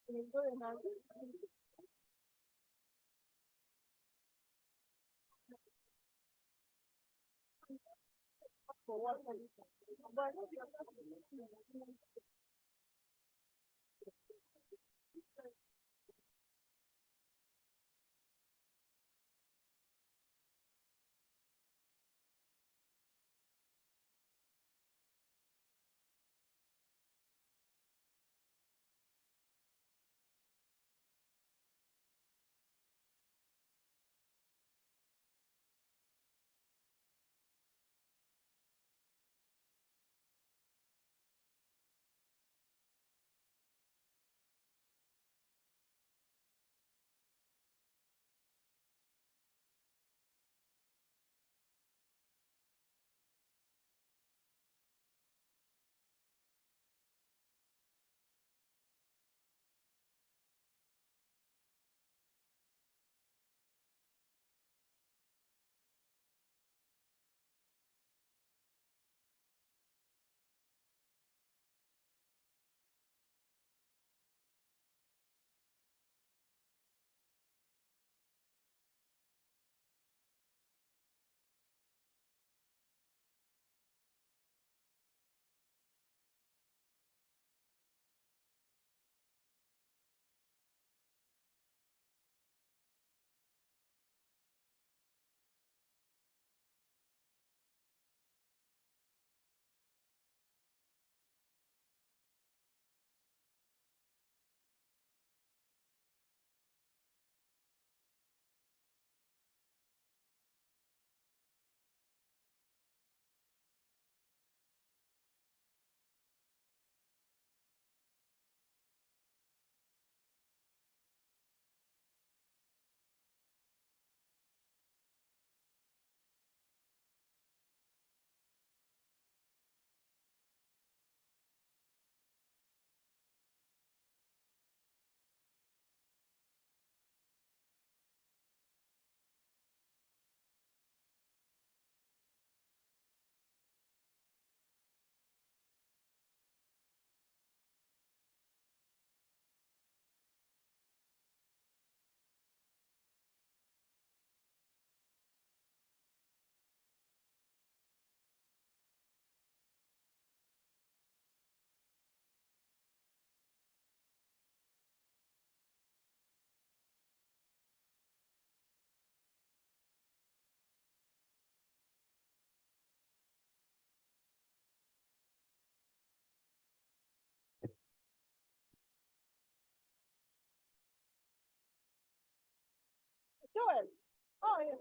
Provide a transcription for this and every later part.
Joel. Oh, yeah.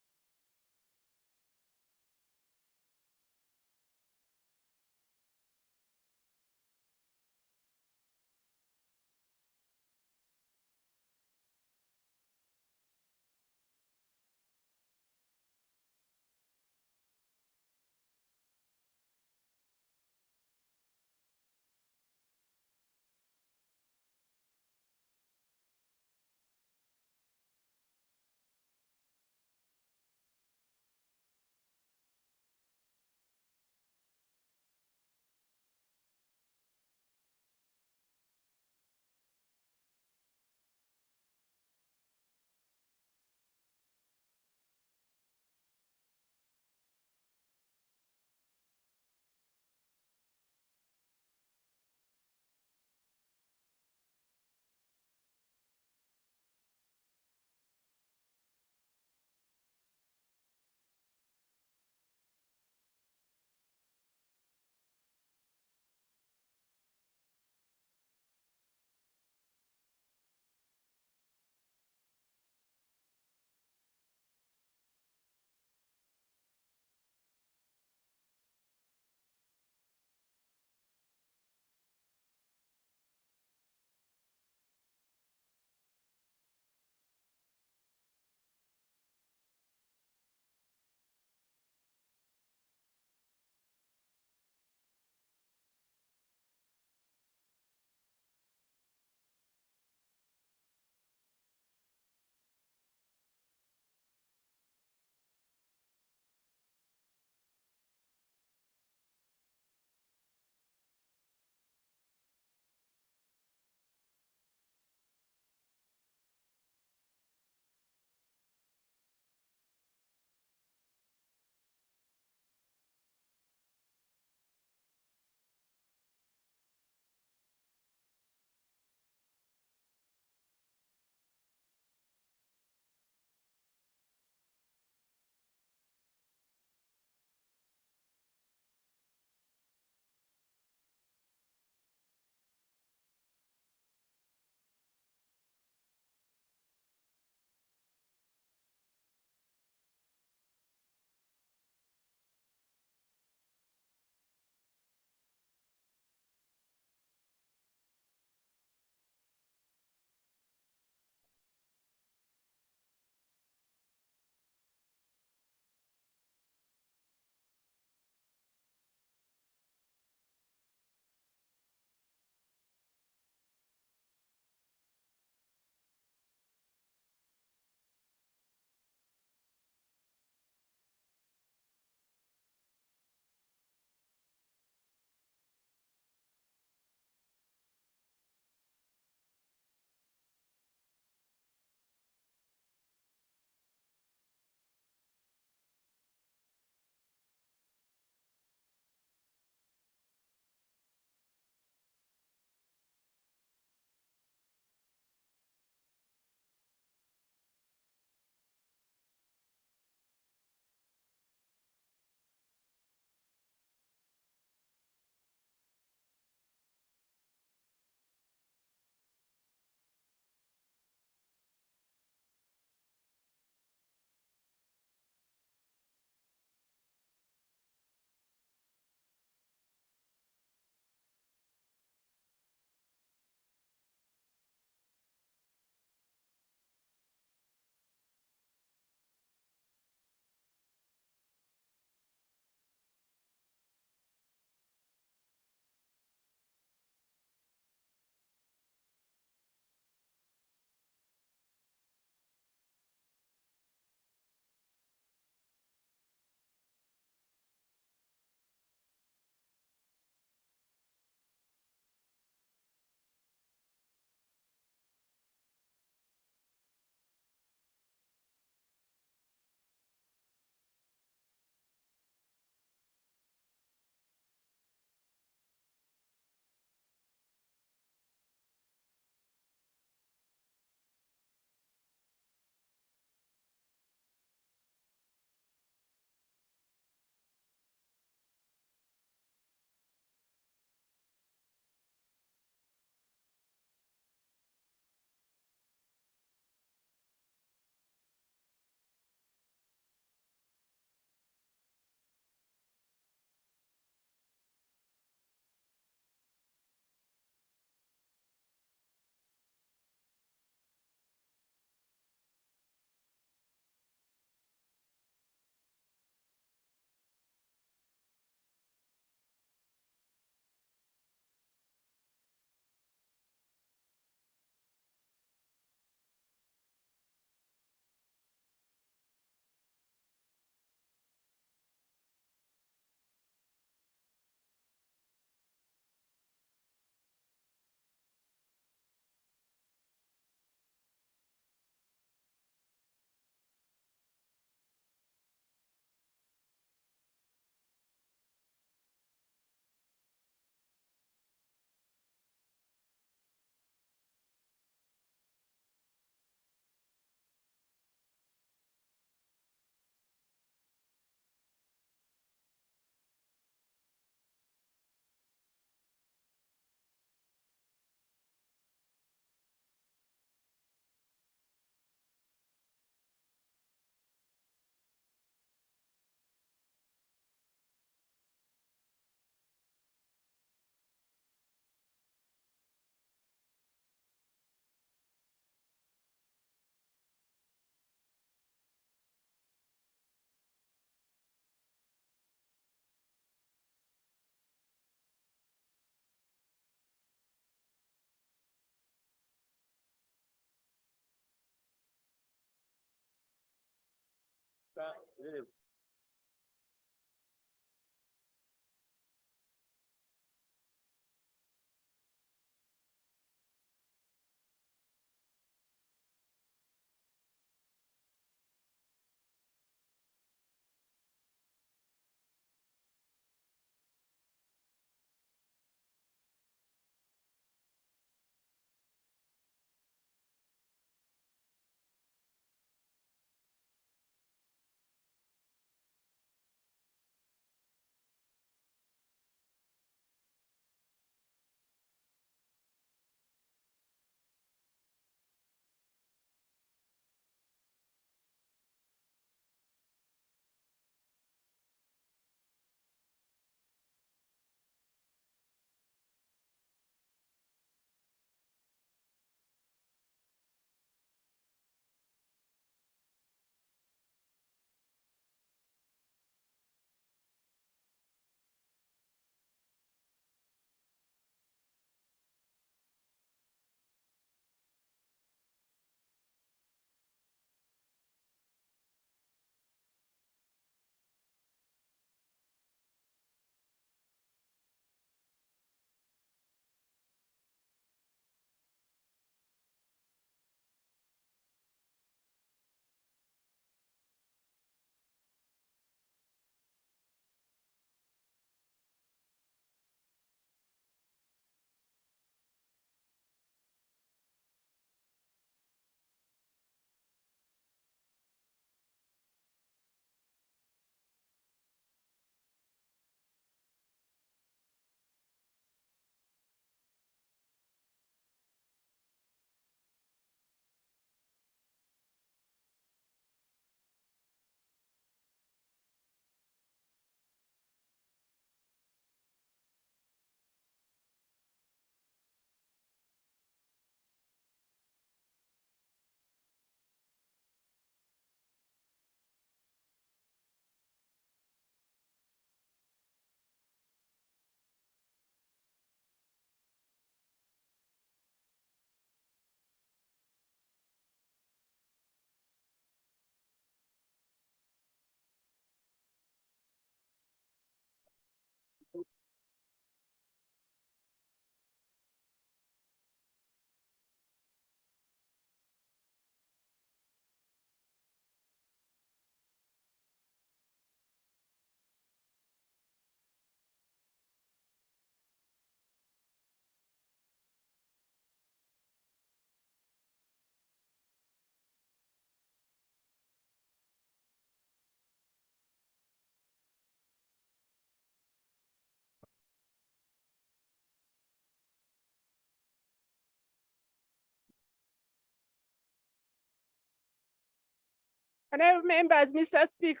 And I remember as Mr. Speaker.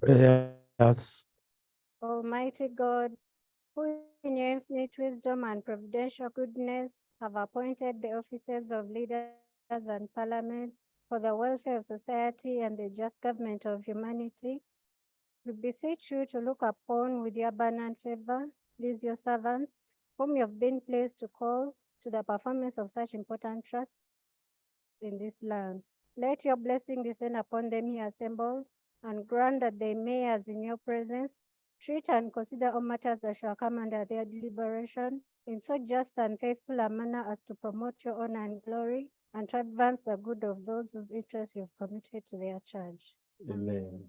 Prayers. Almighty God, who in your infinite wisdom and providential goodness have appointed the offices of leaders and parliaments for the welfare of society and the just government of humanity, we beseech you to look upon with your abundant favor these your servants, whom you have been pleased to call to the performance of such important trusts in this land. Let your blessing descend upon them here assembled, and grant that they may, as in your presence, treat and consider all matters that shall come under their deliberation in so just and faithful a manner as to promote your honor and glory, and to advance the good of those whose interests you've committed to their charge. Amen.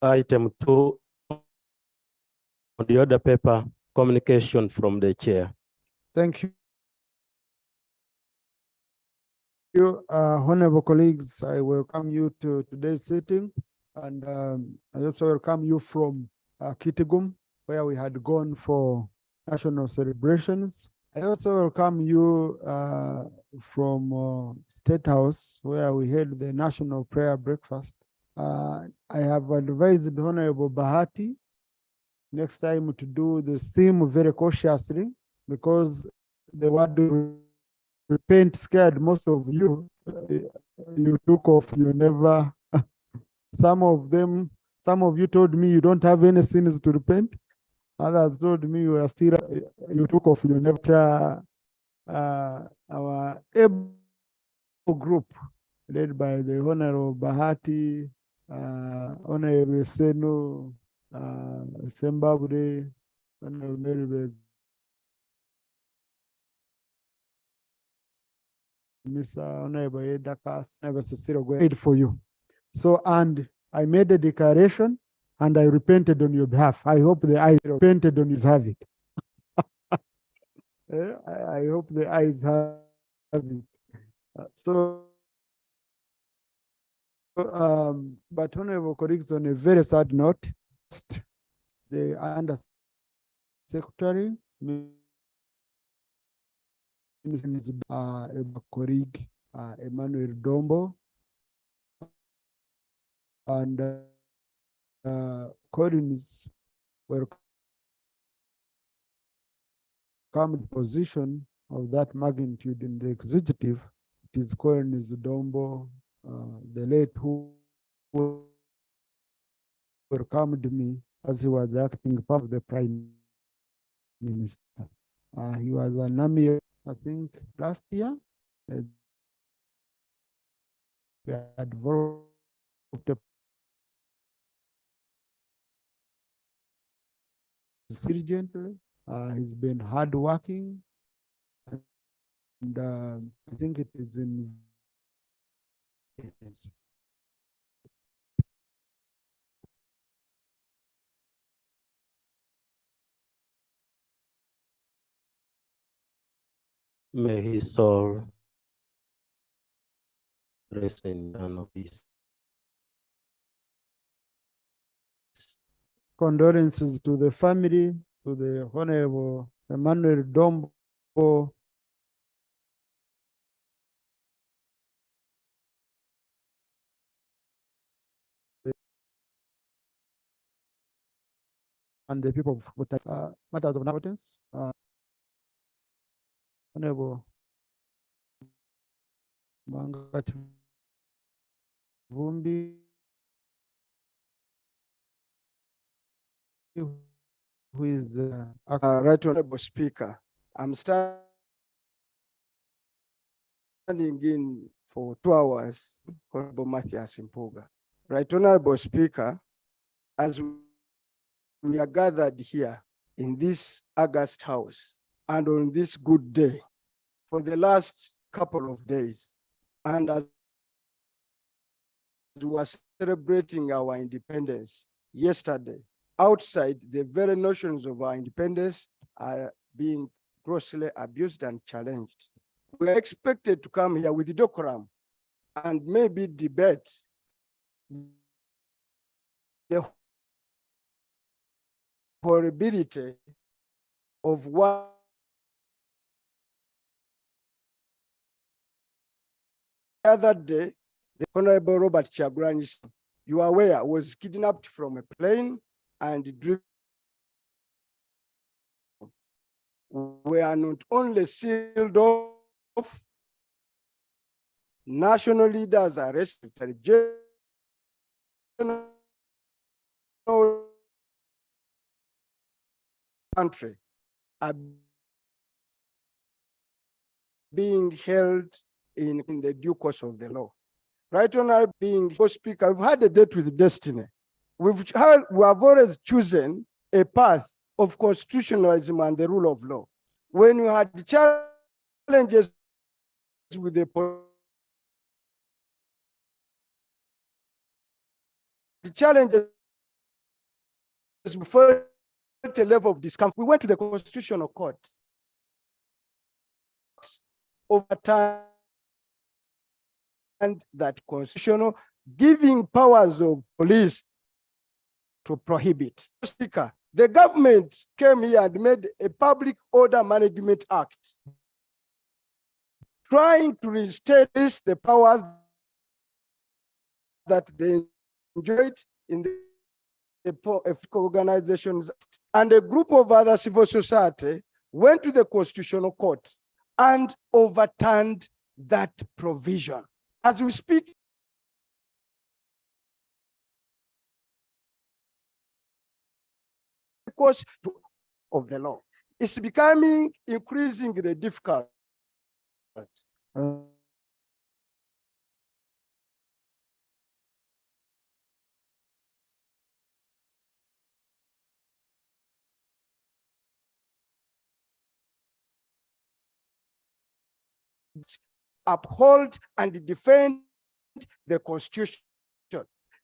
Item 2, on the other paper, communication from the chair. Thank you. Honorable colleagues, I welcome you to today's sitting, and I also welcome you from Kitgum, where we had gone for national celebrations. I also welcome you from State House, where we held the national prayer breakfast. I have advised Honorable Bahati next time to do this theme very cautiously, because the word repent scared most of you. You took off, you never, some of you told me you don't have any sins to repent. Others told me you are still, you took off, you never. Our able group led by the Honorable Bahati, Honorable Seno, Zimbabwe, Honorable Meribeth, Mr. Honorable Edakas, Honorable Cecile, wait for you. So, and I made a declaration and I repented on your behalf. I hope the eyes repented on his have it. I hope the eyes have it. But Honorable colleagues, on a very sad note, the Under Secretary, a colleague, Emmanuel Dombo, and Collins were come position of that magnitude in the executive. It is Collins Dombo, the late who welcomed me as he was acting part of the Prime Minister. He was an army, I think, last year. We had developed diligently. He's been hardworking, and I think it is in. May his soul rest in eternal peace. Condolences to the family, to the Honorable Emmanuel Dombo, and the people of matters of importance. Honorable Mangati Vumbi, who is Right Honorable Speaker, I'm standing in for 2 hours, Honorable Matthias Impuga. Right Honorable Speaker, as we are gathered here in this August House and on this good day for the last couple of days, and as we were celebrating our independence yesterday, outside the very notions of our independence are being grossly abused and challenged. We are expected to come here with decorum and maybe debate the horribility of what the other day, the Honorable Robert Chagulanyi, you are aware, was kidnapped from a plane and driven. We are not only sealed off, national leaders are arrested, country are being held in the due course of the law. Right Honorable being Speaker, we've had a date with destiny. We have always chosen a path of constitutionalism and the rule of law. When you had challenges with the challenges we felt a level of discomfort. We went to the Constitutional Court. Overturned that constitutional, giving powers of police to prohibit. Speaker, the government came here and made a Public Order Management Act, trying to restate the powers that they enjoyed in the organizations. And a group of other civil society went to the Constitutional Court and overturned that provision. As we speak, because of the law, it's becoming increasingly difficult. Uphold and defend the Constitution.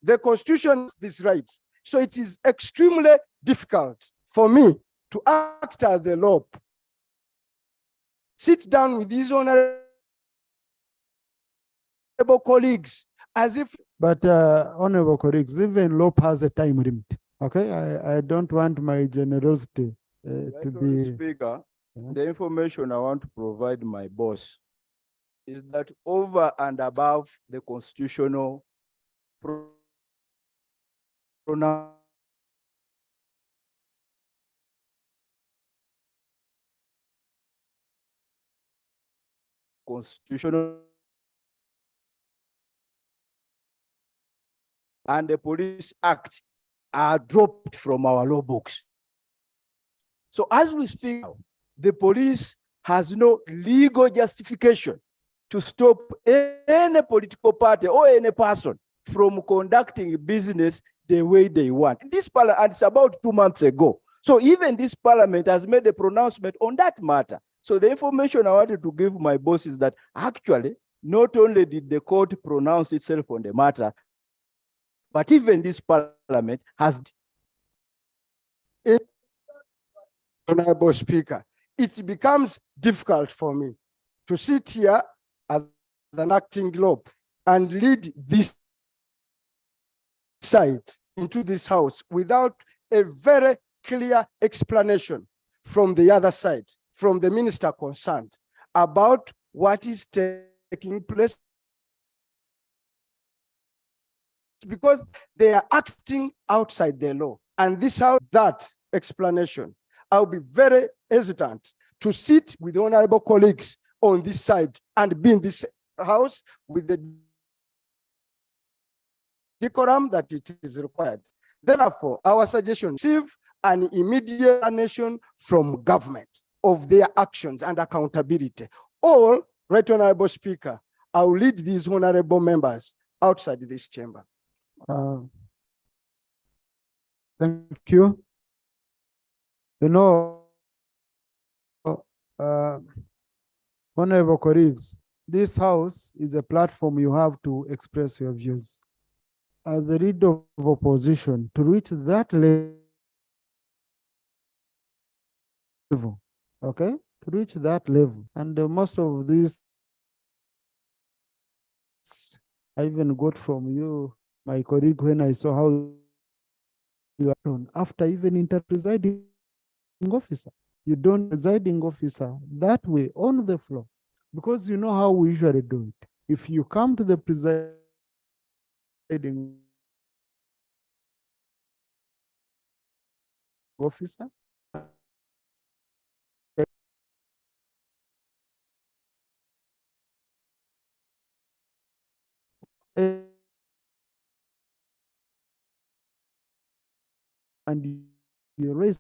The Constitution has these rights. So it is extremely difficult for me to act as the law, sit down with these honorable colleagues as if. But honorable colleagues, even LOP has a time limit. Okay, I don't want my generosity to be. Speaker, Yeah. the information I want to provide my boss is that over and above the constitutional constitutional and the Police Act are dropped from our law books. So as we speak now, the police has no legal justification to stop any political party or any person from conducting business the way they want. This parliament, and it's about 2 months ago. So even this parliament has made a pronouncement on that matter. So the information I wanted to give my boss is that actually, not only did the court pronounce itself on the matter, but even this parliament has. Honorable Speaker, it becomes difficult for me to sit here as an acting law and lead this side into this house without a very clear explanation from the other side, from the minister concerned, about what is taking place, because they are acting outside the law. And this house, that explanation, I'll be very hesitant to sit with honorable colleagues on this side and be in this house with the decorum that it is required. Therefore, our suggestion, receive an immediate explanation from government of their actions and accountability. Or, Right Honorable Speaker, I'll lead these honorable members outside this chamber. Thank you. You know, honorable colleagues, this house is a platform you have to express your views. As a leader of opposition, to reach that level, okay, to reach that level, and most of these I even got from you, my colleague, when I saw how you are done after even presiding officer. You don't presiding officer that way on the floor, because you know how we usually do it. If you come to the presiding officer, and you raise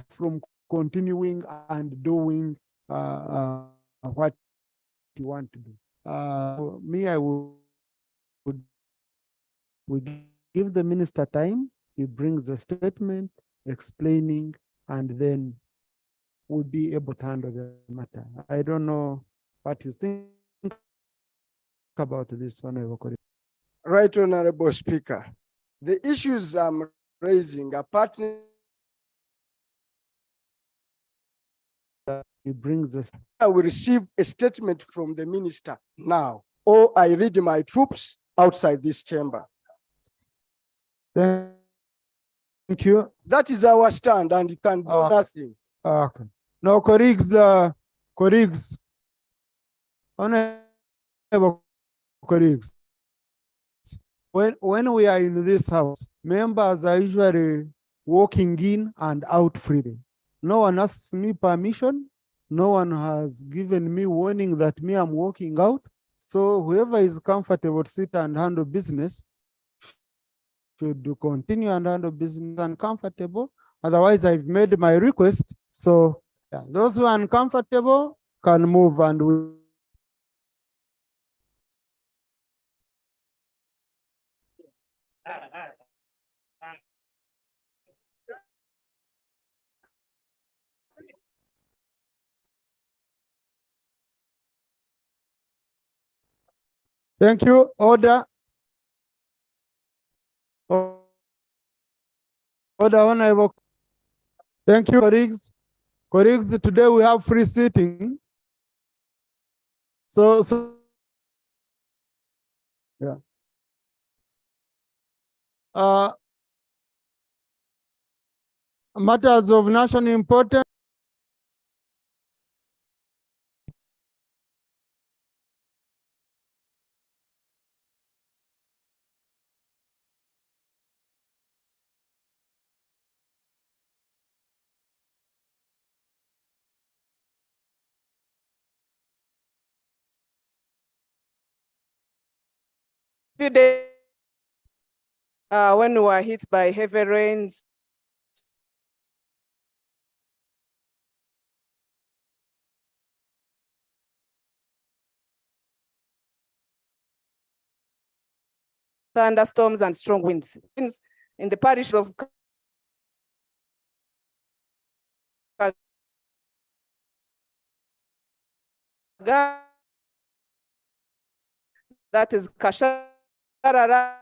from continuing and doing what you want to do. Me, I would give the minister time. He brings the statement explaining, and then we'll be able to handle the matter. I don't know what you think about this, Honorable Korir. Right, Honorable Speaker. The issues I'm raising are partly He brings the I will receive a statement from the minister now, or I read my troops outside this chamber. Thank you. That is our stand, and you can do nothing. Okay. Now, colleagues, honorable colleagues, when we are in this house, members are usually walking in and out freely. No one asks me permission. No one has given me warning that I'm walking out. So whoever is comfortable to sit and handle business should continue and handle business uncomfortable. Otherwise, I've made my request. So yeah, those who are uncomfortable can move, and we thank you. Order. Order, Honorable. Thank you, colleagues. Colleagues, today we have free sitting. So yeah. Matters of national importance. Few days when we were hit by heavy rains, thunderstorms and strong winds in the parish of that is Kasharara,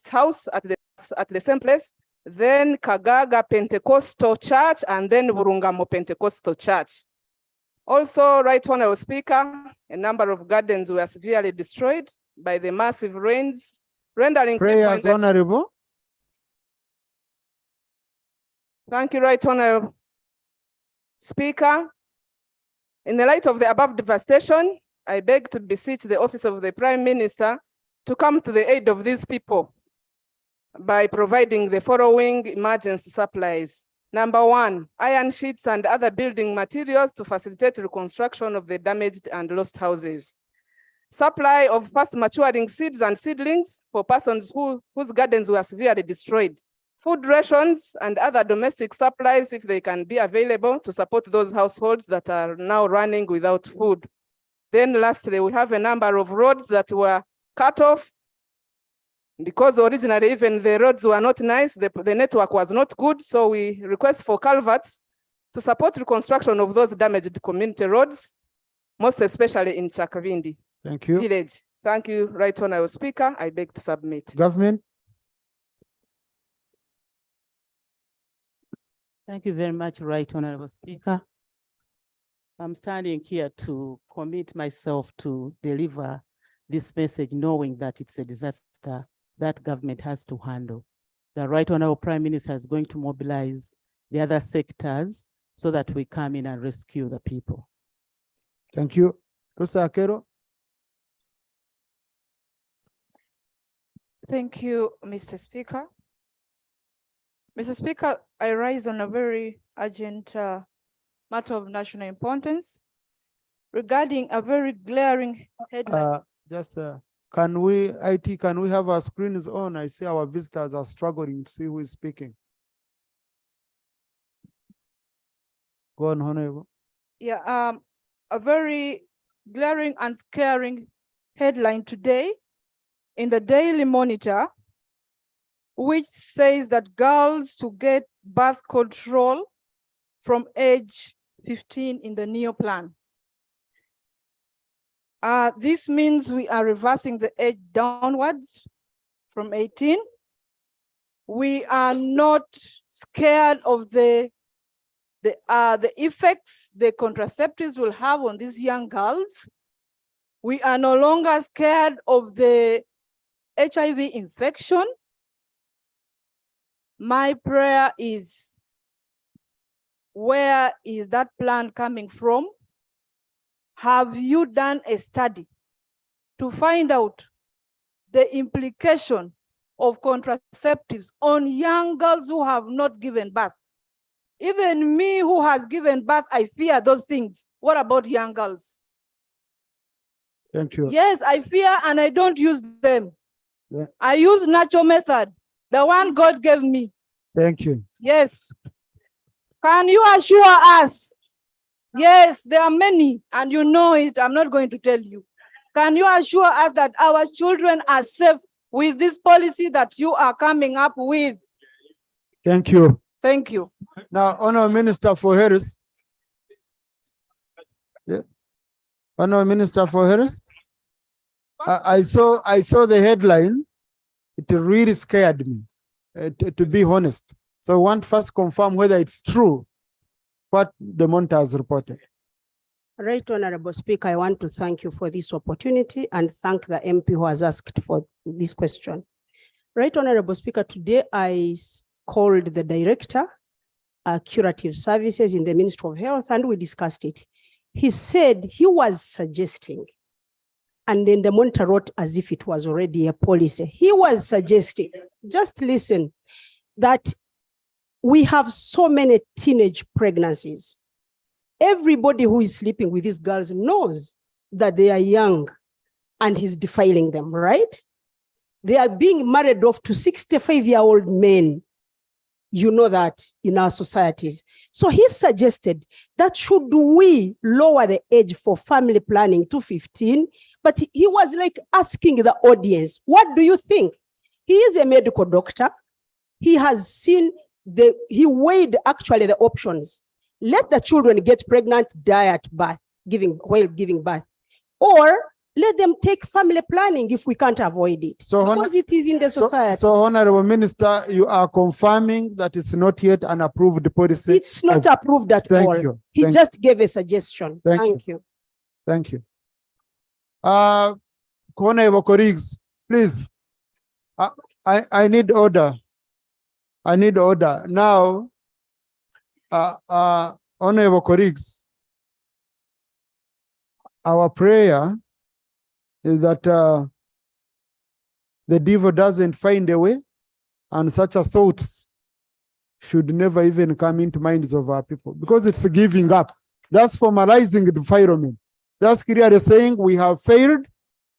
house at the same place, then Kagaga Pentecostal Church, and then Burungamo Pentecostal Church. Also, Right Honorable Speaker, a number of gardens were severely destroyed by the massive rains, rendering Prayers, Honorable. Thank you, Right Honorable Speaker. In the light of the above devastation, I beg to beseech the office of the Prime Minister to come to the aid of these people by providing the following emergency supplies. Number one, iron sheets and other building materials to facilitate reconstruction of the damaged and lost houses. Supply of fast maturing seeds and seedlings for persons whose gardens were severely destroyed. Food rations and other domestic supplies, if they can be available, to support those households that are now running without food. Then lastly, we have a number of roads that were cut off because originally even the roads were not nice, the network was not good, so we request for culverts to support reconstruction of those damaged community roads, most especially in Chakavindi Thank you. village. Thank you, Right Honorable Speaker. I beg to submit. Government. Thank you very much, Right Honorable Speaker. I'm standing here to commit myself to deliver this message, knowing that it's a disaster that government has to handle. The Right Honorable Prime Minister is going to mobilize the other sectors so that we come in and rescue the people. Thank you. Rosa Akero. Thank you, Mr. Speaker. Mr. Speaker, I rise on a very urgent matter of national importance regarding a very glaring headline. Can we have our screens on? I see our visitors are struggling to see who is speaking. Go on, Honorable. Yeah, a very glaring and scaring headline today in the Daily Monitor, which says that girls to get birth control from age 15 in the NEO plan. This means we are reversing the age downwards from 18. We are not scared of the effects the contraceptives will have on these young girls. We are no longer scared of the HIV infection. My prayer is, where is that plan coming from? Have you done a study to find out the implication of contraceptives on young girls who have not given birth? Even me who has given birth, I fear those things. What about young girls? Thank you. Yes, I fear and I don't use them. Yeah. I use natural method, the one God gave me. Thank you. Yes. Can you assure us? Yes, there are many, and you know it. I'm not going to tell you. Can you assure us that our children are safe with this policy that you are coming up with? Thank you. Thank you. Now, Honorable Minister for Harris. Yeah. Honorable Minister for Harris. I saw the headline. It really scared me, to be honest. So I want to first confirm whether it's true what the Monitor has reported. Right, Honorable Speaker, I want to thank you for this opportunity and thank the MP who has asked for this question. Right, Honorable Speaker, today I called the Director, Curative Services in the Ministry of Health, and we discussed it. He said he was suggesting, and then the Monitor wrote as if it was already a policy. He was suggesting, just listen, that we have so many teenage pregnancies. Everybody who is sleeping with these girls knows that they are young and he's defiling them, right? They are being married off to 65-year-old men. You know that in our societies. So he suggested that should we lower the age for family planning to 15, but he was like asking the audience, what do you think? He is a medical doctor. He has seen he weighed actually the options. Let the children get pregnant, die at birth, while giving birth, or let them take family planning if we can't avoid it. So because it is in the society. So Honorable Minister, you are confirming that it's not yet an approved policy? It's not approved at all. Thank you. He just gave a suggestion. Thank you. Thank you. Honorable colleagues, please. I need order. I need order. Now, honorable colleagues, our prayer is that the devil doesn't find a way, and such as thoughts should never even come into minds of our people, because it's giving up. That's formalizing the environment. That's clearly saying we have failed.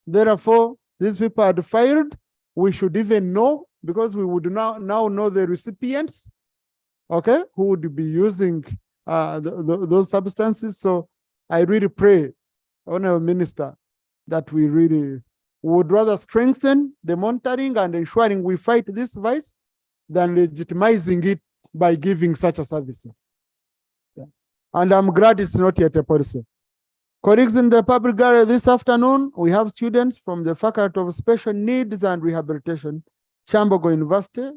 Therefore, these people had failed. We should even know, because we would now know the recipients, okay, who would be using those substances. So I really pray, Honorable Minister, that we really would rather strengthen the monitoring and ensuring we fight this vice than legitimizing it by giving such a services. Yeah. And I'm glad it's not yet a policy. Colleagues in the public gallery this afternoon, we have students from the Faculty of Special Needs and Rehabilitation, Chambogo University,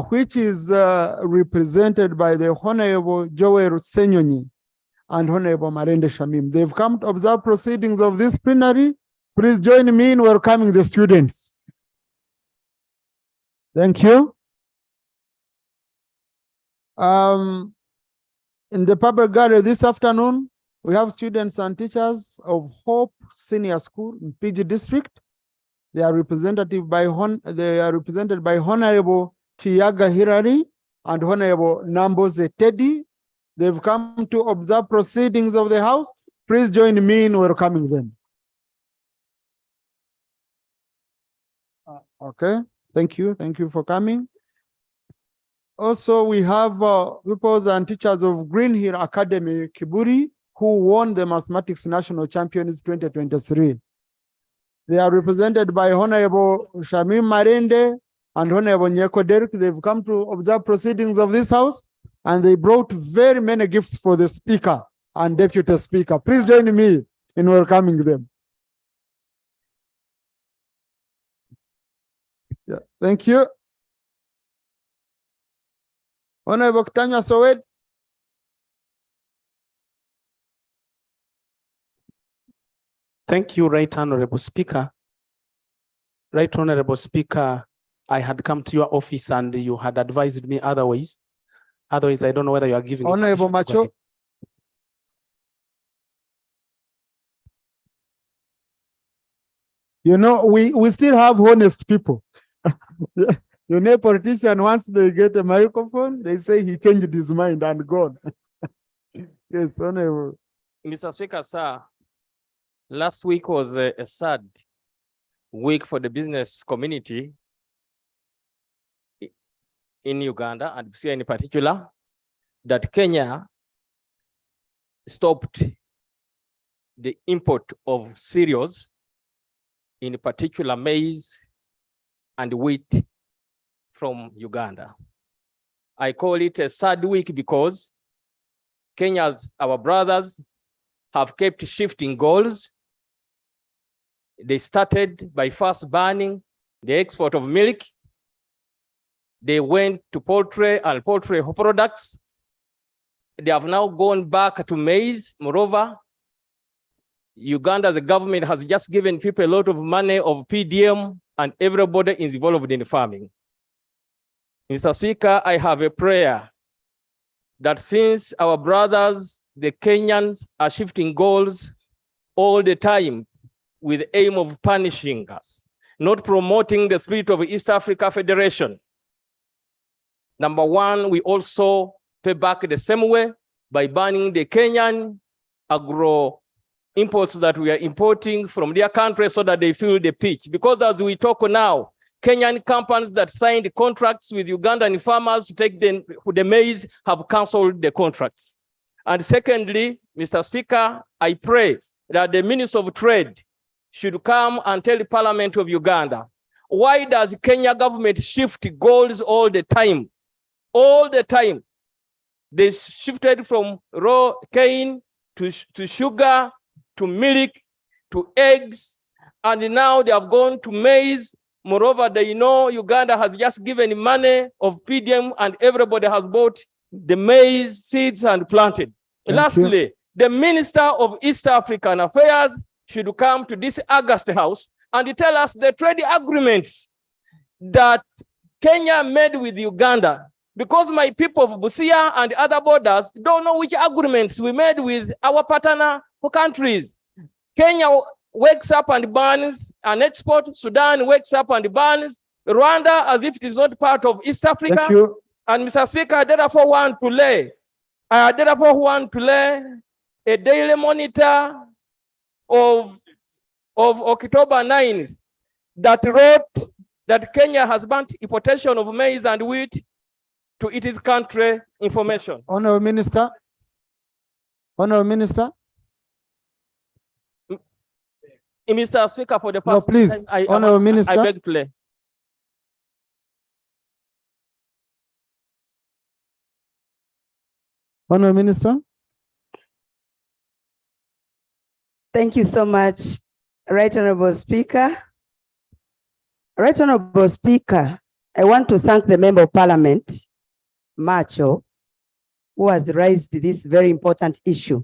which is represented by the Honorable Joel Senyonyi and Honorable Marende Shamim. They've come to observe proceedings of this plenary. Please join me in welcoming the students. Thank you. In the public gallery this afternoon, we have students and teachers of Hope Senior School in PG District. They are represented by Honorable Tiaga Hirari and Honorable Namboze Teddy. They've come to observe proceedings of the House. Please join me in welcoming them. Okay, thank you. Thank you for coming. Also, we have pupils and teachers of Green Hill Academy, Kiburi, who won the Mathematics National Champions 2023. They are represented by Honorable Shamim Marende and Honorable Nyeko Derek. They've come to observe proceedings of this House, and they brought very many gifts for the Speaker and Deputy Speaker. Please join me in welcoming them. Yeah, thank you. Honorable Tanya Sowed. Thank you, Right Honorable Speaker. Right Honorable Speaker, I had come to your office and you had advised me otherwise. Otherwise, I don't know whether you are giving Honorable permission to go Macho. ahead. You know, we still have honest people. You know, politician, once they get a microphone, they say he changed his mind and gone. Yes, Honorable. Mr. Speaker, sir, last week was a sad week for the business community in Uganda and Busia in particular, that Kenya stopped the import of cereals, in particular maize and wheat from Uganda. I call it a sad week because Kenya's, our brothers, have kept shifting goals. They started by first banning the export of milk. They went to poultry and poultry products. They have now gone back to maize. Moreover, Uganda's government has just given people a lot of money of PDM, and everybody is involved in farming. Mr. Speaker, I have a prayer that since our brothers, the Kenyans, are shifting goals all the time with the aim of punishing us, not promoting the spirit of East Africa Federation. Number one, we also pay back the same way by banning the Kenyan agro imports that we are importing from their country so that they feel the pitch. Because as we talk now, Kenyan companies that signed contracts with Ugandan farmers to take the maize have canceled the contracts. And secondly, Mr. Speaker, I pray that the Minister of Trade should come and tell the Parliament of Uganda, why does Kenya government shift goals all the time? All the time. They shifted from raw cane to sugar, to milk, to eggs, and now they have gone to maize. Moreover, they know Uganda has just given money of PDM and everybody has bought the maize seeds and planted. Lastly, the Minister of East African Affairs should come to this August House and tell us the trade agreements that Kenya made with Uganda, because my people of Busia and other borders don't know which agreements we made with our partner countries. Kenya wakes up and bans an export. Sudan wakes up and bans. Rwanda as if it is not part of East Africa. Thank you. And Mr. Speaker, I therefore want to lay a daily monitor of October 9th that wrote that Kenya has banned importation of maize and wheat to its country information. Honorable Minister. Honorable Minister. Mr. Speaker, for the No, past please. Honorable Minister. I beg to lay. Honorable Minister. Thank you so much, Right Honorable Speaker. Right Honorable Speaker, I want to thank the Member of Parliament, Macho, who has raised this very important issue.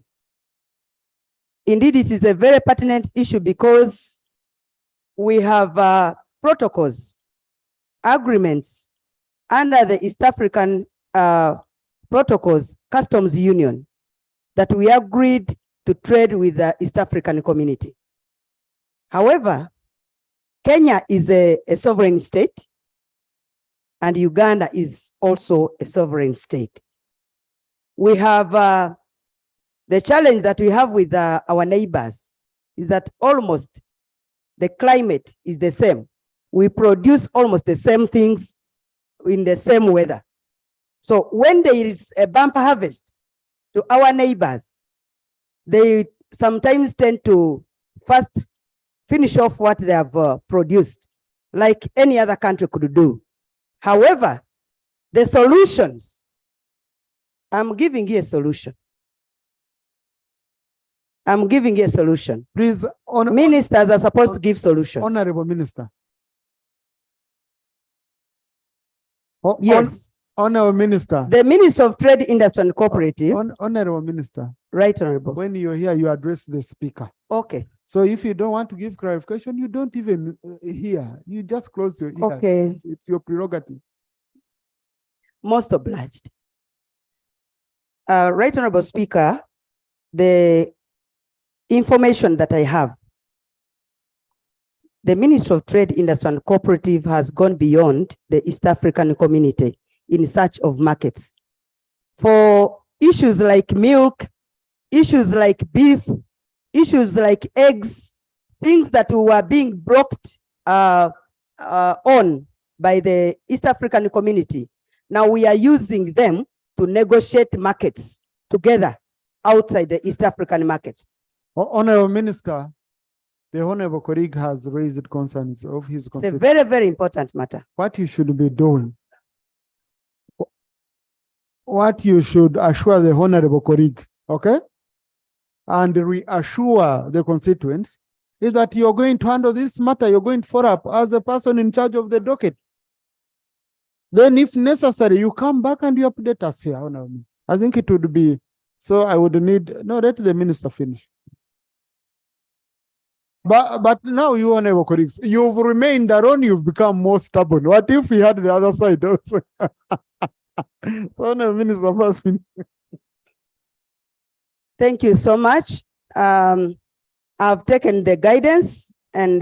Indeed, it is a very pertinent issue because we have protocols, agreements under the East African protocols, customs union, that we agreed to trade with the East African community. However, Kenya is a sovereign state, and Uganda is also a sovereign state. We have the challenge that we have with our neighbors is that almost the climate is the same. We produce almost the same things in the same weather. So when there is a bumper harvest to our neighbors, they sometimes tend to first finish off what they have produced, like any other country could do. However, the solutions, I'm giving you a solution. I'm giving you a solution. Please, Ministers are supposed to give solutions. Honorable Minister. Yes. Honorable Minister. The Minister of Trade, Industry and Cooperative. Honorable Minister. Right, Honorable. When you're here, you address the speaker. Okay. So if you don't want to give clarification, you don't even hear. You just close your ears. Okay. It's your prerogative. Most obliged. Right, Honorable Speaker, the information that I have, the Ministry of Trade, Industry and Cooperative has gone beyond the East African community in search of markets for issues like milk, issues like beef, issues like eggs, things that were being blocked on by the East African community. Now we are using them to negotiate markets together outside the East African market. Honorable Minister, the Honorable colleague has raised concerns of his It's a very, very important matter. What you should be doing, what you should assure the Honorable colleague, okay, and reassure the constituents is that you're going to handle this matter, you're going to follow up as the person in charge of the docket. Then if necessary, you come back and you update us here. I think it would be, so I would need, no, let the minister finish. But now you honorable colleagues, you've remained alone, you've become more stubborn. What if we had the other side also? So honorable minister first. Thank you so much. I've taken the guidance and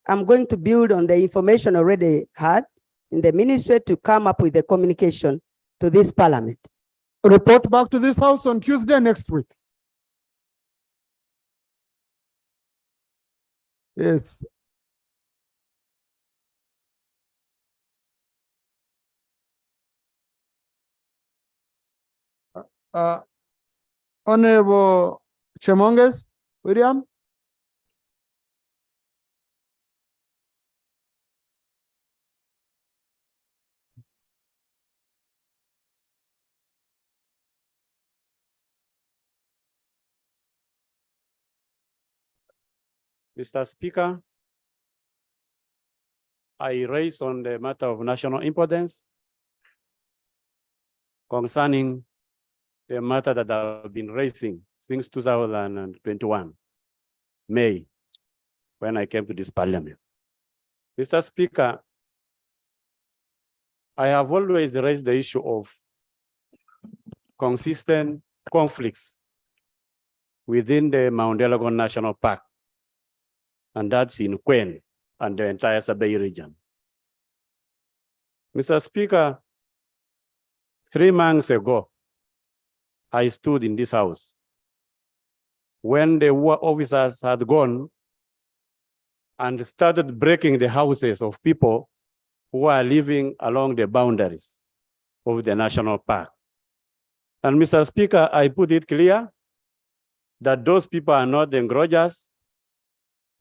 I'm going to build on the information already had in the ministry to come up with a communication to this parliament. Report back to this house on Tuesday next week. Yes. Honorable Chemonges, William. Mr. Speaker, I raise on the matter of national importance concerning the matter that I've been raising since 2021, May, when I came to this parliament. Mr. Speaker, I have always raised the issue of consistent conflicts within the Mount Elgon National Park, and that's in Quen and the entire Sabay region. Mr. Speaker, 3 months ago, I stood in this house when the war officers had gone and started breaking the houses of people who are living along the boundaries of the national park. And Mr. Speaker, I put it clear that those people are not encroachers.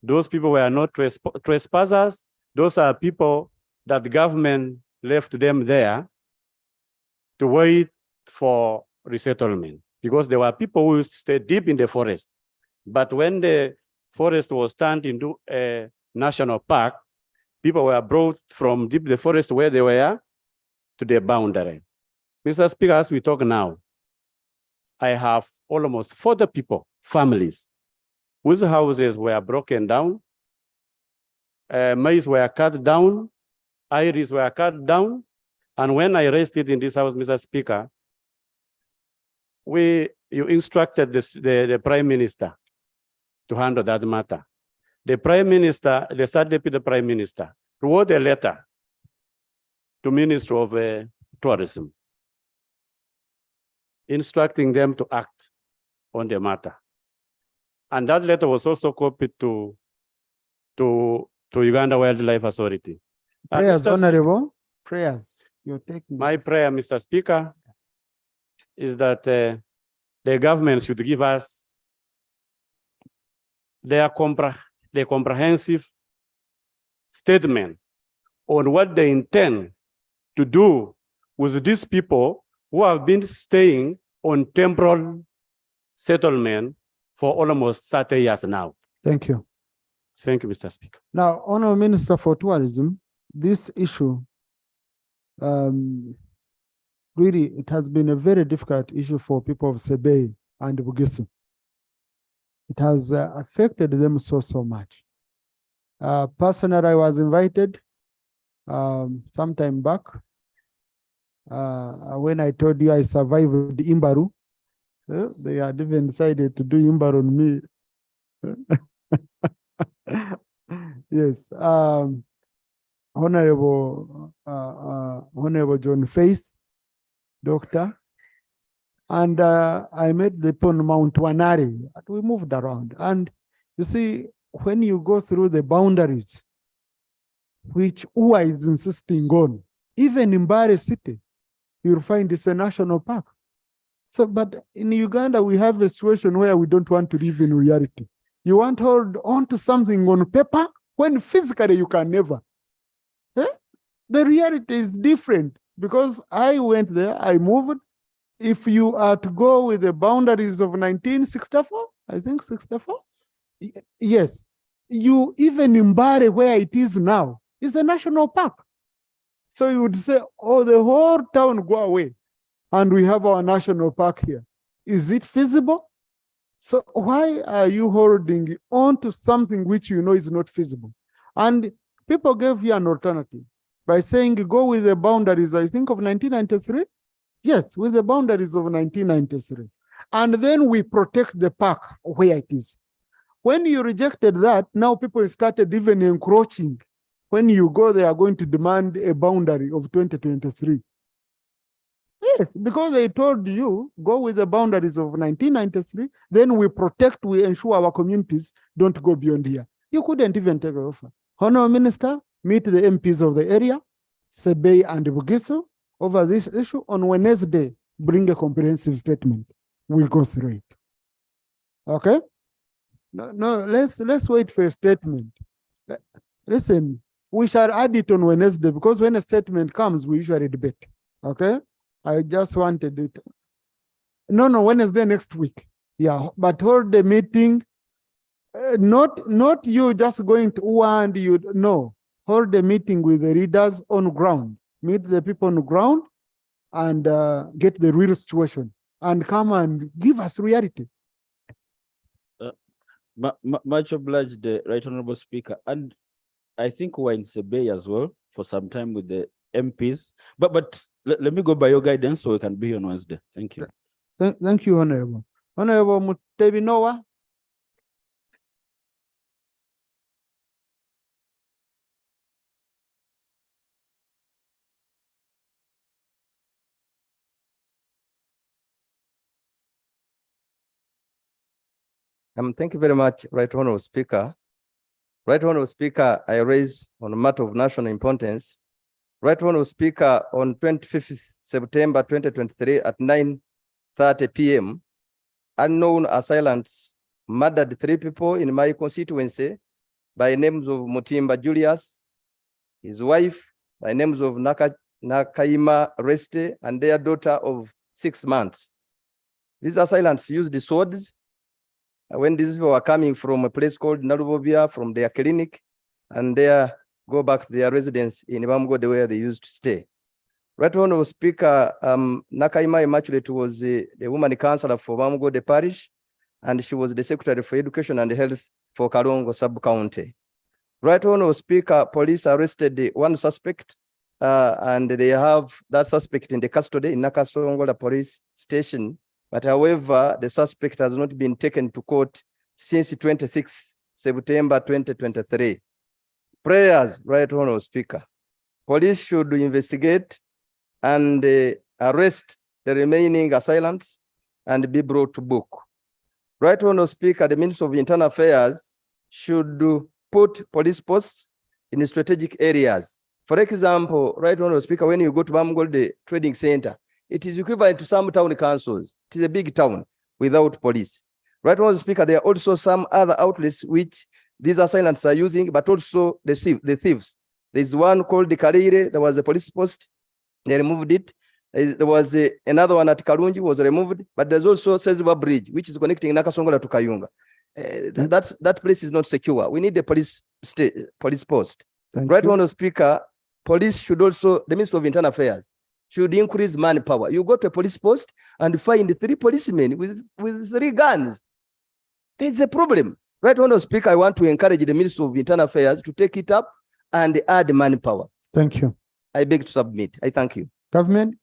Those people were not trespassers. Those are people that the government left them there to wait for resettlement, because there were people who used to stay deep in the forest. But when the forest was turned into a national park, people were brought from deep the forest where they were to the boundary. Mr. Speaker, as we talk now, I have almost 40 people, families, whose houses were broken down, maize were cut down, iris were cut down. And when I raised it in this house, Mr. Speaker, you instructed the Prime Minister to handle that matter. The Prime Minister, the third Deputy Prime Minister, wrote a letter to Minister of Tourism, instructing them to act on the matter. And that letter was also copied to Uganda Wildlife Authority. Prayers, Mr. Honorable, prayers. You're taking My this. prayer, Mr. Speaker, is that the government should give us their comprehensive statement on what they intend to do with these people who have been staying on temporal settlement for almost 30 years now. Thank you. Thank you, Mr. Speaker. Now, Honorable Minister for Tourism, this issue, really, it has been a very difficult issue for people of Sebei and Bugisu. It has affected them so much. Personally, I was invited some time back when I told you I survived the Imbaru. They had even decided to do Imbaru on me. Yes, Honorable John Face, Doctor, and I met the on Mount Wanari, and we moved around. And you see, when you go through the boundaries, which UA is insisting on, even in Mbare City, you'll find it's a national park. So, but in Uganda, we have a situation where we don't want to live in reality. You want to hold on to something on paper when physically you can never. The reality is different because I went there, I moved. If you are to go with the boundaries of 1964, I think 64, yes, you even in Mbare where it is now, is a national park. So you would say, oh, the whole town go away and we have our national park here. Is it feasible? So why are you holding on to something which you know is not feasible? And people gave you an alternative by saying go with the boundaries, I think, of 1993. Yes, with the boundaries of 1993. And then we protect the park where it is. When you rejected that, now people started even encroaching. When you go, they are going to demand a boundary of 2023. Yes, because they told you, go with the boundaries of 1993, then we protect, we ensure our communities don't go beyond here. You couldn't even take an offer. Honorable Minister, meet the MPs of the area, Sebei and Bugisu, over this issue. On Wednesday, bring a comprehensive statement. We'll go through it. Okay? No, let's wait for a statement. Listen, we shall add it on Wednesday because when a statement comes, we usually debate. Okay? I just wanted it. No, Wednesday next week. Yeah, but hold the meeting. Not you just going to and you no. Hold the meeting with the leaders on ground. Meet the people on the ground and get the real situation and come and give us reality. Much obliged, the Right Honorable Speaker. And I think we're in Sebei as well for some time with the MPs. But let me go by your guidance so we can be on Wednesday. Thank you. Thank you, Honorable. Honorable Mutebi Noah. Thank you very much, Right Honorable Speaker. Right Honorable Speaker, I raise on a matter of national importance. Right Honorable Speaker, on 25th September 2023 at 9:30 p.m., unknown assailants murdered 3 people in my constituency by names of Mutimba Julius, his wife by names of Nakaima Reste, and their daughter of 6 months. These assailants used the swords when these people were coming from a place called Narubobia from their clinic, and there go back to their residence in Bamgode where they used to stay. Right Honorable Speaker, Nakaima Immaculate was the woman councillor for Bamgode Parish, and she was the Secretary for Education and Health for Kalongo Sub-County. Right Honorable Speaker, police arrested one suspect, and they have that suspect in the custody in Nakasongola Police Station. But however, the suspect has not been taken to court since 26 September 2023. Prayers, Right Honorable Speaker. police should investigate and arrest the remaining assailants and be brought to book. Right Honorable Speaker, the Minister of Internal Affairs should put police posts in strategic areas. For example, Right Honorable Speaker, when you go to Bamgolde Trading Center, it is equivalent to some town councils. It is a big town without police. Right Honorable Speaker, there are also some other outlets which these assailants are using, but also the thieves. There's one called the Karire, there was a police post, they removed it. There was another one at Karunji was removed, but there's also Seziba Bridge, which is connecting Nakasongola to Kayunga. That place is not secure. We need a police post. Right Honorable Speaker, police should also, the Minister of Internal Affairs, should increase manpower. You go to a police post and find 3 policemen with 3 guns. There's a problem. Right Honorable Speaker, I want to encourage the Minister of Internal Affairs to take it up and add manpower. Thank you. I beg to submit. I thank you. Government.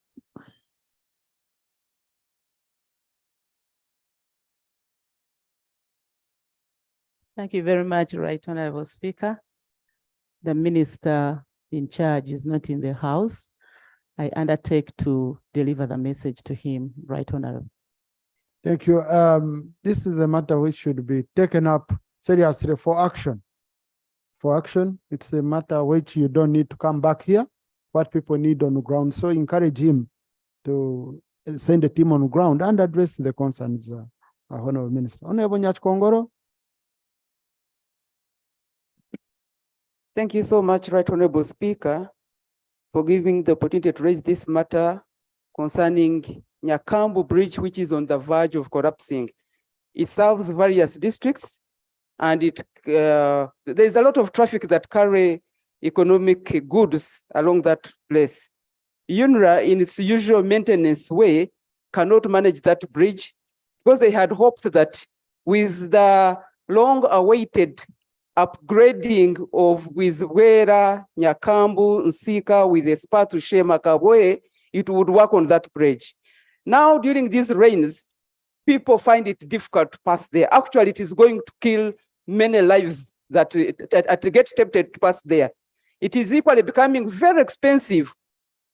Thank you very much, Right Honorable Speaker. The minister in charge is not in the house. I undertake to deliver the message to him, Right Honorable. Thank you. This is a matter which should be taken up seriously for action. For action, it's a matter which you don't need to come back here, what people need on the ground. So encourage him to send a team on the ground and address the concerns, Honorable Minister. Honorable Nyachkongoro. Thank you so much, Right Honorable Speaker, for giving the opportunity to raise this matter concerning Nyakambu Bridge, which is on the verge of collapsing. It serves various districts, and there's a lot of traffic that carry economic goods along that place. UNRA, in its usual maintenance way, cannot manage that bridge because they had hoped that with the long-awaited upgrading of Wizwera, Nyakambu, Nsika with a spur to Shema Kabwe, it would work on that bridge. Now, during these rains, people find it difficult to pass there. Actually, it is going to kill many lives that get tempted to pass there. It is equally becoming very expensive.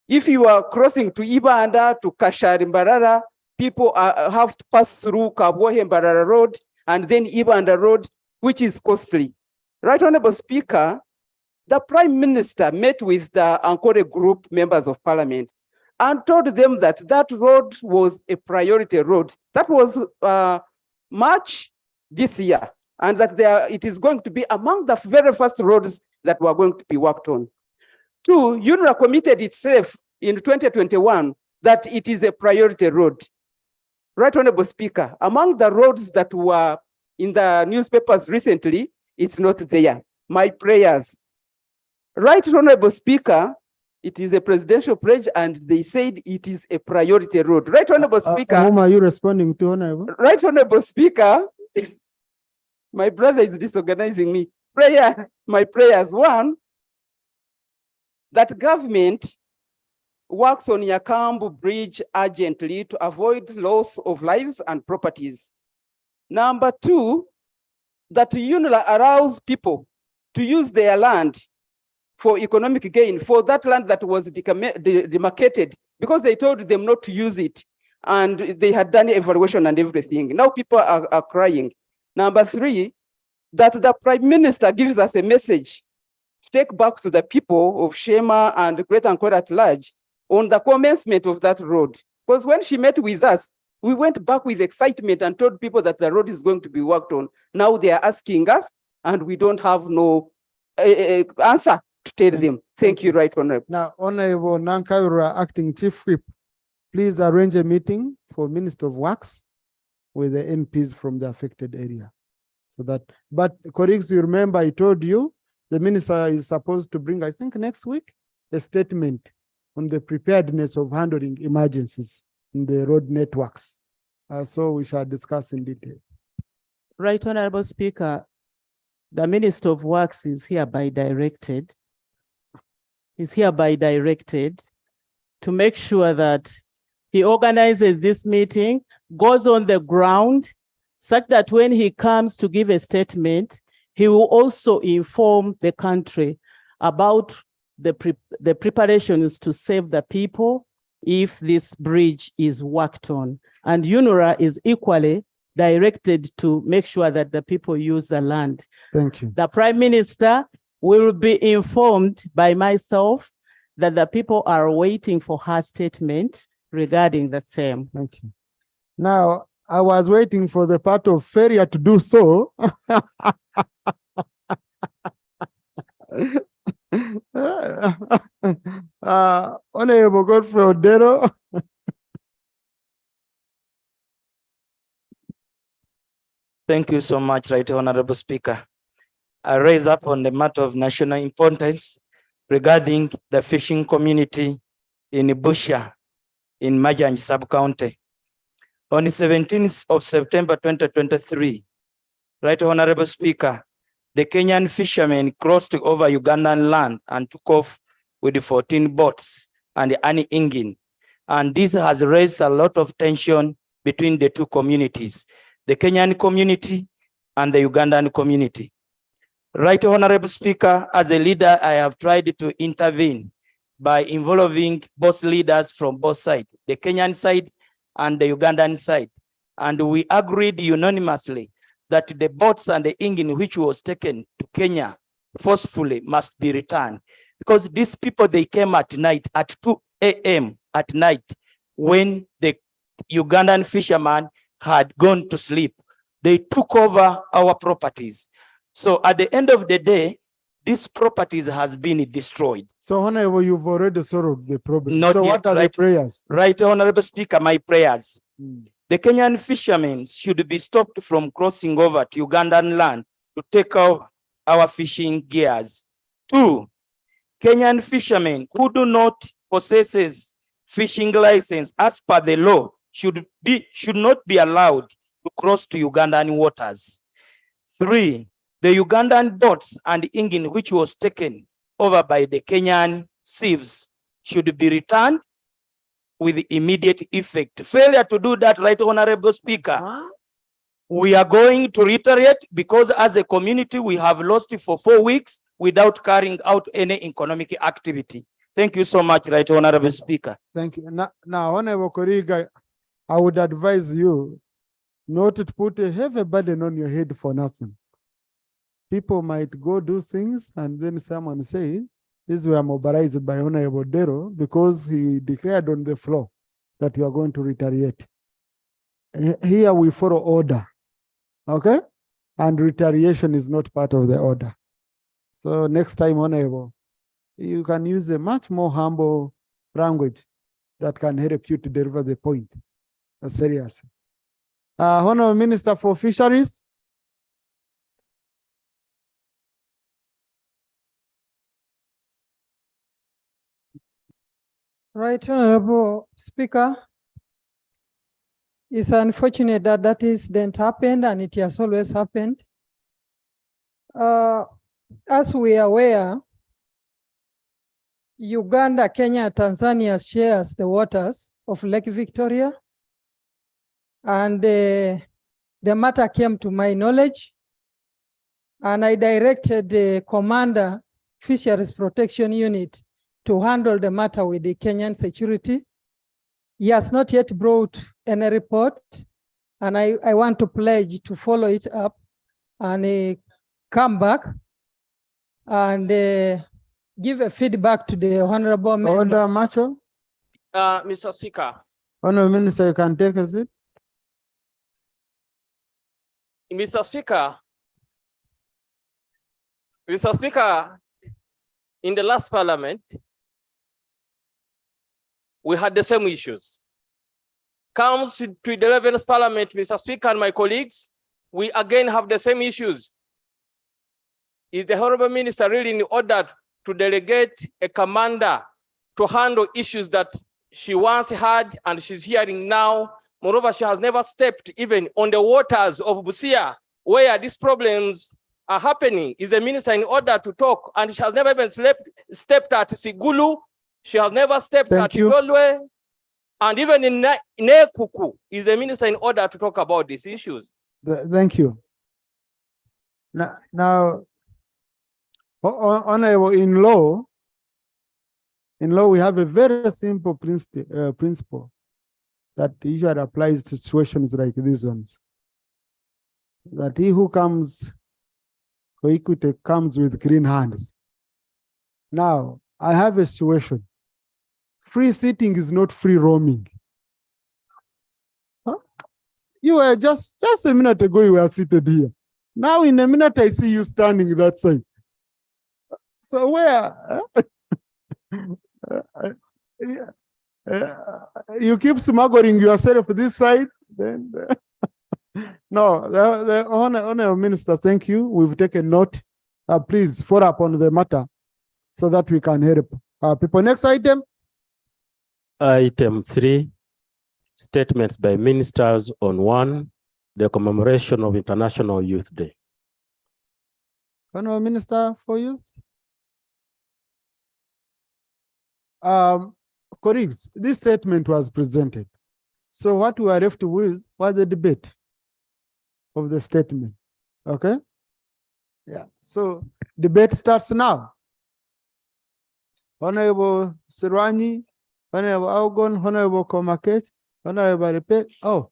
If you are crossing to Ibanda, to Kashari Mbarara, people have to pass through Kabwe Mbarara Road and then Ibanda Road, which is costly. Right Honorable Speaker, the Prime Minister met with the Ankole Group members of Parliament and told them that that road was a priority road. That was March this year, and that it is going to be among the very first roads that were going to be worked on. 2, UNRA committed itself in 2021 that it is a priority road. Right Honorable Speaker, among the roads that were in the newspapers recently, it's not there. My prayers. Right Honorable Speaker, it is a presidential pledge and they said it is a priority road. Right Honorable Speaker. Whom are you responding to, Honorable? Right Honorable Speaker, my brother is disorganizing me. My prayers. 1, that government works on Nyakambu Bridge urgently to avoid loss of lives and properties. Number 2, that UNRA allows people to use their land for economic gain, for that land that was demarcated, because they told them not to use it, and they had done evaluation and everything. Now people are crying. Number 3, that the Prime Minister gives us a message to take back to the people of Shema and Greater Ankole at large on the commencement of that road. Because when she met with us, we went back with excitement and told people that the road is going to be worked on. Now they are asking us, and we don't have no answer to tell them. Thank you, Right Honorable. Now, Honorable Nankaura, Acting Chief Whip, please arrange a meeting for Minister of Works with the MPs from the affected area. So that, but colleagues, you remember I told you the minister is supposed to bring, I think next week, a statement on the preparedness of handling emergencies in the road networks. So we shall discuss in detail. Right Honorable Speaker, the Minister of Works is hereby directed to make sure that he organizes this meeting, goes on the ground, such that when he comes to give a statement, he will also inform the country about the preparations to save the people if this bridge is worked on. And UNRWA is equally directed to make sure that the people use the land. Thank you. The Prime Minister will be informed by myself that the people are waiting for her statement regarding the same. Thank you. Now, I was waiting for the part of failure to do so. Honorable Godfrey Odero. Thank you so much, Right Honorable Speaker. I raise up on the matter of national importance regarding the fishing community in Busia in Majanj sub-county. On the 17th of September 2023, Right Honorable Speaker, the Kenyan fishermen crossed over Ugandan land and took off with 14 boats and an engine. And this has raised a lot of tension between the two communities, the Kenyan community and the Ugandan community. Right Honorable Speaker, as a leader, I have tried to intervene by involving both leaders from both sides, the Kenyan side and the Ugandan side. And we agreed unanimously that the boats and the engine which was taken to Kenya forcefully must be returned. Because these people, they came at night, at 2 a.m. at night, when the Ugandan fishermen had gone to sleep. They took over our properties. So at the end of the day, these properties has been destroyed. So, Honorable, you've already solved the problem. Not so yet, what are right, the prayers? Right, Honorable Speaker, my prayers. The Kenyan fishermen should be stopped from crossing over to Ugandan land to take out our fishing gears. 2, Kenyan fishermen who do not possess fishing license as per the law should not be allowed to cross to Ugandan waters. 3, the Ugandan boats and engine which was taken over by the Kenyan thieves should be returned with immediate effect. Failure to do that, Right Honorable Speaker, we are going to reiterate, because as a community, we have lost it for 4 weeks without carrying out any economic activity. Thank you so much, Right Honorable Speaker. Thank you. Now, Honorable Koriga, I would advise you not to put a heavy burden on your head for nothing. People might go do things and then someone say, these were mobilized by Honorable Dero because he declared on the floor that you are going to retaliate. Here we follow order, okay? And retaliation is not part of the order. So next time, Honorable, you can use a much more humble language that can help you to deliver the point. Seriously. Honorable Minister for Fisheries. Right Honorable Speaker, it's unfortunate that that incident happened, and it has always happened. As we are aware, Uganda, Kenya, Tanzania shares the waters of Lake Victoria, and the matter came to my knowledge, and I directed the Commander Fisheries Protection Unit to handle the matter with the Kenyan security. He has not yet brought any report, and I want to pledge to follow it up and come back and give a feedback to the honorable member. Order, Macho. Mr. Speaker. Honorable Minister, you can take a seat. Mr. Speaker, in the last parliament, we had the same issues. Comes to the 11th parliament, Mr. Speaker and my colleagues, we again have the same issues. Is the honorable minister really in order to delegate a commander to handle issues that she once had and she's hearing now? Moreover, she has never stepped even on the waters of Busia where these problems are happening. Is the minister in order to talk? And she has never even stepped at Sigulu. She has never stepped at Igolwe. And even in Nekuku, is the minister in order to talk about these issues? Thank you. Now, honorable, in law, In law, we have a very simple principle that usually applies to situations like these ones. That he who comes for equity comes with clean hands. Now, I have a situation. Free sitting is not free roaming. Huh? You were just a minute ago, you were seated here. Now, in a minute, I see you standing that side. So where? You keep smuggling yourself this side, then no, the honorable minister, thank you. We've taken note. Please follow up on the matter so that we can help people. Next item. Item 3, statements by ministers on 1, the commemoration of International Youth Day. Honorable Minister for Youth. Colleagues, this statement was presented. So what we are left with was the debate of the statement. Okay? Yeah. So debate starts now. Honorable Sirwani, Honorable Algon, Honorable Komaket, Honorable Repair. Oh,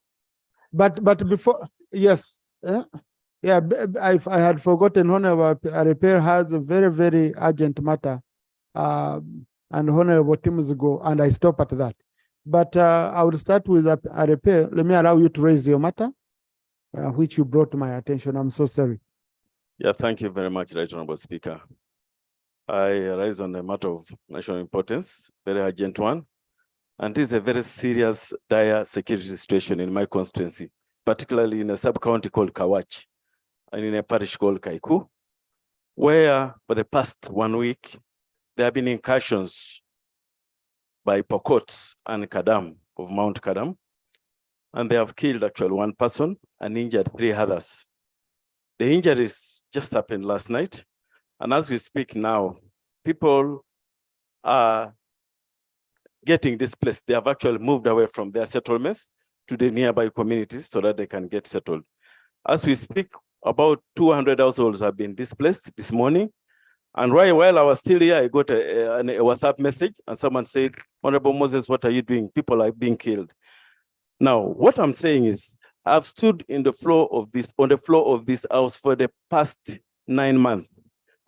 but before, yes. Yeah, I had forgotten Honorable Repair has a very, very urgent matter. And Honorable Tim's go, and I stop at that. But I will start with a Repair. Let me allow you to raise your matter, which you brought to my attention. I'm so sorry. Yeah, thank you very much, Right Honorable Speaker. I rise on a matter of national importance, very urgent one. And this is a very serious, dire security situation in my constituency, particularly in a sub-county called Kawach and in a parish called Kaiku, where for the past 1 week, there have been incursions by Pokots and Kadam of Mount Kadam, and they have killed actually 1 person and injured 3 others. The injuries just happened last night, and as we speak now, people are getting displaced. They have actually moved away from their settlements to the nearby communities so that they can get settled. As we speak, about 200 households have been displaced this morning. And while I was still here, I got a WhatsApp message and someone said, Honorable Moses, what are you doing? People are being killed. Now, what I'm saying is, I've stood on the floor of this house for the past 9 months.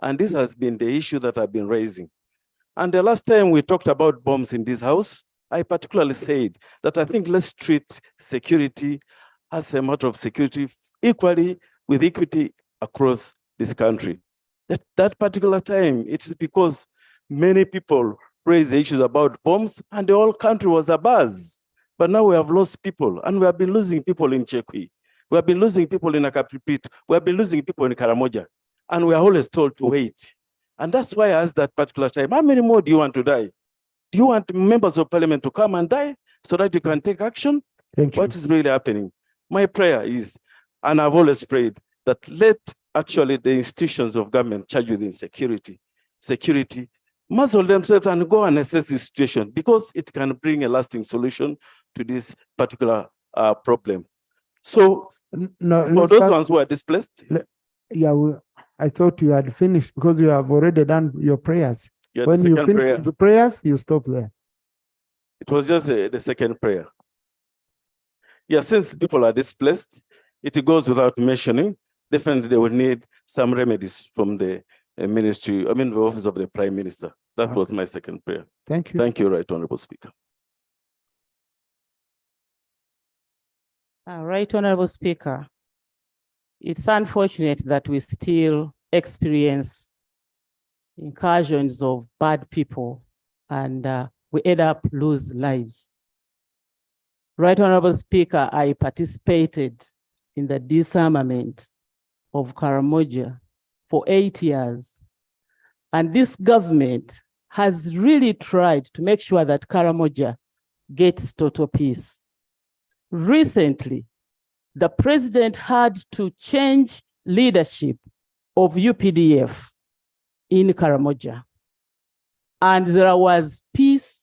And this has been the issue that I've been raising. And the last time we talked about bombs in this house, I particularly said that I think let's treat security as a matter of security equally with equity across this country. At that particular time, it is because many people raised issues about bombs and the whole country was abuzz. But now we have lost people, and we have been losing people in Chekwi. We have been losing people in Akapipit. We have been losing people in Karamoja. And we are always told to wait. And that's why I asked that particular time, how many more do you want to die? Do you want members of parliament to come and die so that you can take action? Thank you. What is really happening? My prayer is, and I've always prayed, that let actually the institutions of government charged with security muzzle themselves and go and assess the situation, because it can bring a lasting solution to this particular problem. So for those ones who are displaced. I thought you had finished because you have already done your prayers. Yeah, when you finish the prayers, you stop there. It was just the second prayer. Yeah, since people are displaced, it goes without mentioning, definitely they will need some remedies from the ministry, the office of the Prime Minister. That was my second prayer. Thank you. Thank you, Right Honorable Speaker. Right Honorable Speaker, it's unfortunate that we still experience incursions of bad people and we end up lose lives. Right Honorable Speaker, I participated in the disarmament of Karamoja for 8 years. And this government has really tried to make sure that Karamoja gets total peace. Recently, the president had to change leadership of UPDF in Karamoja, and there was peace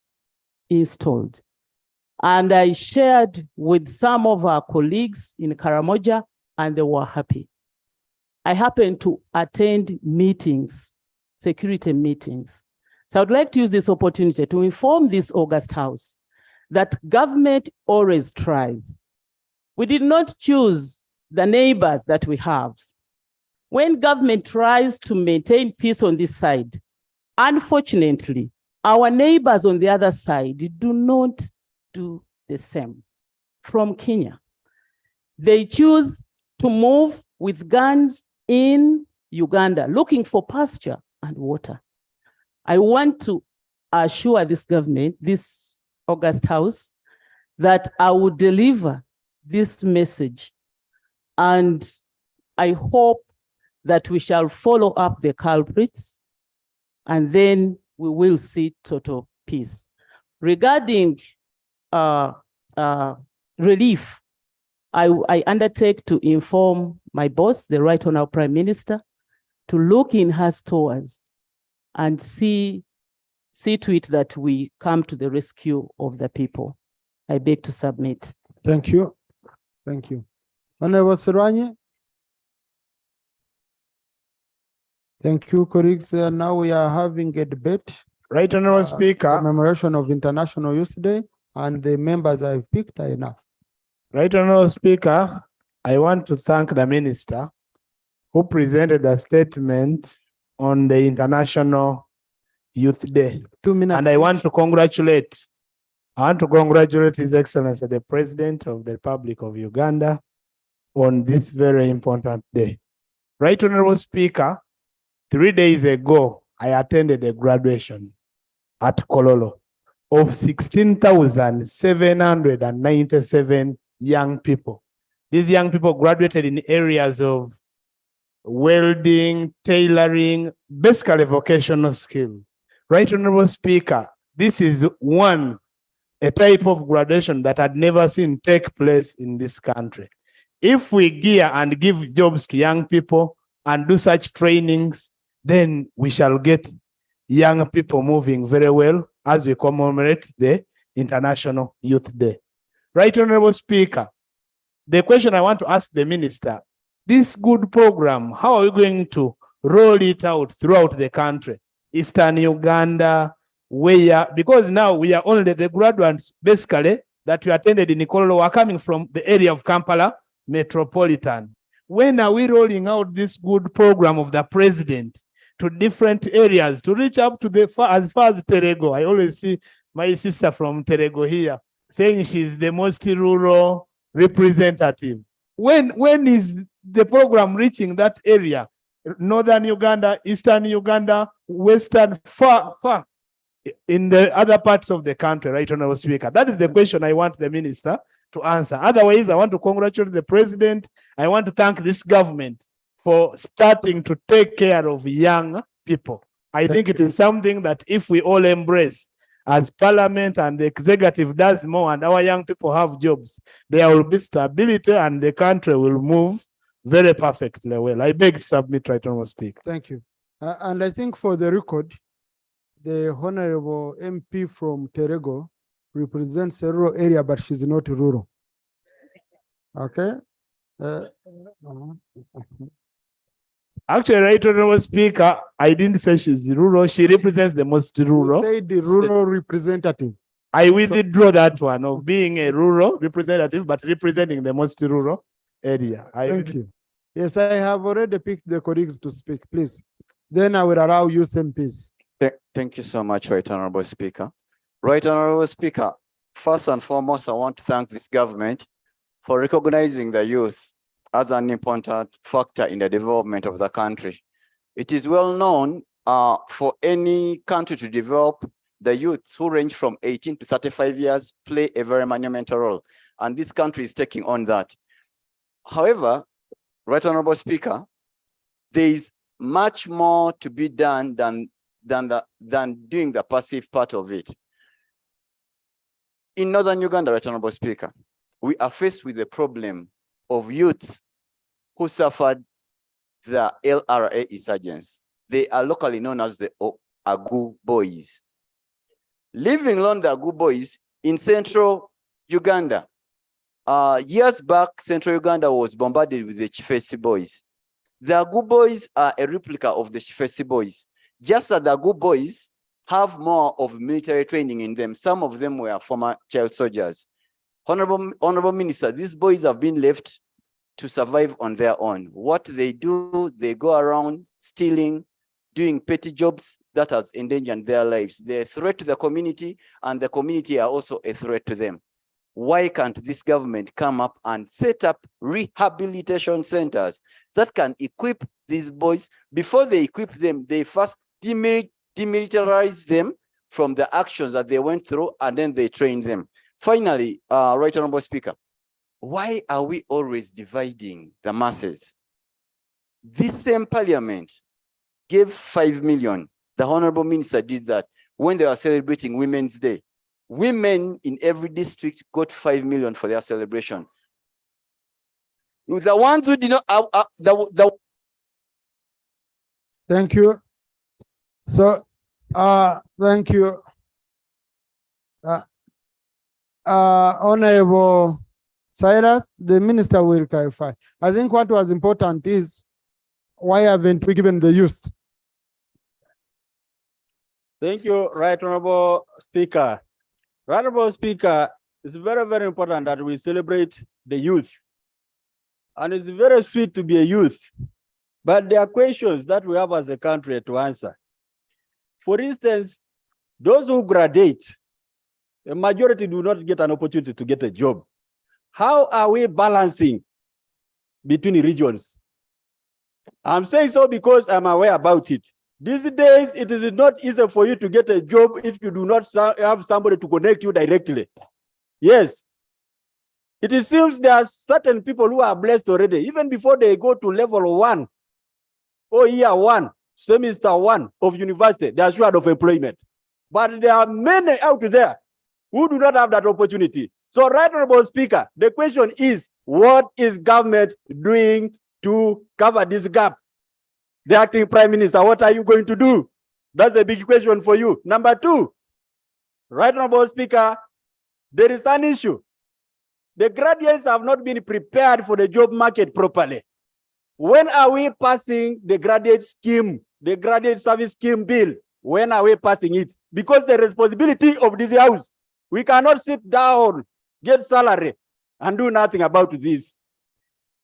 installed. And I shared with some of our colleagues in Karamoja, and they were happy. I happened to attend meetings, security meetings, So I would like to use this opportunity to inform this August House that government always tries. We did not choose the neighbors that we have. When government tries to maintain peace on this side, unfortunately, our neighbors on the other side do not do the same. From Kenya, they choose to move with guns in Uganda, looking for pasture and water. I want to assure this government, this August House, that I will deliver this message. And I hope that we shall follow up the culprits, and then we will see total peace. Regarding relief, I undertake to inform my boss, the Right Honorable Prime Minister, to look in her stores and see to it that we come to the rescue of the people. I beg to submit. Thank you. Thank you. Honorable Serwanye. Thank you, colleagues. Now we are having a debate. Right Honorable Speaker. Commemoration of International Youth Day, and the members I've picked are enough. Right Honorable Speaker, I want to thank the Minister who presented a statement on the International Youth Day. 2 minutes. And I want to congratulate His Excellency, the President of the Republic of Uganda, on this very important day. Right Honorable Speaker, 3 days ago, I attended a graduation at Kololo of 16,797 young people. These young people graduated in areas of welding, tailoring, basically vocational skills. Right Honorable Speaker, this is a type of graduation that had never seen take place in this country. If we gear and give jobs to young people and do such trainings, then we shall get young people moving very well as we commemorate the International Youth Day. Right Honorable Speaker, the question I want to ask the Minister, this good program, how are we going to roll it out throughout the country? Eastern Uganda, because now we are only the graduates basically that we attended in Kololo are coming from the area of Kampala Metropolitan. When are we rolling out this good program of the President to different areas to reach up to as far as Terego? I always see my sister from Terego here saying she's the most rural representative. When is the program reaching that area? Northern Uganda, Eastern Uganda, Western, far in the other parts of the country, Right Honorable Speaker? That is the question I want the Minister to answer. Otherwise, I want to congratulate the President. I want to thank this government for starting to take care of young people. I think it is something that if we all embrace, as Parliament and the Executive does more and our young people have jobs, there will be stability and the country will move very perfectly well. I beg to submit, Right Honorable Speaker. Thank you. And I think for the record, the Honorable MP from Terego represents a rural area, but she's not rural. Okay? Actually, Right Honorable Speaker, I didn't say she's rural. She represents the most rural. You said the rural representative. I withdraw that one of being a rural representative, but representing the most rural area. Thank you. Yes, I have already picked the colleagues to speak, please. Then I will allow you MPs. Thank you so much, Right Honorable Speaker. Right Honorable Speaker, first and foremost, I want to thank this government for recognizing the youth as an important factor in the development of the country. It is well known for any country to develop, the youths who range from 18 to 35 years play a very monumental role, and this country is taking on that. However, Right Honorable Speaker, there is much more to be done than doing the passive part of it. In Northern Uganda, Right Honorable Speaker, we are faced with the problem of youths who suffered the LRA insurgents. They are locally known as the Agu boys. Living along the Agu boys in central Uganda, years back, central Uganda was bombarded with the Chifesi boys. The Agu boys are a replica of the Chifesi boys. Just as the Agu boys have more of military training in them. Some of them were former child soldiers. Honorable Minister, these boys have been left to survive on their own. What they do, they go around stealing, doing petty jobs that has endangered their lives. They're a threat to the community, and the community are also a threat to them. Why can't this government come up and set up rehabilitation centers that can equip these boys? Before they equip them, they first demilitarize them from the actions that they went through, and then they train them. Finally, Right Honorable Speaker, why are we always dividing the masses? This same parliament gave 5 million. The Honorable Minister did that when they were celebrating Women's Day. Women in every district got 5 million for their celebration. The ones who did not, Thank you. So, thank you. Honorable Cyrus, the minister will clarify. I think what was important is, why haven't we given the youth? Thank you, Right Honorable Speaker. Right Honorable Speaker, it's very, very important that we celebrate the youth. And it's very sweet to be a youth. But there are questions that we have as a country to answer. For instance, those who graduate, a majority do not get an opportunity to get a job. How are we balancing between regions? I'm saying so because I'm aware about it. These days, it is not easy for you to get a job if you do not have somebody to connect you directly. Yes. It seems there are certain people who are blessed already, even before they go to level 1 or year 1, semester 1 of university, they are assured of employment. But there are many out there who do not have that opportunity. So, Right Honorable Speaker, the question is, what is government doing to cover this gap? The acting Prime Minister, what are you going to do? That's a big question for you. Number 2, Right Honorable Speaker, there is an issue. The graduates have not been prepared for the job market properly. When are we passing the graduate scheme, the graduate service scheme bill? When are we passing it? Because the responsibility of this house, we cannot sit down, get salary, and do nothing about this.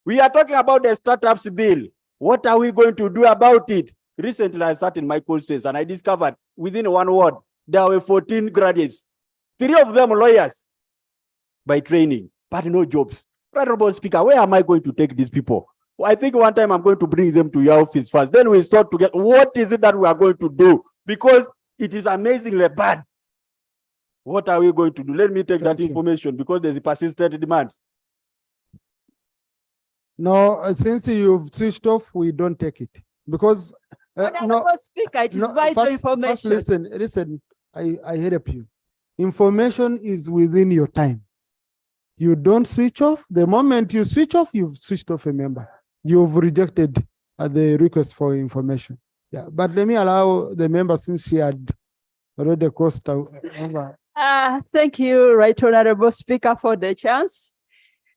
We are talking about the startups bill. What are we going to do about it? Recently, I sat in my constituency and I discovered within 1 ward, there were 14 graduates, 3 of them lawyers by training, but no jobs. Right, Honorable Speaker, where am I going to take these people? Well, I think one time I'm going to bring them to your office first. Then we start to get, what is it that we are going to do? Because it is amazingly bad. What are we going to do? Let me take that information because there's a persistent demand. No, since you've switched off, we don't take it because no. Speaker, it is No, vital first information. listen. I help you. Information is within your time. You don't switch off. The moment you switch off, you've switched off a member. You've rejected the request for information. Yeah, but let me allow the member, since she had already crossed over. Thank you, Right Honorable Speaker, for the chance.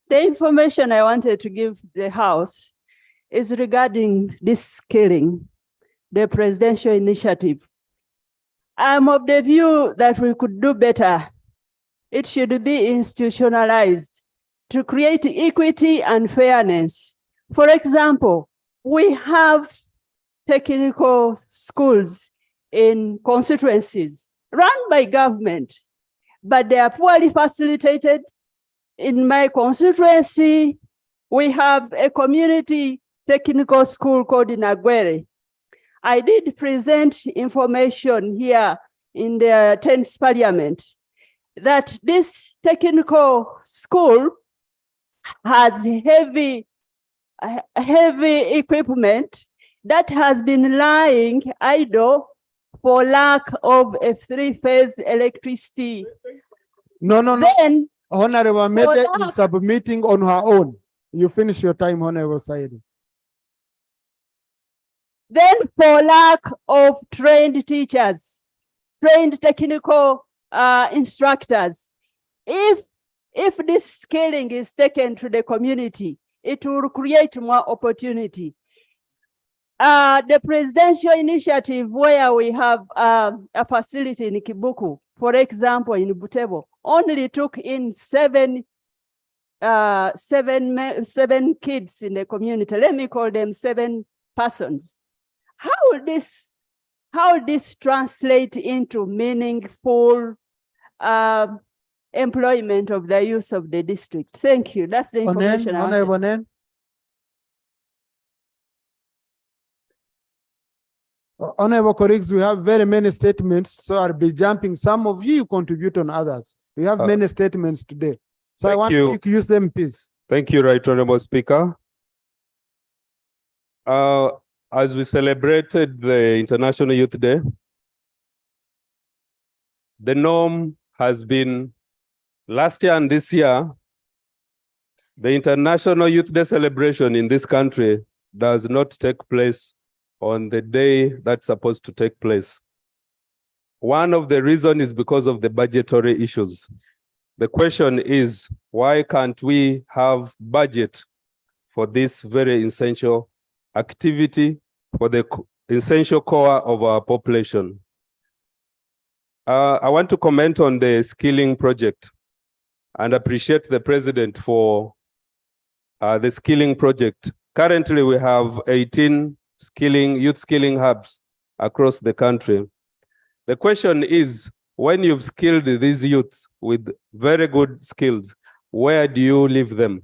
The information I wanted to give the House is regarding this skilling, the presidential initiative. I'm of the view that we could do better. It should be institutionalized to create equity and fairness. For example, we have technical schools in constituencies run by government, but they are poorly facilitated. In my constituency, we have a community technical school called Nagwere. I did present information here in the 10th Parliament that this technical school has heavy equipment that has been lying idle for lack of a 3-phase electricity. No. Then, Honorable Mede is submitting on her own. You finish your time, Honorable Saidi. Then for lack of trained teachers, trained technical instructors, if this scaling is taken to the community, it will create more opportunity. The presidential initiative where we have a facility in Kibuku, for example, in Butebo, only took in seven kids in the community. Let me call them 7 persons. How will this translate into meaningful employment of the youth of the district? Thank you. That's the information I wanted. Onen. Honorable colleagues, we have very many statements, so I'll be jumping. Some of you contribute on others. We have many statements today. So I want you to use them, please. Thank you, Right Honorable Speaker. As we celebrated the International Youth Day, the norm has been last year and this year, the International Youth Day celebration in this country does not take place on the day that's supposed to take place. One of the reasons is because of the budgetary issues. The question is, why can't we have budget for this very essential activity for the essential core of our population? I want to comment on the skilling project and appreciate the president for the skilling project. Currently, we have 18 youth skilling hubs across the country. The question is, when you've skilled these youths with very good skills, where do you leave them?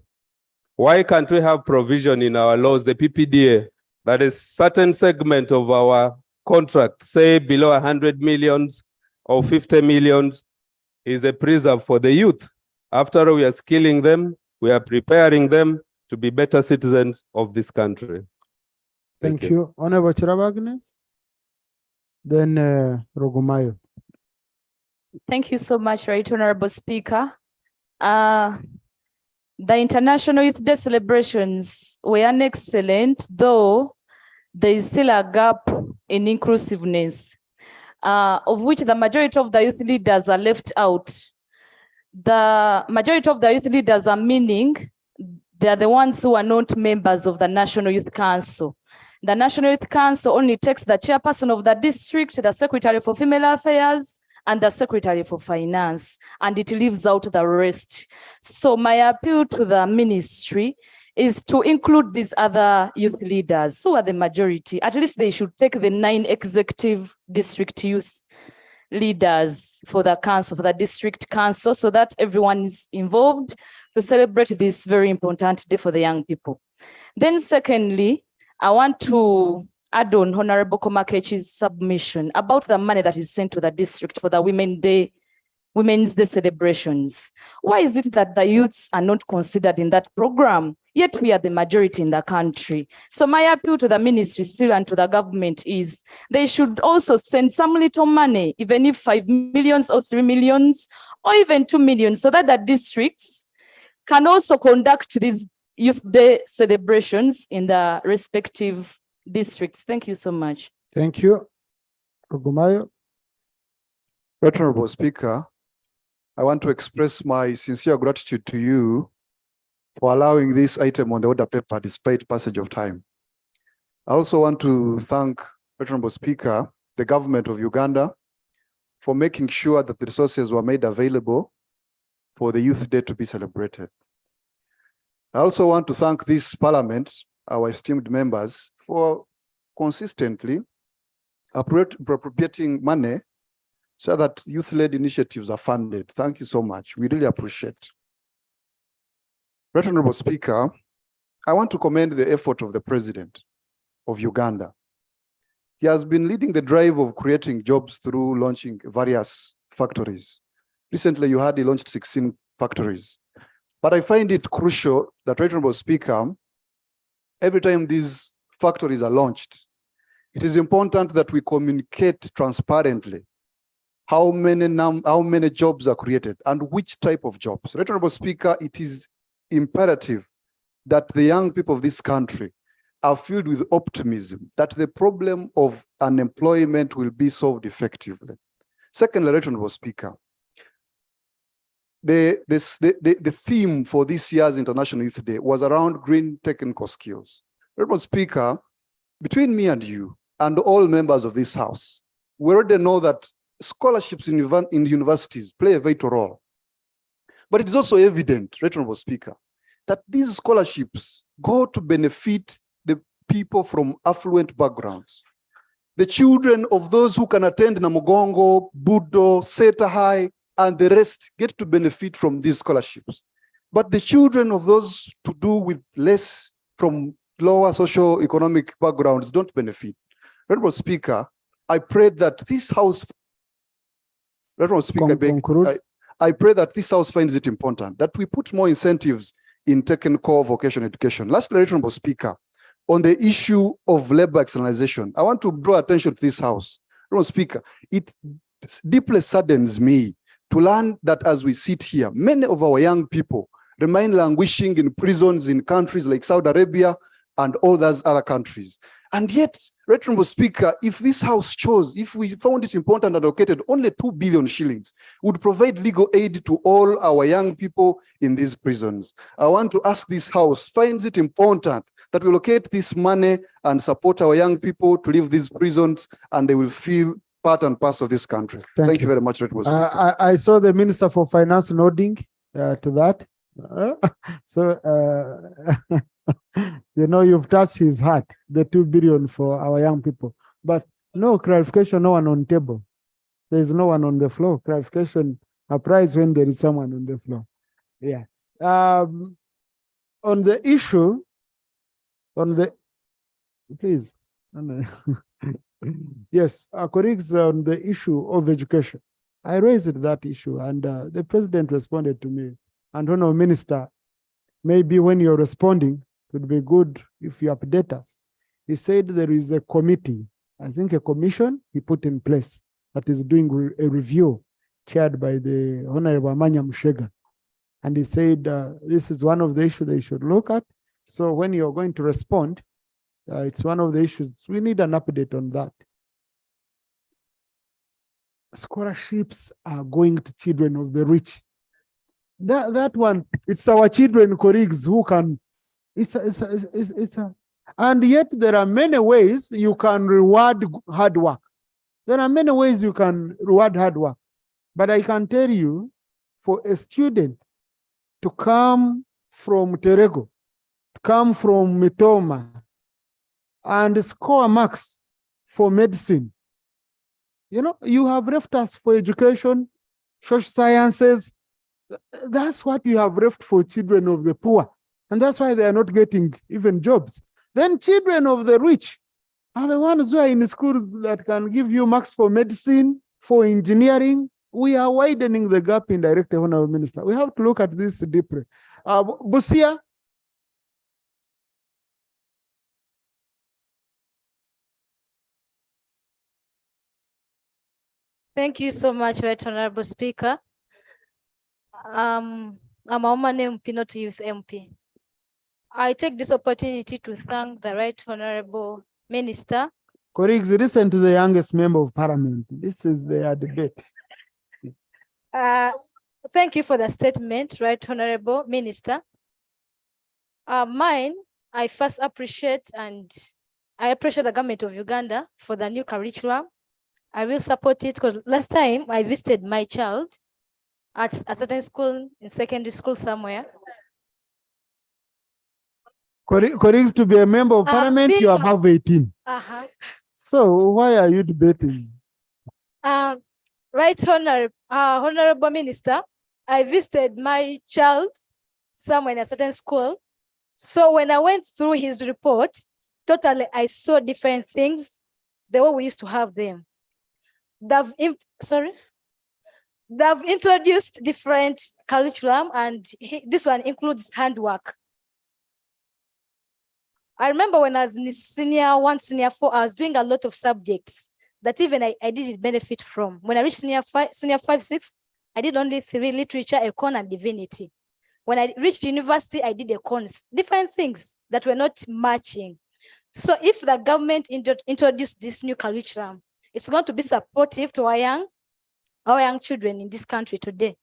Why can't we have provision in our laws, the PPDA, that is certain segment of our contract, say below 100 millions or 50 millions, is a preserve for the youth. After we are skilling them, we are preparing them to be better citizens of this country. Thank you. Honorable Chirabagnes. Then Rogumayo. Thank you so much, Right Honorable Speaker. The International Youth Day celebrations were excellent, though there is still a gap in inclusiveness, of which the majority of the youth leaders are left out. The majority of the youth leaders are meaning they are the ones who are not members of the National Youth Council. The National Youth Council only takes the chairperson of the district, the Secretary for Female Affairs, and the Secretary for Finance, and it leaves out the rest. So my appeal to the ministry is to include these other youth leaders who are the majority. At least they should take the 9 executive district youth leaders for the council, for the district council, so that everyone is involved to celebrate this very important day for the young people. Then secondly, I want to add on Honorable Komakechi's submission about the money that is sent to the district for the Women's Day celebrations. Why is it that the youths are not considered in that program, yet we are the majority in the country? So my appeal to the ministry still and to the government is they should also send some little money, even if 5 million or 3 million or even 2 million, so that the districts can also conduct these Youth Day celebrations in the respective districts. Thank you so much. Thank you. Rogumayo. Right Honorable Speaker, I want to express my sincere gratitude to you for allowing this item on the order paper despite passage of time. I also want to thank Right Honorable Speaker, the government of Uganda, for making sure that the resources were made available for the Youth Day to be celebrated. I also want to thank this Parliament, our esteemed members, for consistently appropriating money so that youth-led initiatives are funded. Thank you so much. We really appreciate. Right Honorable Speaker, I want to commend the effort of the President of Uganda. He has been leading the drive of creating jobs through launching various factories. Recently, you had he launched 16 factories. But I find it crucial that, Right Honorable Speaker, every time these factories are launched, it is important that we communicate transparently how many jobs are created and which type of jobs. Right Honorable Speaker, it is imperative that the young people of this country are filled with optimism that the problem of unemployment will be solved effectively. Secondly, Right Honorable Speaker, the theme for this year's International Youth Day was around green technical skills. Honorable Speaker, between me and you and all members of this house, we already know that scholarships in universities play a vital role. But it is also evident, Right Honorable Speaker, that these scholarships go to benefit the people from affluent backgrounds. The children of those who can attend Namugongo, Budo, Seta High, and the rest get to benefit from these scholarships. But the children of those to do with less from lower socio-economic backgrounds don't benefit. Honorable Speaker, I pray that this House, Honorable Speaker, I pray that this House finds it important that we put more incentives in technical vocational education. Lastly, Honorable Speaker, on the issue of labor externalization, I want to draw attention to this House. Honorable Speaker, it deeply saddens me to learn that as we sit here, many of our young people remain languishing in prisons in countries like Saudi Arabia and all those other countries. And yet, Right Honorable Speaker, if this House chose, if we found it important and allocated only 2 billion shillings, would provide legal aid to all our young people in these prisons. I want to ask this House, finds it important that we locate this money and support our young people to leave these prisons and they will feel part and parcel of this country. Thank you very much, Right Honorable Speaker. I saw the Minister for Finance nodding to that. You know, you've touched his heart, the 2 billion for our young people. But no clarification, no one on table. There is no one on the floor. Clarification applies when there is someone on the floor. Yeah. On the issue, please. Yes, colleagues, on the issue of education, I raised that issue and the president responded to me. And Honourable Minister, maybe when you're responding, it would be good if you update us. He said there is a committee, I think a commission he put in place that is doing a review chaired by the Honourable Amanya Mushega. And he said this is one of the issues they should look at. So when you're going to respond, it's one of the issues. We need an update on that. Scholarships are going to children of the rich. That one, it's our children, colleagues, who can, and yet there are many ways you can reward hard work. There are many ways you can reward hard work. But I can tell you, for a student to come from Terego, to come from Mitoma, and score marks for medicine, you know, you have left us for education, social sciences. That's what you have left for children of the poor. And that's why they are not getting even jobs. Then children of the rich are the ones who are in schools that can give you marks for medicine, for engineering. We are widening the gap indirectly, Honourable Minister. We have to look at this deeply. Busia. Thank you so much, Right Honourable Speaker. I'm Omane MP, not Youth MP. I take this opportunity to thank the Right Honourable Minister. Colleagues, listen to the youngest member of parliament. This is their debate. Thank you for the statement, Right Honourable Minister. I first appreciate the government of Uganda for the new curriculum. I will support it because last time I visited my child at a certain school, in secondary school somewhere. Colleagues, to be a member of parliament, you are above 18. So why are you debating? Right Honourable Minister, I visited my child somewhere in a certain school. So when I went through his report, totally I saw different things, the way we used to have them. They've introduced different curriculum, and this one includes handwork. I remember when I was in senior 1, senior 4, I was doing a lot of subjects that even I didn't benefit from. When I reached senior 5, 6, I did only 3: literature, econ, and divinity. When I reached university, I did econs, different things that were not matching. So if the government introduced this new curriculum, it's going to be supportive to our young children in this country today.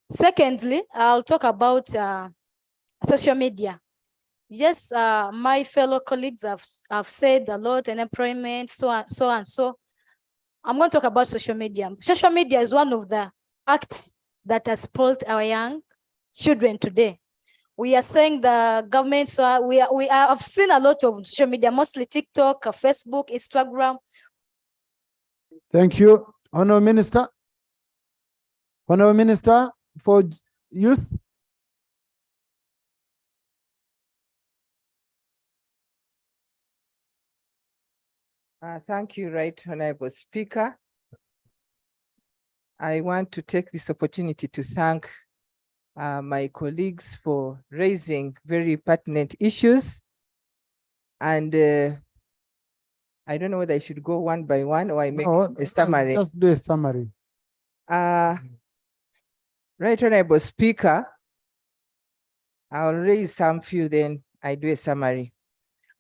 Secondly, I'll talk about social media. Yes, my fellow colleagues have said a lot, and employment, so on, so on. So I'm going to talk about social media. Social media is one of the acts that has spoiled our young children today. We are saying the government, so we have seen a lot of social media, mostly TikTok, Facebook, Instagram. Thank you. Honorable Minister. Honorable Minister for Youth. Thank you, Right Honorable Speaker. I want to take this opportunity to thank my colleagues for raising very pertinent issues. And I don't know whether I should go one by one or I make a summary. Just do a summary. Right Honorable Speaker, I'll raise some few, then I do a summary.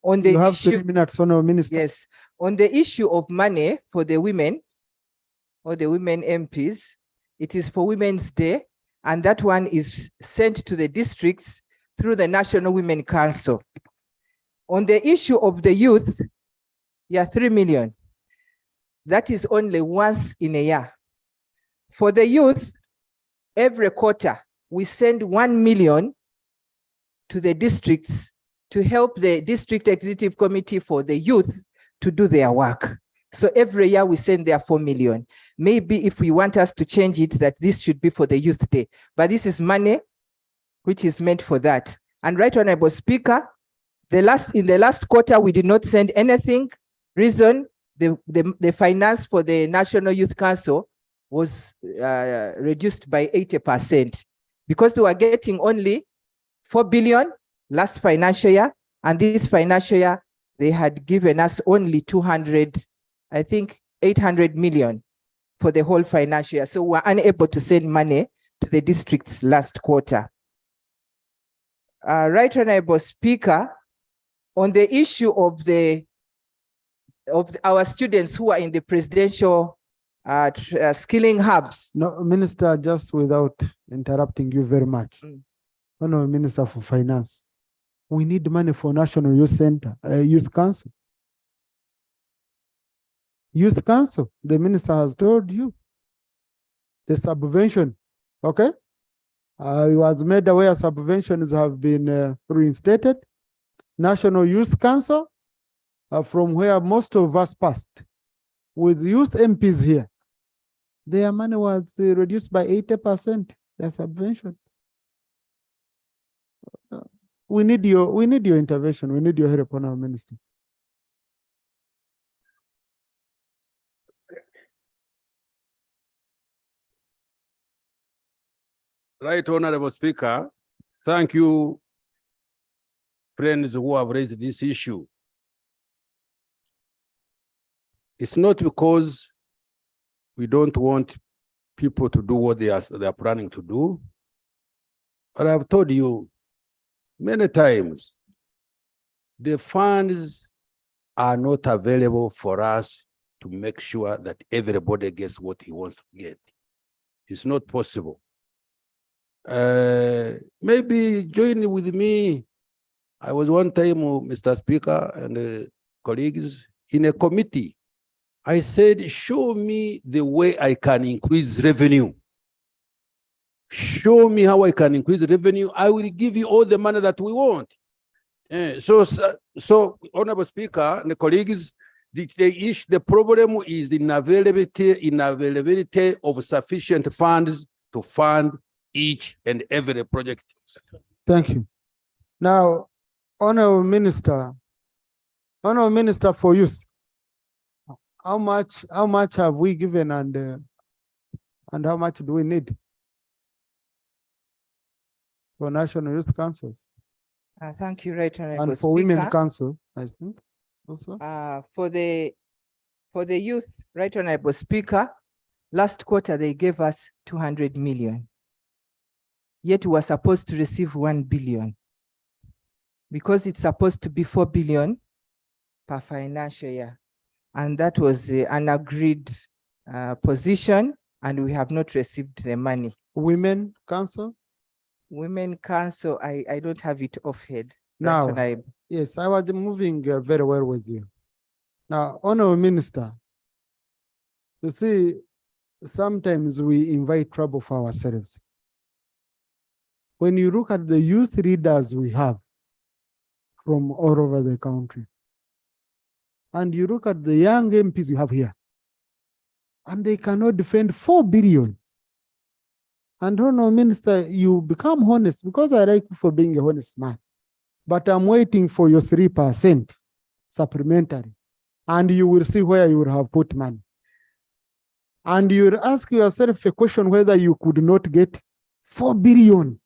On the You have issue, 3 minutes, Honorable Minister. yes, on the issue of money for the women or the women MPs, it is for Women's Day, and that one is sent to the districts through the National Women Council. On the issue of the youth, 3 million. That is only once in a year. For the youth, every quarter, we send 1 million to the districts to help the district executive committee for the youth to do their work. So every year we send there 4 million. Maybe if we want us to change it, that this should be for the Youth Day, but this is money which is meant for that. And Right Honorable Speaker, in the last quarter, we did not send anything. Reason, the finance for the National Youth Council was reduced by 80% because we were getting only 4 billion last financial year, and this financial year, they had given us only 800 million for the whole financial year. So we're unable to send money to the districts last quarter. Right Honorable Speaker, on the issue of our students who are in the presidential skilling hubs. No, Minister, just without interrupting you very much. Honorable Minister for Finance, we need money for National Youth Center, Youth Council. Youth Council, the minister has told you. The subvention, okay? It was made aware subventions have been reinstated. National Youth Council, from where most of us passed, with youth MPs here, their money was reduced by 80%, their subvention. We need your intervention. We need your help, Honorable Minister. Right Honorable Speaker, thank you, friends who have raised this issue. It's not because we don't want people to do what they are planning to do, but I've told you many times, the funds are not available for us to make sure that everybody gets what he wants to get. It's not possible. Maybe join with me. I was one time, Mr. Speaker and colleagues, in a committee. I said, show me the way I can increase revenue. Show me how I can increase revenue. I will give you all the money that we want. So, Honorable Speaker and the colleagues, the problem is the inavailability of sufficient funds to fund each and every project. Thank you. Now, Honorable Minister for Youth, how much have we given and how much do we need for National Youth Councils? Thank you, Right Honorable And for Speaker. Women Council, I think, also. For the youth, Right Honorable Speaker, last quarter they gave us 200 million. Yet we were supposed to receive 1 billion. Because it's supposed to be 4 billion per financial year. And that was an agreed position, and we have not received the money. Women Council? Women Council, I don't have it offhand. Now, Naib. yes, I was moving very well with you. Now, Honorable Minister, you see, sometimes we invite trouble for ourselves. When you look at the youth leaders we have from all over the country, and you look at the young MPs you have here, and they cannot defend 4 billion. And Honorable Minister, you become honest, because I like you for being a honest man. But I'm waiting for your 3% supplementary, and you will see where you will have put money. And you'll ask yourself a question whether you could not get 4 billion.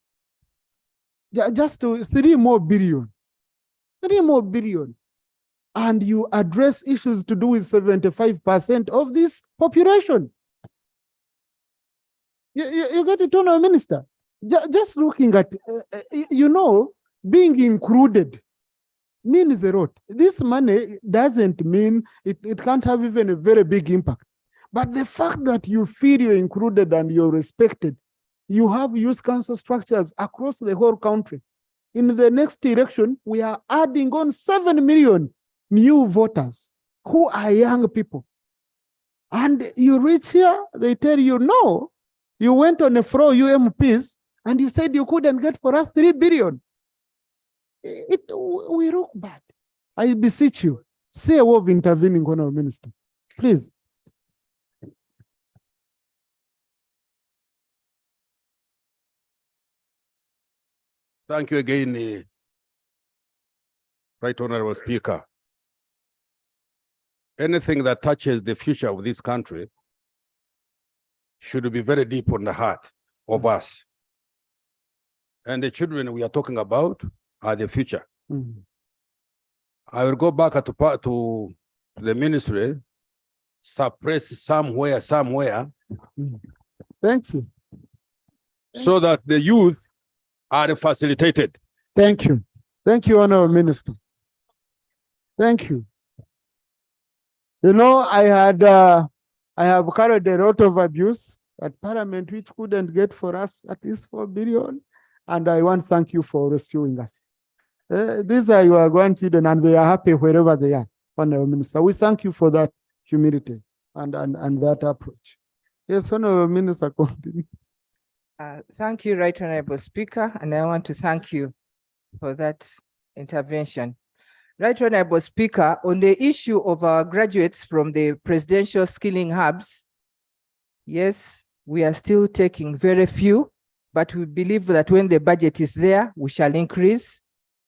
Just 3 more billion. 3 more billion. And you address issues to do with 75% of this population. You get it, Honorable Minister? Just looking at, being included means a lot. This money doesn't mean, it can't have even a very big impact. But the fact that you feel you're included and you're respected, you have youth council structures across the whole country. In the next election, we are adding on 7 million new voters who are young people. And you reach here, they tell you, no, you went on a floor, UMPs, and you said you couldn't get for us 3 billion. We look bad. I beseech you, say a word of intervening, Honorable Minister, please. Thank you again, Right Honorable Speaker. Anything that touches the future of this country should be very deep on the heart of us. And the children we are talking about are the future. I will go back to the ministry, suppress somewhere. Thank you. So that the youth are facilitated. Thank you. Thank you, Honorable Minister. Thank you. You know, I have carried a lot of abuse at Parliament, which couldn't get for us at least 4 billion. And I want to thank you for rescuing us. These are your grandchildren, and they are happy wherever they are, Honorable Minister. We thank you for that humility and that approach. Yes, Honorable Minister, continue. Thank you, Right Honorable Speaker, and I want to thank you for that intervention. Right Honorable Speaker, on the issue of our graduates from the presidential skilling hubs, yes, we are still taking very few, but we believe that when the budget is there, we shall increase.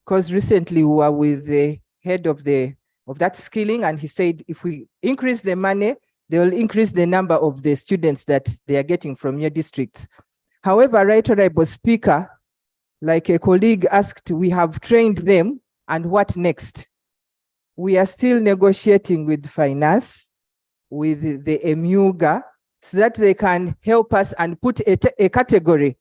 Because recently we were with the head of that skilling, and he said if we increase the money, they will increase the number of the students that they are getting from your districts. However, Right Honorable Speaker, like a colleague asked, we have trained them, and what next? We are still negotiating with finance, with the EMUGA, so that they can help us and put a category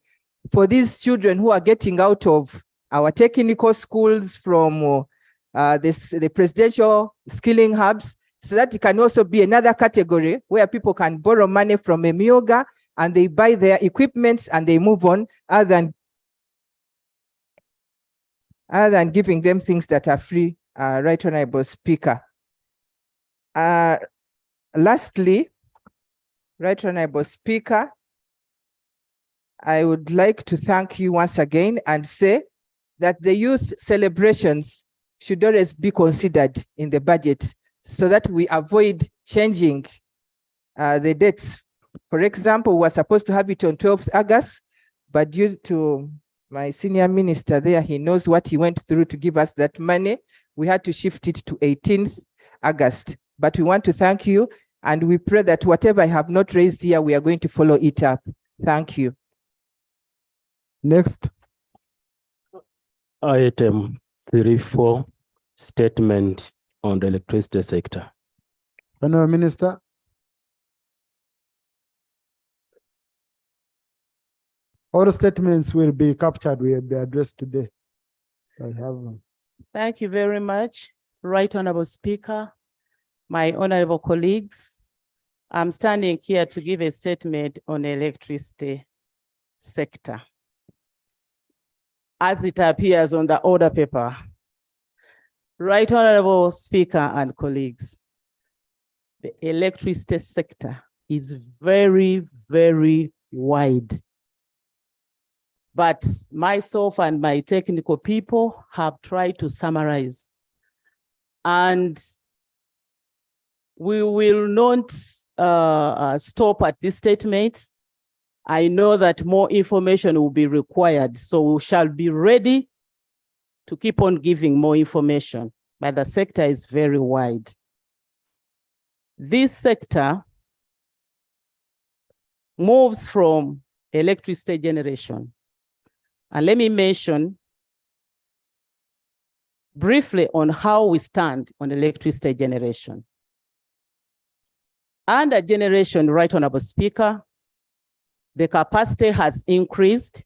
for these children who are getting out of our technical schools from the presidential skilling hubs, so that it can also be another category where people can borrow money from EMUGA and they buy their equipment and they move on, other than giving them things that are free, Right Honorable Speaker. Lastly, Right Honorable Speaker, I would like to thank you once again and say that the youth celebrations should always be considered in the budget so that we avoid changing the dates. For example, we were supposed to have it on 12th August, but due to my senior minister there, he knows what he went through to give us that money, we had to shift it to 18th August. But we want to thank you, and we pray that whatever I have not raised here, we are going to follow it up. Thank you. Next. Item 3.4, statement on the electricity sector. Honorable Minister. All statements will be captured, will be addressed today. I have them. Thank you very much, Right Honorable Speaker, my honorable colleagues. I'm standing here to give a statement on the electricity sector. As it appears on the order paper, Right Honorable Speaker and colleagues, the electricity sector is very, very wide. But myself and my technical people have tried to summarize. And we will not stop at this statement. I know that more information will be required, so we shall be ready to keep on giving more information, but the sector is very wide. This sector moves from electricity generation. And let me mention briefly on how we stand on electricity generation. Under generation, Right Honorable Speaker, the capacity has increased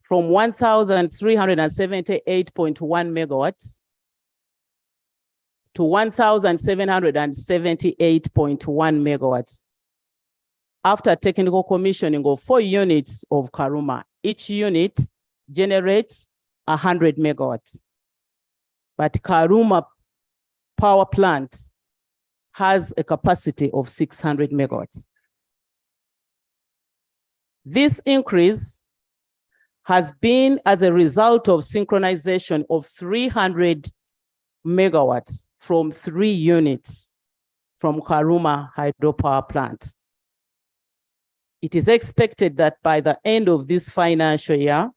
from 1,378.1 megawatts to 1,778.1 megawatts after technical commissioning of 4 units of Karuma. Each unit generates 100 megawatts. But Karuma power plant has a capacity of 600 megawatts. This increase has been as a result of synchronization of 300 megawatts from 3 units from Karuma hydropower plant. It is expected that by the end of this financial year,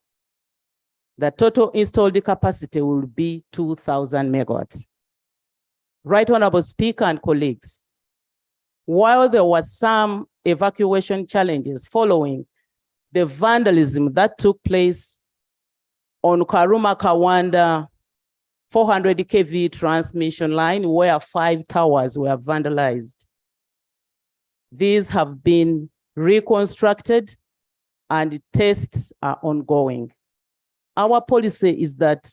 the total installed capacity will be 2,000 megawatts. Right Honorable Speaker and colleagues, while there was some evacuation challenges following the vandalism that took place on Karuma Kawanda 400 kV transmission line where 5 towers were vandalized, these have been reconstructed and tests are ongoing. Our policy is that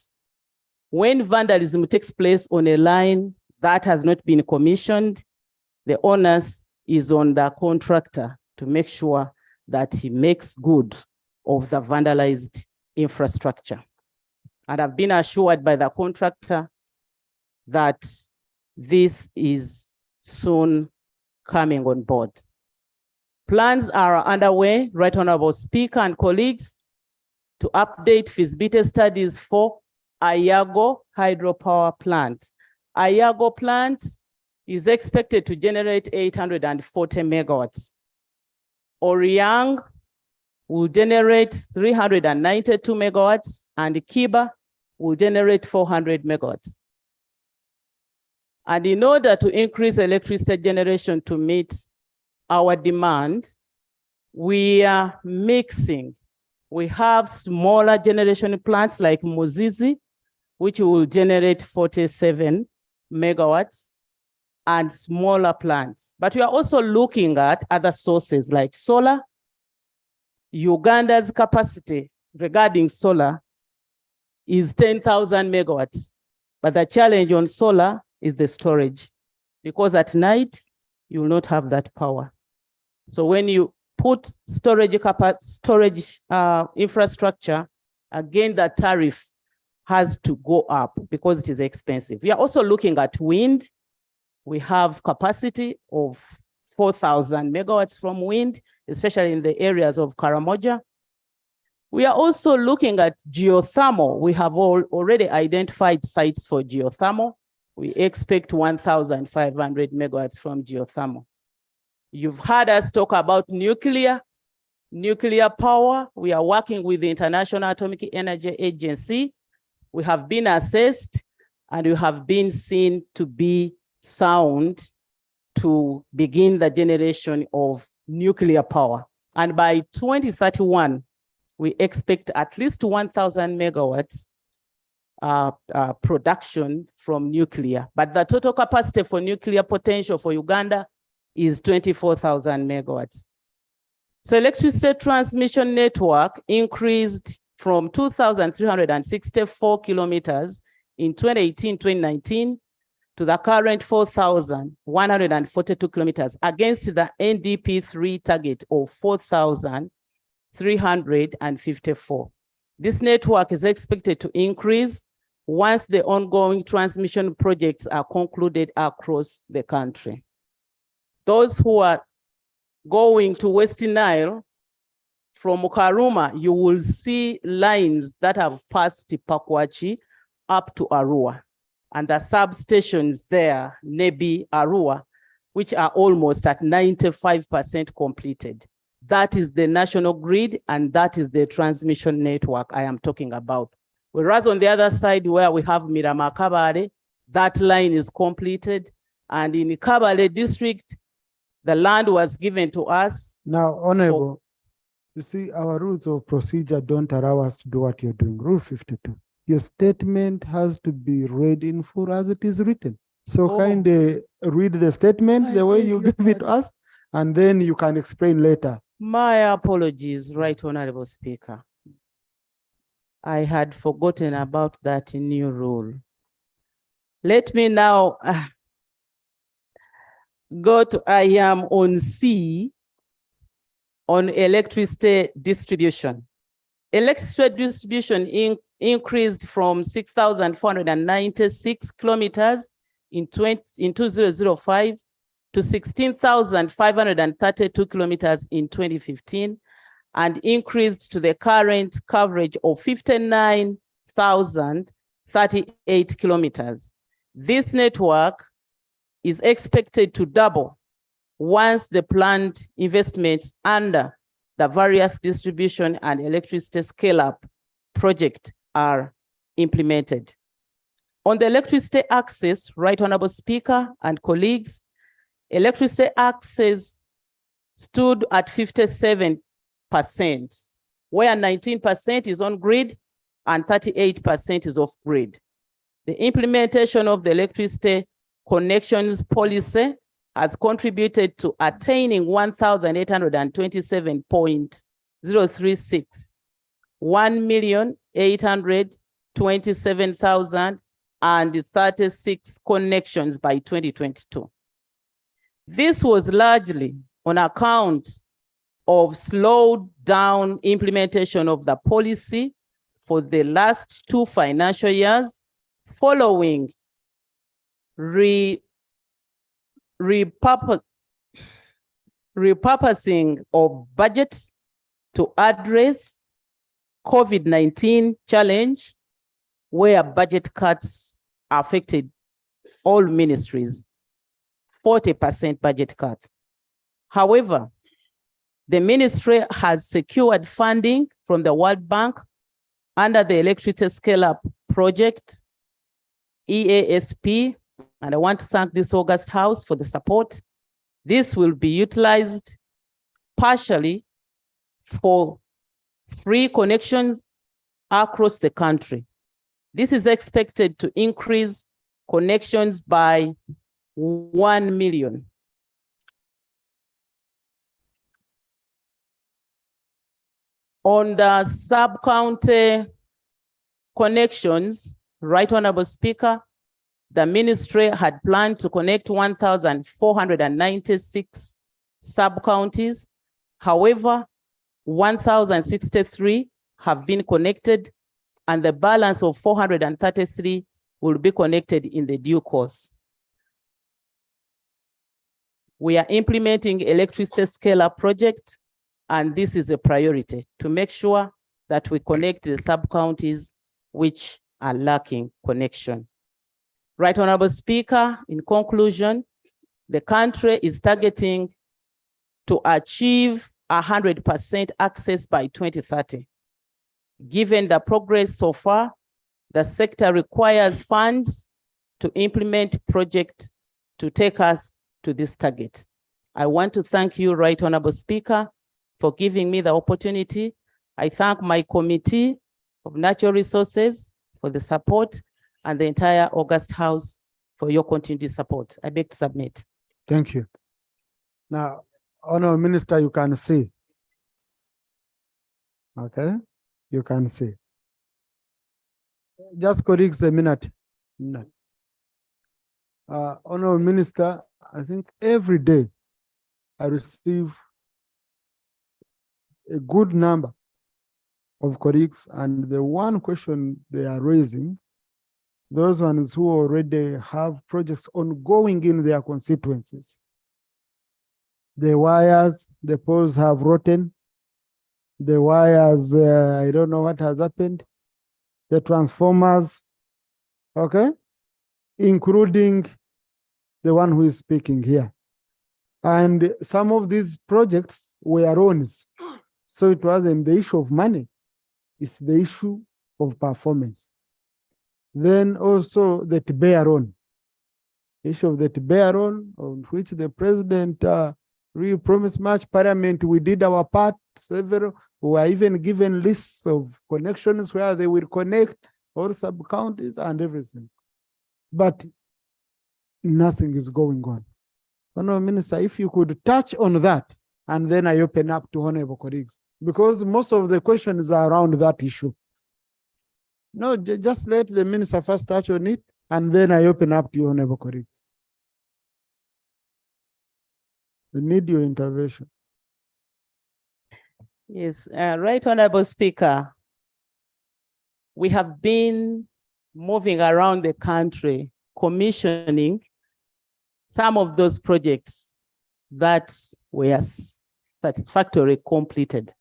when vandalism takes place on a line that has not been commissioned, the onus is on the contractor to make sure that he makes good of the vandalized infrastructure. And I've been assured by the contractor that this is soon coming on board. Plans are underway, Right Honorable Speaker and colleagues, to update feasibility studies for Ayago hydropower plant. Ayago plant is expected to generate 840 megawatts. Oriang will generate 392 megawatts, and Kiba will generate 400 megawatts. And in order to increase electricity generation to meet our demand, we are mixing. We have smaller generation plants like Muzizi, which will generate 47 megawatts, and smaller plants. But we are also looking at other sources like solar. Uganda's capacity regarding solar is 10,000 megawatts. But the challenge on solar is the storage, because at night, you will not have that power. So when you put storage infrastructure, again, the tariff has to go up because it is expensive. We are also looking at wind. We have capacity of 4,000 megawatts from wind, especially in the areas of Karamoja. We are also looking at geothermal. We have already identified sites for geothermal. We expect 1,500 megawatts from geothermal. You've heard us talk about nuclear power. We are working with the International Atomic Energy Agency. We have been assessed and we have been seen to be sound to begin the generation of nuclear power. And by 2031, we expect at least 1,000 megawatts production from nuclear. But the total capacity for nuclear potential for Uganda is 24,000 megawatts. So electricity transmission network increased from 2,364 kilometers in 2018-2019 to the current 4,142 kilometers against the NDP3 target of 4,354. This network is expected to increase once the ongoing transmission projects are concluded across the country. Those who are going to Western Nile from Karuma, you will see lines that have passed Pakwachi up to Arua, and the substations there, Nebi, Arua, which are almost at 95% completed. That is the national grid, and that is the transmission network I am talking about. Whereas on the other side, where we have Mirama Kabale, that line is completed. And in Kabale district, the land was given to us. Now, Honorable, you see, our rules of procedure don't allow us to do what you're doing. Rule 52. Your statement has to be read in full as it is written. So kindly read the statement the way you give it to us, and then you can explain later. My apologies, Right Honorable Speaker. I had forgotten about that new rule. Let me now go to I am on C on electricity distribution. Electricity distribution increased from 6,496 kilometers in 2005 to 16,532 kilometers in 2015, and increased to the current coverage of 59,038 kilometers. This network is expected to double once the planned investments under the various distribution and electricity scale-up projects are implemented. On the electricity access, Right Honorable Speaker and colleagues, electricity access stood at 57%, where 19% is on grid and 38% is off grid. The implementation of the electricity connections policy has contributed to attaining 1,827.036, 1,827,036 connections by 2022. This was largely on account of slowed down implementation of the policy for the last 2 financial years, following repurposing of budgets to address COVID-19 challenge, where budget cuts affected all ministries, 40% budget cut. However, the ministry has secured funding from the World Bank under the Electricity Scale-Up Project, EASP, and I want to thank this August House for the support. This will be utilized partially for free connections across the country. This is expected to increase connections by 1 million. On the sub-county connections, Right Honorable Speaker, the ministry had planned to connect 1,496 sub-counties. However, 1,063 have been connected, and the balance of 433 will be connected in the due course. We are implementing electricity scale-up project, and this is a priority to make sure that we connect the sub-counties which are lacking connection. Right Honorable Speaker, in conclusion, the country is targeting to achieve 100% access by 2030. Given the progress so far, the sector requires funds to implement projects to take us to this target. I want to thank you, Right Honorable Speaker, for giving me the opportunity. I thank my committee of natural resources for the support, and the entire August House for your continued support. I beg to submit. Thank you. Now, Honorable Minister, you can see. Okay, you can see. Just colleagues, a minute. Honorable Minister, I think every day I receive a good number of colleagues, and the one question they are raising those ones who already have projects ongoing in their constituencies. The wires, the poles have rotten. The wires, I don't know what has happened. The transformers, okay? Including the one who is speaking here. And some of these projects were loans. So it wasn't the issue of money. It's the issue of performance. Then also the Tibea loan. Issue of the Tibea loan, on which the president really promised much. Parliament, we did our part. Several were even given lists of connections where they will connect all sub-counties and everything. But nothing is going on. Honorable Minister, if you could touch on that, and then I open up to honorable colleagues, because most of the questions are around that issue. No, just let the minister first touch on it, and then I open up to you, honorable colleagues. We need your intervention. Yes, Right Honorable Speaker, we have been moving around the country, commissioning some of those projects that were satisfactorily completed.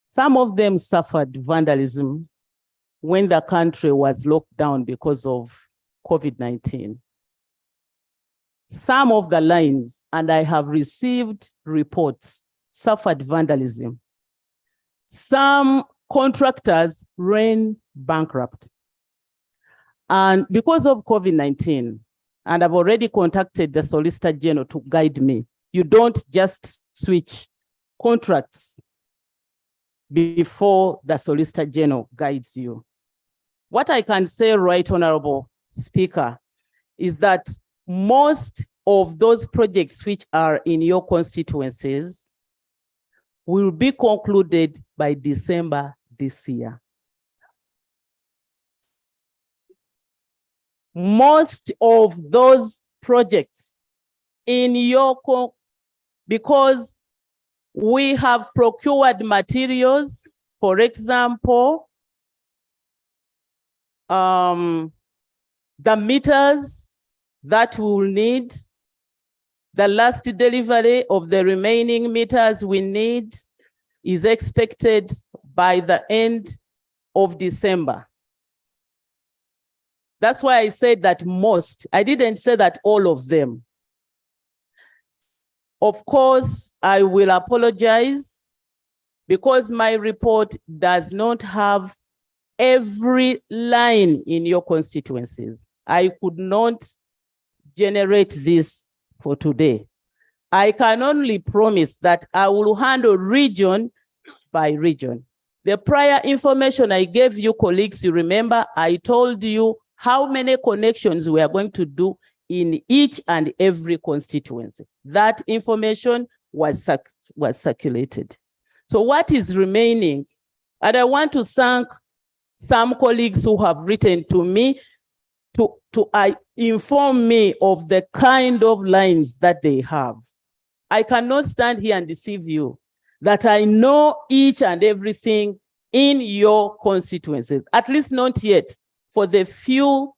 Some of them suffered vandalism when the country was locked down because of COVID-19. Some of the lines, and I have received reports, suffered vandalism. Some contractors ran bankrupt. And because of COVID-19, and I've already contacted the Solicitor General to guide me, you don't just switch contracts before the Solicitor General guides you. What I can say, Right Honorable Speaker, is that most of those projects which are in your constituencies will be concluded by December this year. Most of those projects in your, because we have procured materials, for example, the meters that we will need, the last delivery of the remaining meters we need is expected by the end of December. That's why I said that most. I didn't say that all of them. Of course, I will apologize because my report does not have every line in your constituencies. I could not generate this for today. I can only promise that I will handle region by region. The prior information I gave you, colleagues, you remember, I told you how many connections we are going to do in each and every constituency. That information was circulated. So what is remaining? And I want to thank some colleagues who have written to me to inform me of the kind of lines that they have. I cannot stand here and deceive you that I know each and everything in your constituencies, at least not yet for the few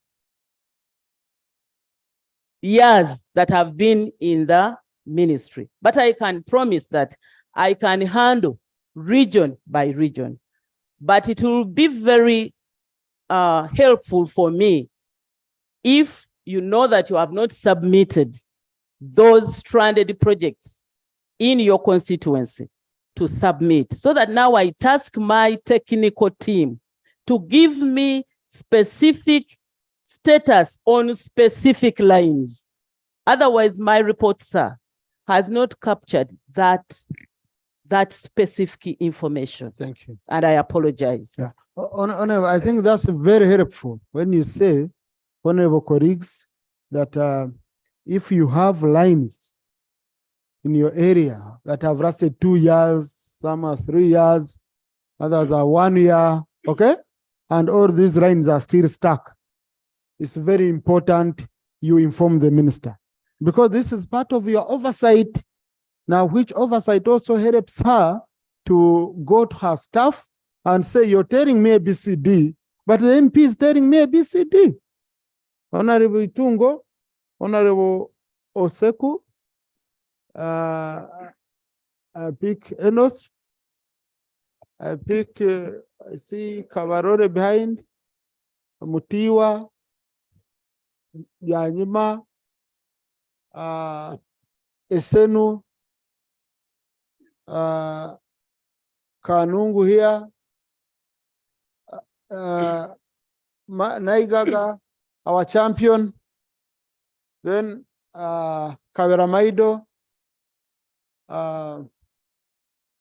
years that have been in the ministry. But I can promise that I can handle region by region. But it will be very helpful for me if you know that you have not submitted those stranded projects in your constituency to submit, so that now I task my technical team to give me specific status on specific lines. Otherwise, my report, sir, has not captured that specific information. Thank you. And I apologize. Yeah. Honorable, I think that's very helpful when you say, honorable colleagues, that if you have lines in your area that have lasted 2 years, some are 3 years, others are 1 year, okay? And all these lines are still stuck. It's very important you inform the minister, because this is part of your oversight. Now, which oversight also helps her to go to her staff and say, you're telling me ABCD, but the MP is telling me ABCD. Honorable Itungo, Honorable Oseku, I pick Enos, I pick, I see Kavarore behind, Mutiwa, Yanyima, Esenu, Kanungu here, Naigaga, our champion, then Kavera Maido.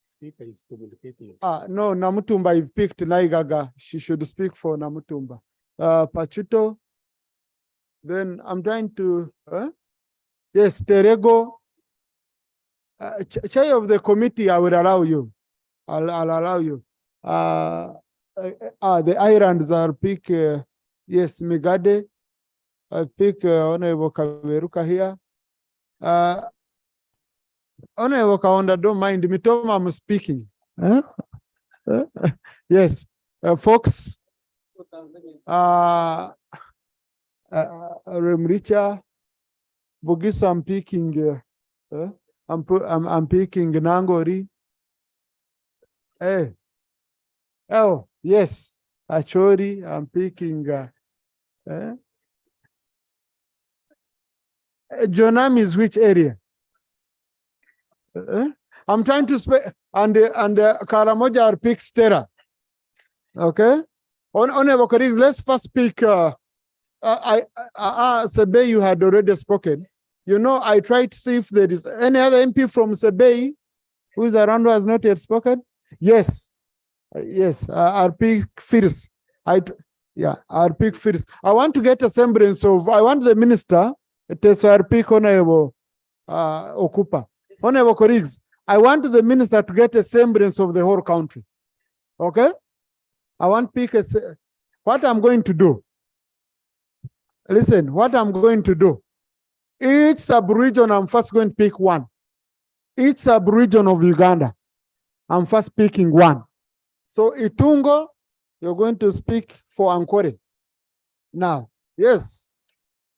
Speaker is communicating. No, Namutumba, you've picked Naigaga. She should speak for Namutumba. Pachuto. Then I'm trying to, yes, Terego. Chair of the committee, I will allow you. I'll allow you. The islands are pick, yes, Migade. I pick Honorable Kaveruka here. Honorable Kaonda, don't mind. Mitoma, I'm speaking. Yes, Fox. Remricha. Bugisa, I'm picking. I'm picking Nangori. Hey. Oh, yes. Achori, I'm picking. Jonam is which area? I'm trying to speak, and Karamoja are pick Stera. Okay? Honorable colleagues, let's first speak. Sebei, you had already spoken. You know, I tried to see if there is any other MP from Sebei who is around who has not yet spoken. Yes. Yes, I'll pick first. I'll pick first. I want to get a semblance of, I want the minister to pick Honorable Okupa. Honorable colleagues, I want the minister to get a semblance of the whole country. Okay? I want to pick what I'm going to do. Listen, what I'm going to do. Each sub-region, I'm first going to pick one. Each sub-region of Uganda, I'm first picking one. So Itungo, you're going to speak for Ankore. Now, yes.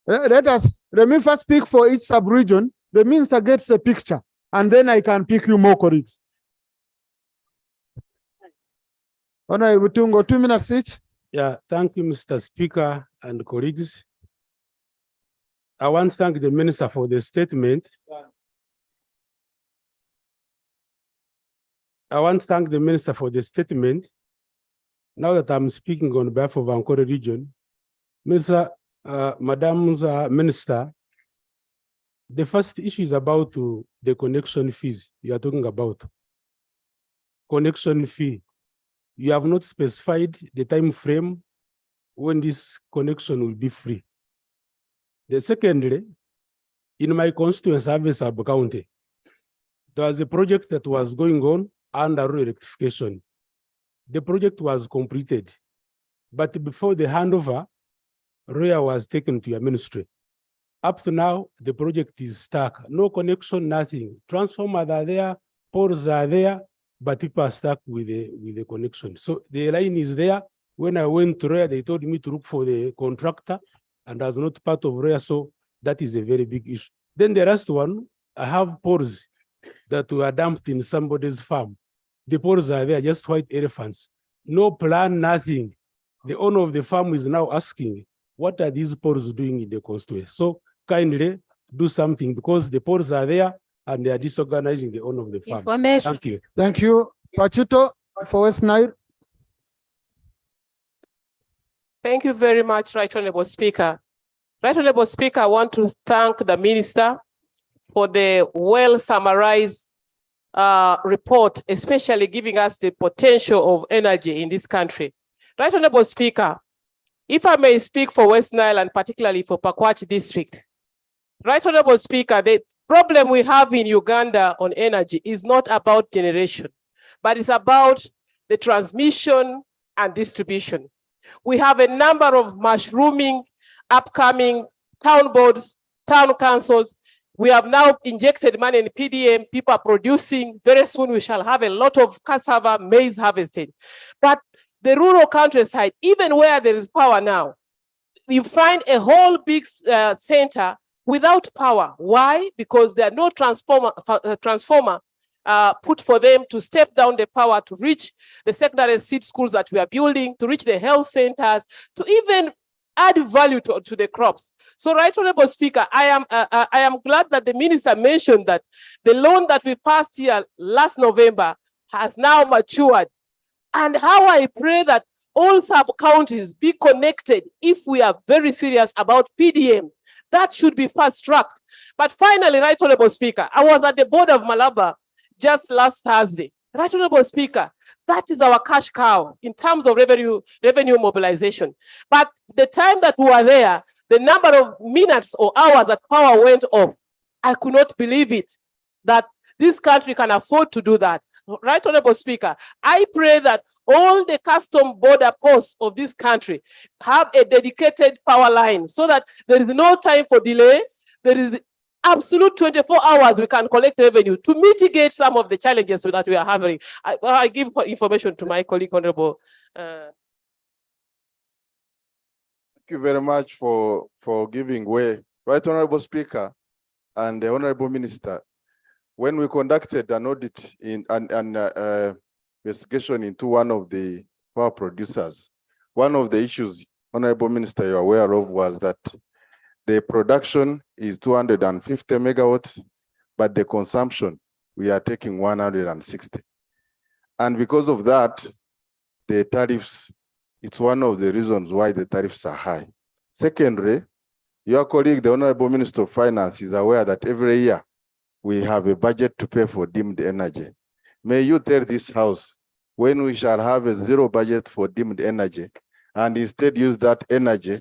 Let me first speak for each sub-region. The minister gets a picture, and then I can pick you more colleagues. Honorable Itungo, 2 minutes each. Yeah, thank you, Mr. Speaker and colleagues. I want to thank the minister for the statement. I want to thank the minister for the statement. Now that I'm speaking on behalf of Ankore region, Minister, Madam's Minister, the first issue is about the connection fees you are talking about. Connection fee. You have not specified the time frame when this connection will be free. The secondly, in my constituency, sub-county, there was a project that was going on under rectification. The project was completed, but before the handover, ROA was taken to your ministry. Up to now, the project is stuck. No connection, nothing. Transformers are there, poles are there, but people are stuck with the connection. So the line is there. When I went to ROA, they told me to look for the contractor, and that's not part of ROA, so that is a very big issue. Then the last one, I have poles that were dumped in somebody's farm. The poles are there, just white elephants. No plan, nothing. The owner of the farm is now asking, what are these poles doing in the constituency? So kindly do something, because the poles are there and they are disorganizing the owner of the farm. Thank you. Thank you. Pachuto for West Nile. Thank you very much, Right Honorable Speaker. Right Honorable Speaker, I want to thank the Minister for the well summarized report, especially giving us the potential of energy in this country. Right Honorable Speaker, if I may speak for West Nile and particularly for Pakwach District. Right Honorable Speaker, the problem we have in Uganda on energy is not about generation, but it's about the transmission and distribution. We have a number of mushrooming, upcoming town boards, town councils. We have now injected money in PDM. People are producing. Very soon we shall have a lot of cassava, maize harvested. But the rural countryside, even where there is power now, you find a whole big center without power. Why? Because there are no transformer put for them to step down the power to reach the secondary seed schools that we are building, to reach the health centers, to even add value to the crops. So, Right Honorable Speaker, I am glad that the minister mentioned that the loan that we passed here last November has now matured. And how I pray that all sub-counties be connected if we are very serious about PDM. That should be fast-tracked. But finally, Right Honorable Speaker, I was at the board of Malaba just last Thursday. Right Honorable Speaker, that is our cash cow in terms of revenue mobilization. But the time that we were there, the number of minutes or hours that power went off, I could not believe it, that this country can afford to do that. Right Honorable Speaker, I pray that all the custom border posts of this country have a dedicated power line so that there is no time for delay. There is absolute 24 hours we can collect revenue to mitigate some of the challenges that we are having. I give information to my colleague, Honorable. Thank you very much for giving way. Right Honorable Speaker and the Honorable Minister, when we conducted an audit in an investigation into one of the power producers, one of the issues, Honorable Minister, you're aware of was that the production is 250 megawatts, but the consumption, we are taking 160. And because of that, the tariffs, it's one of the reasons why the tariffs are high. Secondly, your colleague, the Honorable Minister of Finance, is aware that every year we have a budget to pay for dimmed energy. May you tell this House when we shall have a zero budget for dimmed energy and instead use that energy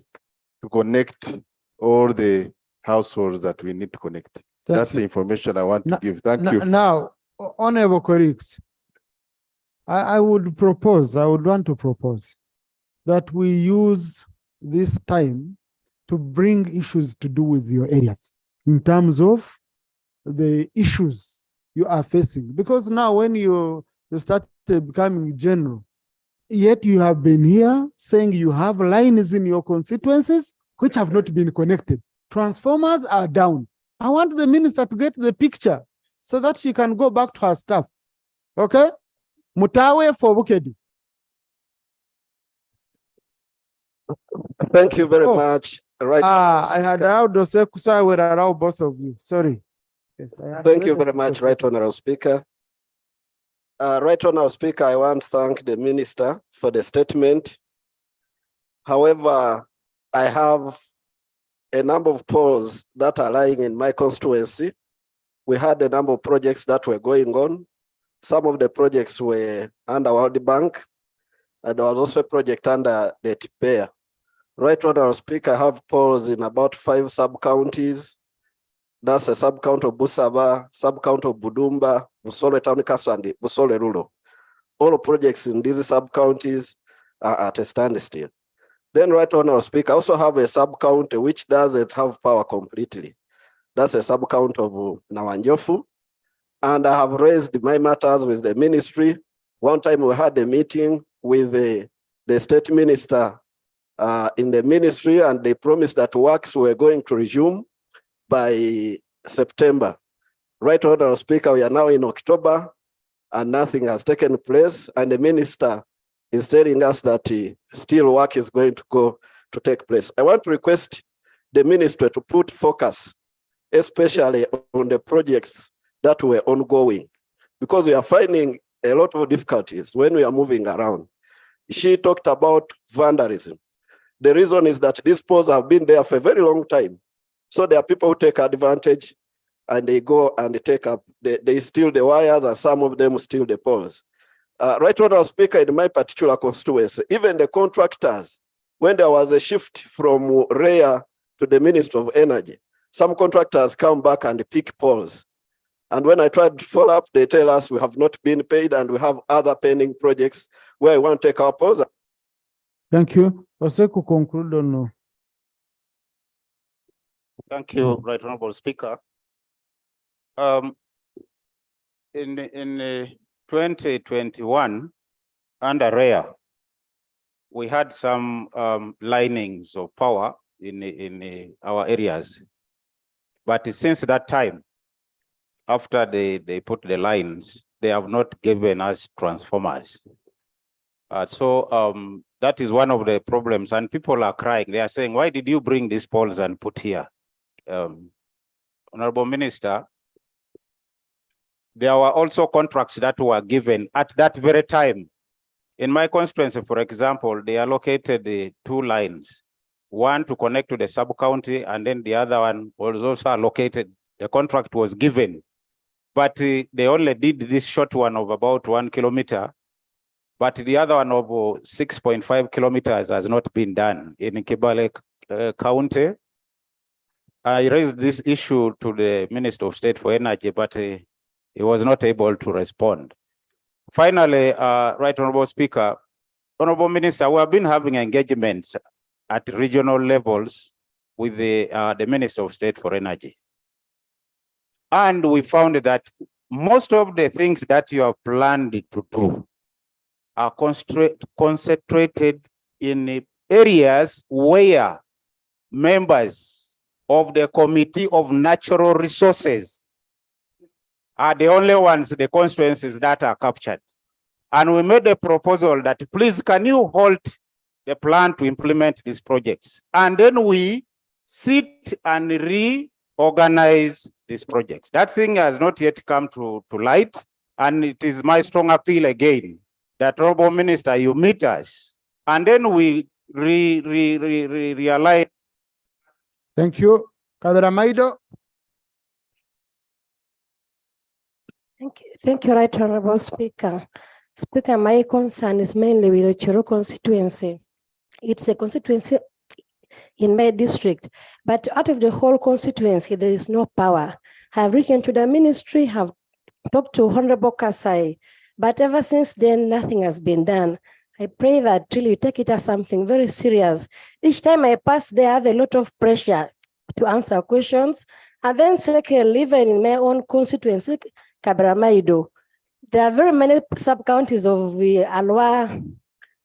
to connect all the households that we need to connect. That's the information I want to give. Thank you. Now, honorable colleagues, I would want to propose that we use this time to bring issues to do with your areas in terms of the issues you are facing. Because now when you start becoming general, yet you have been here saying you have lines in your constituencies which have not been connected. Transformers are down. I want the minister to get the picture so that she can go back to her staff. Okay? Mutawe for Bukedi. Thank you very much. Right. I had allowed those so I would allow both of you. Sorry. Yes, thank you very much, Right Honorable Speaker. Right Honorable Speaker, I want to thank the minister for the statement. However, I have a number of polls that are lying in my constituency. We had a number of projects that were going on. Some of the projects were under World Bank, and there was also a project under the TPAIR. Right Honorable Speaker, I have polls in about 5 sub-counties. That's a sub-count of Busaba, sub-count of Budumba, Busole Town Council, and Busole Rural. All projects in these sub-counties are at a standstill. Then, Right Honorable Speaker, I also have a sub-county which doesn't have power completely. That's a sub-count of Nawanjofu. And I have raised my matters with the ministry. One time we had a meeting with the state minister in the ministry, and they promised that works were going to resume by September. Right Honorable Speaker, we are now in October and nothing has taken place, and the minister is telling us that still work is going to take place. I want to request the ministry to put focus, especially on the projects that were ongoing, because we are finding a lot of difficulties when we are moving around. She talked about vandalism. The reason is that these poles have been there for a very long time. So there are people who take advantage and they go and they take up, they steal the wires, and some of them steal the poles. Right Honorable Speaker, in my particular constituency, even the contractors, when there was a shift from REA to the Ministry of Energy, some contractors come back and pick poles. And when I tried to follow up, they tell us we have not been paid and we have other pending projects where we want to take our poles. Thank you. Oseku conclude on. Thank you, Right Honorable Speaker. In 2021, under REA, we had some linings of power in our areas. But since that time, after they put the lines, they have not given us transformers. So that is one of the problems, and people are crying. They are saying, why did you bring these poles and put here? Honorable Minister, there were also contracts that were given at that very time. In my constituency, for example, they allocated the 2 lines, one to connect to the sub-county, and then the other one was also allocated. The contract was given, but they only did this short one of about 1 kilometer, but the other one of 6.5 kilometers has not been done in Kibale County. I raised this issue to the Minister of State for Energy, but he was not able to respond. Finally, Right Honorable Speaker, Honorable Minister, we have been having engagements at regional levels with the Minister of State for Energy. And we found that most of the things that you have planned to do are concentrated in areas where members of the Committee of Natural Resources are the only ones, the constituencies that are captured. And we made a proposal that, please, can you halt the plan to implement these projects? And then we sit and reorganize these projects. That thing has not yet come to light. And it is my strong appeal again that, Honorable Minister, you meet us. And then we realign. Thank you. Kadra Maido. Thank you, Right Honorable Speaker. Speaker, my concern is mainly with the Churu constituency. It's a constituency in my district, but out of the whole constituency, there is no power. I have written to the ministry, have talked to Honorable Kasai, but ever since then, nothing has been done. I pray that really you take it as something very serious. Each time I pass there, I have a lot of pressure to answer questions. And then secondly, even in my own constituency, Kabramaido, there are very many sub-counties of Alwa,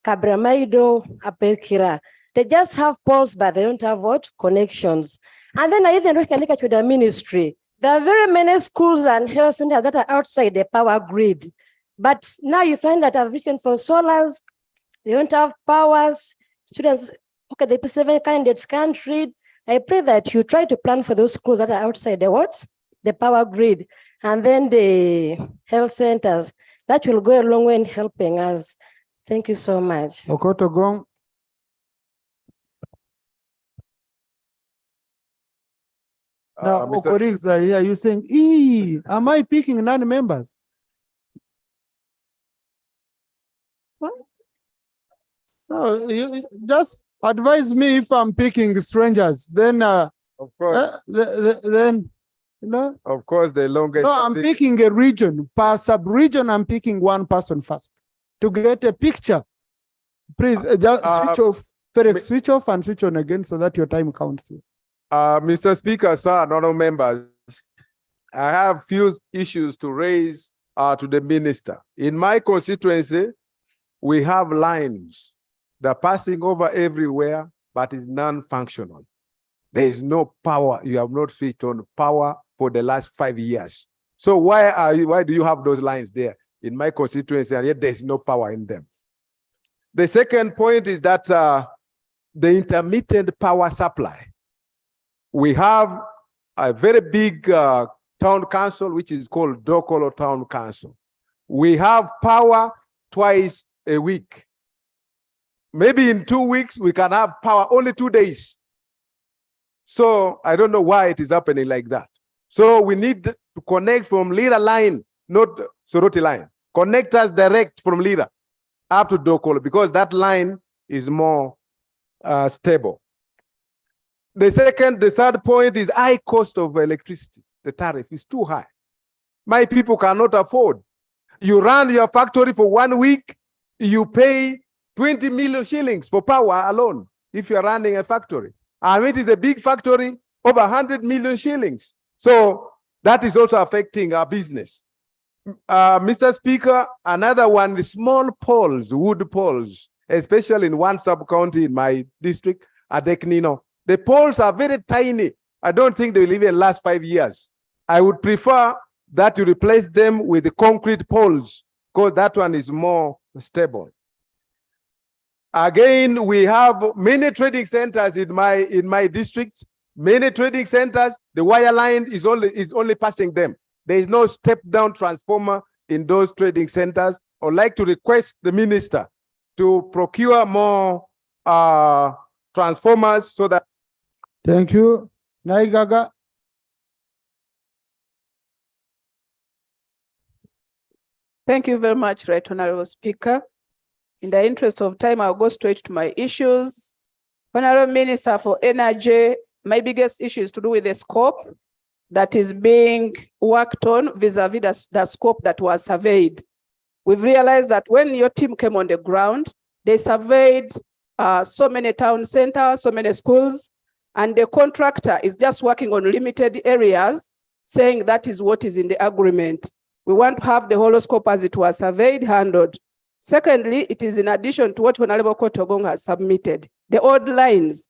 Kabramaido, Aperkira. They just have poles, but they don't have what? Connections. And then I even look at the ministry. There are very many schools and health centers that are outside the power grid. But now you find that I've written for solars, they don't have powers. Students, okay, the P7 candidates can't read. I pray that you try to plan for those schools that are outside the what? The power grid. And then the health centers. That will go a long way in helping us. Thank you so much. Okotogong. Now, colleagues are here, you saying, am I picking non-members? What? No, you just advise me if I'm picking strangers. Then, of course. Then, you know. Of course, the longest. No, I'm picking a region. Per sub-region, I'm picking one person first to get a picture. Please just switch off. Felix, switch off and switch on again so that your time counts. Mr. Speaker, sir, and other members, I have few issues to raise to the minister. In my constituency, we have lines that are passing over everywhere, but is non-functional. There is no power. You have not switched on power for the last 5 years. So why do you have those lines there in my constituency, and yet there's no power in them? The second point is that the intermittent power supply. We have a very big town council, which is called Dokolo Town Council. We have power twice a week. Maybe in 2 weeks, we can have power only 2 days. So I don't know why it is happening like that. So we need to connect from Lira line, not Soroti line. Connect us direct from Lira up to Dokolo, because that line is more stable. The third point is high cost of electricity. The tariff is too high. My people cannot afford. You run your factory for 1 week, you pay 20 million shillings for power alone if you're running a factory. And it is a big factory, over 100 million shillings. So that is also affecting our business. Mr. Speaker, another one is small poles, wood poles, especially in one sub-county in my district, Adeknino. The poles are very tiny. I don't think they will even last 5 years. I would prefer that you replace them with the concrete poles because that one is more stable. Again, we have many trading centers in my district. Many trading centers, the wire line is only passing them. There is no step-down transformer in those trading centers. I would like to request the minister to procure more transformers so that. Thank you. Naigaga. Thank you very much, Right Honorable Speaker. In the interest of time, I'll go straight to my issues. Honorable Minister for Energy, my biggest issue is to do with the scope that is being worked on vis-a-vis the scope that was surveyed. We've realized that when your team came on the ground, they surveyed so many town centers, so many schools, and the contractor is just working on limited areas, saying that is what is in the agreement. We want to have the whole scope as it was surveyed, handled. Secondly, it is in addition to what Honorable Kotogong has submitted. The old lines,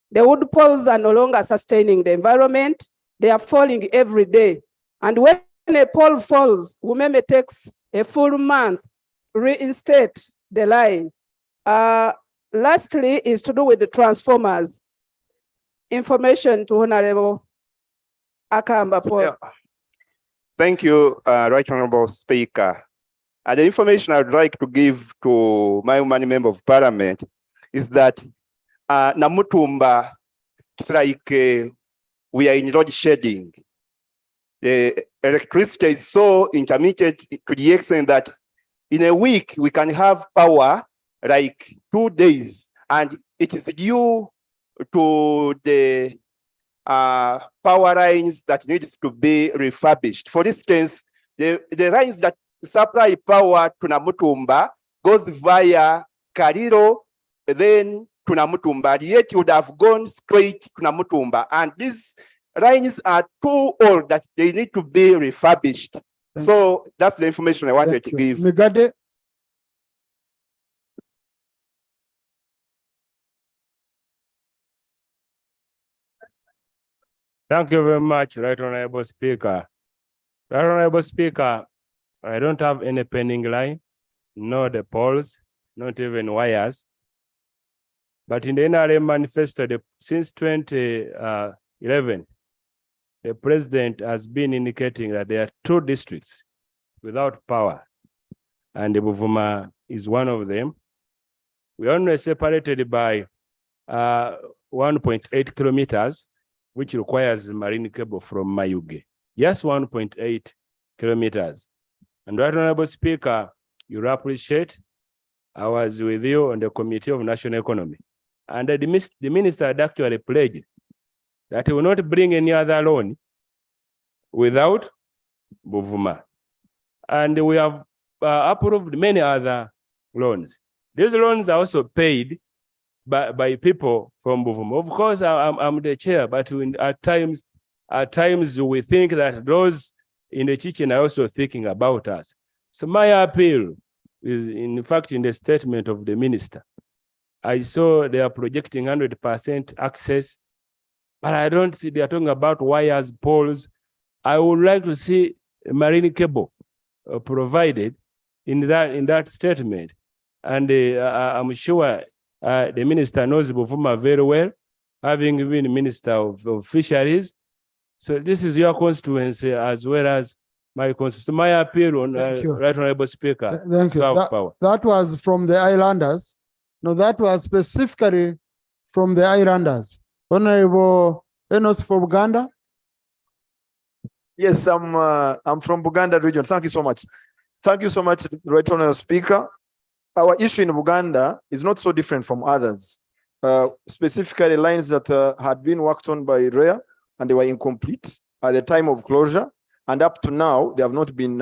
the wood poles are no longer sustaining the environment. They are falling every day. And when a pole falls, Umeme takes a full month to reinstate the line. Lastly is to do with the transformers. Information to Honorable Akamba Paul. Yeah. Thank you, Right Honorable Speaker. The information I would like to give to my Umani Member of Parliament is that Namutumba, it's like we are in load shedding. The electricity is so intermittent to the extent that in a week we can have power like 2 days, and it is due to the power lines that needs to be refurbished. For instance, the lines that supply power to Namutumba goes via Kariro, then to Namutumba, yet you would have gone straight to Namutumba. And these lines are too old that they need to be refurbished. So that's the information I wanted to give. Megade. Thank you very much, Right Honorable Speaker. Right Honorable Speaker, I don't have any pending line, no the poles, not even wires. But in the NRM manifesto, since 2011, the president has been indicating that there are 2 districts without power, and the Buvuma is one of them. We are only separated by 1.8 kilometers, which requires marine cable from Mayuge. Yes, 1.8 kilometers. And Right Honorable Speaker, you appreciate, I was with you on the Committee of National Economy. And the minister had actually pledged that he will not bring any other loan without Buvuma. And we have approved many other loans. These loans are also paid by people from Buvuma. Of course, I'm the chair, but at times we think that those in the kitchen are also thinking about us. So my appeal is, in fact, in the statement of the minister, I saw they are projecting 100% access, but I don't see they are talking about wires, poles. I would like to see marine cable provided in that statement. And I'm sure the minister knows Buvuma very well, having been Minister of Fisheries. So this is your constituency as well as my constituency. So my appeal on Right Honorable Speaker. Thank you. That was from the islanders. No, that was specifically from the islanders. Honorable Enos for Uganda. Yes, I'm from Buganda region. Thank you so much. Thank you so much, Right Honorable Speaker. Our issue in Buganda is not so different from others. Specifically, lines that had been worked on by REA and they were incomplete at the time of closure, and up to now they have not been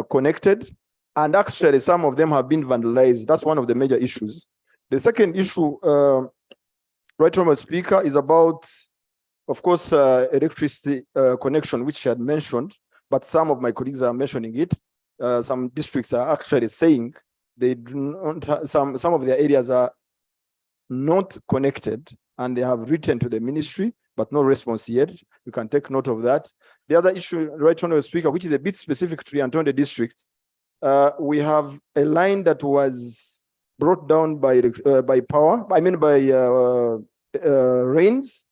connected. And actually, some of them have been vandalized. That's one of the major issues. The second issue, Right Honorable Speaker, is about, of course, electricity connection, which I had mentioned, but some of my colleagues are mentioning it. Some districts are actually saying they do not, some of their areas are not connected, and they have written to the ministry, but no response yet. You can take note of that. The other issue, Right Honourable Speaker, which is a bit specific to Antonio district, we have a line that was brought down by power, by rains.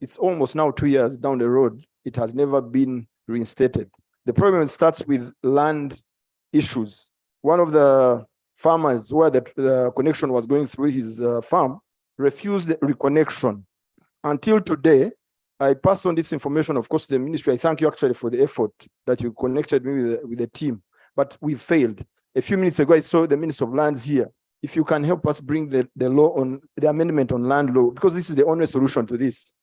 It's almost now 2 years down the road. It has never been reinstated. The problem starts with land issues. One of the farmers where the connection was going through his farm refused the reconnection. Until today, I passed on this information, of course, to the ministry. I thank you actually for the effort that you connected me with the team, but we failed. A few minutes ago, I saw the Minister of Lands here. If you can help us bring the law on the amendment on land law, because this is the only solution to this.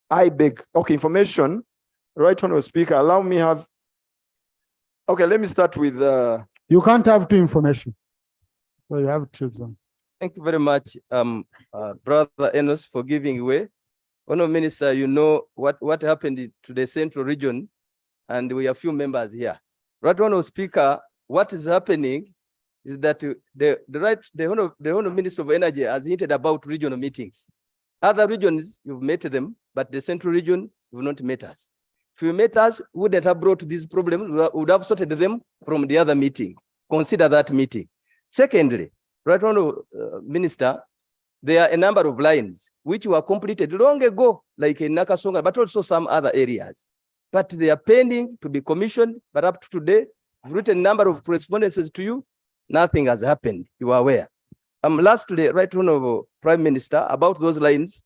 I beg, okay, information, Right Honourable Speaker, allow me have, okay, let me start with. You can't have two information. So you have children. Thank you very much, Brother Enos, for giving way. Honourable Minister, you know what happened to the central region, and we have few members here. Right Honourable Speaker, what is happening is that the Honourable Minister of Energy has hinted about regional meetings. Other regions, you've met them, but the central region, you've not met us. If you met us, we wouldn't have brought these problems, we would have sorted them from the other meeting. Consider that meeting. Secondly, Right Honourable Minister, there are a number of lines which were completed long ago, like in Nakasonga, but also some other areas. But they are pending to be commissioned, but up to today, I've written a number of correspondences to you, nothing has happened, you are aware. Lastly, Right Honourable Prime Minister, about those lines,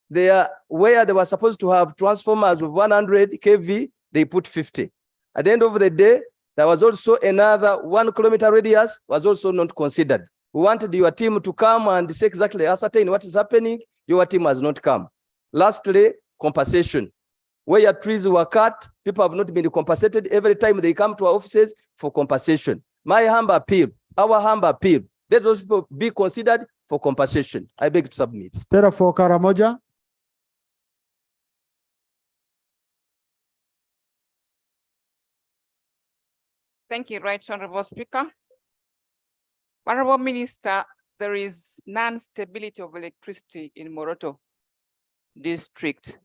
they are where they were supposed to have transformers of 100 kV, they put 50. At the end of the day, there was also another 1 kilometer radius was also not considered. We wanted your team to come and say exactly ascertain what is happening. Your team has not come. Lastly, compensation. Where your trees were cut, people have not been compensated every time they come to our offices for compensation. My humble appeal, our humble appeal, let those people be considered for compensation. I beg to submit. Stera for Karamoja. Thank you, Right Honourable Speaker. Honourable Minister, there is non-stability of electricity in Moroto district.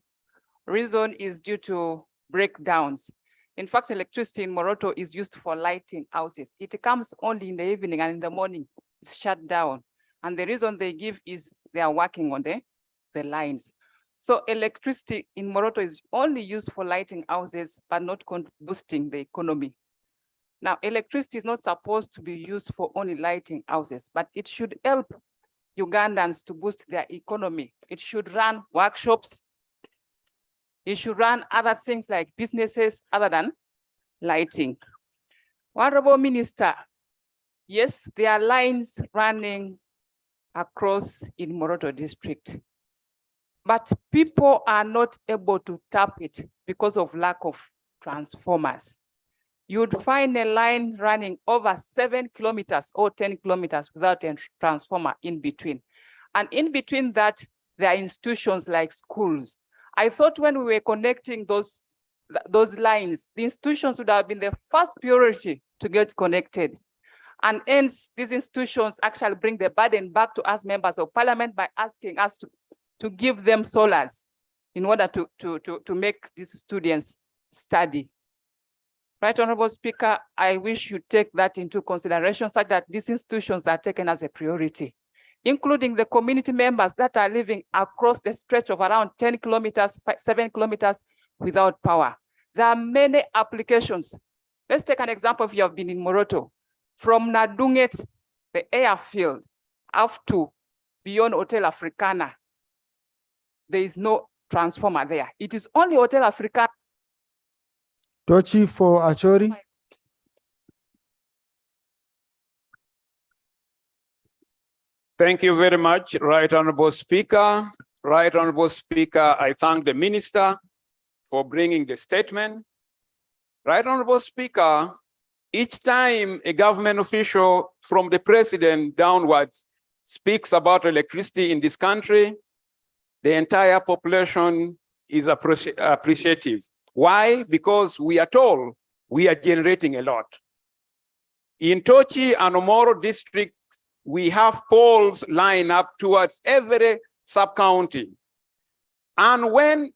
Reason is due to breakdowns. In fact, electricity in Moroto is used for lighting houses. It comes only in the evening, and in the morning it's shut down. And the reason they give is they are working on the lines. So electricity in Moroto is only used for lighting houses, but not boosting the economy. Now, electricity is not supposed to be used for only lighting houses, but it should help Ugandans to boost their economy. It should run workshops. It should run other things like businesses other than lighting. Honorable Minister, yes, there are lines running across in Moroto district, but people are not able to tap it because of lack of transformers. You'd find a line running over 7 kilometers or 10 kilometers without a transformer in between. And in between that, there are institutions like schools. I thought when we were connecting those lines, the institutions would have been the first priority to get connected. And hence, these institutions actually bring the burden back to us members of parliament by asking us to give them solars in order to make these students study. Right Honourable Speaker, I wish you take that into consideration such that these institutions are taken as a priority, including the community members that are living across the stretch of around 10 kilometers, 7 kilometers without power. There are many applications. Let's take an example if you have been in Moroto. From Nadunget, the airfield, up to beyond Hotel Africana, there is no transformer there. It is only Hotel Africana. Tochi for Achori. Thank you very much, Right Honourable Speaker. Right Honourable Speaker, I thank the Minister for bringing the statement. Right Honourable Speaker, each time a government official from the President downwards speaks about electricity in this country, the entire population is appreciative. Why? Because we are told we are generating a lot. In Tochi and Omoro districts, we have poles lined up towards every sub-county. And when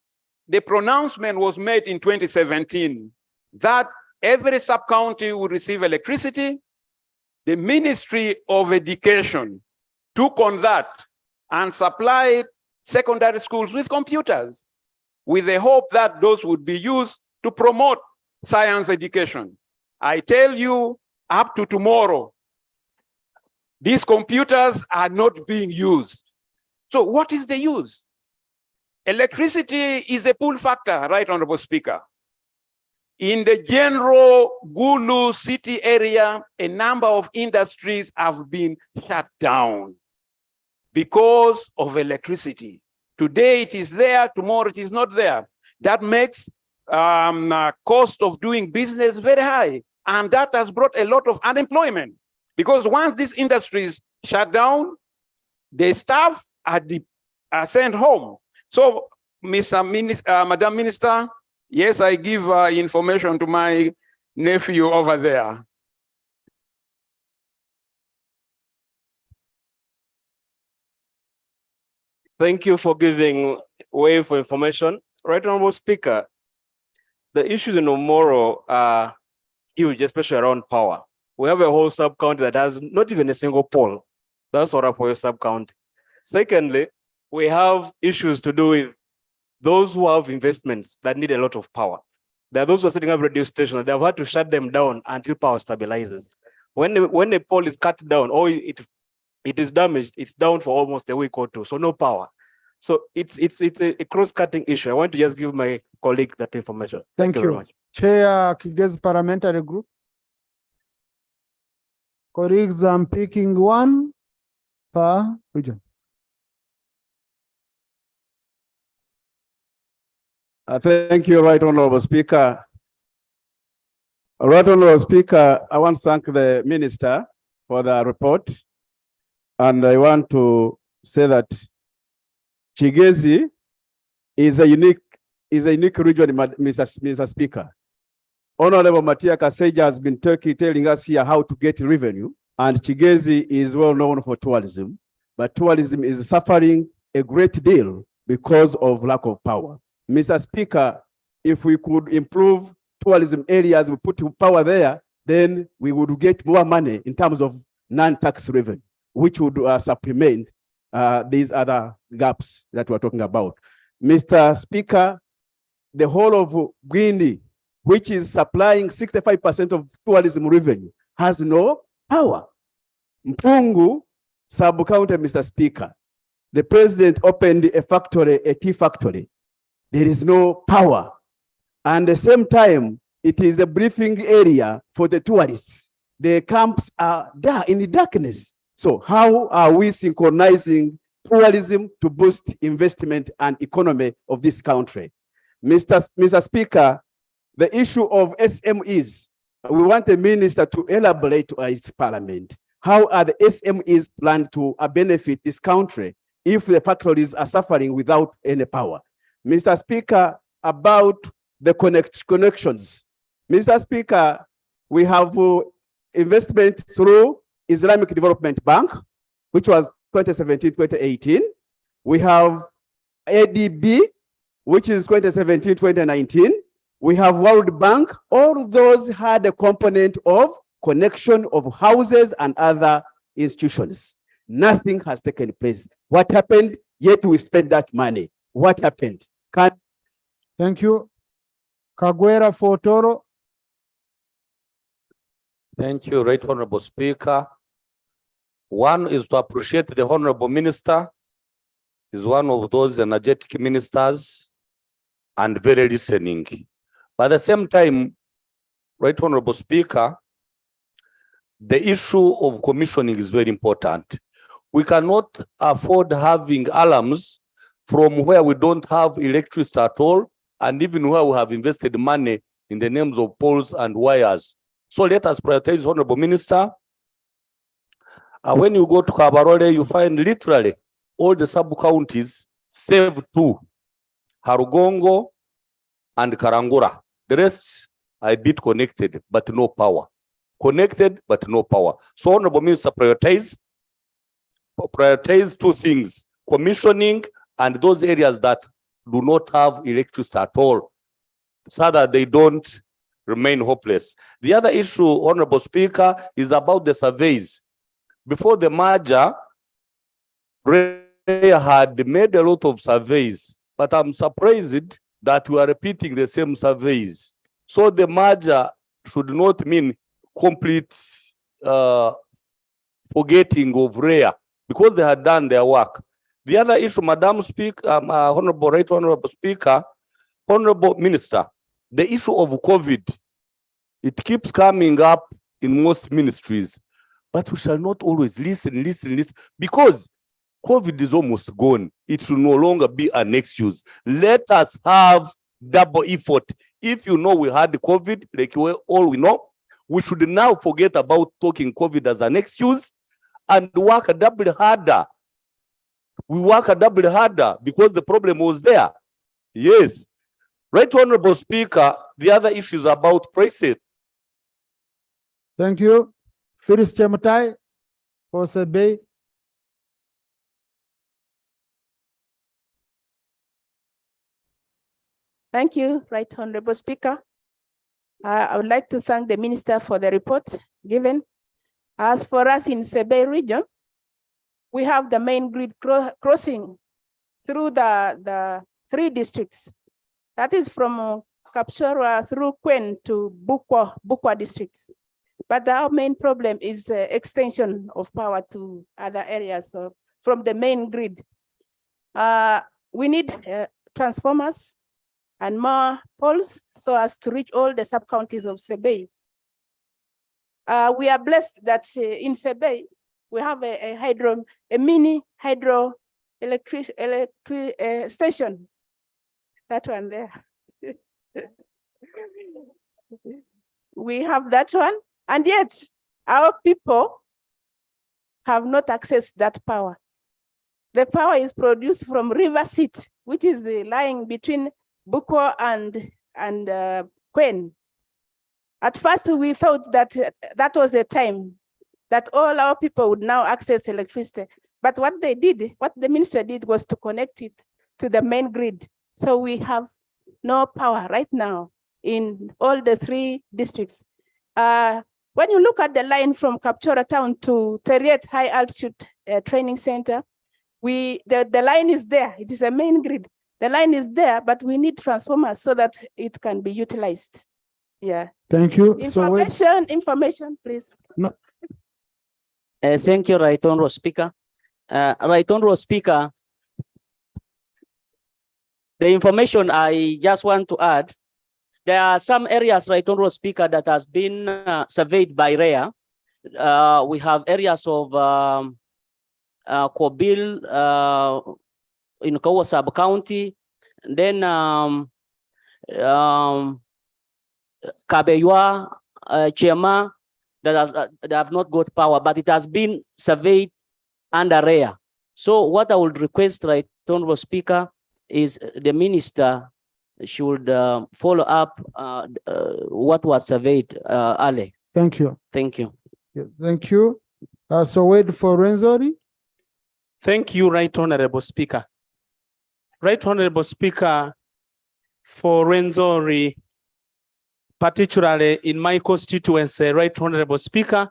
the pronouncement was made in 2017 that every sub-county will receive electricity, the Ministry of Education took on that and supplied secondary schools with computers with the hope that those would be used to promote science education. I tell you, up to tomorrow, these computers are not being used. So what is the use? Electricity is a pull factor, right, Honorable Speaker. In the general Gulu city area, a number of industries have been shut down because of electricity. Today it is there, tomorrow it is not there. That makes cost of doing business very high. And that has brought a lot of unemployment. Because once these industries shut down, the staff are sent home. So, Madam Minister, yes, I give information to my nephew over there. Thank you for giving way for information. Right Honorable Speaker, the issues in Omoro are huge, especially around power. We have a whole sub-county that has not even a single pole. That's all for your sub-county. Secondly, we have issues to do with those who have investments that need a lot of power. There are those who are setting up radio stations. They've had to shut them down until power stabilizes. When a pole is cut down or it is damaged, it's down for almost a week or two, so no power. So it's a cross-cutting issue. I want to just give my colleague that information. Thank you very much. Chair Kigezi Parliamentary Group. Colleagues, I'm picking one per region. Thank you, Right Honorable Speaker. Right Honorable Speaker, I want to thank the Minister for the report. And I want to say that Kigezi is a unique region, Mr. Speaker. Honorable Matia Kaseja has been telling us here how to get revenue, and Kigezi is well known for tourism, but tourism is suffering a great deal because of lack of power. Mr. Speaker, if we could improve tourism areas, we put power there, then we would get more money in terms of non-tax revenue, which would supplement these other gaps that we're talking about. Mr. Speaker, the whole of Guinea, which is supplying 65% of tourism revenue, has no power. Mpungu sub-county, Mr. Speaker, the president opened a tea factory. There is no power. And at the same time, it is a briefing area for the tourists. The camps are there in the darkness. So how are we synchronizing tourism to boost investment and economy of this country? Mr. Speaker, the issue of SMEs, we want the minister to elaborate to his parliament. How are the SMEs planned to benefit this country if the factories are suffering without any power? Mr. Speaker, about the connections. Mr. Speaker, we have investment through Islamic Development Bank, which was 2017-2018. We have ADB, which is 2017-2019. We have World Bank. All those had a component of connection of houses and other institutions. Nothing has taken place. What happened? Yet we spent that money. What happened? Thank you. Kagwera Fotoro. Thank you, Right Honorable Speaker. One is to appreciate the Honorable Minister. He's one of those energetic ministers and very listening. But at the same time, Right Honorable Speaker, the issue of commissioning is very important. We cannot afford having alarms from where we don't have electricity at all, and even where we have invested money in the names of poles and wires. So let us prioritize, Honorable Minister. When you go to Kabarole, you find literally all the sub-counties, save two, Harugongo and Karangura. The rest are a bit connected, but no power. connected, but no power. So Honorable Minister, prioritize two things: commissioning and those areas that do not have electricity at all, so that they don't remain hopeless. The other issue, Honorable Speaker, is about the surveys. Before the merger, REA had made a lot of surveys, but I'm surprised that we are repeating the same surveys. So the merger should not mean complete forgetting of REA, because they had done their work. The other issue, Madam Speaker, Honorable Speaker, Honorable Minister, the issue of COVID, it keeps coming up in most ministries, but we shall not always listen, because COVID is almost gone. It should no longer be an excuse. Let us have double effort. If you know we had COVID, like all we know, we should now forget about talking COVID as an excuse and work a double harder. We work a double harder because the problem was there. Yes. Right, Honorable Speaker, the other issue is about prices. Thank you. Phyllis Chemutai for Sebei. Thank you, Right Honorable Speaker. I would like to thank the Minister for the report given. As for us in Sebei region, we have the main grid crossing through the 3 districts. That is from Kapchorwa through Kwen to Bukwa districts. But our main problem is extension of power to other areas from the main grid. We need transformers and more poles so as to reach all the sub-counties of Sebei. We are blessed that in Sebei, we have a mini hydro electric station. That one there. We have that one, and yet our people have not accessed that power. The power is produced from River Seat, which is lying between Bukwa and Kwen. At first, we thought that that was a time that all our people would now access electricity. But what they did, what the minister did, was to connect it to the main grid. So we have no power right now in all the 3 districts. When you look at the line from Kapchora town to Teriet High Altitude Training Center, the line is there. It is a main grid. The line is there, but we need transformers so that it can be utilized. Yeah. Thank you. Information, please. No. Thank you, Right Honorable Speaker. Right Honorable Speaker, the information I just want to add, there are some areas, Right Honorable Speaker, that has been surveyed by REA. We have areas of Kobil in Kawa sub-county, then Kabeywa, Chema, that have not got power, but it has been surveyed under REA. So what I would request, Right Honorable Speaker, is the minister should follow up what was surveyed early. Thank you. Thank you. Yeah, thank you. So wait for Renzori. Thank you, Right Honorable Speaker. Right Honorable Speaker, for Renzori, particularly in my constituency, Right Honorable Speaker,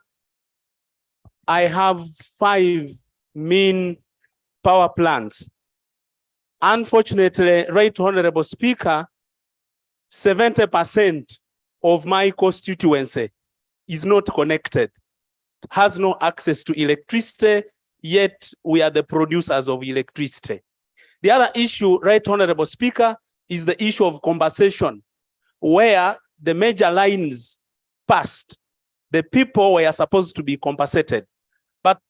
I have 5 main power plants. Unfortunately, Right Honorable Speaker, 70% of my constituency is not connected, has no access to electricity, yet we are the producers of electricity. The other issue, Right Honorable Speaker, is the issue of compensation, where the major lines passed, the people were supposed to be compensated. But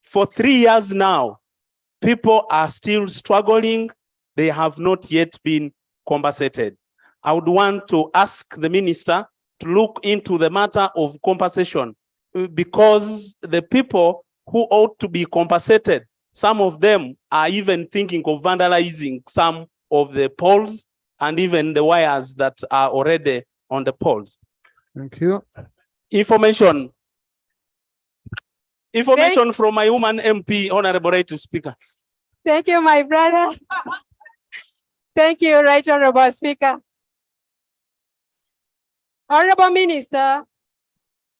for 3 years now, people are still struggling. They have not yet been compensated. I would want to ask the minister to look into the matter of compensation, because the people who ought to be compensated, some of them are even thinking of vandalizing some of the poles and even the wires that are already on the poles. Thank you. Information from my woman MP, Honorable Right Speaker. Thank you, my brother. Thank you, Right Honorable Speaker. Honorable Minister,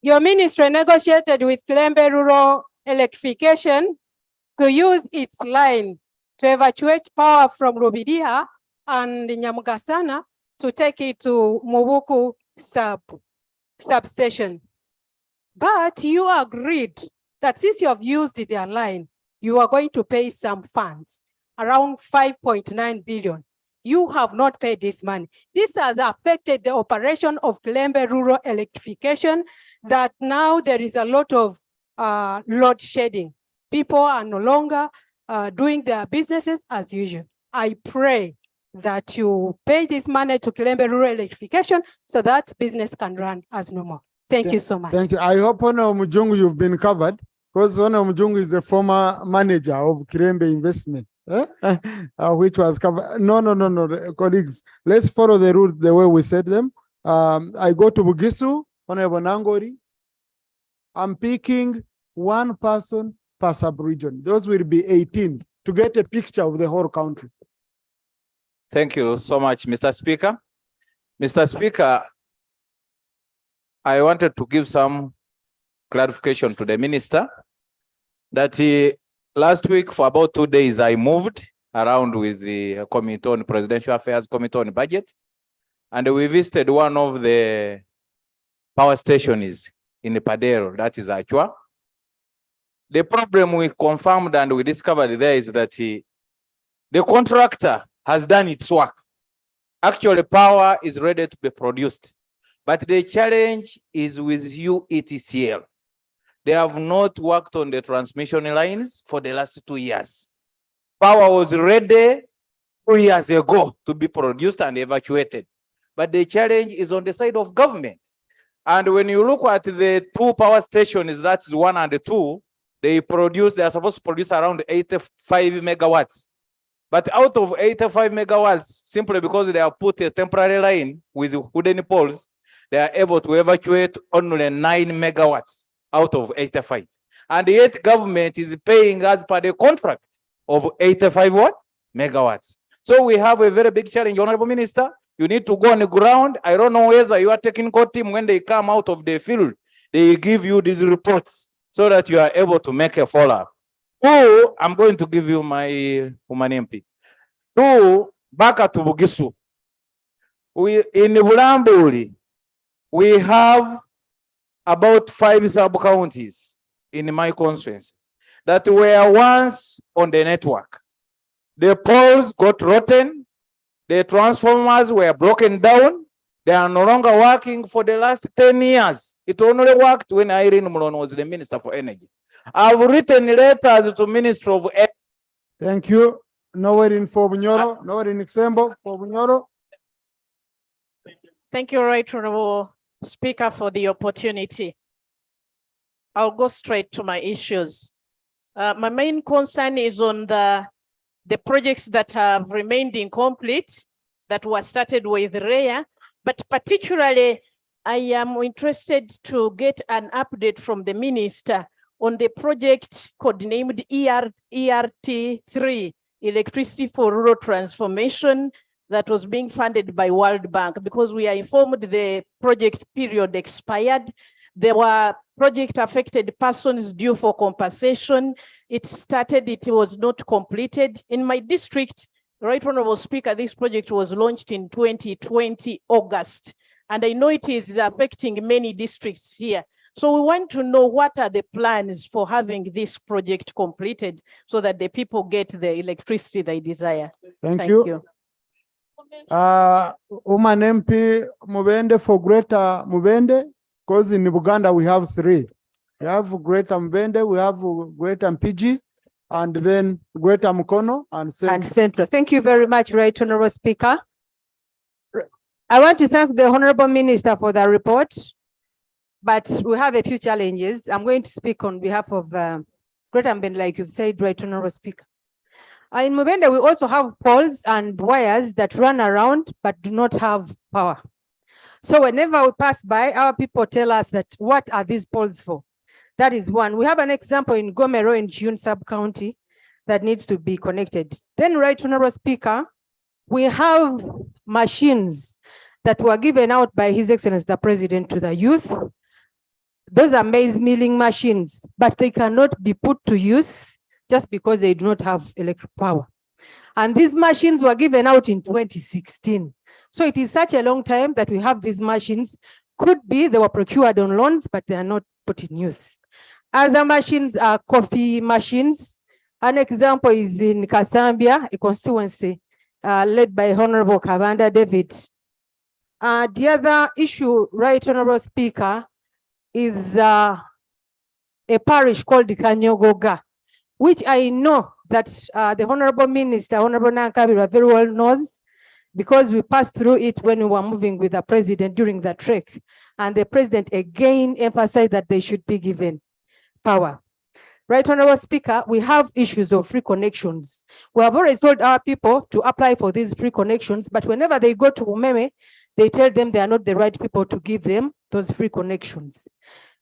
your ministry negotiated with Kilembe Rural Electrification to use its line to evacuate power from Rubidiha and Nyamugasana to take it to Mubuku substation. But you agreed that since you have used their line, you are going to pay some funds, around 5.9 billion. You have not paid this money. This has affected the operation of Kilembe Rural Electrification, that now there is a lot of load shedding. People are no longer doing their businesses as usual. I pray that you pay this money to Kilembe Rural Electrification so that business can run as normal. Thank you so much. Thank you. I hope Honorable Mujungu, you've been covered, because Honorable Mujungu is a former manager of Kilembe Investment, which was covered. No, colleagues. Let's follow the rules the way we said them. I go to Bugisu, Honorable Nangori. I'm picking one person per sub-region. Those will be 18 to get a picture of the whole country. Thank you so much, Mr. Speaker. Mr. Speaker, I wanted to give some clarification to the minister that last week for about 2 days, I moved around with the Committee on Presidential Affairs, Committee on Budget, and we visited one of the power stations in Padero, that is Achua. The problem we confirmed and we discovered there is that the contractor has done its work. Actually, power is ready to be produced, but the challenge is with UETCL. They have not worked on the transmission lines for the last 2 years. Power was ready 2 years ago to be produced and evacuated, but the challenge is on the side of government. And when you look at the 2 power stations, that's 1 and 2, they are supposed to produce around 85 megawatts. But out of 85 megawatts, simply because they have put a temporary line with wooden poles, they are able to evacuate only 9 megawatts out of 85. And yet government is paying as per the contract of 85 what? Megawatts. So we have a very big challenge, Honorable Minister. You need to go on the ground. I don't know whether your technical team, when they come out of the field, they give you these reports so that you are able to make a follow-up. So I'm going to give you my human MP. So back at Bugisu, in Bulambuli, we have about 5 sub-counties in my constituency that were once on the network. The poles got rotten, the transformers were broken down, they are no longer working for the last 10 years. It only worked when Irene Mulon was the Minister for Energy. I've written letters to Minister of Energy. Thank you. Nowhere in Fobunyoro, nowhere in Xembo, Fobunyoro. Thank you, Right Honorable Speaker, for the opportunity. I'll go straight to my issues. My main concern is on the projects that have remained incomplete that were started with REA, but particularly I am interested to get an update from the minister on the project codenamed ERT3, Electricity for Rural Transformation, that was being funded by World Bank, because we are informed the project period expired. There were project affected persons due for compensation. It started, it was not completed. In my district, Right Honorable Speaker, this project was launched in 2020, August. And I know it is affecting many districts here. So we want to know what are the plans for having this project completed so that the people get the electricity they desire. Thank you. Woman MP Mubende for Greater Mubende, because in Uganda we have 3. We have Greater Mubende, we have Greater Mpigi, and then Greater Mukono and Central. Thank you very much, Right Honorable Speaker. I want to thank the Honorable Minister for the report, but we have a few challenges. I'm going to speak on behalf of Greater Mubende, like you've said, Right Honorable Speaker. In Mubende, we also have poles and wires that run around but do not have power. So whenever we pass by, our people tell us that, what are these poles for? That is one. We have an example in Gomero in June sub-county that needs to be connected. Then, Right Honorable Speaker, we have machines that were given out by His Excellency the President to the youth. Those are maize milling machines, but they cannot be put to use just because they do not have electric power. And these machines were given out in 2016. So it is such a long time that we have these machines. Could be they were procured on loans, but they are not put in use. Other machines are coffee machines. An example is in Kasambia, a constituency led by Honorable Kavanda David. The other issue, Right Honorable Speaker, is a parish called Kanyogoga, which I know that the Honorable Minister, Honorable Nankabira, very well knows, because we passed through it when we were moving with the President during the trek. And the President again emphasized that they should be given power. Right Honorable Speaker, we have issues of free connections. We have always told our people to apply for these free connections, but whenever they go to Umeme, they tell them they are not the right people to give them those free connections.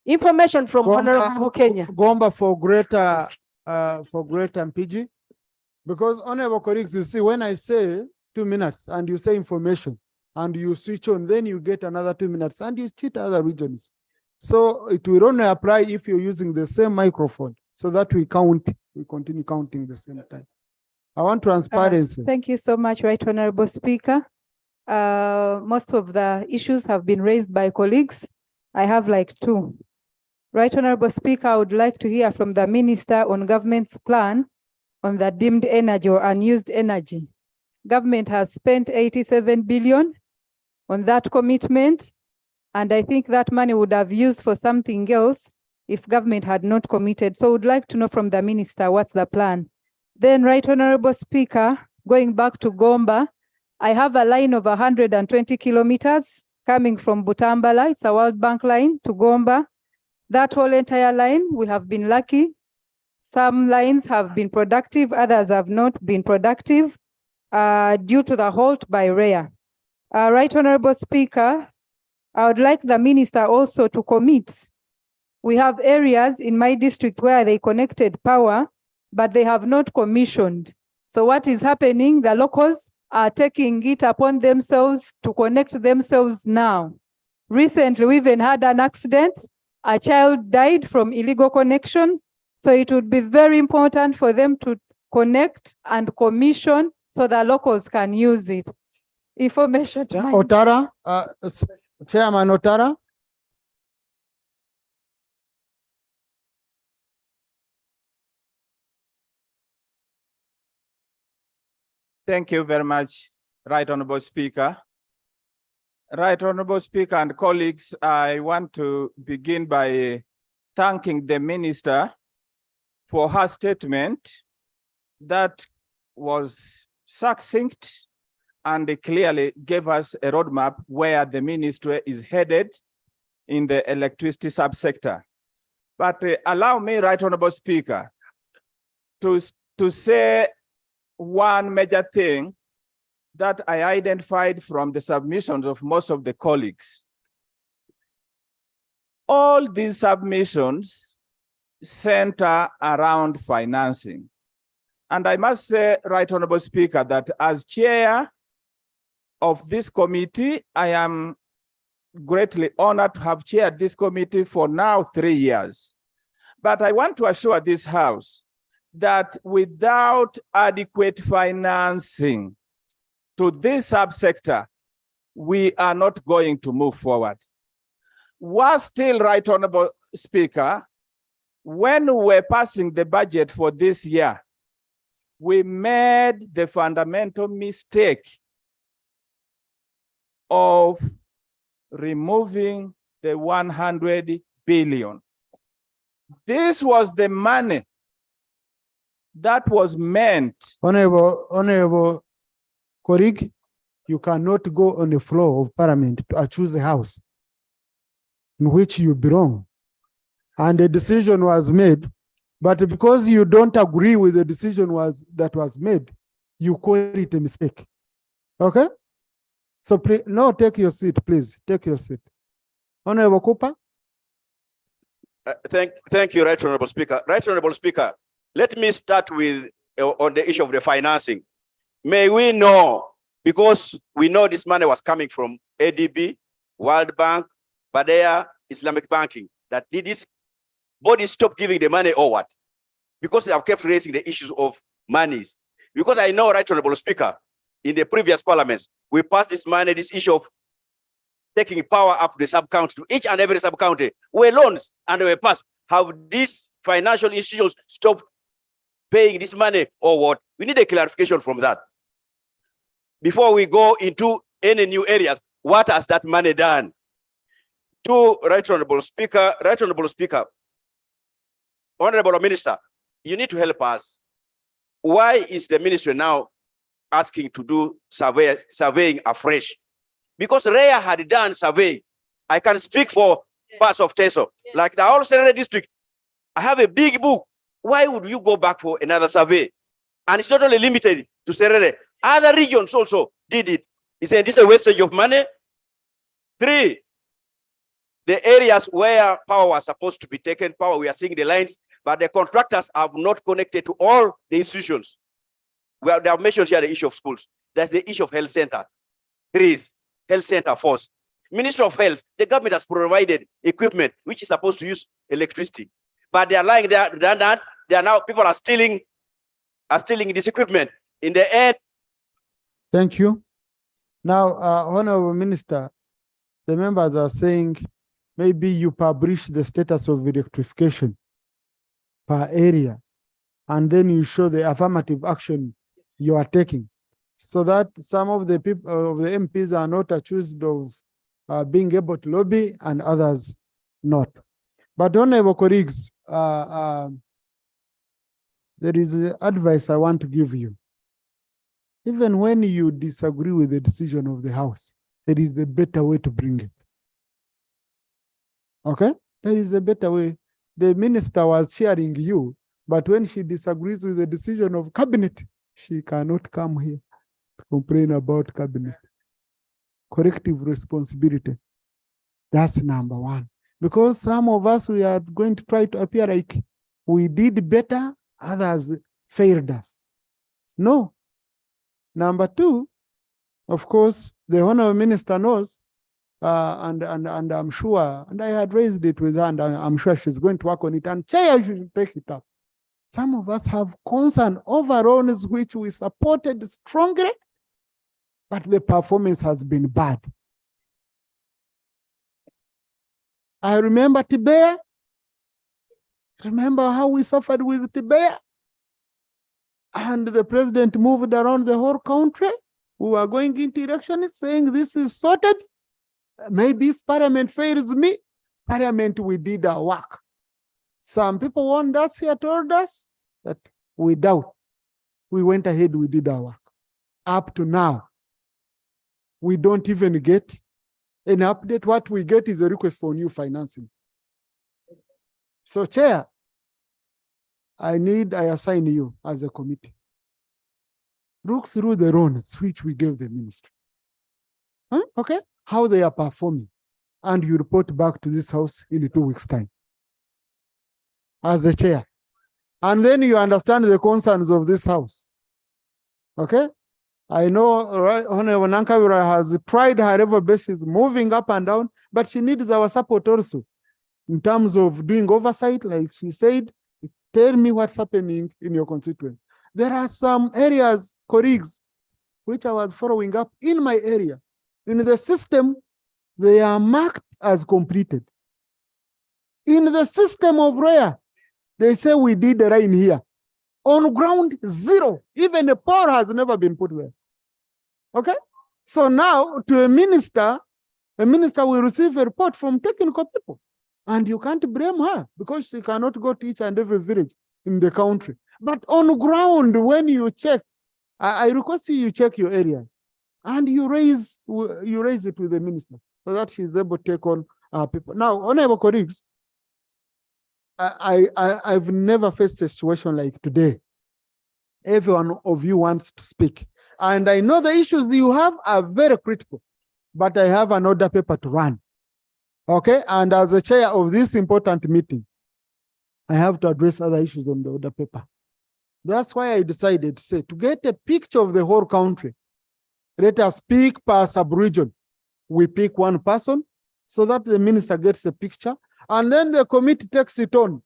Information from Honorable Kenya. Gomba for greater MPG. Because Honorable colleagues, you see, when I say 2 minutes and you say information and you switch on, then you get another 2 minutes and you cheat other regions. So it will only apply if you're using the same microphone, so that we continue counting the same time. I want transparency. Thank you so much, Right Honorable Speaker. Most of the issues have been raised by colleagues. I have like 2. Right Honorable Speaker, I would like to hear from the Minister on government's plan on the deemed energy or unused energy. Government has spent 87 billion on that commitment, and I think that money would have used for something else if government had not committed. So I would like to know from the Minister, what's the plan? Then, Right Honorable Speaker, going back to Gomba, I have a line of 120 kilometers coming from Butambala. It's a World Bank line to Gomba. That whole entire line, we have been lucky. Some lines have been productive, others have not been productive due to the halt by REA. Right Honorable Speaker, I would like the Minister also to commit. We have areas in my district where they connected power, but they have not commissioned. So what is happening? The locals are taking it upon themselves to connect themselves now. Recently, we even had an accident. A child died from illegal connections. So it would be very important for them to connect and commission so the locals can use it. Information to Otara, Chairman Otara. Thank you very much, Right Honorable Speaker. Right Honorable Speaker and colleagues, I want to begin by thanking the Minister for her statement that was succinct and clearly gave us a roadmap where the ministry is headed in the electricity subsector. But allow me, Right Honorable Speaker, to say one major thing that I identified from the submissions of most of the colleagues. All these submissions center around financing. And I must say, Right Honorable Speaker, that as chair of this committee, I am greatly honored to have chaired this committee for now 3 years. But I want to assure this House that without adequate financing to this subsector, we are not going to move forward. Worse still, Right Honorable Speaker, when we were passing the budget for this year, we made the fundamental mistake of removing the 100 billion. This was the money that was meant. Honorable colleague, you cannot go on the floor of Parliament to choose a house in which you belong. And the decision was made, but because you don't agree with the decision that was made, you call it a mistake. Okay? So please, no, take your seat, please. Take your seat. Honorable Cooper. Thank you, Right Honorable Speaker. Right Honorable Speaker, let me start with on the issue of the financing. May we know, because we know this money was coming from ADB, World Bank, Badea, Islamic Banking, that did this body stop giving the money or what? Because they have kept raising the issues of monies. Because I know, Right Honorable Speaker, in the previous parliaments, we passed this money, this issue of taking power up to the sub-county, to each and every sub-county, were loans and they were passed. Have these financial institutions stopped paying this money or what? We need a clarification from that. Before we go into any new areas, what has that money done? To Right Honorable Speaker, Honorable Minister, you need to help us. Why is the ministry now asking to do surveying afresh? Because REA had done survey. I can speak for parts of Teso, like the whole Serere district. I have a big book. Why would you go back for another survey? And it's not only limited to Serere. Other regions also did it. He said this is a wastage of money. 3, the areas where power was supposed to be taken, power, we are seeing the lines, but the contractors have not connected to all the institutions. Well, they have mentioned here the issue of schools. That's the issue of health center. 3 is health center force. Ministry of Health, the government has provided equipment which is supposed to use electricity, but they are lying there. They are now, people are stealing this equipment. In the end. Thank you. Now, Honorable Minister, the members are saying maybe you publish the status of electrification per area, and then you show the affirmative action you are taking, so that some of the people of the MPs are not accused of being able to lobby and others not. But honorable colleagues, there is advice I want to give you. Even when you disagree with the decision of the House, there is a better way to bring it. Okay? There is a better way. The minister was cheering you, but when she disagrees with the decision of cabinet, she cannot come here to complain about cabinet. Corrective responsibility. That's number 1. Because some of us, we are going to try to appear like we did better, others failed us. No. Number 2, of course, the honorable minister knows, and I'm sure, and I had raised it with her, and I'm sure she's going to work on it, and Chair should take it up. Some of us have concern over loans which we supported strongly, but the performance has been bad. I remember Tibea. Remember how we suffered with Tibea? And the president moved around the whole country. We were going into elections saying this is sorted. Maybe if parliament fails me, parliament, we did our work. Some people want us here told us that we doubt. We went ahead, we did our work. Up to now, we don't even get an update. What we get is a request for new financing. So, Chair, I assign you as a committee. Look through the loans which we gave the ministry. Huh? Okay? How they are performing. And you report back to this House in 2 weeks' time. As the chair. And then you understand the concerns of this House. Okay? I know right, Honorable Nankabira has tried her level best, she's moving up and down, but she needs our support also in terms of doing oversight, like she said. Tell me what's happening in your constituency. There are some areas, colleagues, which I was following up in my area. In the system, they are marked as completed. In the system of REA, they say we did the rain here. On ground, 0. Even a pole has never been put there. Okay? So now, to a minister will receive a report from technical people. And you can't blame her because she cannot go to each and every village in the country. But on ground, when you check, I request you check your areas and you raise it with the minister so that she's able to take on people. Now, honorable colleagues, I've never faced a situation like today. Every one of you wants to speak. And I know the issues you have are very critical. but I have an order paper to run. Okay, and as the chair of this important meeting, I have to address other issues on the order paper. That's why I decided to say, to get a picture of the whole country, let us pick per sub-region. We pick one person so that the minister gets a picture, and then the committee takes it on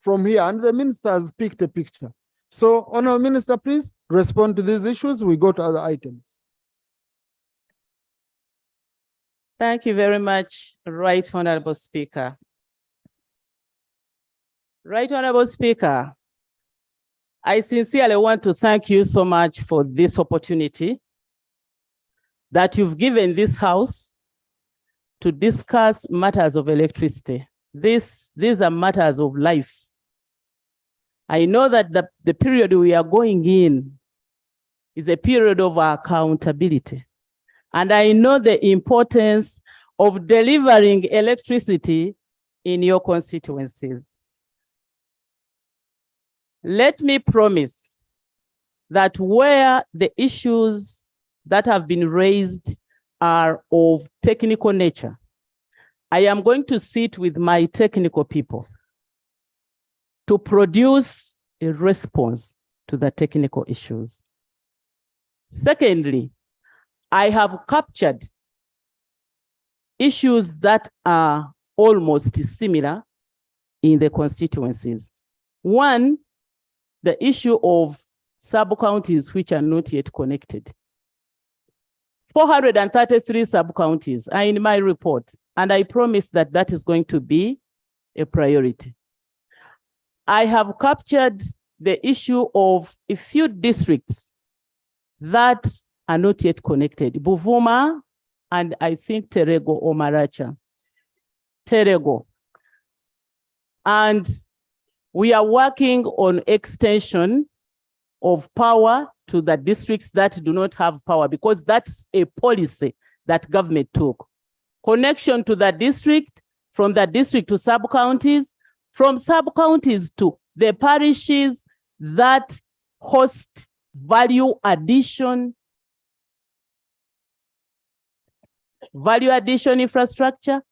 from here, and the minister has picked a picture. So, Honourable Minister, please respond to these issues. We go to other items. Thank you very much, Right Honorable Speaker. Right Honorable Speaker, I sincerely want to thank you so much for this opportunity that you've given this House to discuss matters of electricity. These are matters of life. I know that the period we are going in is a period of accountability. And I know the importance of delivering electricity in your constituencies. Let me promise that where the issues that have been raised are of technical nature, I am going to sit with my technical people to produce a response to the technical issues. Secondly, I have captured issues that are almost similar in the constituencies. One, the issue of sub-counties which are not yet connected. 433 sub-counties are in my report, and I promise that that is going to be a priority. I have captured the issue of a few districts that are not yet connected. Buvuma, and I think Terego or Maracha. Terego. And we are working on extension of power to the districts that do not have power, because that's a policy that government took. Connection to the district, from the district to sub-counties, from sub-counties to the parishes that host value addition infrastructure,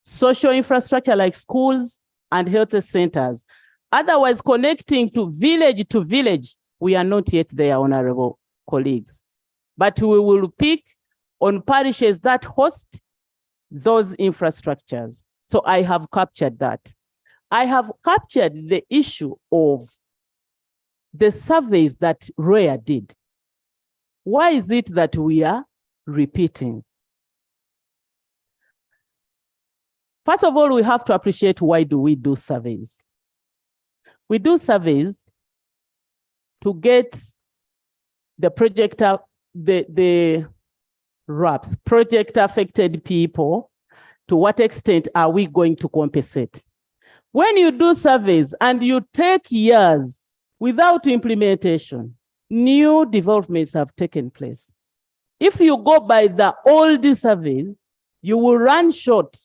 social infrastructure like schools and health centers. Otherwise, connecting to village, we are not yet there, honorable colleagues. But we will pick on parishes that host those infrastructures. So I have captured that. I have captured the issue of the surveys that ROEA did. Why is it that we are repeating? First of all, we have to appreciate why do we do surveys. We do surveys to get the RAPs, project affected people, to what extent are we going to compensate? When you do surveys and you take years without implementation, new developments have taken place. If you go by the old surveys, you will run short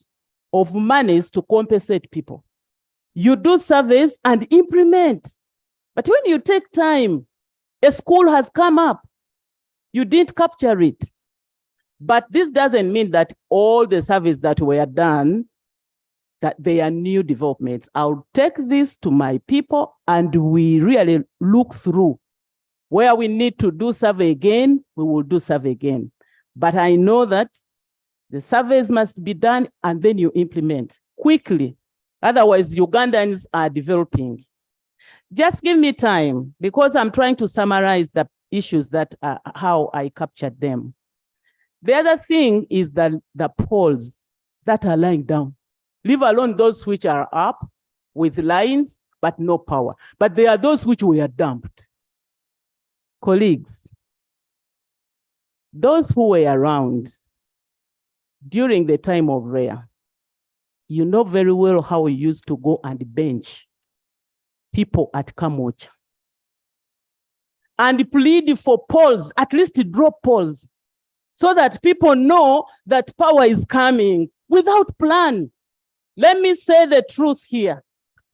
of monies to compensate people. You do surveys and implement. But when you take time, a school has come up, you didn't capture it. But this doesn't mean that all the surveys that were done, that they are new developments. I'll take this to my people and we really look through. Where we need to do survey again, we will do survey again. But I know that the surveys must be done and then you implement quickly. Otherwise, Ugandans are developing. Just give me time, because I'm trying to summarize the issues that how I captured them. The other thing is that the poles that are lying down, leave alone those which are up with lines, but no power. But there are those which were dumped. Colleagues, those who were around during the time of REA, you know very well how we used to go and bench people at Kamocha and plead for polls, at least drop polls, so that people know that power is coming without plan. Let me say the truth here.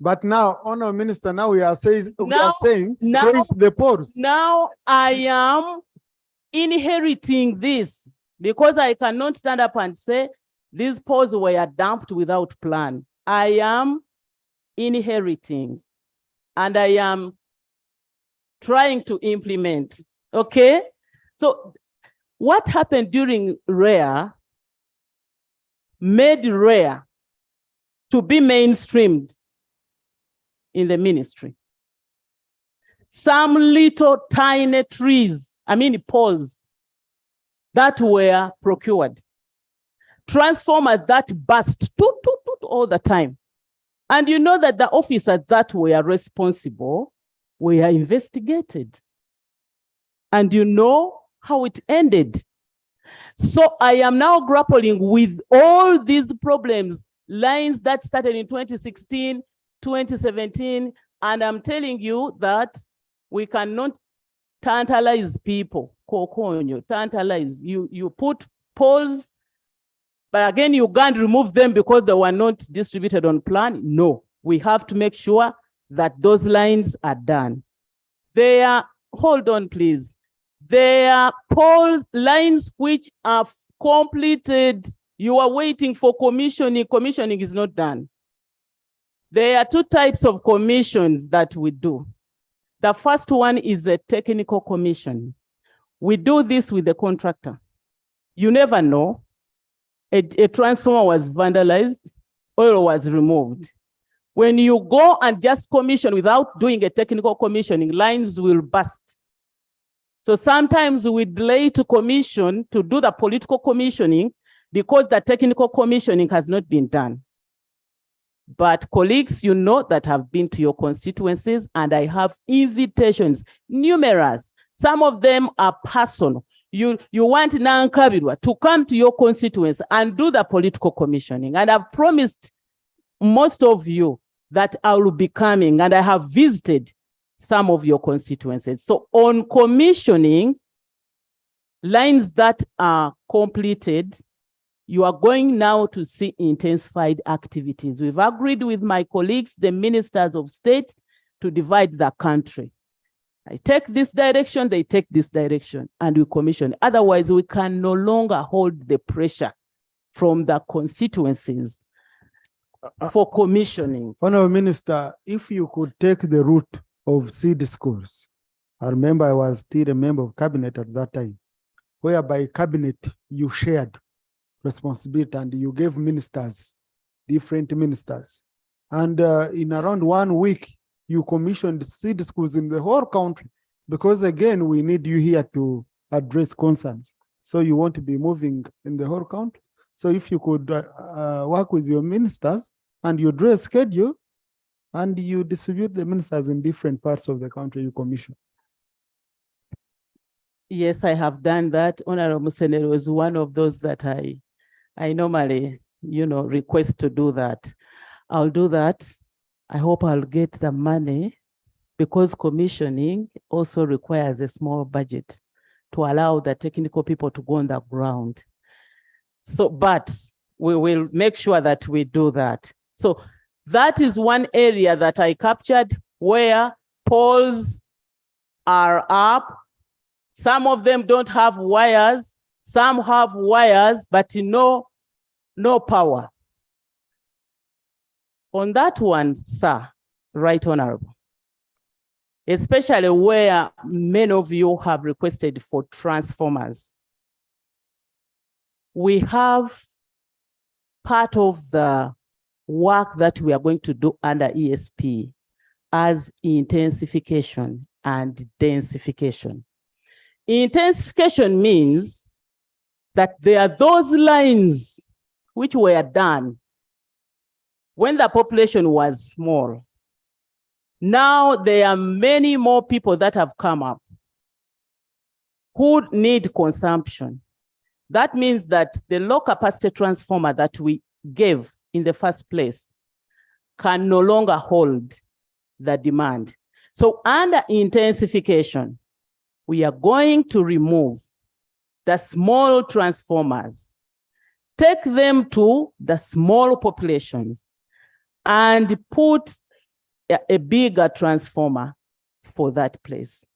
But now, Honourable Minister, now we are saying raise the polls. Now I am inheriting this. because I cannot stand up and say these poles were dumped without plan. I am inheriting and I am trying to implement, okay? So what happened during RARE made RARE to be mainstreamed in the ministry. Some little tiny trees, poles that were procured. Transformers that burst all the time. And you know that the officers that were responsible were investigated. And you know how it ended. So I am now grappling with all these problems, lines that started in 2016, 2017, and I'm telling you that we cannot tantalize people. Tantalize. You put poles, but again, Uganda removes them because they were not distributed on plan. No, we have to make sure that those lines are done. Hold on, please. There are pole lines which are completed. You are waiting for commissioning. Commissioning is not done. There are two types of commissions that we do. The first one is the technical commission. We do this with the contractor. You never know. A transformer was vandalized, oil was removed. When you go and just commission without doing a technical commissioning, lines will burst. So sometimes we delay to commission, to do the political commissioning, because the technical commissioning has not been done. But colleagues, you know, that have been to your constituencies, and I have invitations, numerous. Some of them are personal. You want Nankabirwa to come to your constituents and do the political commissioning. And I've promised most of you that I will be coming, and I have visited some of your constituencies. So on commissioning, lines that are completed, you are going now to see intensified activities. We've agreed with my colleagues, the ministers of state, to divide the country. I take this direction, they take this direction, and we commission. Otherwise, we can no longer hold the pressure from the constituencies for commissioning. Honorable Minister, if you could take the route of seed schools. I remember I was still a member of cabinet at that time, whereby cabinet you shared responsibility and you gave ministers, different ministers. And in around 1 week, you commissioned seed schools in the whole country, because again, we need you here to address concerns. So you want to be moving in the whole country. So if you could work with your ministers and you draw a schedule and you distribute the ministers in different parts of the country you commission. Yes, I have done that. Honorable Senator was one of those that I normally, request to do that. I'll do that. I hope I'll get the money, because commissioning also requires a small budget to allow the technical people to go on the ground. So, but we will make sure that we do that. So that is one area that I captured where poles are up. Some of them don't have wires. Some have wires, but no power. On that one, sir, Right Honorable, especially where many of you have requested for transformers, we have part of the work that we are going to do under ESP as intensification and densification. Intensification means that there are those lines which were done when the population was small. Now there are many more people that have come up who need consumption. That means that the low capacity transformer that we gave in the first place can no longer hold the demand. So under intensification, we are going to remove the small transformers, take them to the small populations, and put a bigger transformer for that place.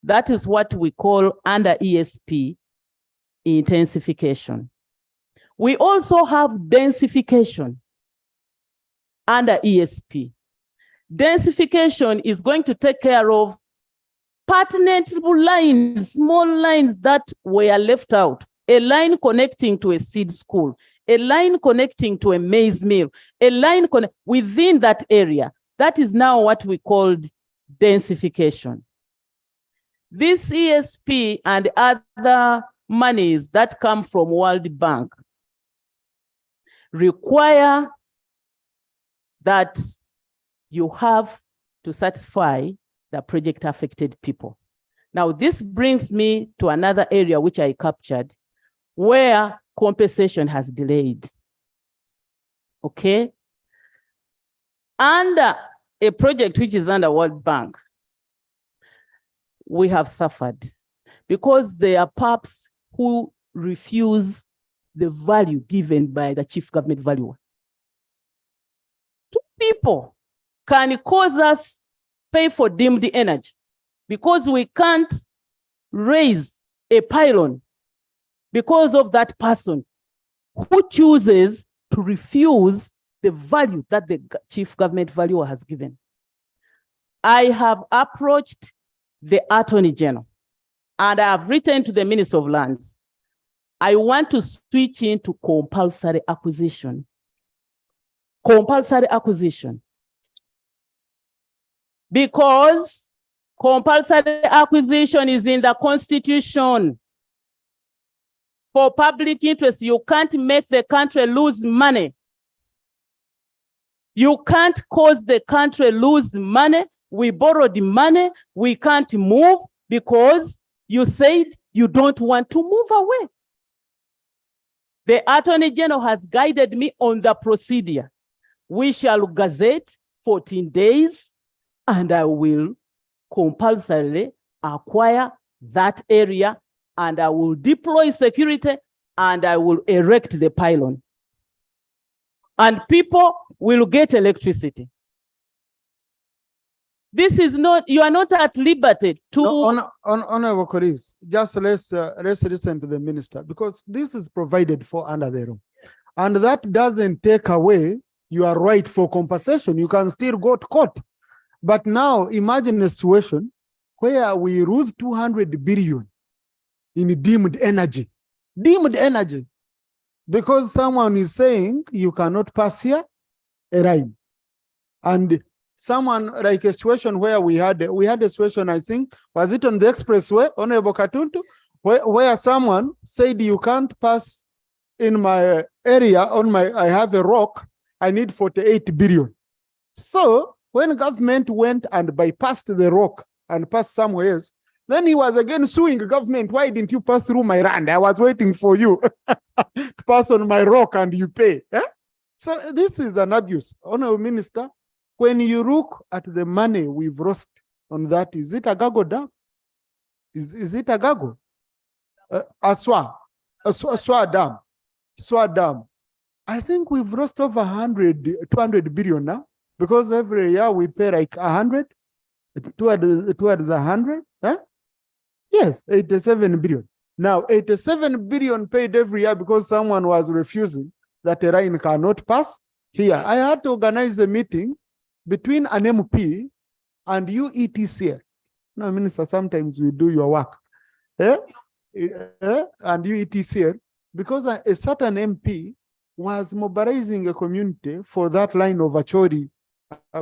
That is what we call under ESP intensification. We also have densification under ESP. Densification is going to take care of pertinentable lines, small lines that were left out. A line connecting to a seed school, a line connecting to a maize mill, a line within that area. That is now what we called densification. This ESP and other monies that come from World Bank require that you have to satisfy the project affected people. Now, this brings me to another area which I captured, where compensation has delayed. Okay? Under a project which is under World Bank, we have suffered because there are PAPs who refuse the value given by the chief government valuer. Two people can cause us pay for deemed energy because we can't raise a pylon because of that person who chooses to refuse the value that the chief government valuer has given. I have approached the Attorney General and I have written to the Minister of Lands. I want to switch into compulsory acquisition. Compulsory acquisition. Because compulsory acquisition is in the Constitution. For public interest, you can't make the country lose money. You can't cause the country lose money. We borrowed money, we can't move because you said you don't want to move away. The Attorney General has guided me on the procedure. We shall gazette 14 days and I will compulsorily acquire that area and I will deploy security and I will erect the pylon. And people will get electricity. This is not, you are not at liberty to... Honorable colleagues, just let's listen to the minister because this is provided for under the law. And that doesn't take away your right for compensation. You can still go to court. But now imagine a situation where we lose 200 billion in deemed energy. Deemed energy. Because someone is saying you cannot pass here a line. And someone like a situation where we had a situation, I think, was it on the expressway, Honorable Katuntu, where someone said you can't pass in my area, I have a rock, I need 48 billion. So when government went and bypassed the rock and passed somewhere else, then he was again suing the government. Why didn't you pass through my land? I was waiting for you to pass on my rock and you pay. Eh? So this is an abuse. Honorable Minister, when you look at the money we've lost on that, is it a Gago dam? Is it a Gago? Aswa dam. Aswa dam. I think we've lost over 200 billion now because every year we pay like 100 towards 100. Huh? Yes, 87 billion. Now, 87 billion paid every year because someone was refusing that a line cannot pass here. I had to organize a meeting between an MP and UETCL. No, Minister, sometimes we do your work. And UETCL, because a certain MP was mobilizing a community for that line of Achori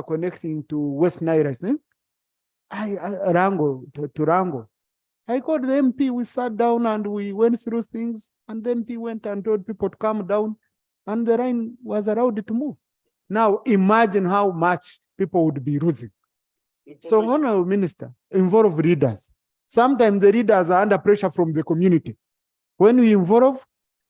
connecting to West Nile, Rango, to Rango. I called the MP, we sat down and we went through things, and the MP went and told people to calm down, and the line was allowed to move. Now imagine how much people would be losing. So, Honorable Minister, involve leaders. Sometimes the leaders are under pressure from the community. When we involve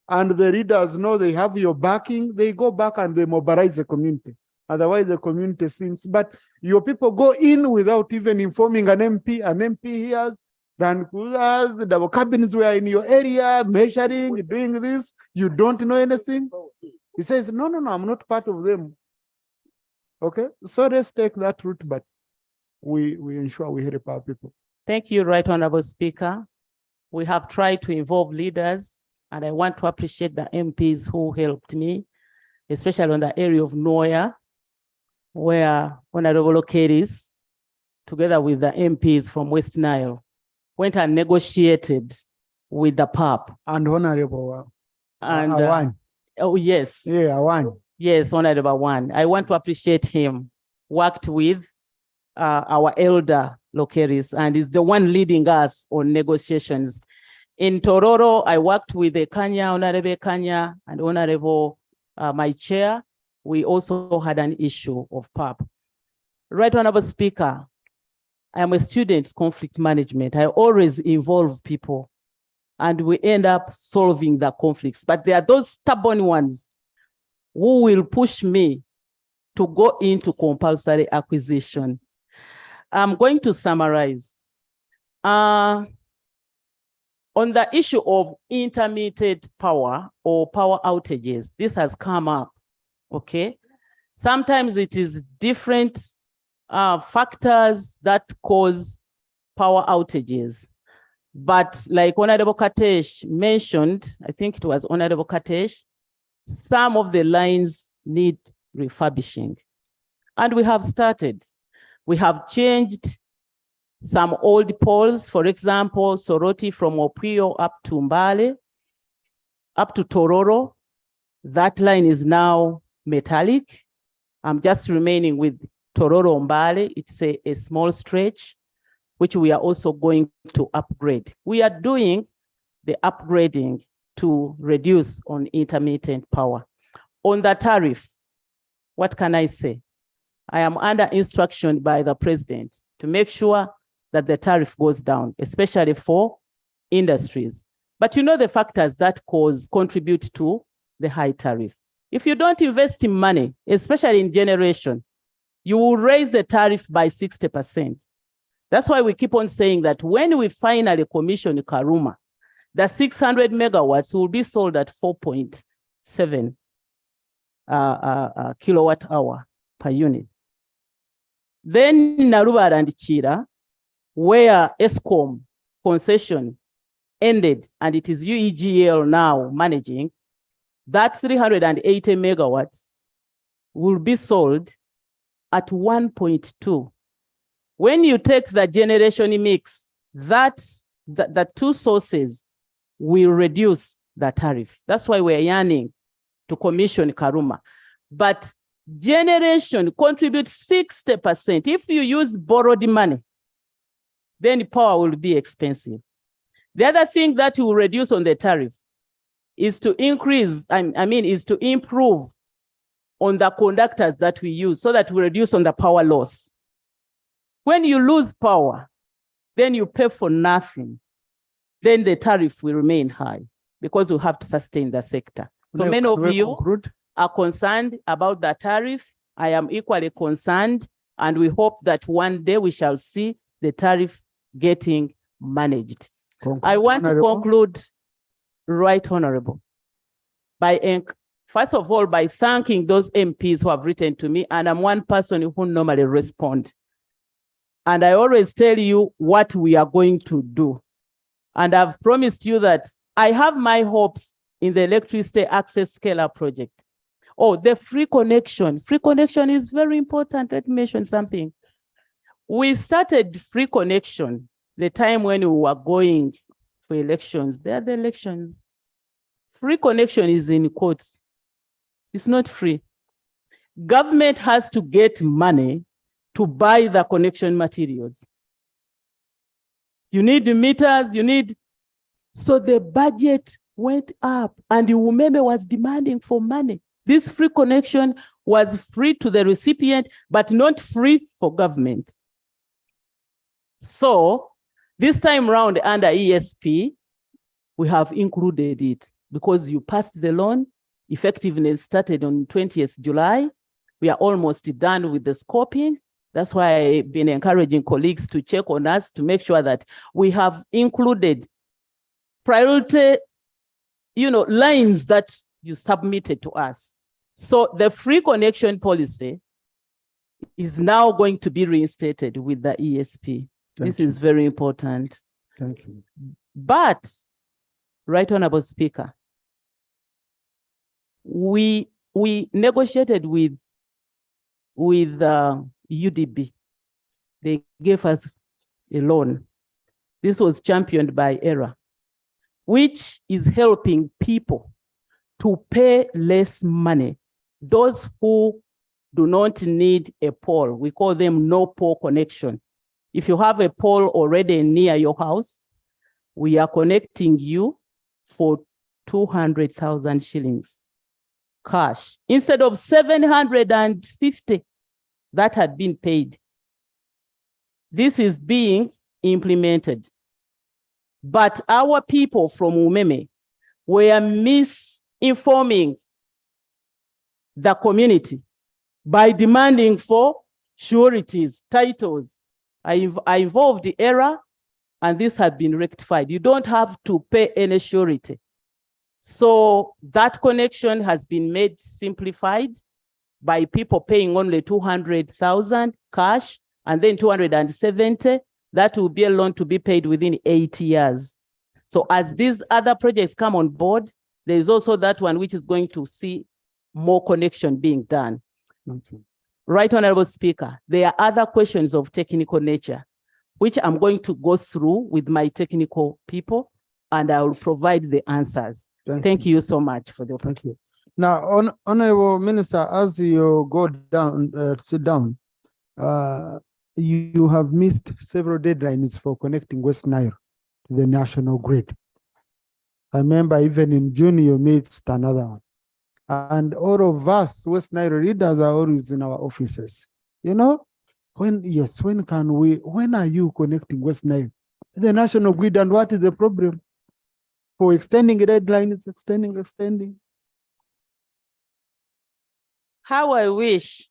and the leaders know they have your backing, they go back and they mobilize the community. Otherwise, the community thinks, but your people go in without even informing an MP hears, then the double cabins were in your area, measuring, doing this, you don't know anything. He says, no, I'm not part of them. Okay, so let's take that route, but we ensure we help our people. Thank you, Right Honorable Speaker. We have tried to involve leaders And I want to appreciate the MPs who helped me, especially on the area of Noya, where Honorable Okeris, together with the MPs from West Nile, went and negotiated with the PAP. And Honorable And Awan. oh, yes. Yeah, Awan. Yes, Honorable Awan. I want to appreciate him. Worked with our elder Lokeris, and is the one leading us on negotiations. In Tororo, I worked with the Kanya, Honorable Kanya, and Honorable my chair. We also had an issue of PAP. Right, Honorable Speaker, I am a student conflict management. I always involve people and we end up solving the conflicts. But there are those stubborn ones who will push me to go into compulsory acquisition. I'm going to summarize. On the issue of intermittent power or power outages, this has come up, okay? Sometimes it is different factors that cause power outages. But like Honorable Katesh mentioned, I think it was Honorable Katesh, some of the lines need refurbishing. And we have started. We have changed some old poles, for example, Soroti from Opio up to Mbale, up to Tororo. That line is now metallic. I'm just remaining with Tororo Mbale. It's a small stretch, which we are also going to upgrade. We are doing the upgrading to reduce on intermittent power. On the tariff, what can I say? I am under instruction by the president to make sure that the tariff goes down, especially for industries. But you know the factors that contribute to the high tariff. If you don't invest in money, especially in generation, you will raise the tariff by 60%. That's why we keep on saying that when we finally commission Karuma, the 600 megawatts will be sold at 4.7 kilowatt hour per unit. Then Naruba and Chira, where ESCOM concession ended and it is UEGL now managing, that 380 megawatts will be sold at 1.2. When you take the generation mix, the two sources will reduce the tariff. That's why we're yearning to commission Karuma. But generation contributes 60%. If you use borrowed money, then power will be expensive. The other thing that will reduce on the tariff is to increase, is to improve on the conductors that we use so that we reduce on the power loss. When you lose power, then you pay for nothing. Then the tariff will remain high because we have to sustain the sector. So many of you are concerned about the tariff. I am equally concerned, and we hope that one day we shall see the tariff getting managed. I want to conclude, Right Honorable, by first of all, by thanking those MPs who have written to me, and I'm one person who normally respond. And I always tell you what we are going to do. And I've promised you that I have my hopes in the electricity access scalar project. Oh, the free connection. Free connection is very important. Let me mention something. We started free connection the time when we were going for elections. They are the elections. Free connection is in quotes. It's not free. Government has to get money to buy the connection materials. You need the meters, you need. So the budget went up and the Umeme was demanding for money. This free connection was free to the recipient, but not free for government. So this time around under ESP, we have included it because you passed the loan. Effectiveness started on 20th July. We are almost done with the scoping. That's why I've been encouraging colleagues to check on us to make sure that we have included priority, lines that you submitted to us. So the free connection policy is now going to be reinstated with the ESP. This is very important. Thank you. But, Right Honorable Speaker, we negotiated with UDB. They gave us a loan. This was championed by ERA, which is helping people to pay less money. Those who do not need a pole, we call them no pole connection. If you have a pole already near your house, we are connecting you for 200,000 shillings cash instead of 750 that had been paid. This is being implemented. But our people from Umeme were misinforming the community by demanding for sureties, titles. I involved the error, and this has been rectified. You don't have to pay any surety. So that connection has been made simplified by people paying only 200,000 cash, and then 270. That will be a loan to be paid within 8 years. So as these other projects come on board, there is also that one which is going to see more connection being done. Right, Honorable Speaker, there are other questions of technical nature, which I'm going to go through with my technical people, and I will provide the answers. Thank you so much for the opportunity. Now, Honorable Minister, as you go down, sit down, you have missed several deadlines for connecting West Nile to the national grid. I remember even in June, you missed another one. And all of us West Nile leaders are always in our offices. You know, when are you connecting West Nile to the national grid, and what is the problem for extending the deadlines, extending? How I wish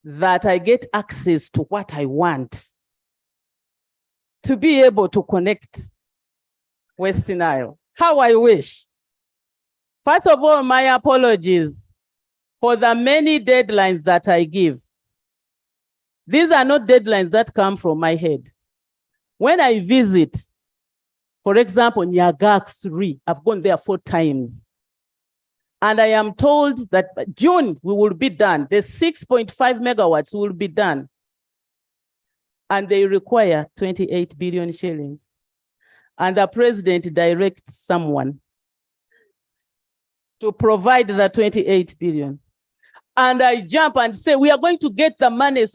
that I get access to what I want to be able to connect West Nile. How I wish. First of all, my apologies for the many deadlines that I give. These are not deadlines that come from my head. When I visit, for example, Nyagak 3, I've gone there 4 times. And I am told that by June we will be done. The 6.5 megawatts will be done. And they require 28 billion shillings. And the president directs someone to provide the 28 billion. And I jump and say, we are going to get the money.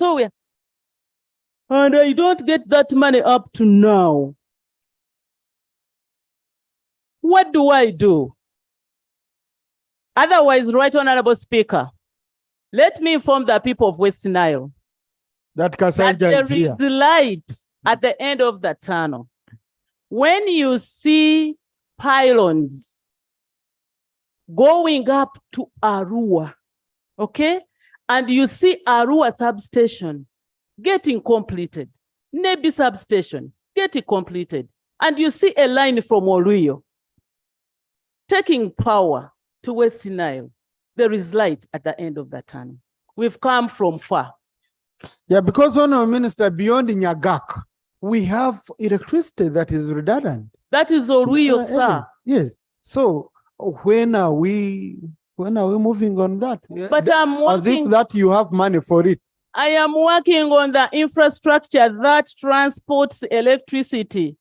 And I don't get that money up to now. What do I do? Otherwise, Right Honorable Speaker, let me inform the people of West Nile that there is light at the end of the tunnel. When you see pylons going up to Arua, okay? And you see Arua substation getting completed, Nebi substation getting completed, and you see a line from Oluyo taking power to West Nile, there is light at the end of the tunnel. We've come from far. Yeah, because Honorable Minister, beyond Nyagak, we have electricity that is redundant. That is Oluyo, sir. Yes. So when are we moving on that? But I'm working, as if that you have money for it. I am working on the infrastructure that transports electricity.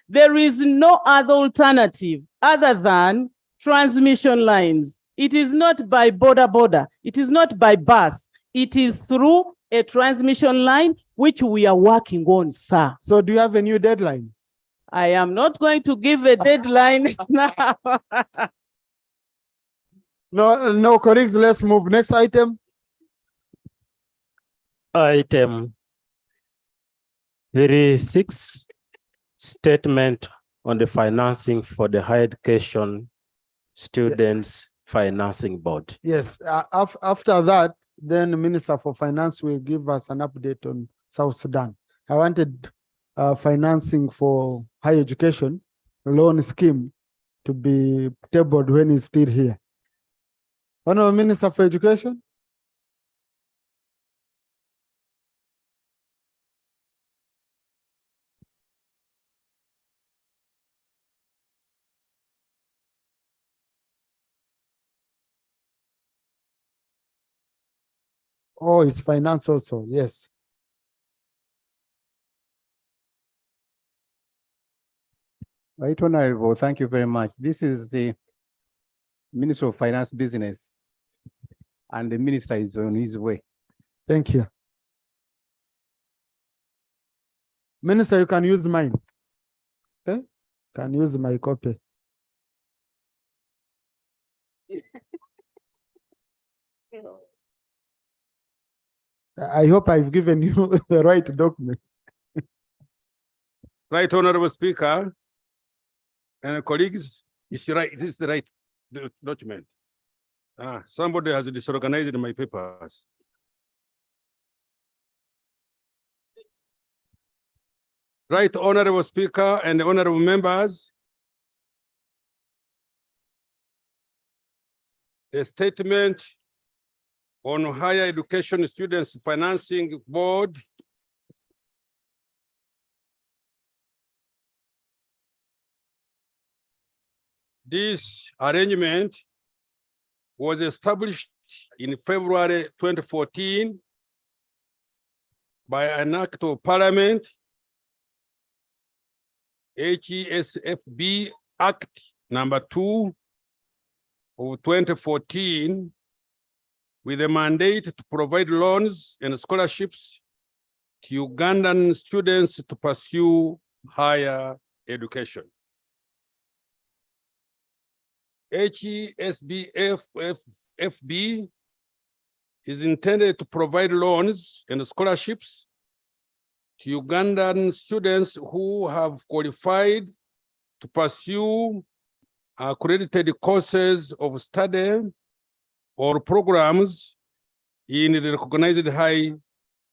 There is no other alternative other than transmission lines. It is not by border. It is not by bus. It is through a transmission line, which we are working on, sir. So do you have a new deadline? I am not going to give a deadline now. No, colleagues, let's move. Next item. Item 36, statement on the financing for the higher education students financing board. Yes, after that, then the Minister for Finance will give us an update on South Sudan. I wanted financing for higher education loan scheme to be tabled when he's still here. Honorable Minister for Education. Oh, it's finance also, yes. Right Honorable, thank you very much. This is the Minister of Finance Business, and the minister is on his way. Thank you. Minister, you can use mine. Okay? Can use my copy. I hope I've given you the right document. Right Honorable Speaker and colleagues, it's right. It is the right document. Somebody has disorganized my papers. Right Honorable Speaker and honorable members, the statement on higher education students financing board this arrangement was established in February 2014 by an act of parliament, HESFB Act number 2 of 2014, with a mandate to provide loans and scholarships to Ugandan students to pursue higher education. HESBFB is intended to provide loans and scholarships to Ugandan students who have qualified to pursue accredited courses of study or programs in the recognized higher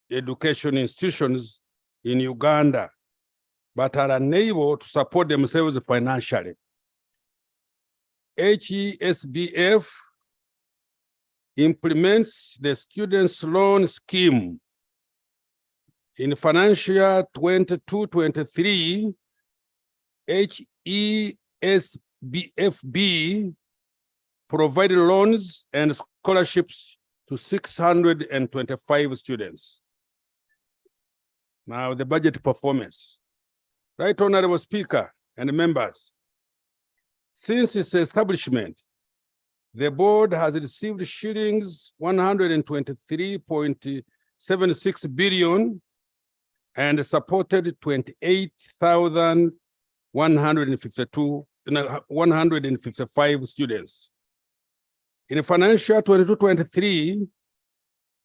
education institutions in Uganda, but are unable to support themselves financially. HESBF implements the Students' Loan Scheme. In financial year 22-23, HESBFB provided loans and scholarships to 625 students. Now, the budget performance. Right Honorable Speaker and members, since its establishment, the board has received shillings 123.76 billion and supported 155 students. In financial 22-23,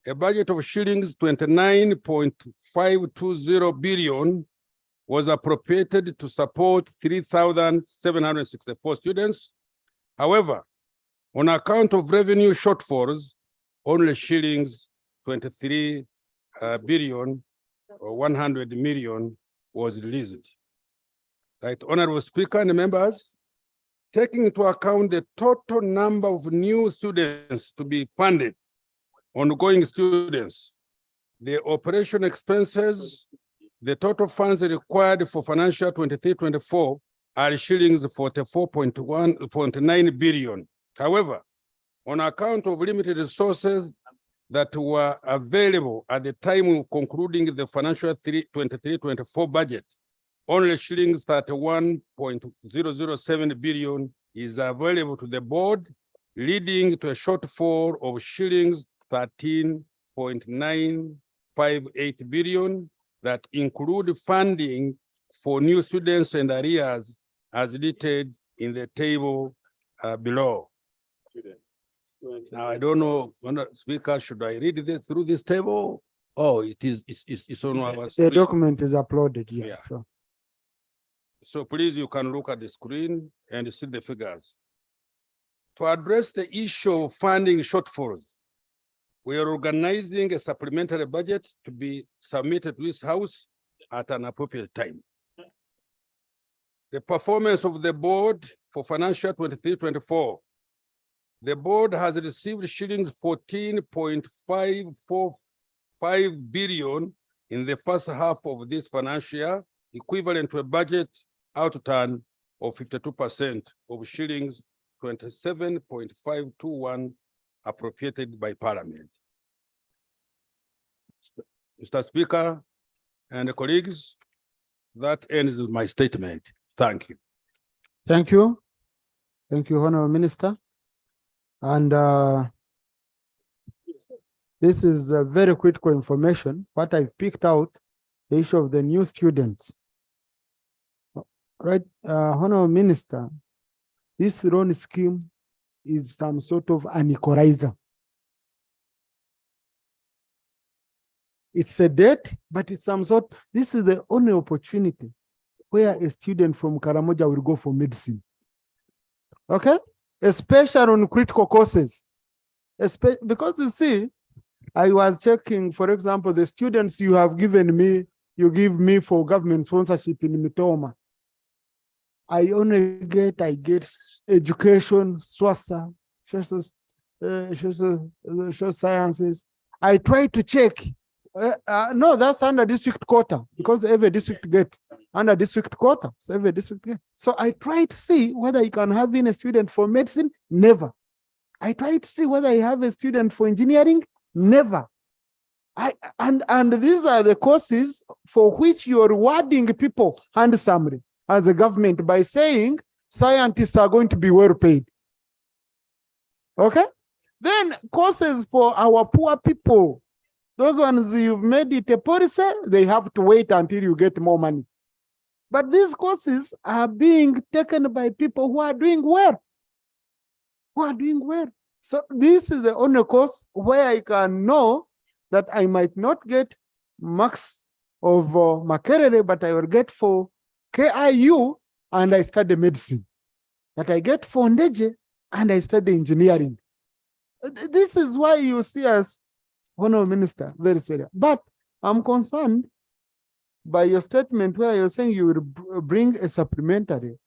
a budget of shillings 29.520 billion was appropriated to support 3,764 students. However, on account of revenue shortfalls, only shillings 23 billion or 100 million was released. Right, Honorable Speaker and members, taking into account the total number of new students to be funded, ongoing students, the operation expenses, the total funds required for financial 23-24 are shillings 44.9 billion. However, on account of limited resources that were available at the time of concluding the financial 23-24 budget, only shillings 31.007 billion is available to the board, leading to a shortfall of shillings 13.958 billion that include funding for new students and arrears as detailed in the table below. Now, I don't know, Speaker, should I read this through this table? Oh, it's on our screen. The document is uploaded, yeah. So please, you can look at the screen and see the figures. To address the issue of funding shortfalls, we are organizing a supplementary budget to be submitted to this House at an appropriate time. The performance of the board for financial 23-24. The board has received shillings 14.545 billion in the first half of this financial year, equivalent to a budget outturn of 52% of shillings 27.521 appropriated by Parliament. Mr. Speaker and colleagues, that ends my statement. Thank you. Thank you. Thank you, Honorable Minister. And this is a very critical information. What I've picked out, the issue of the new students. Right, Honorable Minister, this loan scheme is some sort of an equalizer. It's a debt, but it's some sort, this is the only opportunity where a student from Karamoja will go for medicine. Okay? Especially on critical courses. Because you see, I was checking, for example, the students you have given me, you give me for government sponsorship in Mitoma. I get education, SWASA, social sciences. I try to check. No, that's under district quota because every district gets under district quota. So every district gets. So I try to see whether you can have in a student for medicine. Never. I try to see whether you have a student for engineering. Never. And these are the courses for which you are rewarding people handsomely as a government by saying scientists are going to be well paid. Okay? Then courses for our poor people. Those ones you've made it a policy, they have to wait until you get more money. But these courses are being taken by people who are doing well. So this is the only course where I can know that I might not get marks of Makerere, but I will get for KIU and I study medicine. That I get for Ndeje and I study engineering. This is why you see us, Honorable Minister, very serious. But I'm concerned by your statement where you're saying you will bring a supplementary.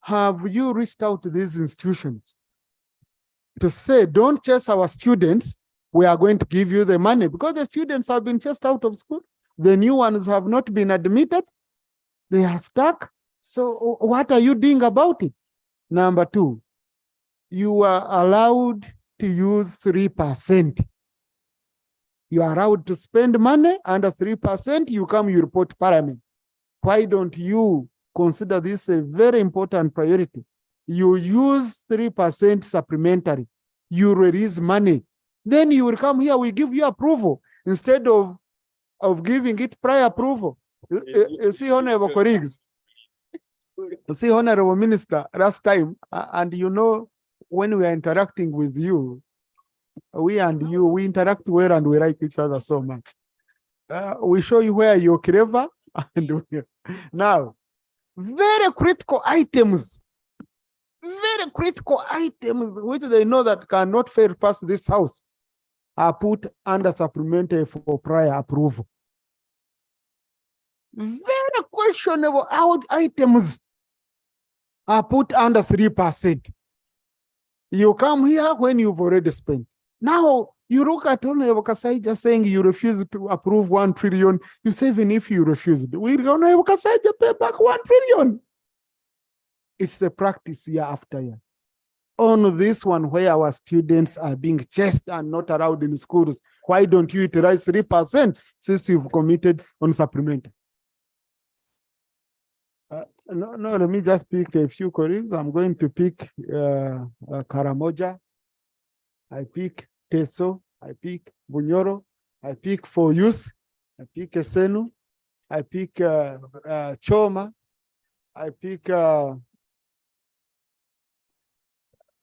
Have you reached out to these institutions to say, don't chase our students, we are going to give you the money? Because the students have been chased out of school. The new ones have not been admitted. They are stuck. So what are you doing about it? Number two, you are allowed to use 3%. You are allowed to spend money under 3%, you report Parliament. Why don't you consider this a very important priority? You use 3% supplementary, you release money. Then you will come here, we give you approval instead of giving it prior approval. You see, honorable colleagues, you see, honorable minister, last time, and you know, when we are interacting with you, we and you, we interact well and we like each other so much. We show you where you're clever. And now, very critical items, which they know that cannot fail past this house, are put under supplementary for prior approval. Very questionable items are put under 3%. You come here when you've already spent. Now, you look at Honorable Kasai just saying you refuse to approve 1 trillion. You say, even if you refuse, we're going to Kasai to pay back 1 trillion. It's a practice year after year. On this one, where our students are being chased and not allowed in schools, why don't you utilize 3% since you've committed on supplementary? No, let me just pick a few colleagues. I'm going to pick Karamoja. I pick Teso. I pick Bunyoro. I pick For Youth. I pick Esenu. I pick Choma. I pick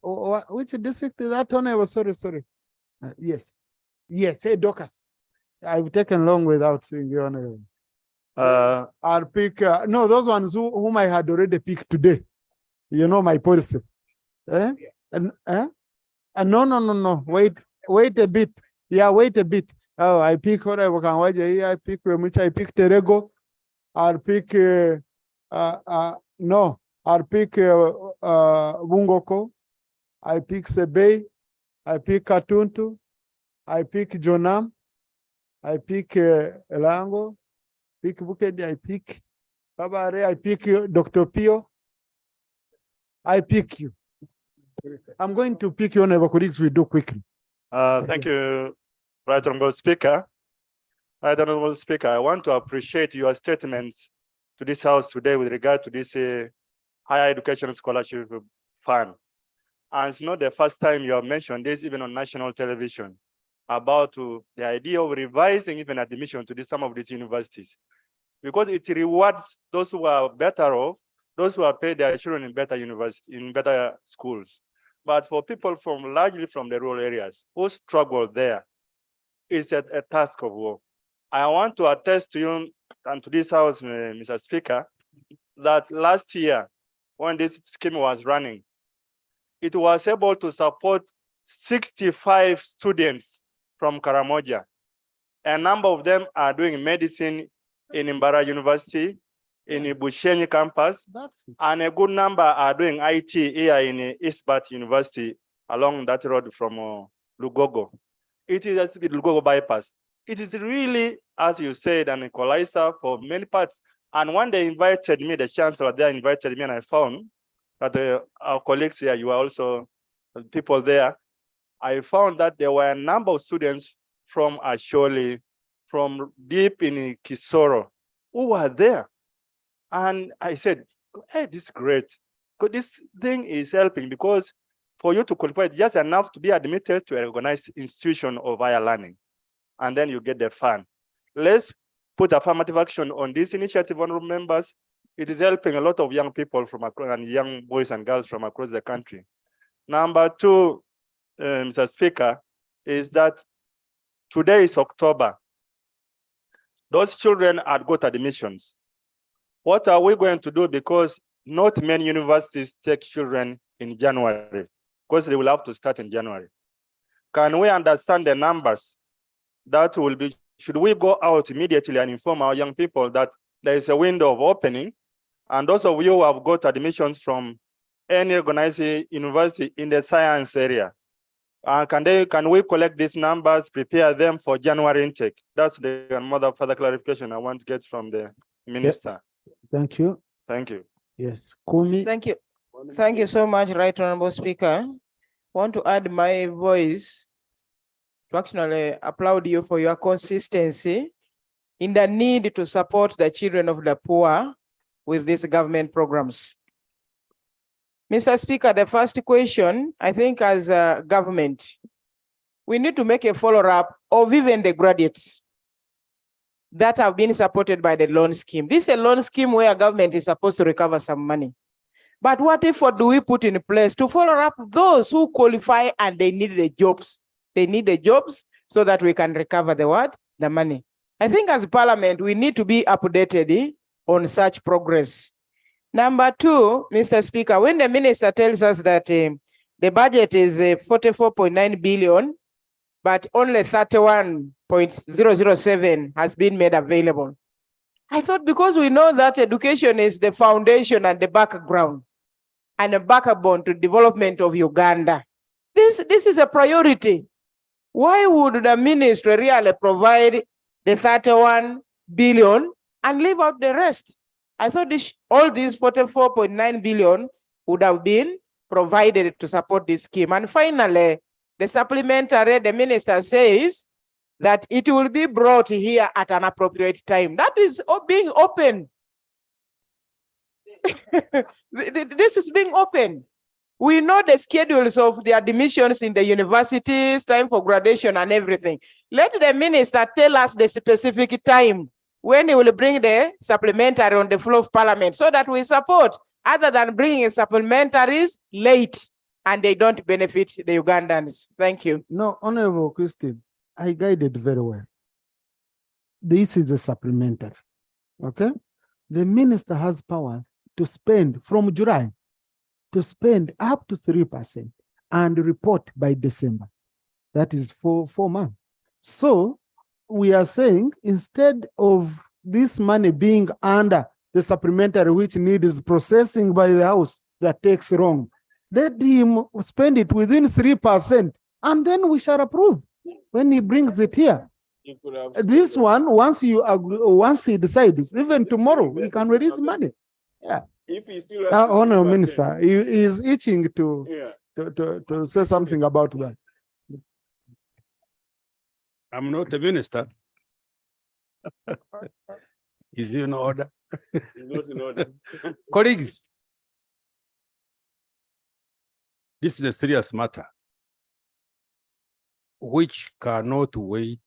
which district is that? Honorable, sorry. Yes, say Docas. I've taken long without seeing the honorable. I'll pick no, those ones whom I had already picked today. You know my policy. No. Wait a bit. Yeah, wait a bit. Oh, I pick Honorable Kanwaja. I pick Remucha. I pick Terego. I'll pick no. I'll pick Bungoko. I pick Sebei. I pick Katuntu. I pick Jonam. I pick Elango. Pick Bukedi. I pick Babare. I pick Dr. Pio. I pick you. I'm going to pick your neighbor colleagues. We do quickly. Thank you, Right Honorable Speaker. Right, Honorable Speaker, I want to appreciate your statements to this House today with regard to this higher education scholarship fund. And it's not the first time you have mentioned this, even on national television, about the idea of revising even admission to some of these universities, because it rewards those who are better off, those who have paid their children in better university, in better schools. But for people from largely from the rural areas who struggle there, it's a task of work. I want to attest to you and to this House, Mr. Speaker, that last year, when this scheme was running, it was able to support 65 students from Karamoja. A number of them are doing medicine in Imbara University, in Bushenyi campus, and a good number are doing IT here in Eastbat University along that road from Lugogo. It is a Lugogo bypass. It is really, as you said, an equalizer for many parts. And when they invited me, the chancellor there invited me, and I found that our colleagues here, you are also people there, I found that there were a number of students from Asholi, from deep in Kisoro, who were there. And I said, hey, this is great. Because this thing is helping, because for you to qualify, it's just enough to be admitted to a recognized institution of higher learning. And then you get the fund. Let's put affirmative action on this initiative, honorable members. It is helping a lot of young people from across, and young boys and girls from across the country. Number two, Mr. Speaker, is that today is October. Those children had got admissions. What are we going to do? Because not many universities take children in January, because they will have to start in January. Can we understand the numbers that will be? Should we go out immediately and inform our young people that there is a window of opening? And those of you who have got admissions from any organized university in the science area, can we collect these numbers, prepare them for January intake? That's the further clarification I want to get from the minister. Thank you. Thank you. Yes, Kumi. Thank you. Thank you so much, Right Honorable Speaker. I want to add my voice to actually applaud you for your consistency in the need to support the children of the poor with these government programs. Mr. Speaker, the first question, I think as a government, we need to make a follow-up of even the graduates that have been supported by the loan scheme. This is a loan scheme where government is supposed to recover some money. But what effort do we put in place to follow up those who qualify and they need the jobs? They need the jobs so that we can recover the what? The money. I think as Parliament, we need to be updated on such progress. Number two, Mr. Speaker, when the minister tells us that the budget is 44.9 billion, but only 31.007 has been made available. I thought because we know that education is the foundation and the background and a backbone to development of Uganda. This is a priority. Why would the ministry really provide the 31 billion and leave out the rest? I thought all these 44.9 billion would have been provided to support this scheme. And finally, the supplementary, the minister says that it will be brought here at an appropriate time. That is being open. This is being open. We know the schedules of the admissions in the universities, time for graduation and everything. Let the minister tell us the specific time when he will bring the supplementary on the floor of Parliament so that we support, other than bringing supplementaries late and they don't benefit the Ugandans. Thank you. No, Honorable Christine, I guided very well. This is a supplementary, okay? The minister has power to spend from July, to spend up to 3% and report by December. That is for 4 months. So we are saying instead of this money being under the supplementary, which needs processing by the House that takes long, let him spend it within 3% and then we shall approve when he brings it here. This one, once he decides, even tomorrow, we can release money. Yeah. If he still Honorable Minister, he is itching to say something about that. I'm not a minister, Is he in order? Not in order. Colleagues, this is a serious matter which cannot wait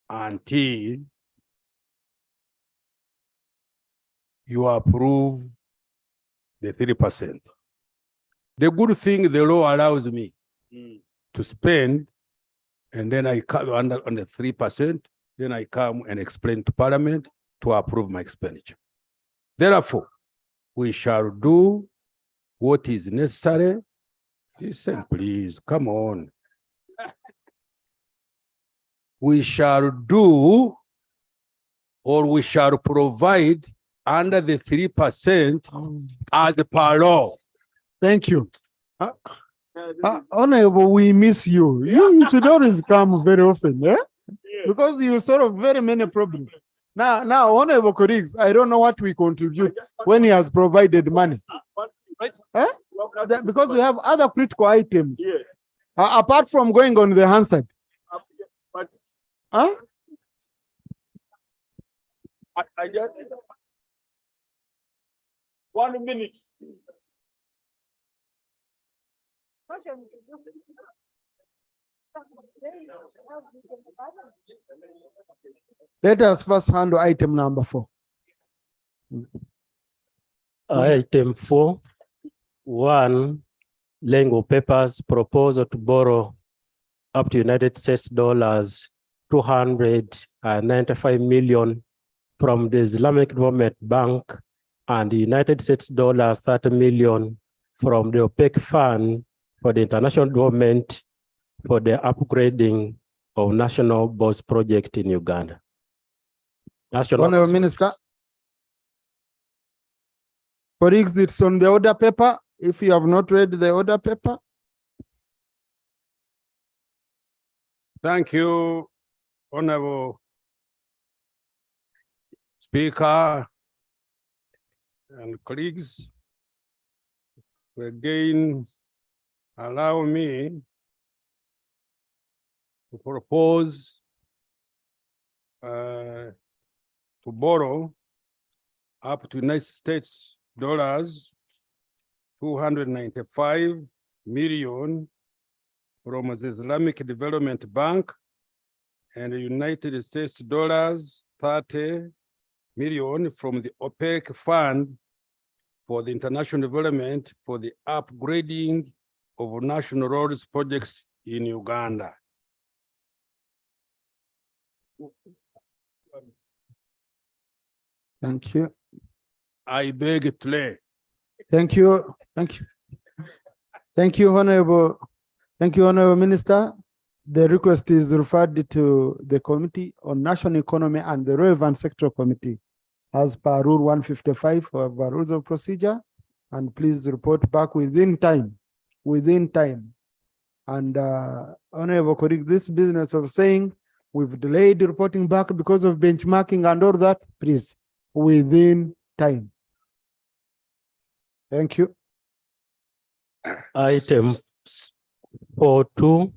until you approve the 3%. The good thing the law allows me to spend, and then I come on the 3%, then I come and explain to Parliament to approve my expenditure. Therefore, we shall do what is necessary. Listen, please, come on. We shall do, or we shall provide under the 3% as per law. Thank you. Honorable, we miss you. You should always come very often, yeah? Because you solve very many problems. Now, honorable colleagues, I don't know what we contribute when he has provided money. Eh? Because we have other critical items. Apart from going on the Hansard. Huh? I just 1 minute. Let us first handle item number 4. Item 4, 1, Lengo Papers proposal to borrow up to United States dollars 295 million from the Islamic Development Bank and the United States dollars 30 million from the OPEC Fund for the International Development for the upgrading of National Bus Project in Uganda. Honorable Minister. Colleagues, it's on the order paper. If you have not read the order paper. Thank you, Honorable Speaker and colleagues. Again, allow me to propose to borrow up to United States dollars 295 million from the Islamic Development Bank and the United States dollars 30 million from the OPEC Fund for the International Development for the upgrading of national roads projects in Uganda. Thank you. I beg to lay. Thank you. Thank you. Thank you, Honorable. Thank you, Honorable Minister. The request is referred to the Committee on National Economy and the relevant sector committee as per Rule 155 of our Rules of Procedure. And please report back within time. Within time. And Honorable colleague, this business of saying we've delayed reporting back because of benchmarking and all that, please, within time. Thank you. Item 4.2,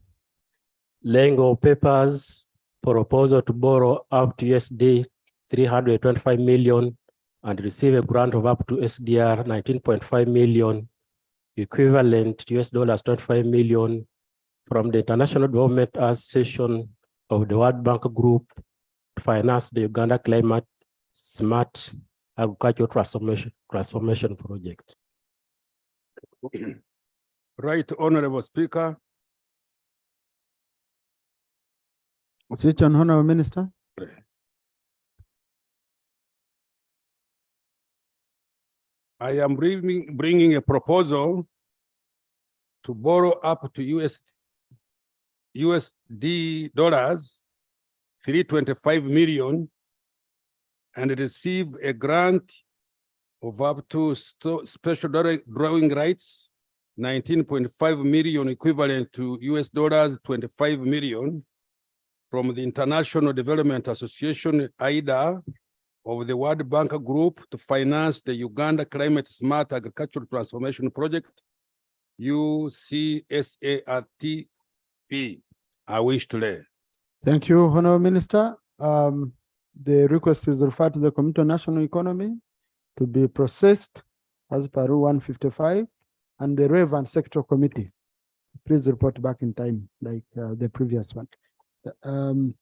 Lengo Papers proposal to borrow up to USD 325 million and receive a grant of up to SDR 19.5 million, equivalent to US dollars 25 million from the International Development Association of the World Bank Group to finance the Uganda Climate Smart Agricultural Transformation Project. Right, Honorable Speaker. Switch on, Honorable Minister. I am bringing a proposal to borrow up to USD dollars 325 million and receive a grant of up to special drawing rights 19.5 million, equivalent to US dollars 25 million from the International Development Association, IDA, of the World Bank Group to finance the Uganda Climate Smart Agricultural Transformation Project, UCSARTP. I wish to lay. Thank you, Honorable Minister. The request is referred to the Committee on National Economy to be processed as per Rule 155 and the relevant sector committee. Please report back in time like the previous one. And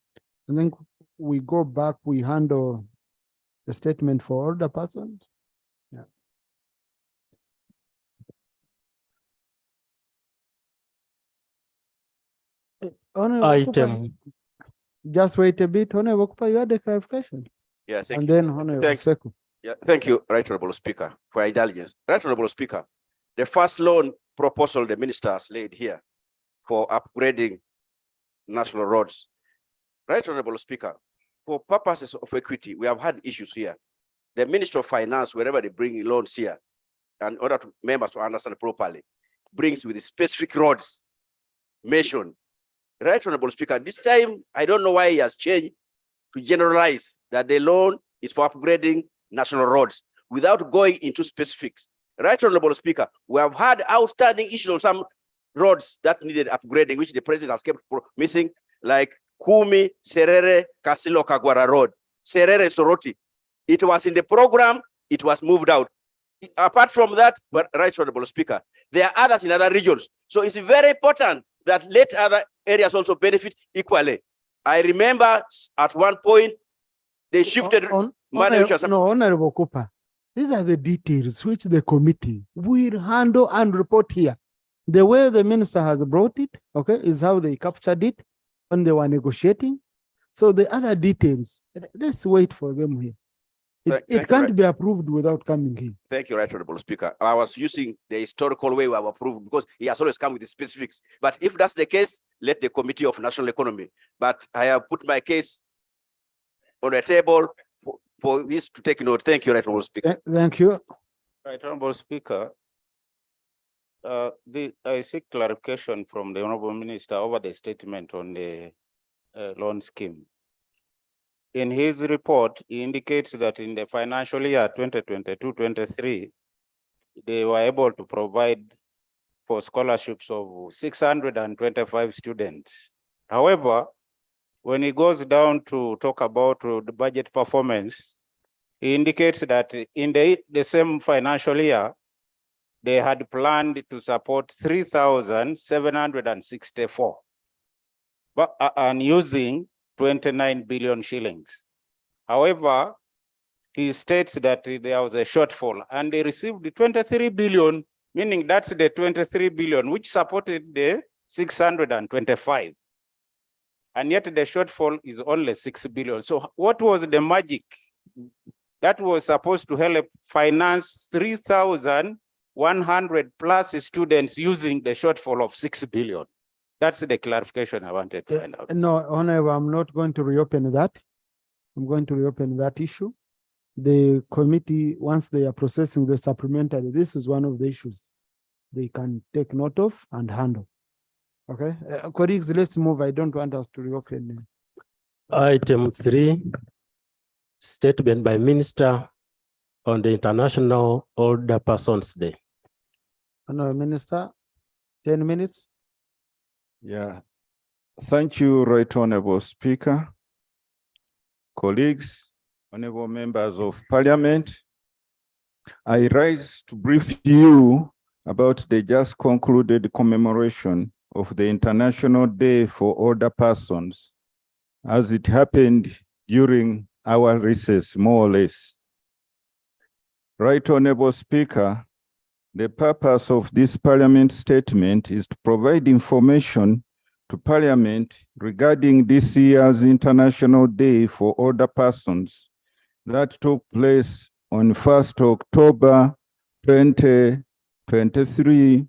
then we go back, we handle the statement for older persons. Yeah. Item. Just wait a bit, Honorable Kupa, you had a clarification. Yeah, thank And you. then Honorable Seku. Yeah, thank you, Right Honorable Speaker, for your indulgence. Right Honorable Speaker, the first loan proposal the minister has laid here for upgrading national roads. Right Honorable Speaker, for purposes of equity, we have had issues here. The Minister of Finance, wherever they bring loans here, in order to members to understand properly, brings with the specific roads mentioned. Right Honorable Speaker, this time, I don't know why he has changed to generalize that the loan is for upgrading national roads without going into specifics. Right Honorable Speaker, we have had outstanding issues on some roads that needed upgrading, which the president has kept missing, like Kumi, Serere, Kasilo, Kagwara Road, Serere, Soroti. It was in the program, it was moved out. Apart from that, but Right Honorable Speaker, there are others in other regions. So it's very important that let other areas also benefit equally. I remember at one point, they shifted money. No, Honorable Cooper, these are the details which the committee will handle and report here. The way the minister has brought it, okay, is how they captured it when they were negotiating. So the other details, let's wait for them here. It can't be approved without coming here. Thank you, Right Honorable Speaker. I was using the historical way we have approved because he has always come with the specifics. But if that's the case, let the Committee of National Economy. But I have put my case on the table for this to take note. Thank you, Right Honorable Speaker. Thank you. Right Honorable Speaker, I seek clarification from the Honorable Minister over the statement on the loan scheme. In his report, he indicates that in the financial year 2022-23, they were able to provide for scholarships of 625 students. However, when he goes down to talk about the budget performance, he indicates that in the same financial year, they had planned to support 3,764, but and using 29 billion shillings. However, he states that there was a shortfall and they received 23 billion, meaning that's the 23 billion which supported the 625. And yet the shortfall is only 6 billion. So what was the magic that was supposed to help finance 3,100 plus students using the shortfall of 6 billion? That's the clarification I wanted to find out. No, Honorable, I'm not going to reopen that. I'm going to reopen that issue. The committee, once they are processing the supplementary, this is one of the issues they can take note of and handle. Okay, colleagues, let's move. I don't want us to reopen. Item 3, statement by Minister on the International Older Persons Day. Honorable Minister, 10 minutes. Yeah, thank you, Right Honorable Speaker, colleagues, honorable members of Parliament. I rise to brief you about the just concluded commemoration of the International Day for Older Persons, as it happened during our recess, more or less. Right Honorable Speaker, the purpose of this Parliament statement is to provide information to Parliament regarding this year's International Day for Older Persons that took place on 1st October 2023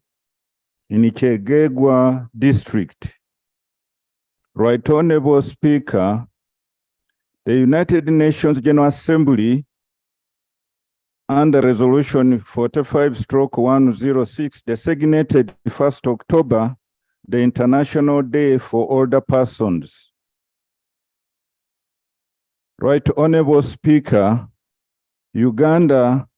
in Ichegegwa District. Right Honorable Speaker, the United Nations General Assembly under Resolution 45/106 designated 1st October the International Day for Older Persons. Right Honorable Speaker, Uganda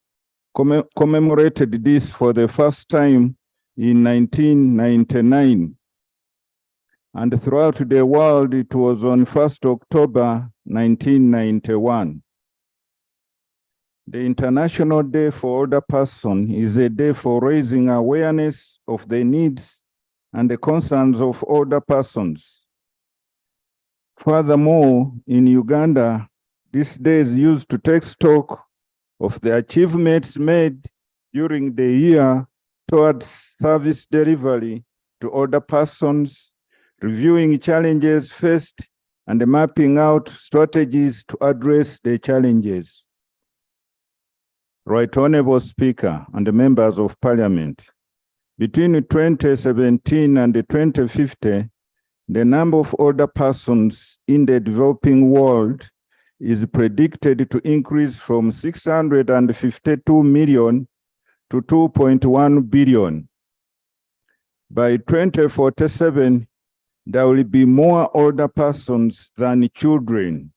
commemorated this for the first time in 1999. And throughout the world, it was on 1st October 1991. The International Day for Older Persons is a day for raising awareness of the needs and the concerns of older persons. Furthermore, in Uganda, this day is used to take stock of the achievements made during the year towards service delivery to older persons, reviewing challenges faced, and mapping out strategies to address the challenges. Right Honorable Speaker and the members of Parliament, between 2017 and 2050, the number of older persons in the developing world is predicted to increase from 652 million to 2.1 billion. By 2047, there will be more older persons than children.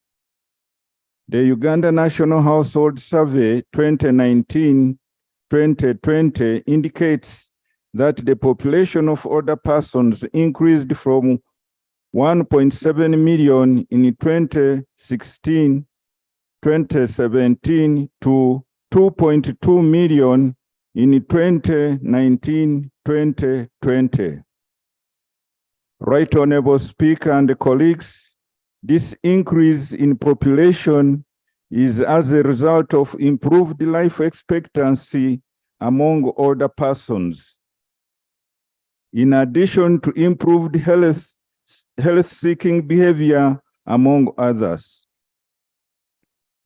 The Uganda National Household Survey 2019-2020 indicates that the population of older persons increased from 1.7 million in 2017 to 2.2 million in 2019-2020. Right Honorable Speaker and colleagues, this increase in population is as a result of improved life expectancy among older persons. In addition to improved health-seeking behavior among others.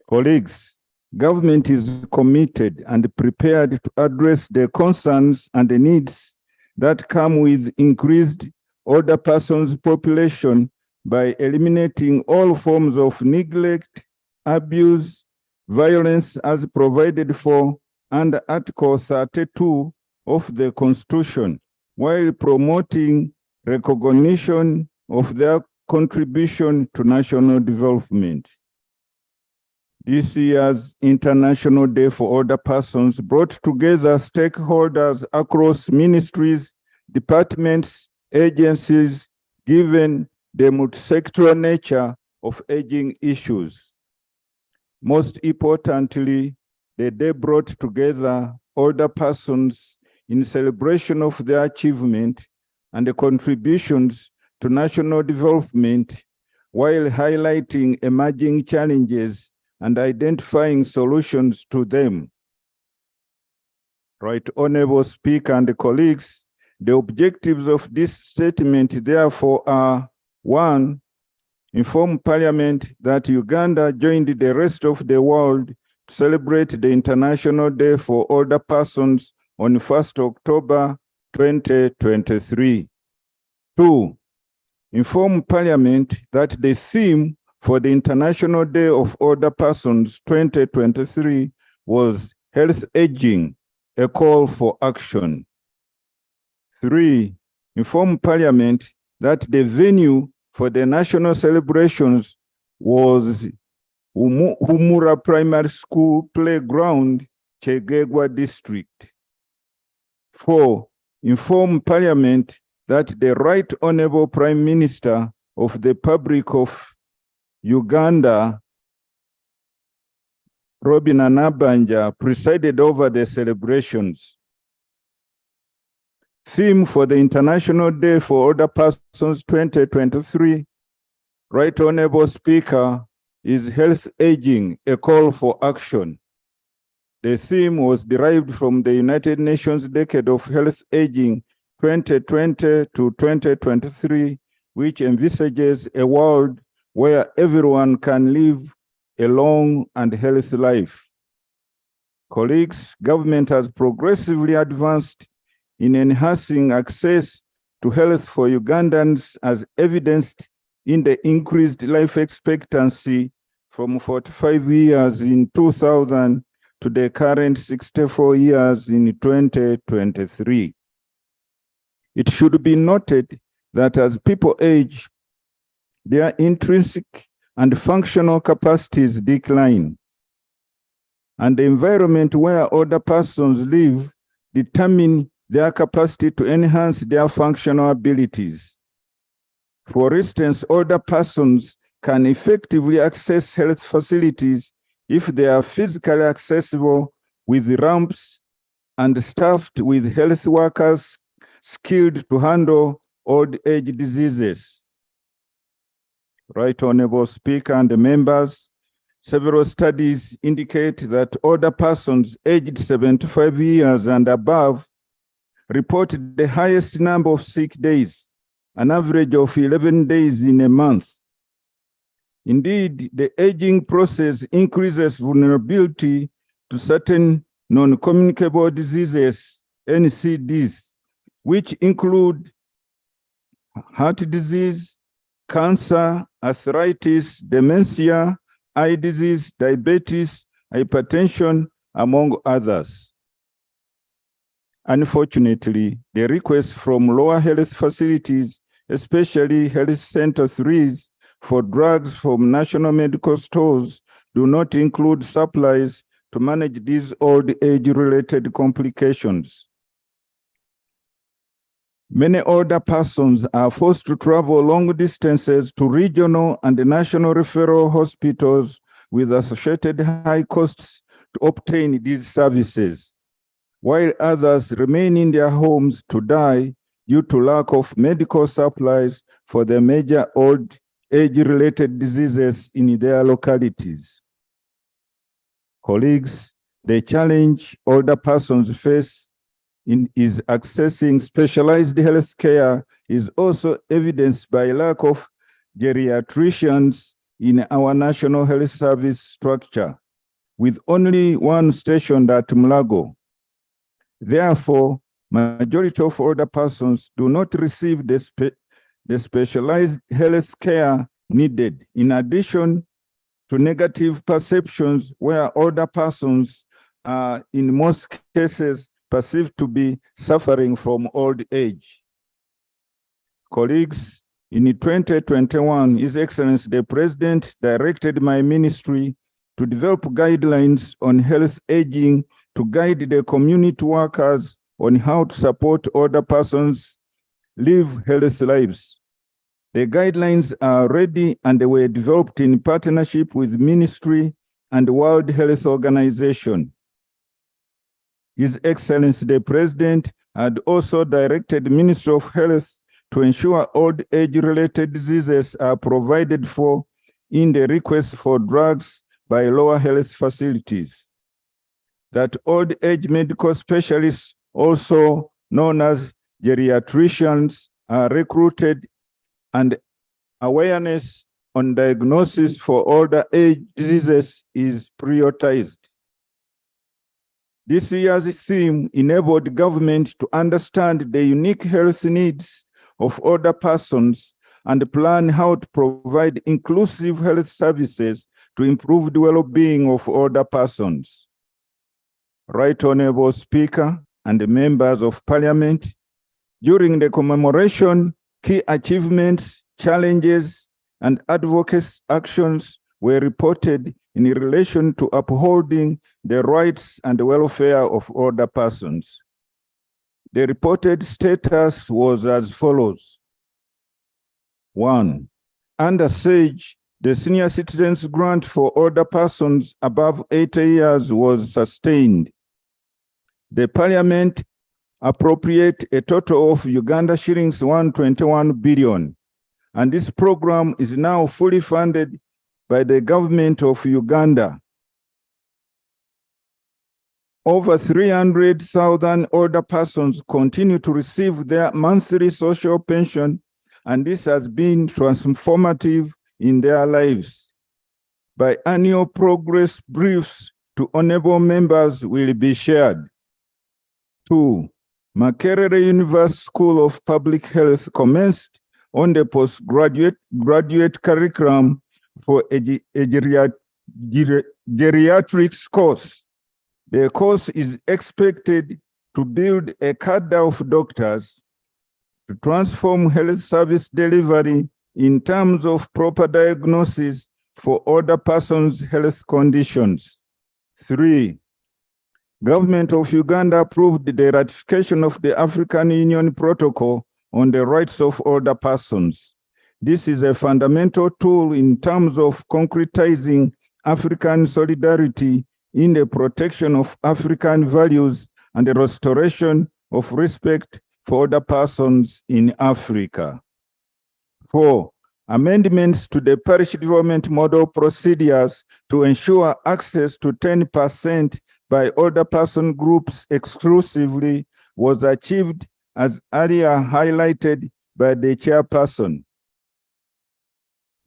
Colleagues, government is committed and prepared to address the concerns and the needs that come with increased older persons population by eliminating all forms of neglect, abuse, violence as provided for under Article 32 of the Constitution, while promoting recognition of their contribution to national development. This year's International Day for Older Persons brought together stakeholders across ministries, departments, agencies, given the multisectoral nature of aging issues. Most importantly, the day brought together older persons in celebration of their achievement and the contributions to national development, while highlighting emerging challenges and identifying solutions to them. Right Honorable Speaker and colleagues, the objectives of this statement therefore are: 1, inform Parliament that Uganda joined the rest of the world to celebrate the International Day for Older Persons on 1st October 2023. 2, inform Parliament that the theme for the International Day of Older Persons 2023 was Health Aging, a call for action. 3, inform Parliament that the venue for the national celebrations was Humura Primary School Playground, Chegegwa District. 4, inform Parliament that the Right Honorable Prime Minister of the Republic of Uganda, Robin Anabanja, presided over the celebrations. Theme for the International Day for Older Persons 2023, Right Honorable Speaker, is Health Aging, a call for action. The theme was derived from the United Nations Decade of Health Aging 2020 to 2023, which envisages a world where everyone can live a long and healthy life. Colleagues, government has progressively advanced in enhancing access to health for Ugandans, as evidenced in the increased life expectancy from 45 years in 2000 to the current 64 years in 2023. It should be noted that as people age, their intrinsic and functional capacities decline, and the environment where older persons live determine their capacity to enhance their functional abilities. For instance, older persons can effectively access health facilities if they are physically accessible with ramps and staffed with health workers skilled to handle old age diseases. Right Honorable Speaker and the members, several studies indicate that older persons aged 75 years and above reported the highest number of sick days, an average of 11 days in a month. Indeed, the aging process increases vulnerability to certain non-communicable diseases, NCDs, which include heart disease, cancer, arthritis, dementia, eye disease, diabetes, hypertension, among others. Unfortunately, the requests from lower health facilities, especially health center 3s, for drugs from national medical stores do not include supplies to manage these old age-related complications. Many older persons are forced to travel long distances to regional and national referral hospitals with associated high costs to obtain these services, while others remain in their homes to die due to lack of medical supplies for the major old age-related diseases in their localities. Colleagues, the challenge older persons face is accessing specialized health care is also evidenced by lack of geriatricians in our National Health Service structure, with only one stationed at Mulago. Therefore, majority of older persons do not receive the specialized health care needed, in addition to negative perceptions where older persons are in most cases perceived to be suffering from old age. Colleagues, in 2021, His Excellency the President directed my ministry to develop guidelines on health aging to guide the community workers on how to support older persons live healthy lives. The guidelines are ready and they were developed in partnership with Ministry and World Health Organization. His Excellency the President had also directed the Ministry of Health to ensure old age-related diseases are provided for in the request for drugs by lower health facilities. That old age medical specialists, also known as geriatricians, are recruited and awareness on diagnosis for older age diseases is prioritized. This year's theme enabled government to understand the unique health needs of older persons and plan how to provide inclusive health services to improve the well-being of older persons. Right Honorable Speaker and the members of Parliament, during the commemoration, key achievements, challenges, and advocacy actions were reported in relation to upholding the rights and welfare of older persons. The reported status was as follows. 1. Under SAGE, the senior citizens grant for older persons above 80 years was sustained. The Parliament appropriate a total of Uganda shillings 121 billion, and this program is now fully funded by the government of Uganda. Over 300,000 older persons continue to receive their monthly social pension, and this has been transformative in their lives. Biannual progress briefs to honorable members will be shared. 2. Makerere University School of Public Health commenced on the graduate curriculum for a geriatrics course. The course is expected to build a cadre of doctors to transform health service delivery in terms of proper diagnosis for older persons' health conditions. 3. Government of Uganda approved the ratification of the African Union Protocol on the rights of older persons. This is a fundamental tool in terms of concretizing African solidarity in the protection of African values and the restoration of respect for other persons in Africa. 4, amendments to the parish development model procedures to ensure access to 10% by older person groups exclusively was achieved as earlier highlighted by the chairperson.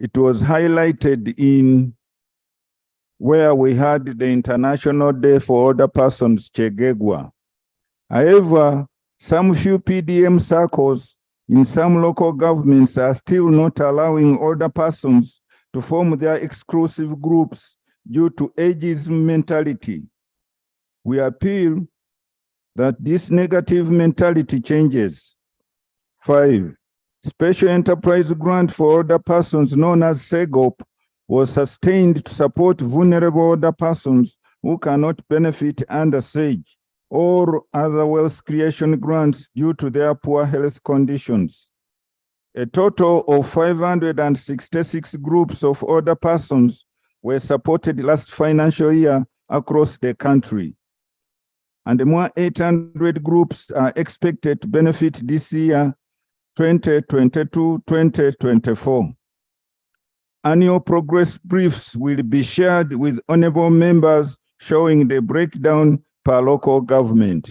It was highlighted in where we had the International Day for Older Persons, Chegegwa. However, some few PDM circles in some local governments are still not allowing older persons to form their exclusive groups due to ageism mentality. We appeal that this negative mentality changes. 5, special enterprise grant for older persons known as SEGOP was sustained to support vulnerable older persons who cannot benefit under SAGE or other wealth creation grants due to their poor health conditions. A total of 566 groups of older persons were supported last financial year across the country. And more 800 groups are expected to benefit this year, 2022-2024. Annual progress briefs will be shared with honorable members showing the breakdown per local government.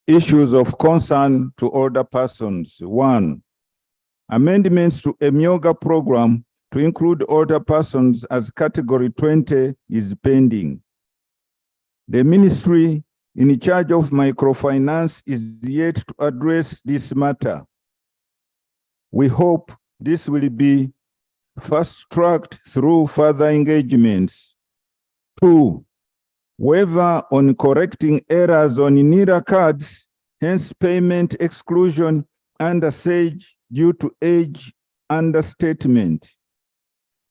Issues of concern to older persons. 1, amendments to a Myoga program to include older persons as category 20 is pending. The ministry in charge of microfinance is yet to address this matter. We hope this will be fast-tracked through further engagements. 2, waiver on correcting errors on NIRA cards, hence payment exclusion under SAGE due to age understatement.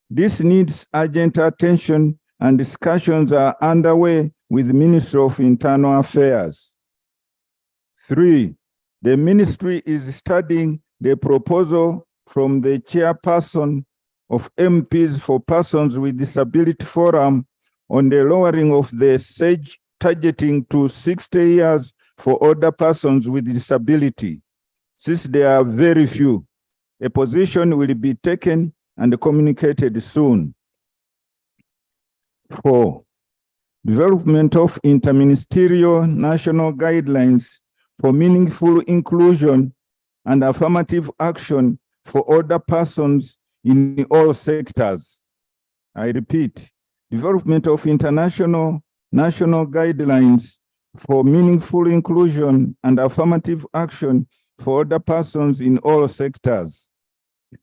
This needs urgent attention and discussions are underway with the Ministry of Internal Affairs. 3, the ministry is studying the proposal from the chairperson of MPs for Persons with Disability Forum on the lowering of the SAGE targeting to 60 years for older persons with disability. Since there are very few, a position will be taken and communicated soon. 4, development of interministerial national guidelines for meaningful inclusion and affirmative action for older persons in all sectors. I repeat, development of international national guidelines for meaningful inclusion and affirmative action for older persons in all sectors.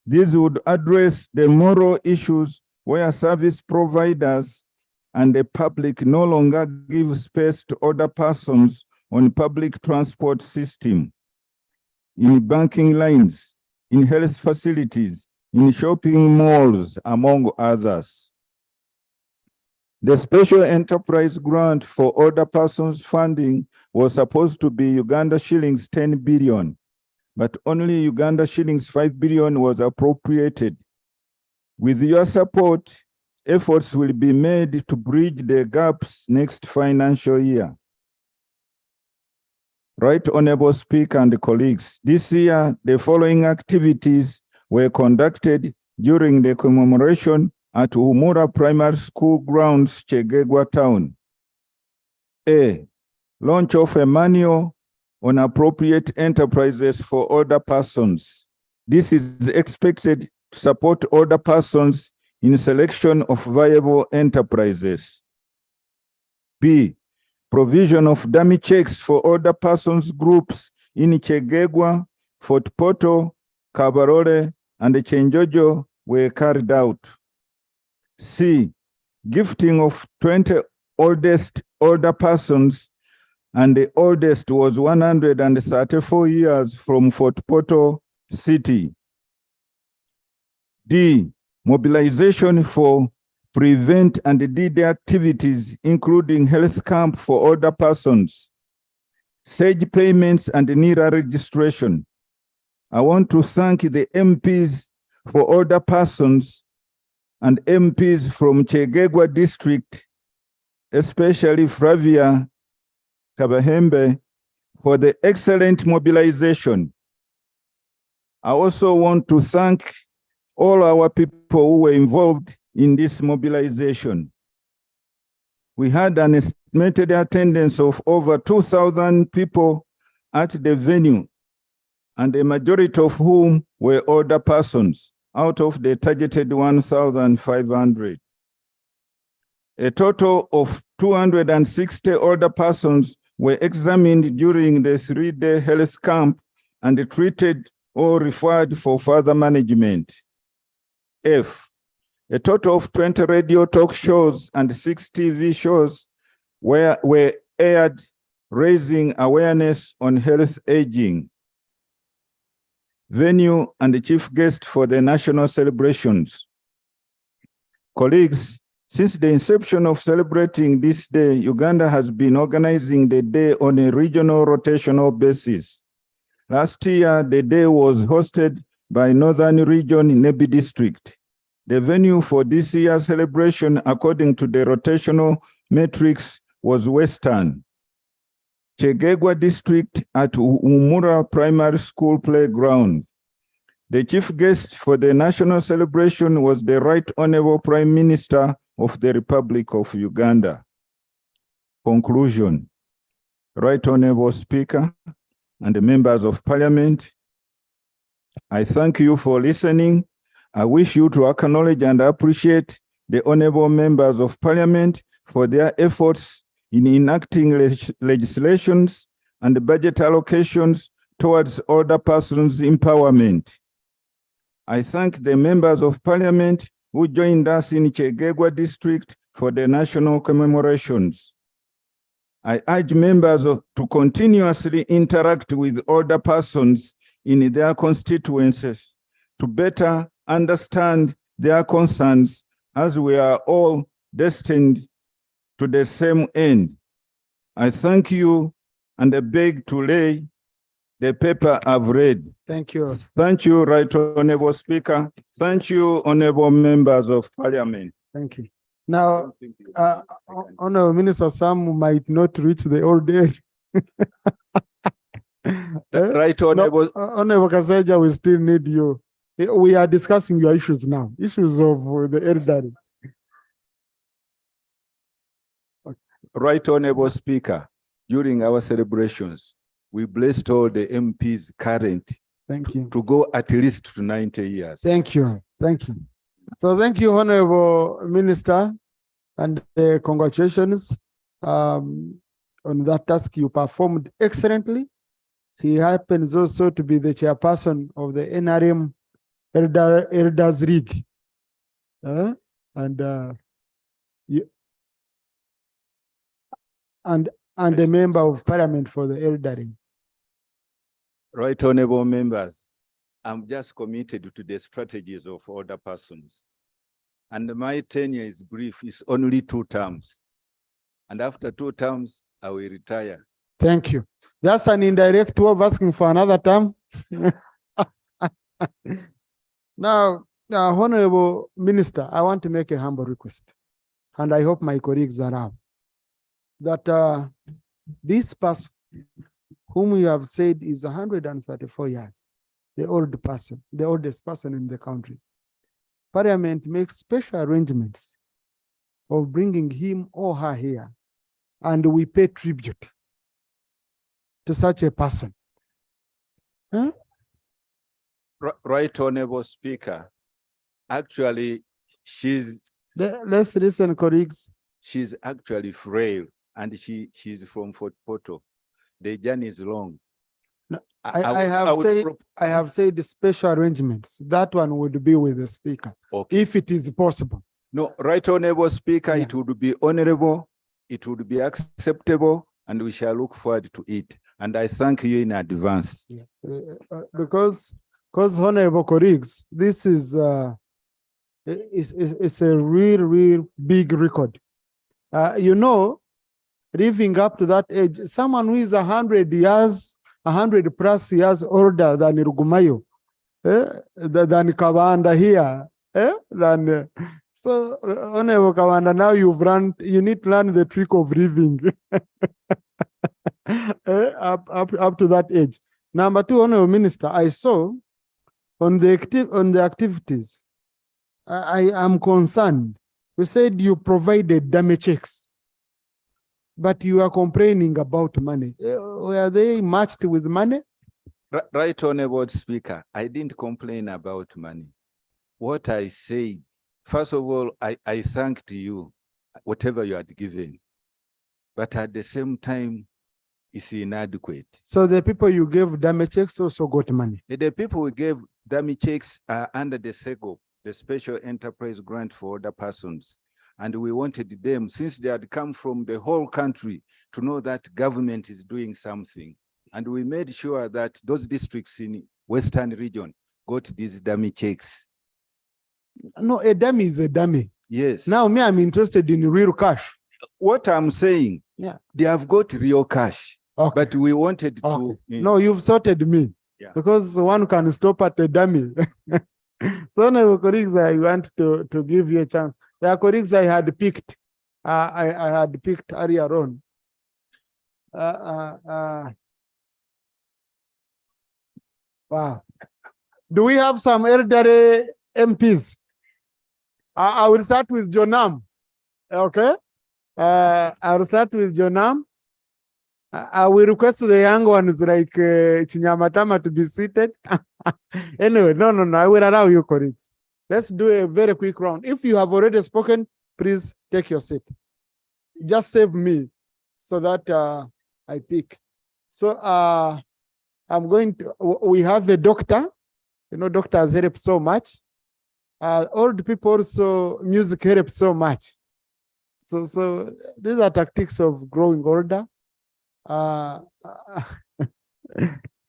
These would address the moral issues where service providers and the public no longer give space to older persons on public transport system, in banking lines, in health facilities, in shopping malls, among others. The special enterprise grant for older persons funding was supposed to be Uganda shillings 10 billion, but only Uganda shillings 5 billion was appropriated. With your support, efforts will be made to bridge the gaps next financial year. Right Honorable Speaker and colleagues, this year the following activities were conducted during the commemoration at Humura Primary School grounds, Chegegwa Town. A, launch of a manual on appropriate enterprises for older persons. This is expected to support older persons in selection of viable enterprises. B, provision of dummy checks for older persons groups in Chegegwa, Fort Portal, Kabarole, and Chenjojo were carried out. C, gifting of 20 oldest older persons, and the oldest was 134 years from Fort Portal City. D, mobilization for prevent and DD activities, including health camp for older persons, SAGE payments and NIRA registration. I want to thank the MPs for older persons and MPs from Chegegwa district, especially Flavia Kabahembe, for the excellent mobilization. I also want to thank all our people who were involved in this mobilization. We had an estimated attendance of over 2,000 people at the venue, and a majority of whom were older persons out of the targeted 1,500. A total of 260 older persons were examined during the 3-day health camp and treated or referred for further management. F, a total of 20 radio talk shows and 6 TV shows were aired, raising awareness on health aging. Venue and the chief guest for the national celebrations. Colleagues, since the inception of celebrating this day, Uganda has been organizing the day on a regional rotational basis. Last year, the day was hosted by Northern Region Nebi District. The venue for this year's celebration, according to the rotational matrix, was Western. Chegegwa District at Umura Primary School Playground. The chief guest for the national celebration was the Right Honorable Prime Minister of the Republic of Uganda. Conclusion. Right Honorable Speaker and the members of Parliament, I thank you for listening. I wish you to acknowledge and appreciate the honorable members of Parliament for their efforts in enacting legislations and budget allocations towards older persons' empowerment. I thank the members of Parliament who joined us in Chegegwa District for the national commemorations. I urge members to continuously interact with older persons in their constituencies to better understand their concerns, as we are all destined to the same end. I thank you and I beg to lay the paper I've read. Thank you. Thank you, Right Honorable Speaker. Thank you, honorable members of Parliament. Thank you. Now, Honorable Minister, some might not reach the old age. Right Honorable. No, Honorable Kaseja, we still need you. We are discussing your issues now, issues of the elderly. Right Honorable Speaker, during our celebrations, we blessed all the MPs current. Thank you. To go at least to 90 years. Thank you. Thank you. So thank you, Honorable Minister, and congratulations on that task. You performed excellently. He happens also to be the chairperson of the NRM Elders League. And a member of Parliament for the elderly. Right Honorable members, I'm just committed to the strategies of older persons. And my tenure is brief, it's only 2 terms. And after 2 terms, I will retire. Thank you. That's an indirect way of asking for another term. Now, Honorable Minister, I want to make a humble request, and I hope my colleagues are around, that this person, whom you have said is 134 years, the old person, the oldest person in the country, Parliament makes special arrangements of bringing him or her here, and we pay tribute to such a person. Huh? Right Honorable Speaker, actually, let's listen, colleagues. She's actually frail, and she's from Fort Portal. The journey is long. No, I have said the special arrangements. That one would be with the speaker, okay, if it is possible. No, Right Honorable Speaker, yeah. It would be honorable, it would be acceptable, and we shall look forward to it. And I thank you in advance. Yeah. Because honorable colleagues, this is it's a real big record. You know, living up to that age, someone who is 100 years 100+ years older than Rugumayo, than Kawanda here, so Honorable Kawanda, now you need to learn the trick of living up to that age. Number two, Honorable Minister, I saw on the activities, I am concerned. You said you provided dummy checks, but you are complaining about money. Were they matched with money? Right, Honorable Speaker, I didn't complain about money. What I said, first of all, I thanked you, whatever you had given, but at the same time, it's inadequate. So the people you gave dummy checks also got money? The people we gave dummy checks are under the SEGO, the Special Enterprise Grant for Other Persons. And we wanted them, since they had come from the whole country, to know that government is doing something. And we made sure that those districts in Western region got these dummy checks. No, a dummy is a dummy. Yes. Now me, I'm interested in real cash. What I'm saying, they have got real cash, but we wanted to. No, you've sorted me. Yeah. Because one can stop at a dummy. So now, colleagues, I want to give you a chance. There are colleagues I had picked. I had picked earlier on. Wow. Do we have some elderly MPs? I will start with Jonam. Okay. I will start with Jonam. I will request the young ones like Chinyamatama to be seated. Anyway, no, I will allow you, colleagues. Let's do a very quick round. If you have already spoken, please take your seat. Just save me so that I pick. So I'm going to, we have a doctor. You know, doctors help so much. Old people also, music helps so much. So these are tactics of growing older.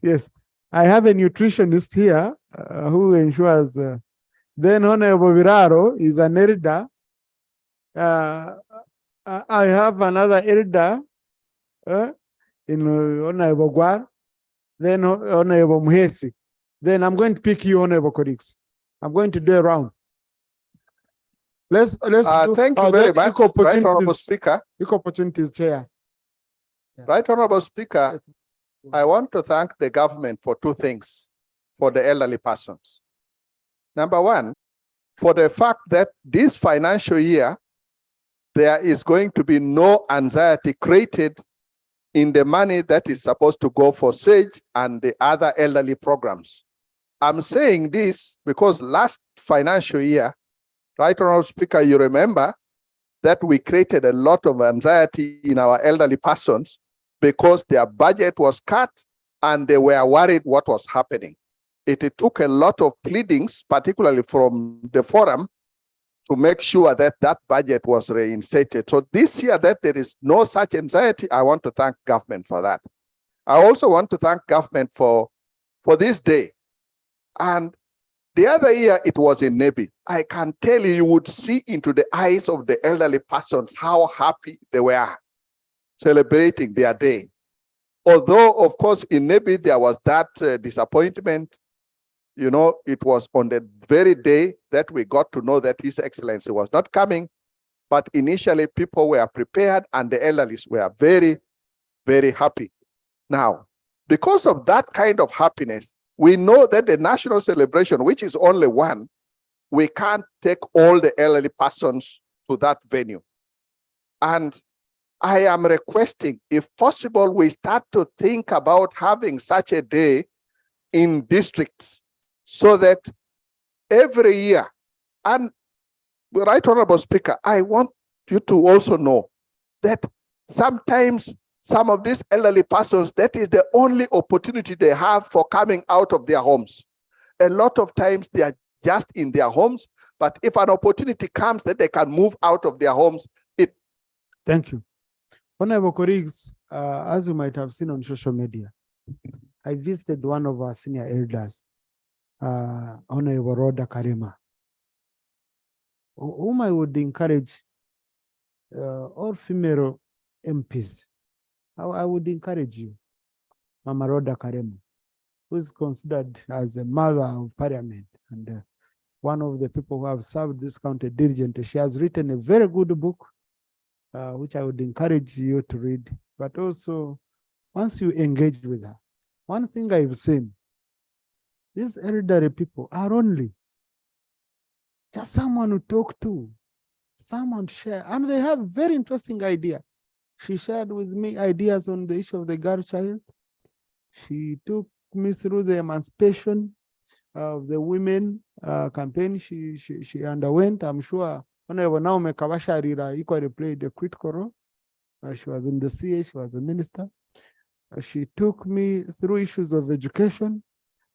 Yes, I have a nutritionist here who ensures. Then Honorable Viraro is an elder. I have another elder in Honorable Gwar. Then Honorable Muhesi. Then I'm going to pick you, Honorable colleagues. I'm going to do a round. Let's do. Thank you very much, Right Honorable Speaker. Equal opportunities, Chair. Right Honorable Speaker, I want to thank the government for two things for the elderly persons. Number one, for the fact that this financial year, there is going to be no anxiety created in the money that is supposed to go for SAGE and the other elderly programs. I'm saying this because last financial year, Right Honorable Speaker, you remember that we created a lot of anxiety in our elderly persons because their budget was cut and they were worried what was happening. It took a lot of pleadings, particularly from the forum, to make sure that that budget was reinstated. So this year that there is no such anxiety, I want to thank government for that. I also want to thank government for this day. And the other year it was in Nebi. I can tell you, you would see into the eyes of the elderly persons how happy they were celebrating their day. Although, of course, in Nebi there was that disappointment. You know, it was on the very day that we got to know that His Excellency was not coming. But initially, people were prepared and the elderly were very, very happy. Now, because of that kind of happiness, we know that the national celebration, which is only one, we can't take all the elderly persons to that venue. And I am requesting, if possible, we start to think about having such a day in districts so that every year, and Right Honorable Speaker, I want you to also know that sometimes some of these elderly persons, that is the only opportunity they have for coming out of their homes. A lot of times they are just in their homes, but if an opportunity comes that they can move out of their homes, it. Thank you. Honorable colleagues, as you might have seen on social media, I visited one of our senior elders, Honorable Rhoda Karima, whom I would encourage all female MPs. I would encourage you. Mama Rhoda Karemu, who is considered as a mother of parliament and one of the people who have served this county diligently. She has written a very good book, which I would encourage you to read. But also, once you engage with her, one thing I've seen, these elderly people are only just someone to talk to, someone to share, and they have very interesting ideas. She shared with me ideas on the issue of the girl child. She took me through the emancipation of the women campaign she underwent. I'm sure Honorable Naomi Kawasharira equally played a critical role. She was in the CA, she was a minister. She took me through issues of education,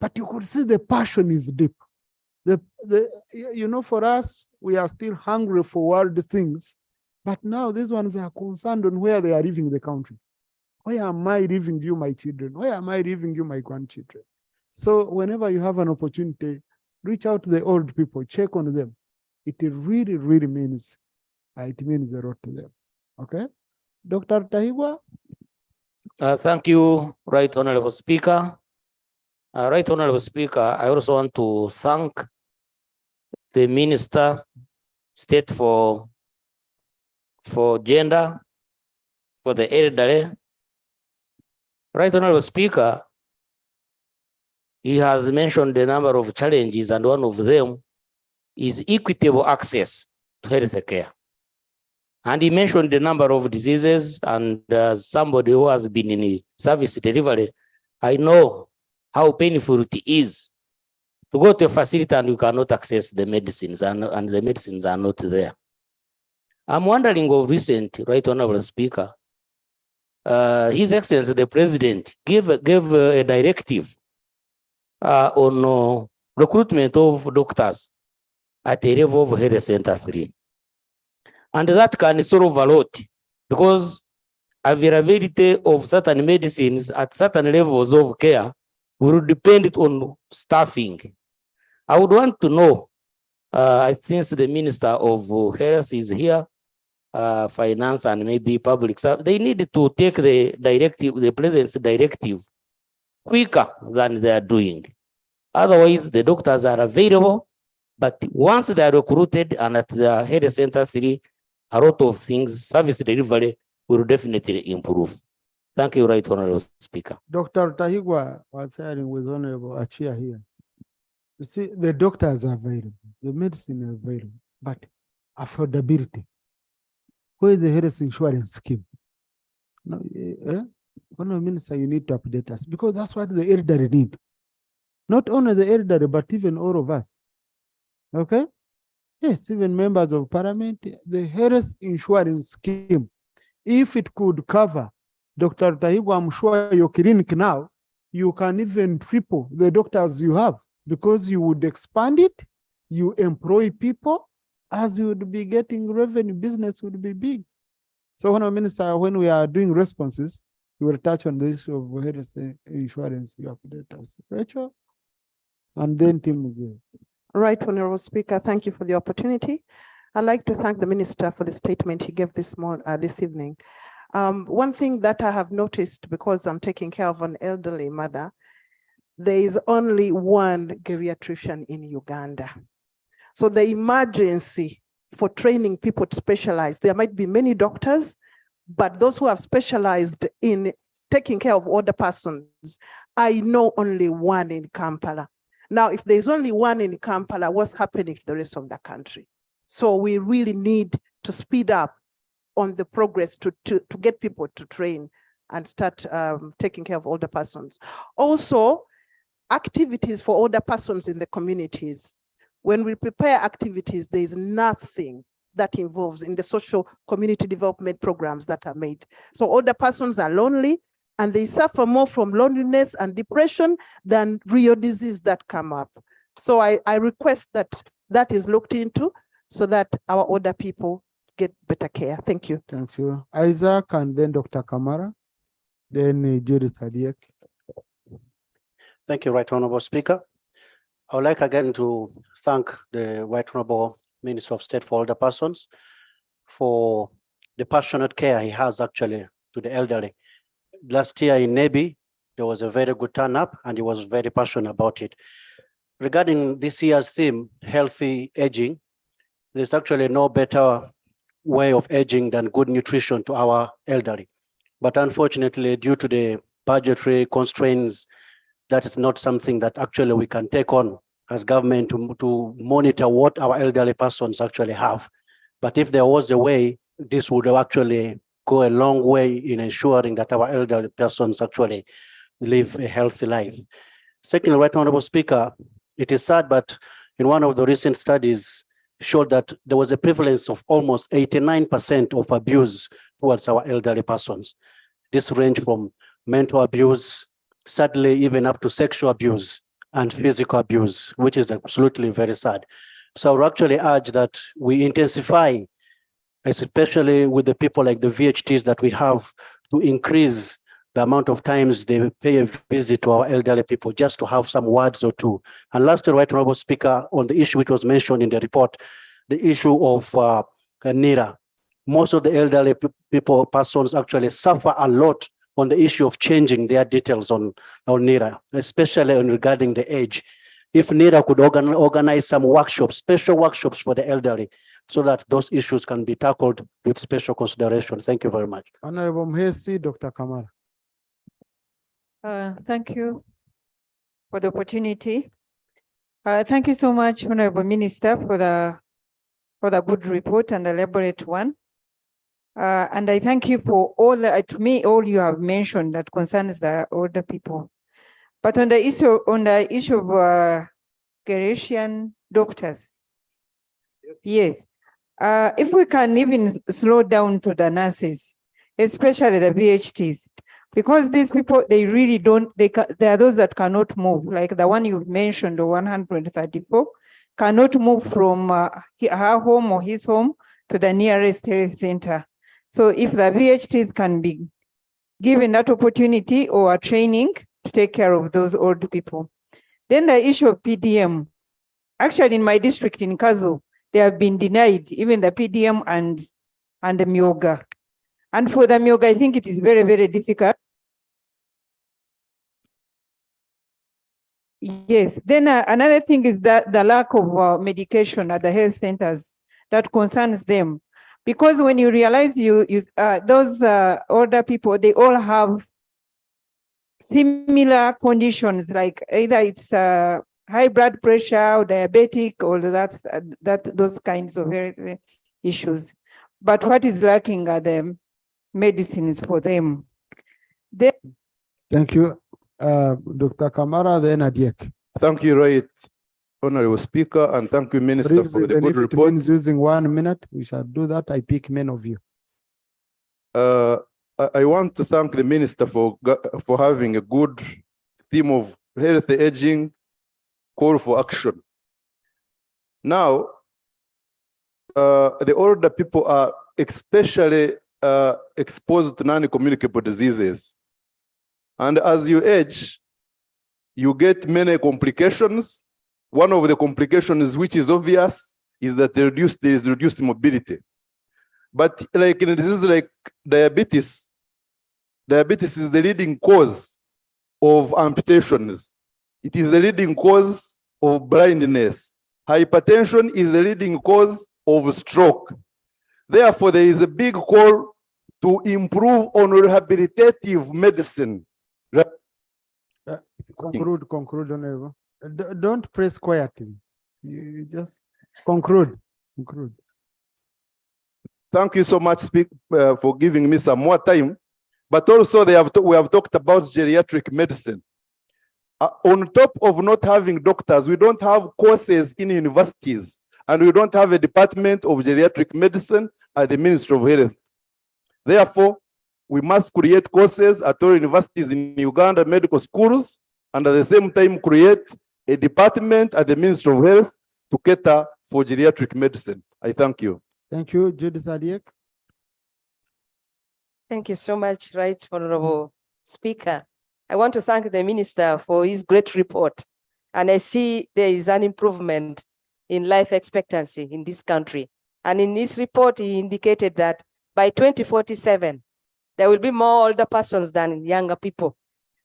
but you could see the passion is deep. You know, for us, we are still hungry for world things, but now these ones are concerned on where they are leaving the country. Where am I leaving you, my children? Where am I leaving you, my grandchildren? So whenever you have an opportunity, reach out to the old people, check on them. It really, really means, a lot to them. Okay? Dr. Tahigwa? Thank you, Right Honorable Speaker. Right Honorable Speaker, I also want to thank the Minister, State for Gender, for the elderly. Right Honorable Speaker, he has mentioned a number of challenges, and one of them is equitable access to health care. And he mentioned the number of diseases, and somebody who has been in service delivery, I know how painful it is to go to a facility and you cannot access the medicines, and the medicines are not there. I'm wondering of recent, Right Honorable Speaker, His Excellency the President gave a directive on recruitment of doctors at a level of health center 3. And that can solve a lot, because availability of certain medicines at certain levels of care will depend on staffing. I would want to know, since the Minister of Health is here, Finance and maybe Public Service, they need to take the directive, the President's directive, quicker than they are doing. Otherwise, the doctors are available, but once they are recruited and at the health center 3, a lot of things, service delivery will definitely improve. Thank you, Right Honorable Speaker. Dr. Tahigwa was sharing with Honorable Achia here. You see, the doctors are available, the medicine is available, but affordability. Where is the health insurance scheme? No, Honorable Minister, you need to update us, because that's what the elderly need. Not only the elderly, but even all of us. Okay? Yes, even members of parliament, the health insurance scheme, if it could cover, Dr. Tahigwa, I'm sure your clinic now, you can even triple the doctors you have, because you would expand it, you employ people, as you would be getting revenue, business would be big. So, Honorable Minister, when we are doing responses, we will touch on the issue of health insurance. You update us. Rachel? And then Tim will. Right, Honorable Speaker, thank you for the opportunity. I'd like to thank the Minister for the statement he gave this evening. One thing that I have noticed, because I'm taking care of an elderly mother, there is only one geriatrician in Uganda. So the emergency for training people to specialize, there might be many doctors, but those who have specialized in taking care of older persons, I know only one in Kampala. Now, if there's only one in Kampala, what's happening to the rest of the country? So we really need to speed up on the progress to get people to train and start taking care of older persons. Also, activities for older persons in the communities. When we prepare activities, there is nothing that involves in the social community development programs that are made. So older persons are lonely, and they suffer more from loneliness and depression than real disease that come up. So I request that that is looked into so that our older people get better care. Thank you. Thank you. Isaac, and then Dr. Kamara, then Judith Adiek. Thank you, Right Honorable Speaker. I would like again to thank the Right Honorable Minister of State for Older Persons for the passionate care he has actually to the elderly. Last year in Nebi, There was a very good turn up and he was very passionate about it. Regarding this year's theme, healthy aging, there's actually no better way of aging than good nutrition to our elderly. But unfortunately, due to the budgetary constraints, that is not something that actually we can take on as government to monitor what our elderly persons actually have. But if there was a way, this would actually go a long way in ensuring that our elderly persons actually live a healthy life. Secondly, Right Honorable Speaker, it is sad, but in one of the recent studies showed that there was a prevalence of almost 89% of abuse towards our elderly persons. This range from mental abuse, sadly, even up to sexual abuse and physical abuse, which is absolutely very sad. So I would actually urge that we intensify, especially with the people like the VHTs that we have, to increase the amount of times they pay a visit to our elderly people, just to have some words or two. And lastly, Right Honorable Speaker, on the issue which was mentioned in the report, the issue of NIRA. Most of the elderly persons actually suffer a lot on the issue of changing their details on NIRA, especially regarding the age. If NIRA could organize some workshops, special workshops for the elderly, so that those issues can be tackled with special consideration. Thank you very much. Honorable Mhesi, Dr. Kamara. Thank you for the opportunity. Thank you so much, Honorable Minister, for the good report and elaborate one. And I thank you for all all you have mentioned that concerns the older people. But on the issue of geriatric doctors, yes, if we can even slow down to the nurses, especially the VHTs, because these people, they really don't, there are those that cannot move, like the one you mentioned, the 134, cannot move from her home or his home to the nearest health center. So if the VHTs can be given that opportunity or a training to take care of those old people. Then the issue of PDM. Actually, in my district in Kazu, they have been denied even the PDM and the Myoga. And for the Myoga, I think it is very, very difficult. Yes. Then another thing is that the lack of medication at the health centers that concerns them. Because when you realize those older people, they all have similar conditions, like either it's high blood pressure or diabetic or those kinds of issues. But what is lacking are the medicines for them. Thank you. Dr. Kamara, then Adiek. Thank you, Right Honorable Speaker, and thank you, Minister, Please, for the even good if it report. means using 1 minute, we shall do that. I pick many of you. I want to thank the Minister for having a good theme of healthy aging, call for action. Now, the older people are especially exposed to non-communicable diseases. And as you age, you get many complications. One of the complications, which is obvious, is that there is reduced mobility. But like in a disease like diabetes is the leading cause of amputations. It is the leading cause of blindness. Hypertension is the leading cause of stroke. Therefore, there is a big call to improve on rehabilitative medicine. Conclude, Honorable. Don't press quietly. You just conclude. Thank you so much, for giving me some more time. But also, we have talked about geriatric medicine. On top of not having doctors, we don't have courses in universities, and we don't have a department of geriatric medicine at the Ministry of Health. Therefore, we must create courses at all universities in Uganda, medical schools, and at the same time create a department at the Ministry of Health to cater for geriatric medicine. I thank you. Thank you, Judith Adiek. Thank you so much, Right Honorable Speaker. I want to thank the Minister for his great report. And I see there is an improvement in life expectancy in this country. And in this report, he indicated that by 2047, there will be more older persons than younger people.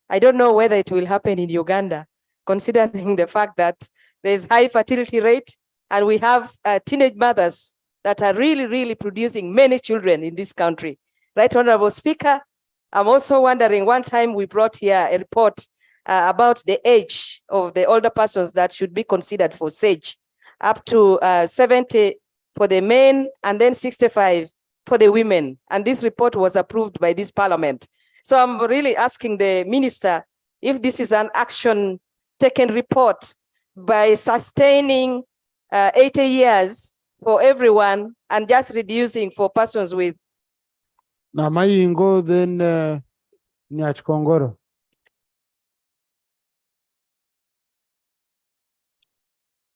I don't know whether it will happen in Uganda, considering the fact that there's high fertility rate and we have teenage mothers that are really, really producing many children in this country. Right, Honorable Speaker, I'm also wondering, one time we brought here a report about the age of the older persons that should be considered for SAGE, up to 70 for the men and then 65 for the women. And this report was approved by this parliament. So I'm really asking the minister if this is an action taken report by sustaining 80 years for everyone and just reducing for persons with. Na Mayingo, then Nyachkongoro.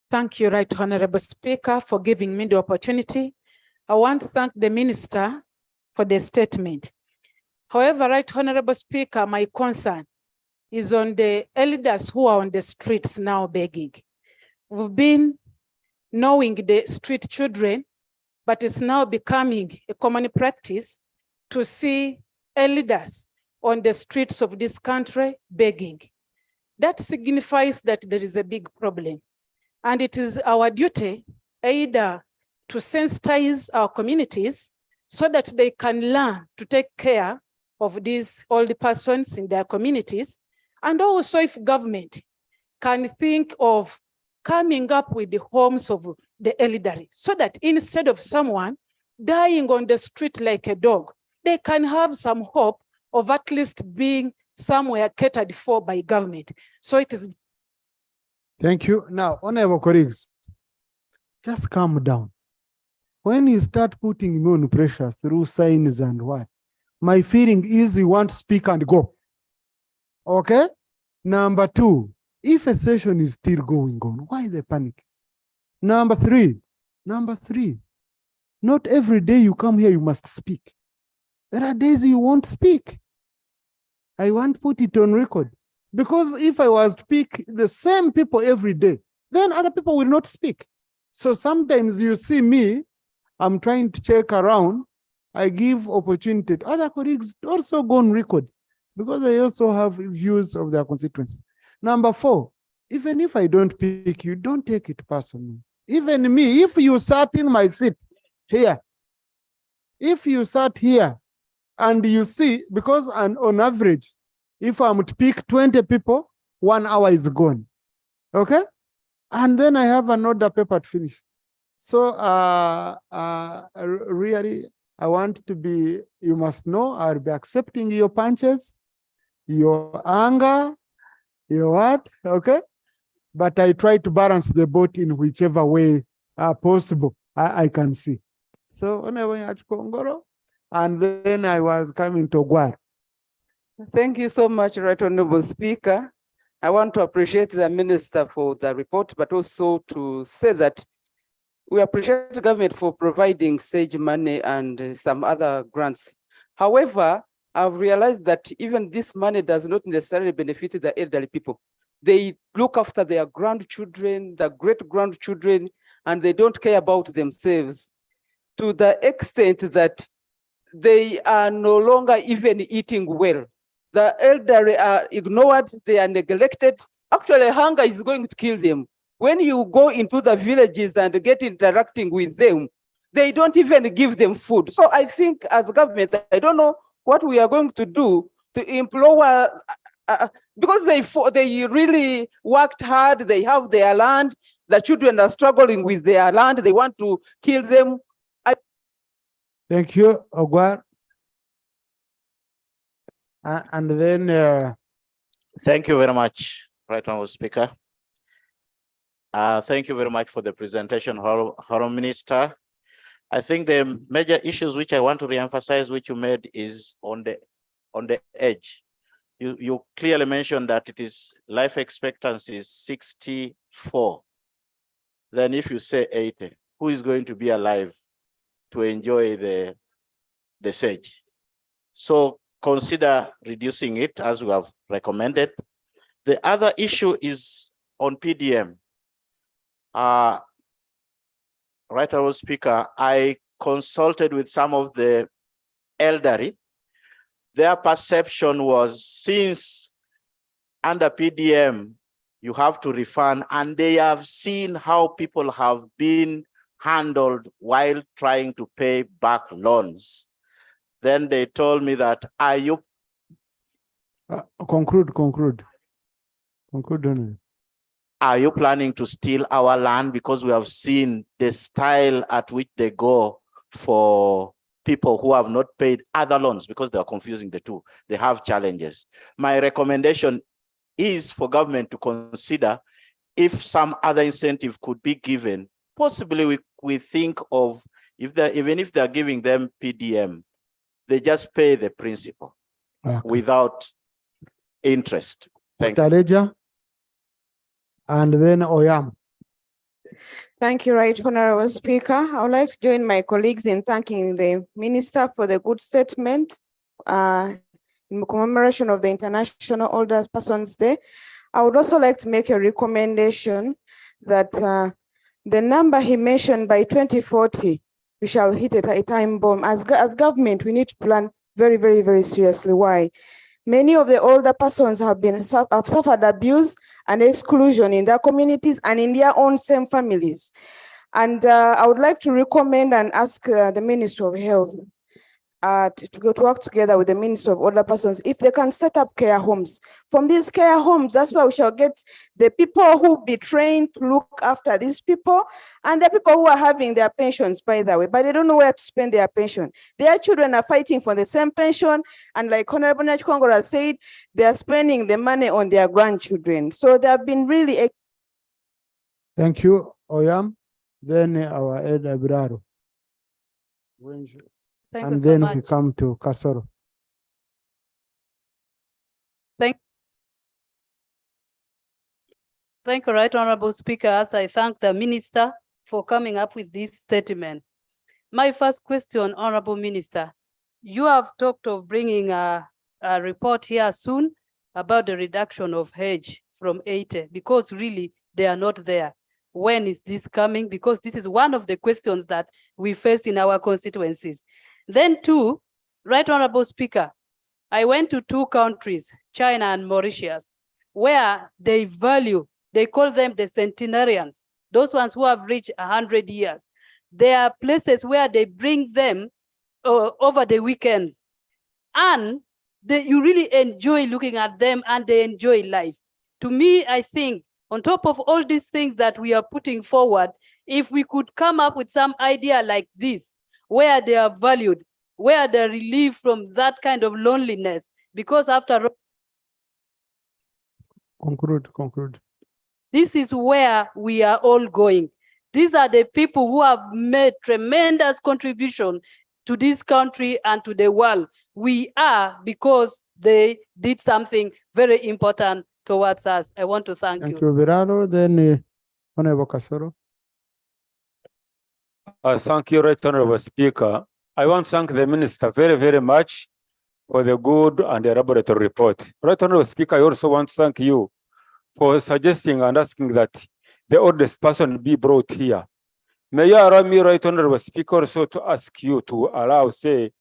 Thank you, Right Honorable Speaker, for giving me the opportunity. I want to thank the minister for the statement. However, Right Honorable Speaker, my concern is on the elders who are on the streets now begging. We've been knowing the street children, but it's now becoming a common practice to see elders on the streets of this country begging. That signifies that there is a big problem. And it is our duty either to sensitize our communities so that they can learn to take care of these old persons in their communities. And also if government can think of coming up with the homes of the elderly so that instead of someone dying on the street like a dog, they can have some hope of at least being somewhere catered for by government. So it is. Thank you. Now, honorable colleagues, just calm down. When you start putting me on pressure through signs and what, my feeling is you want to speak and go. Okay? Number two, if a session is still going on, why the panic? Number three, not every day you come here, you must speak. There are days you won't speak. I want to put it on record. Because if I was to pick the same people every day, then other people will not speak. So sometimes you see me, I'm trying to check around, I give opportunity to other colleagues to also go on record because they also have views of their constituents. Number four, even if I don't pick you, don't take it personally. Even me, if you sat in my seat here, if you sat here and you see, because on average, if I'm to pick 20 people, 1 hour is gone. Okay? And then I have another paper to finish. So really, I want to be, you must know, I'll be accepting your punches, your anger, your what, okay? But I try to balance the boat in whichever way possible I can see. So whenever you Kongoro, and then I was coming to Gwar. Thank you so much, Right Honorable Speaker. I want to appreciate the Minister for the report, but also to say that we appreciate the government for providing SAGE money and some other grants. However, I've realized that even this money does not necessarily benefit the elderly people. They look after their grandchildren, their great-grandchildren, and they don't care about themselves to the extent that they are no longer even eating well. The elderly are ignored, they are neglected. Actually, hunger is going to kill them. When you go into the villages and get interacting with them, they don't even give them food. So I think as government, I don't know what we are going to do to employ, because they really worked hard, they have their land, the children are struggling with their land, they want to kill them. Thank you, Ogwar. And then Thank you very much, Right Honorable Speaker. Thank you very much for the presentation, Honorable Minister. I think the major issues which I want to reemphasize, which you made, is on the edge. You clearly mentioned that it is life expectancy is 64. Then if you say 80, who is going to be alive to enjoy the SAGE? So consider reducing it as we have recommended. The other issue is on PDM. Right Honorable Speaker, I consulted with some of the elderly. Their perception was, since under PDM, you have to refund, and they have seen how people have been handled while trying to pay back loans. Then they told me that, are you? Conclude. Honorable. Are you planning to steal our land? Because we have seen the style at which they go for people who have not paid other loans, because they are confusing the two. They have challenges. My recommendation is for government to consider if some other incentive could be given. Possibly we think of, even if they're giving them PDM, they just pay the principal without interest. Thank you. Taleja, and then Oyam. Thank you, Right Honorable Speaker. I would like to join my colleagues in thanking the Minister for the good statement in commemoration of the International Older Persons Day. I would also like to make a recommendation that the number he mentioned by 2040, we shall hit a time bomb. As government, we need to plan very, very, very seriously. Why? Many of the older persons have suffered abuse and exclusion in their communities and in their own same families. And I would like to recommend and ask the Minister of Health to go to work together with the Minister of Older Persons if they can set up care homes. From these care homes, that's where we shall get the people who be trained to look after these people, and the people who are having their pensions, by the way, but they don't know where to spend their pension. Their children are fighting for the same pension, and like Honorable Nachkongo has said, they are spending the money on their grandchildren. So they have been really. Thank you, Oyam. Then our Ed Abiraro. Thank And you so then much. we come to Kasoro. Thank you, Right Honorable Speaker, as I thank the Minister for coming up with this statement. My first question, Honorable Minister, you have talked of bringing a report here soon about the reduction of hedge from 80, because really they are not there. When is this coming? Because this is one of the questions that we face in our constituencies. Then two, Right Honorable Speaker, I went to two countries, China and Mauritius, where they call them the centenarians, those ones who have reached 100 years. There are places where they bring them over the weekends, and you really enjoy looking at them and they enjoy life. To me, I think on top of all these things that we are putting forward, if we could come up with some idea like this, where they are valued, where they're relieved from that kind of loneliness, because after all, Conclude. this is where we are all going. These are the people who have made tremendous contribution to this country and to the world. We are because they did something very important towards us. I want to thank you. Thank you, Biraro. Then Honorable Kasoro. Thank you, Right Honorable Speaker. I want to thank the Minister very, very much for the good and elaborate report. Right Honorable Speaker, I also want to thank you for suggesting and asking that the oldest person be brought here. May you allow me, Right Honorable Speaker, also to ask you to allow, say,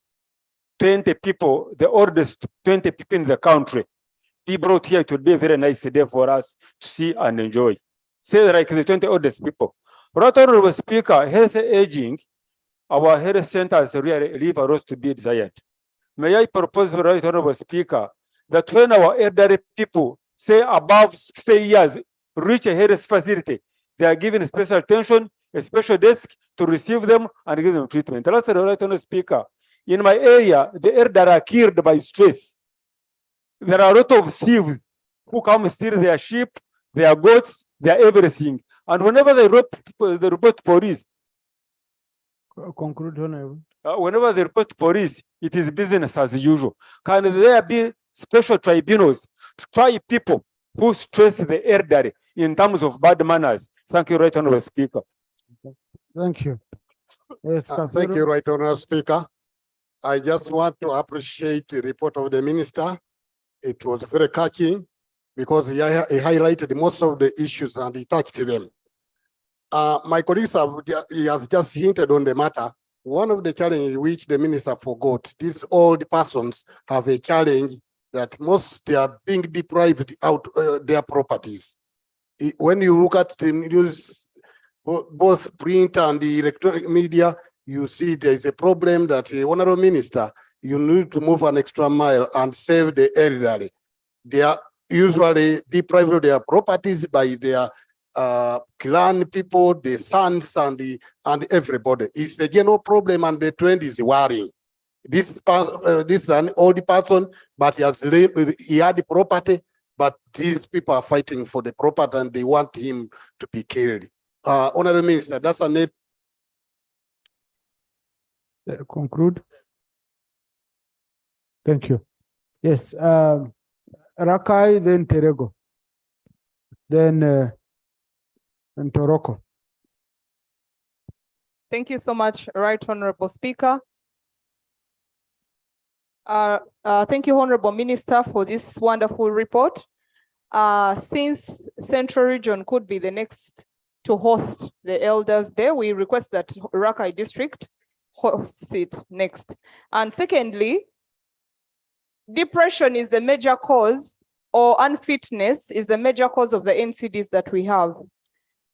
20 people, the oldest 20 people in the country, be brought here today. Very nice day for us to see and enjoy. Say like the 20 oldest people. Right Honorable Speaker, health aging, our health centers really leave a lot to be desired. May I propose, Right Honorable Speaker, that when our elderly people, say above 60 years, reach a health facility, they are given special attention, a special desk to receive them and give them treatment. Lastly, Right Honorable Speaker, in my area, the elderly are killed by stress. There are a lot of thieves who come steal their sheep, their goats, their everything. And whenever they report police, Conclude, Honorable. Whenever they report police, it is business as usual. Can there be special tribunals to try people who stress the elderly in terms of bad manners? Thank you, Right Honorable Speaker. Thank you. Yes, Thank you, Right Honorable Speaker. I just want to appreciate the report of the Minister. It was very catching because he highlighted most of the issues and he touched them. My colleagues he has just hinted on the matter. One of the challenges which the Minister forgot, these old persons have a challenge that most they are being deprived out their properties. When you look at the news, both print and the electronic media, you see there is a problem that the Honorable Minister, you need to move an extra mile and save the elderly. They are usually deprived of their properties by their clan people, the sons and everybody. It's a general problem, and the trend is worrying. This is an old person, but he had the property, but these people are fighting for the property and they want him to be killed. Honorable Minister, that's a net. Conclude. Thank you. Yes, Rakai, then Terego, then Toroko. Thank you so much, Right Honorable Speaker. Thank you, Honorable Minister, for this wonderful report. Since Central Region could be the next to host the Elders Day, we request that Rakai District hosts it next. And secondly, depression is the major cause, or unfitness is the major cause of the NCDs that we have.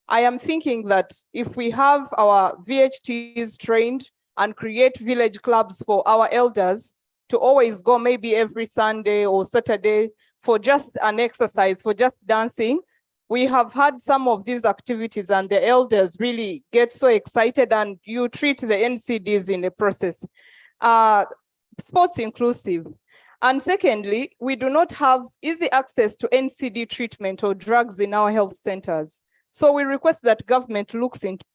I am thinking that if we have our VHTs trained and create village clubs for our elders to always go maybe every Sunday or Saturday for just an exercise, for just dancing, we have had some of these activities and the elders really get so excited and you treat the NCDs in the process. Sports inclusive. And secondly, we do not have easy access to NCD treatment or drugs in our health centers. So we request that government looks into.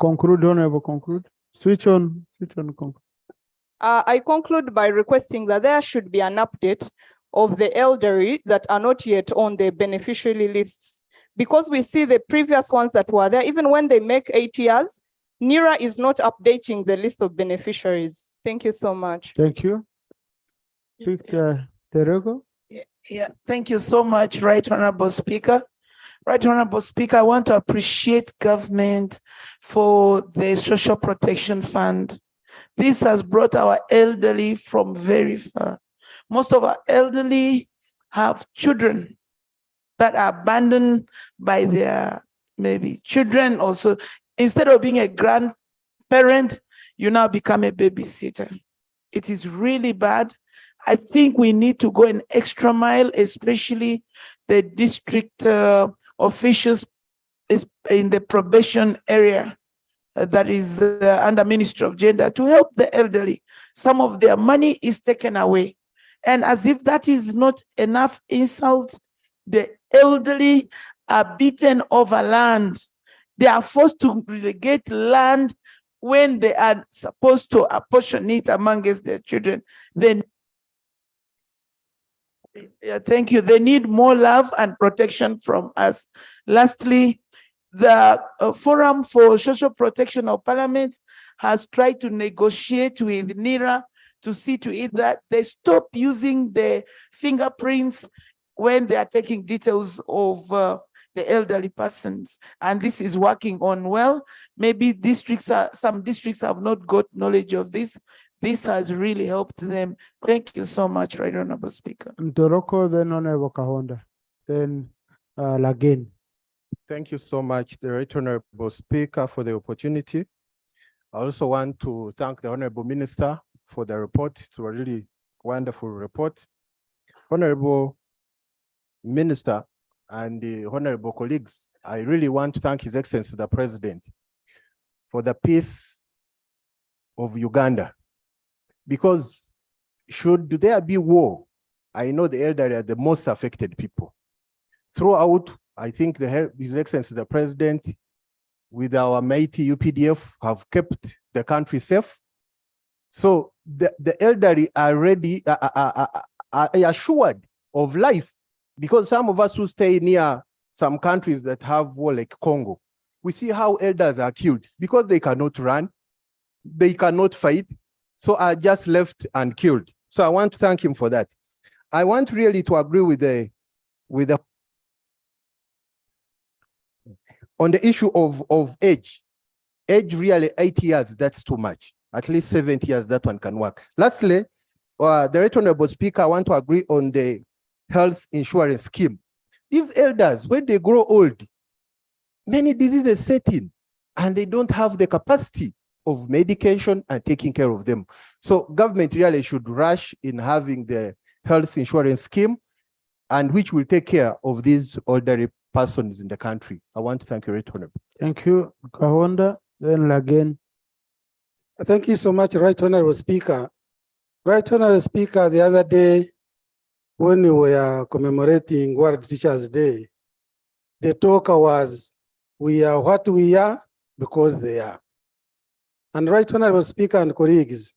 Conclude, Honorable, conclude. Switch on, conclude. I conclude by requesting that there should be an update of the elderly that are not yet on the beneficiary lists, because we see the previous ones that were there, even when they make 8 years, NERA is not updating the list of beneficiaries. Thank you so much. Thank you. Terego? Yeah, thank you so much, Right Honorable Speaker. Right Honorable Speaker, I want to appreciate government for the Social Protection Fund. This has brought our elderly from very far. Most of our elderly have children that are abandoned by their maybe children also. Instead of being a grandparent, you now become a babysitter. It is really bad. I think we need to go an extra mile, especially the district officials in the probation area that is under Ministry of Gender to help the elderly. Some of their money is taken away. And as if that is not enough insult, the elderly are beaten over land. They are forced to relegate land when they are supposed to apportion it amongst their children. Then, thank you. They need more love and protection from us. Lastly, the Forum for Social Protection of Parliament has tried to negotiate with NERA to see to it that they stop using the fingerprints when they are taking details of the elderly persons. And this is working on well. Maybe some districts have not got knowledge of this. This has really helped them. Thank you so much, Right Honorable Speaker. Toroko, then Honorable Kahonda, then Lagin. Thank you so much, the Right Honorable Speaker, for the opportunity. I also want to thank the Honorable Minister for the report. It's a really wonderful report. Honorable Minister and the honorable colleagues, I really want to thank His Excellency the President for the peace of Uganda. Because should there be war, I know the elderly are the most affected people. Throughout, I think His Excellency the President, with our mighty UPDF, have kept the country safe. So the elderly are ready, are assured of life, because some of us who stay near some countries that have war like Congo, we see how elders are killed because they cannot run, they cannot fight, so are just left and killed. So I want to thank him for that. I want really to agree with the on the issue of age. Age really 8 years, that's too much. At least 70 years, that one can work. Lastly, the Right Honorable Speaker, I want to agree on the health insurance scheme. These elders, when they grow old, many diseases set in and they don't have the capacity of medication and taking care of them. So government really should rush in having the health insurance scheme, and which will take care of these elderly persons in the country. I want to thank you, Right Honorable. Thank you, Kahonda. Then again. Thank you so much, Right Honorable Speaker. Right Honorable Speaker, the other day, when we were commemorating World Teachers' Day, the talk was, we are what we are because they are. And Right Honorable Speaker and colleagues,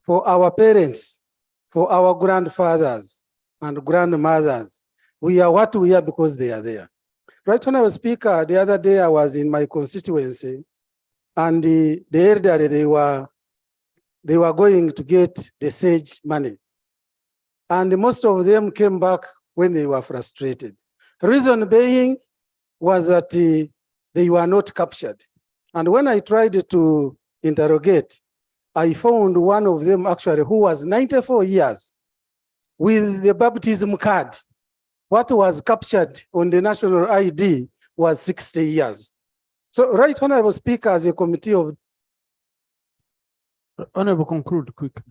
for our parents, for our grandfathers and grandmothers, we are what we are because they are there. Right Honorable Speaker, the other day I was in my constituency, and the elderly, they were going to get the SAGE money. And most of them came back when they were frustrated. Reason being was that they were not captured. And when I tried to interrogate, I found one of them actually who was 94 years with the baptism card. What was captured on the national ID was 60 years. So, Right Honorable Speaker, as a committee of Honorable, conclude quickly.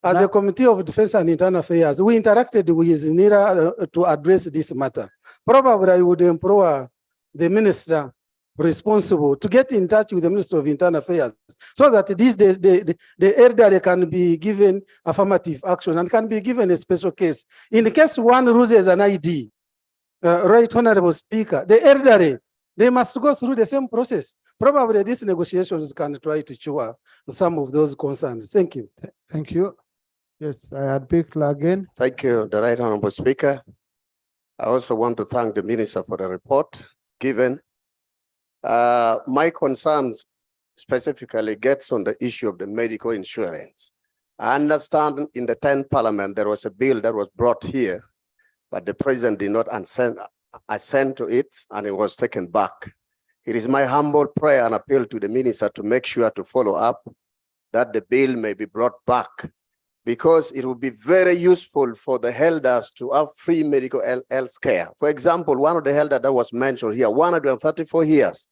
As a Committee of Defense and Internal Affairs, we interacted with NIRA to address this matter. Probably I would implore the minister responsible to get in touch with the Minister of Internal Affairs so that these days the elderly can be given affirmative action and can be given a special case. In the case one loses an ID, Right Honorable Speaker, the elderly, they must go through the same process. Probably these negotiations can try to cure some of those concerns. Thank you. Thank you. Yes, I had picked again. Thank you, the Right Honorable Speaker. I also want to thank the Minister for the report given. My concerns specifically gets on the issue of the medical insurance. I understand in the 10th Parliament, there was a bill that was brought here, but the President did not assent to it, and it was taken back. It is my humble prayer and appeal to the Minister to make sure to follow up that the bill may be brought back, because it would be very useful for the elders to have free medical health care. For example, one of the elders that was mentioned here, 134 years.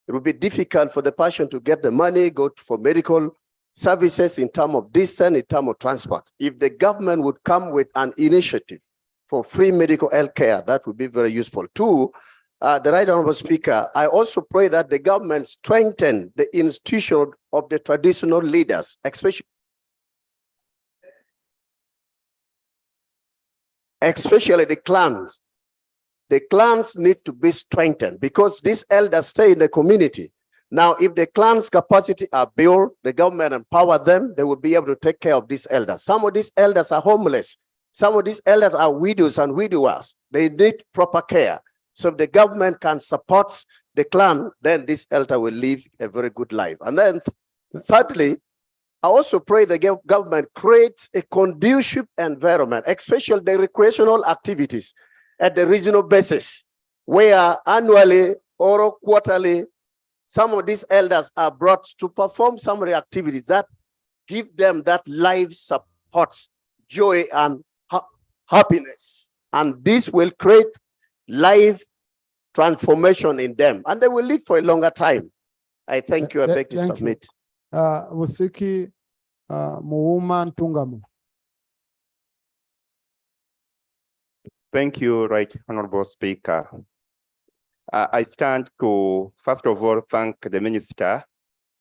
It would be difficult for the patient to get the money, for medical services in terms of distance, in terms of transport. If the government would come with an initiative for free medical health care, that would be very useful. Two, the Right Honorable Speaker, I also pray that the government strengthen the institution of the traditional leaders, especially the clans. The clans need to be strengthened because these elders stay in the community. Now, if the clans' capacity are built, the government empower them, they will be able to take care of these elders. Some of these elders are homeless. Some of these elders are widows and widowers. They need proper care. So if the government can support the clan, then this elder will live a very good life. And then thirdly, I also pray the government creates a conducive environment, especially the recreational activities at the regional basis, where annually or quarterly, some of these elders are brought to perform some of the activities that give them that life support, joy, and happiness. And this will create life transformation in them, and they will live for a longer time. I thank you. I beg to submit. Musiki Muuma Ntungamo. Thank you, Right Honorable Speaker. I stand to, first of all, thank the Minister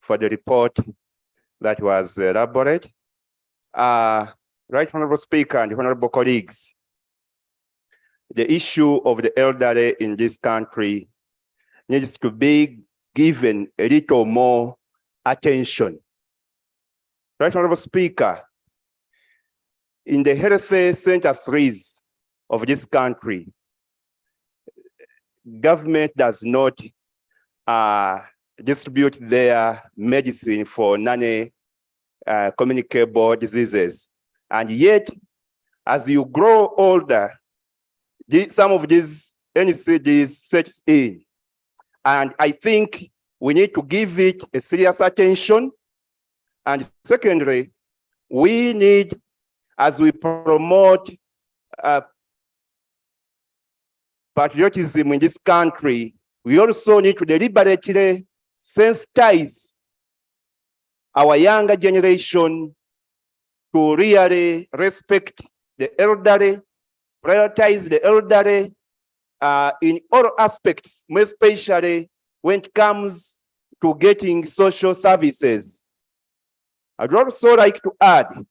for the report that was elaborated. Right Honorable Speaker and honorable colleagues, the issue of the elderly in this country needs to be given a little more attention. Right Honorable Speaker, in the health centers of this country, government does not distribute their medicine for non-communicable diseases. And yet, as you grow older, some of these NCDs sets in. And I think we need to give it a serious attention. And secondly, we need as we promote patriotism in this country, we also need to deliberately sensitize our younger generation to really respect the elderly, prioritize the elderly in all aspects, more especially when it comes to getting social services. I'd also like to add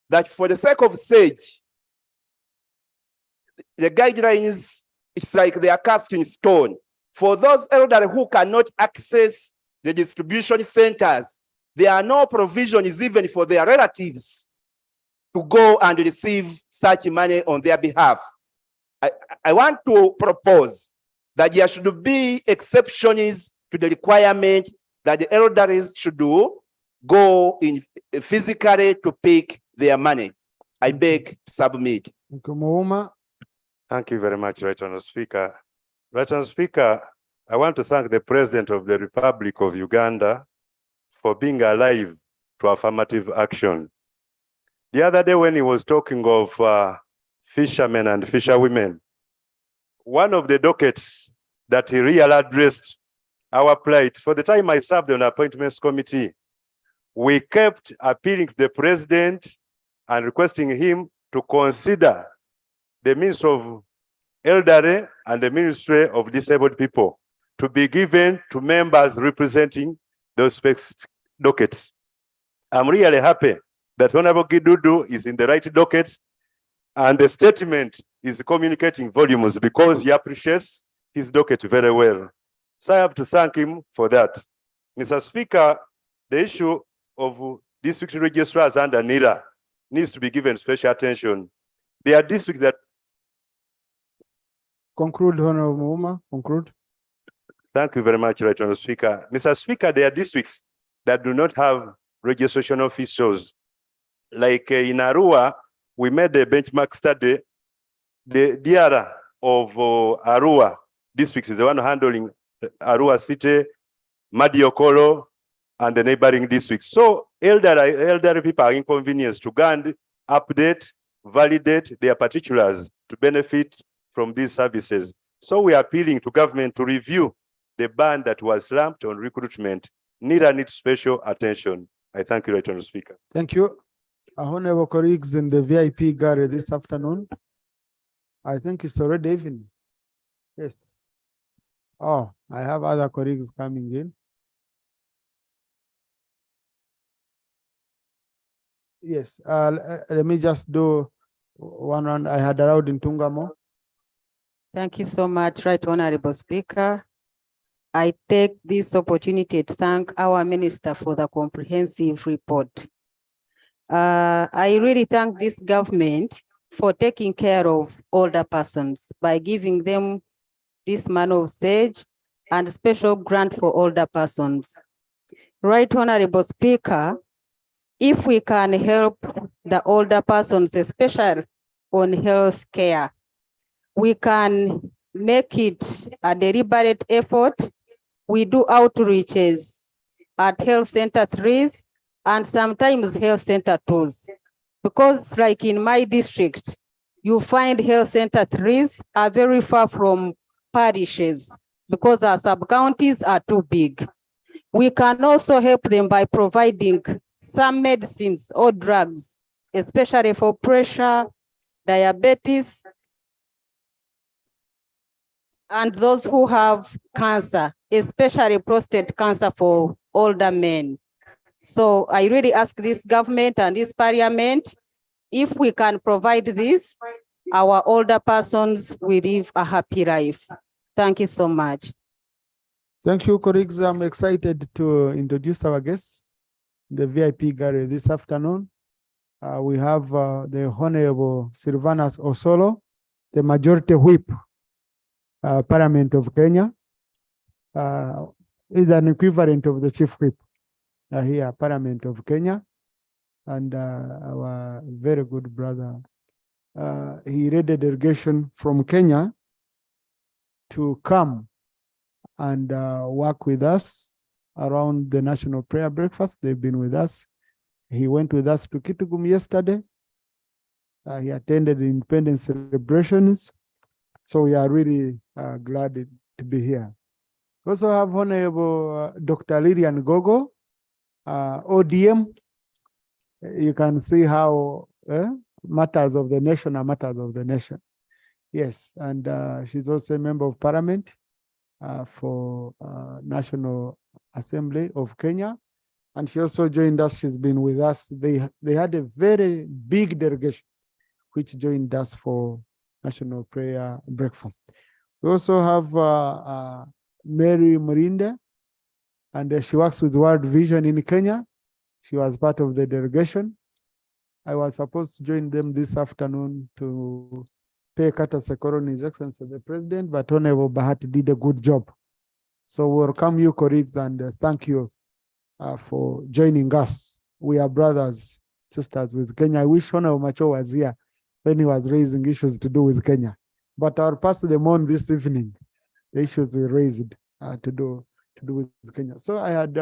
that for the sake of SAGE, the guidelines, it's like they are cast in stone. For those elderly who cannot access the distribution centers, there are no provisions even for their relatives to go and receive such money on their behalf. I want to propose that there should be exceptions to the requirement that the elderly should go in physically to pick their money. I beg to submit. Thank you very much, Right Honourable Speaker. Right Honourable Speaker, I want to thank the President of the Republic of Uganda for being alive to affirmative action. The other day when he was talking of fishermen and fisherwomen, one of the dockets that he really addressed our plight, for the time I served on the appointments committee, we kept appealing to the President and requesting him to consider the Ministry of Elderly and the Ministry of Disabled People to be given to members representing those specific dockets. I'm really happy that Honorable Gidudu is in the right docket and the statement is communicating volumes because he appreciates his docket very well. So I have to thank him for that. Mr. Speaker, the issue of district registrars under NIRA needs to be given special attention. There are districts that... Conclude, Honorable Muma, conclude. Thank you very much, Right Honourable Speaker. Mr. Speaker, there are districts that do not have registration officials. Like in Arua, we made a benchmark study. The DRA of Arua district is the one handling Arua City, Madiokolo, and the neighboring districts. So elderly people are inconvenienced to go and update, validate their particulars to benefit from these services. So we are appealing to government to review the ban that was slapped on recruitment. NIRA needs special attention. I thank you, Right Honourable Speaker. Thank you. Honorable colleagues in the VIP gallery this afternoon. I think it's already evening. Yes. Oh, I have other colleagues coming in. Yes, let me just do one round. I had allowed in Tungamo. Thank you so much, Right Honorable Speaker. I take this opportunity to thank our minister for the comprehensive report. I really thank this government for taking care of older persons by giving them this man of SAGE and special grant for older persons. Right Honorable Speaker, if we can help the older persons, especially on health care, we can make it a deliberate effort. We do outreaches at health center 3s and sometimes health center 2s. Because like in my district, you find health center 3s are very far from parishes because our sub-counties are too big. We can also help them by providing some medicines or drugs, especially for pressure, diabetes, and those who have cancer, especially prostate cancer for older men. So I really ask this government and this parliament, if we can provide this, our older persons will live a happy life. Thank you so much. Thank you, colleagues. I'm excited to introduce our guests, the VIP gallery this afternoon. We have the Honorable Silvanus Osolo, the Majority Whip, Parliament of Kenya, is an equivalent of the Chief Whip here, Parliament of Kenya, and our very good brother. He led a delegation from Kenya to come and work with us around the National Prayer Breakfast. They've been with us. He went with us to Kitgum yesterday, He attended the independence celebrations. So we are really glad to be here. We also have Honorable Dr. Lilian Gogo, ODM. You can see how matters of the nation are matters of the nation. Yes, and she's also a member of parliament for National Assembly of Kenya. And she also joined us. She's been with us. They had a very big delegation which joined us for National Prayer Breakfast. We also have Mary Murinde, and she works with World Vision in Kenya. She was part of the delegation. I was supposed to join them this afternoon to pay courtesy to His Excellency the President, but Honorable Bahati did a good job. So we welcome you, colleagues, and thank you for joining us. We are brothers, sisters with Kenya. I wish Honorable Macho was here when he was raising issues to do with Kenya. But I'll pass them on this evening, the issues we raised to do with Kenya. So I had,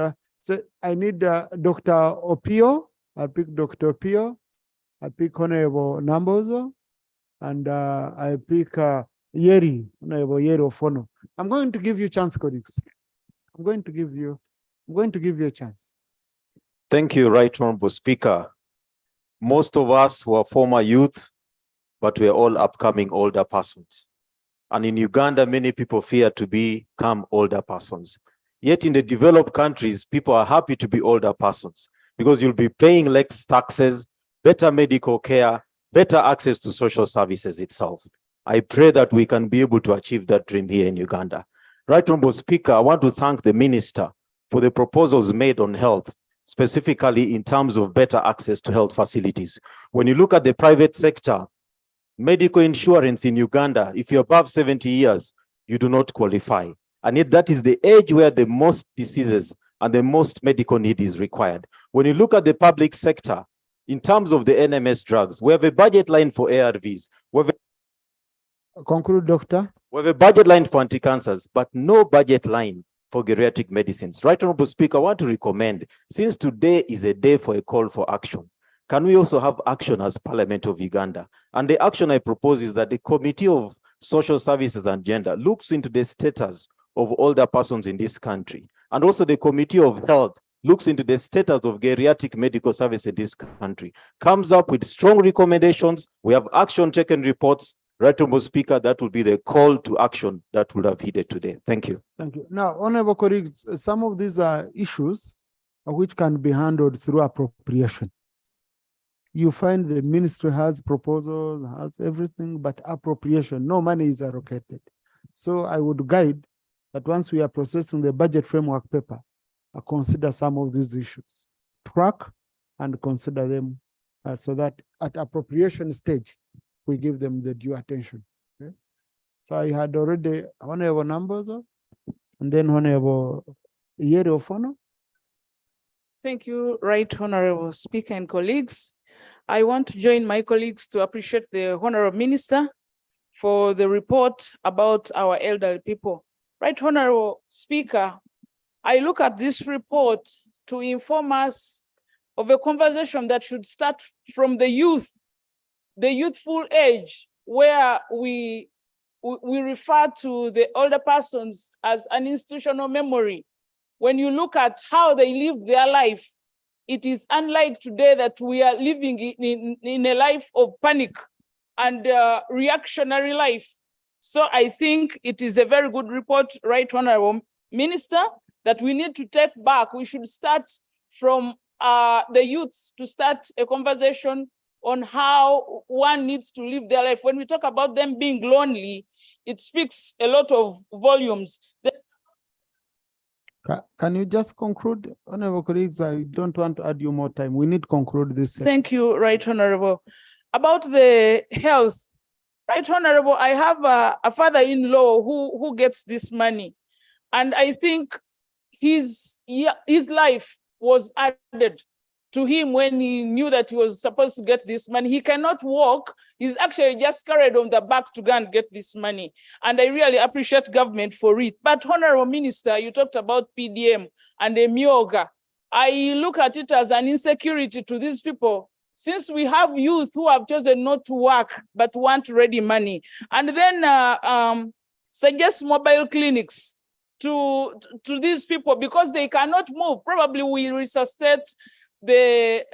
I need Dr. Opio. I pick Dr. Opio. I pick Honorable Nambozo. And I pick Yeri, Honorable Yeri Ofono. I'm going to give you a chance, colleagues. I'm going to give you a chance. Thank you, Right Honorable Speaker. Most of us were former youth, but we're all upcoming older persons. And in Uganda, many people fear to become older persons. Yet in the developed countries, people are happy to be older persons because you'll be paying less taxes, better medical care, better access to social services itself. I pray that we can be able to achieve that dream here in Uganda. Right Honorable Speaker, I want to thank the Minister for the proposals made on health, specifically in terms of better access to health facilities. When you look at the private sector, medical insurance in Uganda, if you're above 70 years, you do not qualify. And yet that is the age where the most diseases and the most medical need is required. When you look at the public sector, in terms of the NMS drugs, we have a budget line for ARVs. Conclude, Doctor. We have a budget line for anti-cancers, but no budget line for geriatric medicines. Right Honorable Speaker, I want to recommend, since today is a day for a call for action, can we also have action as Parliament of Uganda? And the action I propose is that the Committee of Social Services and Gender looks into the status of older persons in this country. And also the Committee of Health looks into the status of geriatric medical service in this country, comes up with strong recommendations. We have action taken reports. Right Honorable Speaker, that will be the call to action that would have heeded today. Thank you. Thank you. Now, Honorable colleagues, some of these are issues which can be handled through appropriation. You find the ministry has proposals, has everything, but appropriation, no money is allocated. So I would guide that once we are processing the budget framework paper, consider some of these issues, track and consider them so that at appropriation stage, we give them the due attention. Okay? So I had already Honorable numbers, and then Honorable Yeri Ofono. Thank you, Right Honorable Speaker and colleagues. I want to join my colleagues to appreciate the Honorable Minister for the report about our elderly people. Right Honorable Speaker, I look at this report to inform us of a conversation that should start from the youthful age, where we refer to the older persons as an institutional memory. When you look at how they lived their life, it is unlike today that we are living in a life of panic and reactionary life. So I think it is a very good report, Right Honorable Minister, that we need to take back. We should start from the youths to start a conversation on how one needs to live their life. When we talk about them being lonely, it speaks a lot of volumes. Can you just conclude, Honorable colleagues? I don't want to add you more time. We need to conclude this session. Thank you, Right Honorable. About the health, Right Honorable, I have a father-in-law who gets this money. And I think his life was added to him when he knew that he was supposed to get this money. He cannot walk. He's actually just carried on the back to go and get this money. And I really appreciate government for it. But Honorable Minister, you talked about PDM and the Myoga. I look at it as an insecurity to these people since we have youth who have chosen not to work but want ready money, and then suggest mobile clinics to these people because they cannot move. Probably we resuscitate the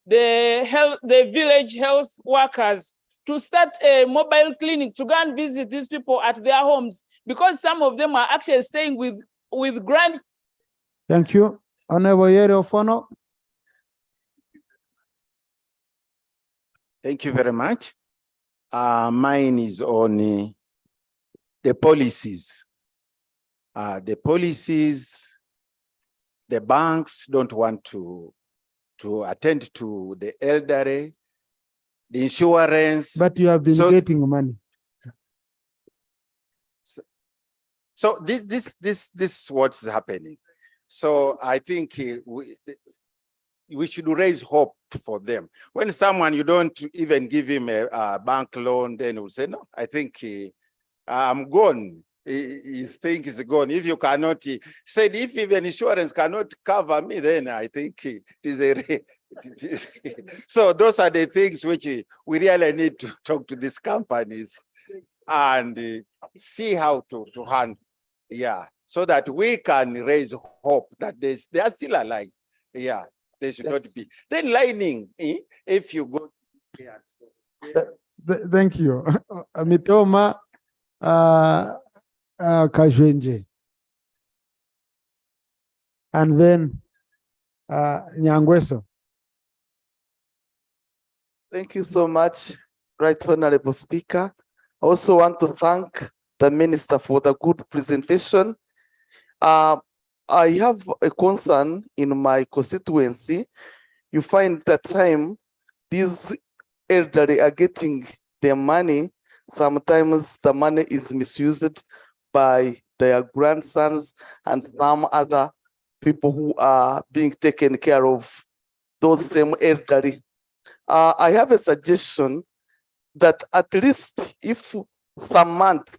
village health workers to start a mobile clinic to go and visit these people at their homes, because some of them are actually staying with grand. Thank you. Honorable Yeri Ofono. Thank you very much. Mine is on the policies. The policies, the banks don't want to attend to the elderly, the insurance. But you have been getting money. So this is what's happening. So I think we should raise hope for them. When someone, you don't even give him a bank loan, then he'll say, no, I think I'm gone. He thinks he's gone. If you cannot, he said, if even insurance cannot cover me, then I think it is a so those are the things which we really need to talk to these companies and see how to handle. Yeah, so that we can raise hope that they are still alive. Yeah, they should not be. Then lining, if you go. Thank you. Mitoma Kajwenje. And then Nyangweso. Thank you so much, Right Honorable Speaker. I also want to thank the Minister for the good presentation. I have a concern in my constituency. You find that time these elderly are getting their money. Sometimes the money is misused by their grandsons and some other people who are being taken care of, those same elderly. I have a suggestion that at least if some month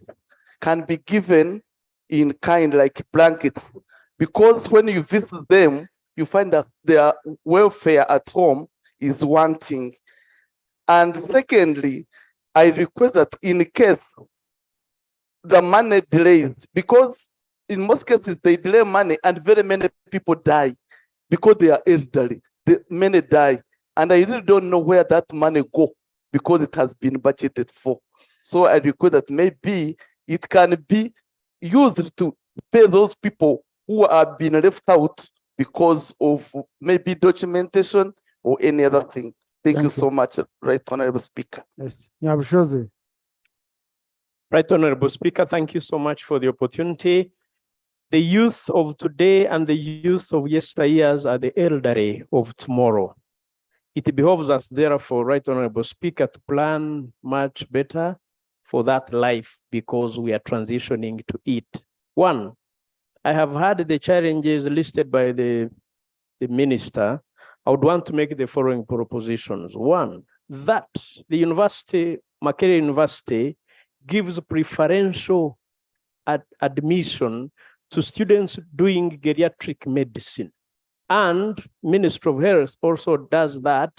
can be given in kind like blankets, because when you visit them, you find that their welfare at home is wanting. And secondly, I request that in case the money delays, because in most cases they delay money and very many people die because they are elderly, many die. And I really don't know where that money go because it has been budgeted for. So I request that maybe it can be used to pay those people who are being left out because of maybe documentation or any other thing. Thank you so much, Right Honorable Speaker. Yes, Nyabushozi. Right Honorable Speaker, thank you so much for the opportunity. The youth of today and the youth of yesteryears are the elderly of tomorrow. It behoves us, therefore, Right Honorable Speaker, to plan much better for that life because we are transitioning to it. One, I have heard the challenges listed by the minister. I would want to make the following propositions. One, that the university, Makerere University, gives preferential admission to students doing geriatric medicine. And Ministry of Health also does that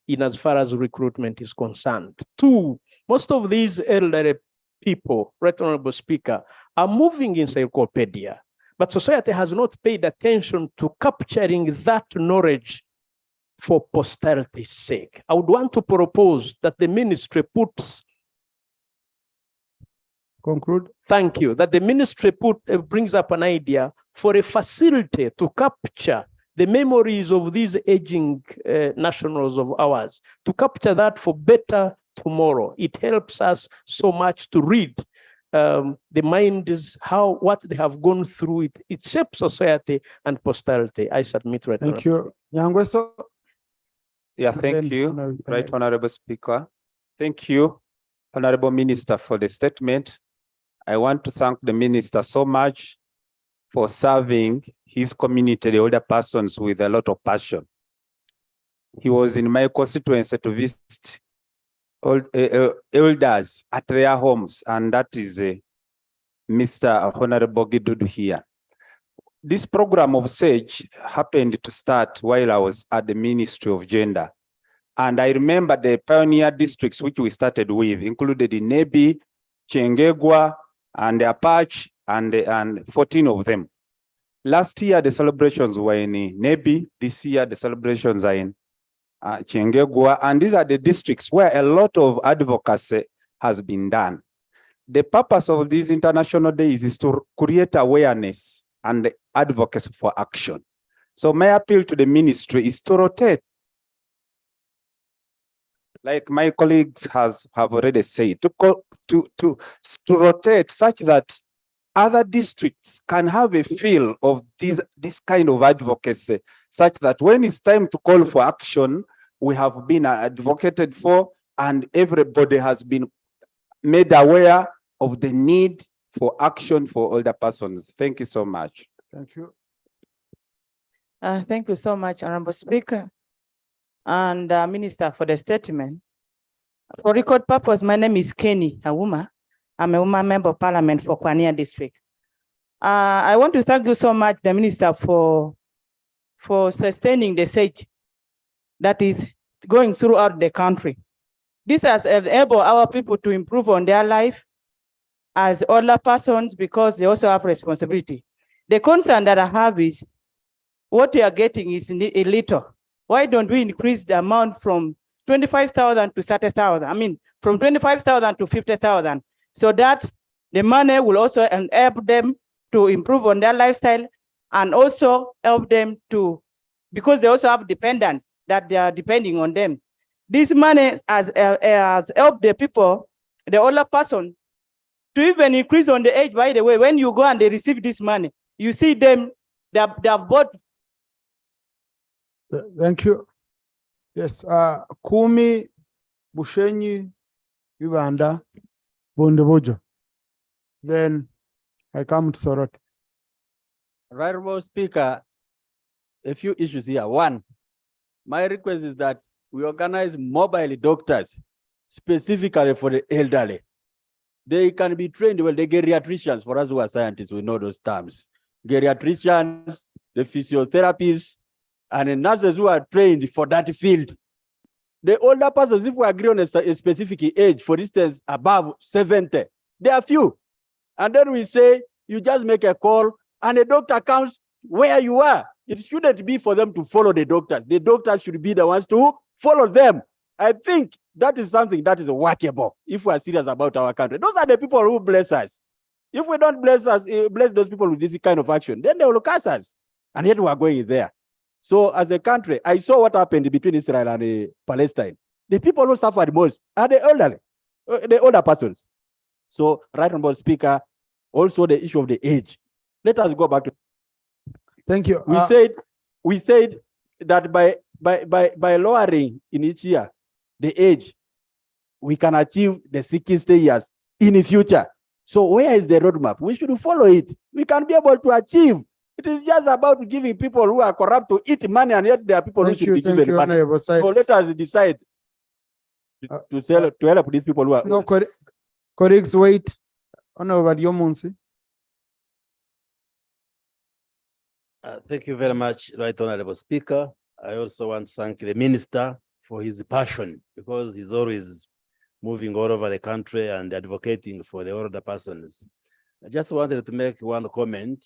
in as far as recruitment is concerned. Two, most of these elderly people, Right Honorable Speaker, are moving in encyclopedia, but society has not paid attention to capturing that knowledge for posterity's sake. I would want to propose that the ministry puts. Conclude. Thank you. That the ministry brings up an idea for a facility to capture the memories of these aging nationals of ours, to capture that for better tomorrow. It helps us so much to read the mind is what they have gone through. It shapes society and posterity. I submit right now. Thank you. Nyangweso. Yeah, thank you, Right Honorable Speaker. Thank you, Honorable Minister, for the statement. I want to thank the Minister so much for serving his community, the older persons, with a lot of passion. He was in my constituency to visit elders at their homes, and that is Mr. Honorable Gidudu here. this program of SAGE happened to start while I was at the Ministry of Gender. And I remember the pioneer districts which we started with included Nebi, Chengegwa, and Apache, and 14 of them. Last year, the celebrations were in Nebi. This year, the celebrations are in Chengegwa. And these are the districts where a lot of advocacy has been done. The purpose of these international days is to create awareness and advocacy for action. So my appeal to the ministry is to rotate, like my colleagues have already said, to rotate such that other districts can have a feel of this kind of advocacy, such that when it's time to call for action, we have been advocated for and everybody has been made aware of the need for action for older persons. Thank you so much. Thank you. Thank you so much, Honorable Speaker and Minister, for the statement. For record purpose, my name is Kenny Awuma. I'm a woman member of Parliament for Kwania District. I want to thank you so much, the Minister, for sustaining the SAGE that is going throughout the country. This has enabled our people to improve on their life as older persons because they also have responsibility. The concern that I have is what we are getting is a little. Why don't we increase the amount from 25,000 to 30,000? I mean, from 25,000 to 50,000, so that the money will also help them to improve on their lifestyle and also help them to, because they also have dependents that they are depending on them. This money has helped the people, the older person, to even increase on the age. By the way, when you go and they receive this money, you see them, they have bought. Thank you. Yes, Kumi, Bushenyi, Uganda, Bondebojo. Then I come to Sorot. Right, Honorable Speaker, a few issues here. One, my request is that we organize mobile doctors specifically for the elderly. They can be trained well, the geriatricians, for us who are scientists, we know those terms. Geriatricians, the physiotherapists, and the nurses who are trained for that field. The older persons, if we agree on a specific age, for instance, above 70, there are few. And then we say, you just make a call and the doctor comes where you are. It shouldn't be for them to follow the doctors. The doctors should be the ones to follow them. I think that is something that is workable if we are serious about our country. Those are the people who bless us. If we don't bless those people with this kind of action, then they will curse us. And yet we are going there. So as a country, I saw what happened between Israel and Palestine. The people who suffered most are the elderly, the older persons. So, right, Honorable Speaker, also the issue of the age. Let us go back to. Thank you. We said that by lowering in each year the age, we can achieve the 60 years in the future. So where is the roadmap? We should follow it. We can be able to achieve. It is just about giving people who are corrupt to eat money, and yet there are people who should be given money. So let us decide to help these people who are. No, colleagues, wait. Honorable Yomunsi. Thank you very much, Right Honorable Speaker. I also want to thank the Minister for his passion, because he's always moving all over the country and advocating for the older persons. I just wanted to make one comment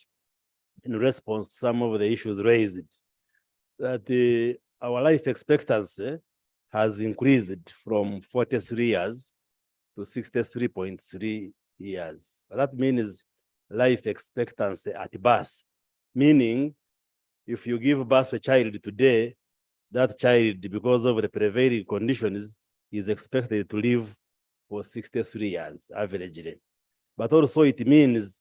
in response to some of the issues raised, that our life expectancy has increased from 43 years to 63.3 years. That means life expectancy at birth, meaning if you give birth to a child today, that child, because of the prevailing conditions, is expected to live for 63 years averagely. But also it means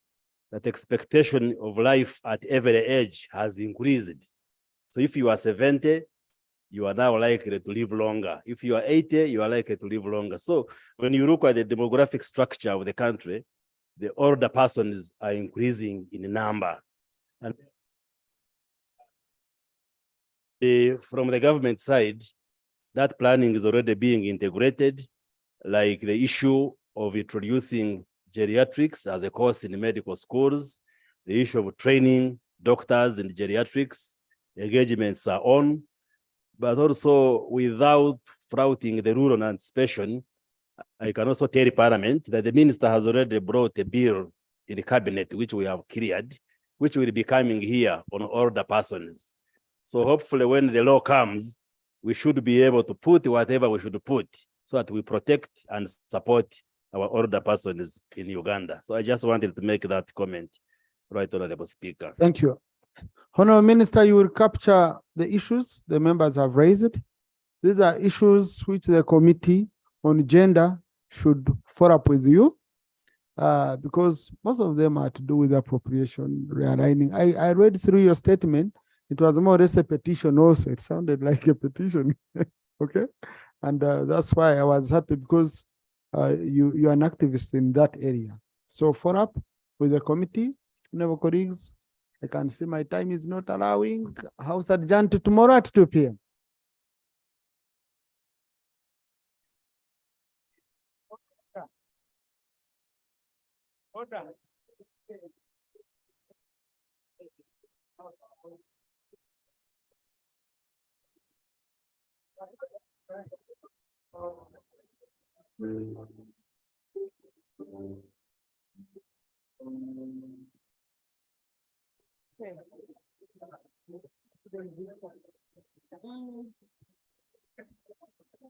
that expectation of life at every age has increased. So if you are 70, you are now likely to live longer. If you are 80, you are likely to live longer. So when you look at the demographic structure of the country, the older persons are increasing in number. And from the government side, that planning is already being integrated, like the issue of introducing geriatrics as a course in medical schools, the issue of training doctors and geriatrics. Engagements are on, but also without flouting the rule on anticipation, I can also tell Parliament that the minister has already brought a bill in the cabinet, which we have cleared, which will be coming here on older persons. So hopefully when the law comes, we should be able to put whatever we should put so that we protect and support our older persons in Uganda. So I just wanted to make that comment, Right Honorable Speaker. Thank you. Honorable Minister, you will capture the issues the members have raised. These are issues which the Committee on Gender should follow up with you because most of them are to do with appropriation, realigning. I read through your statement. It was more or less a petition also. It sounded like a petition, okay? And that's why I was happy because you're an activist in that area. So follow up with the committee, honorable colleagues. I can see my time is not allowing. House adjourned to tomorrow at 2 p.m. Okay.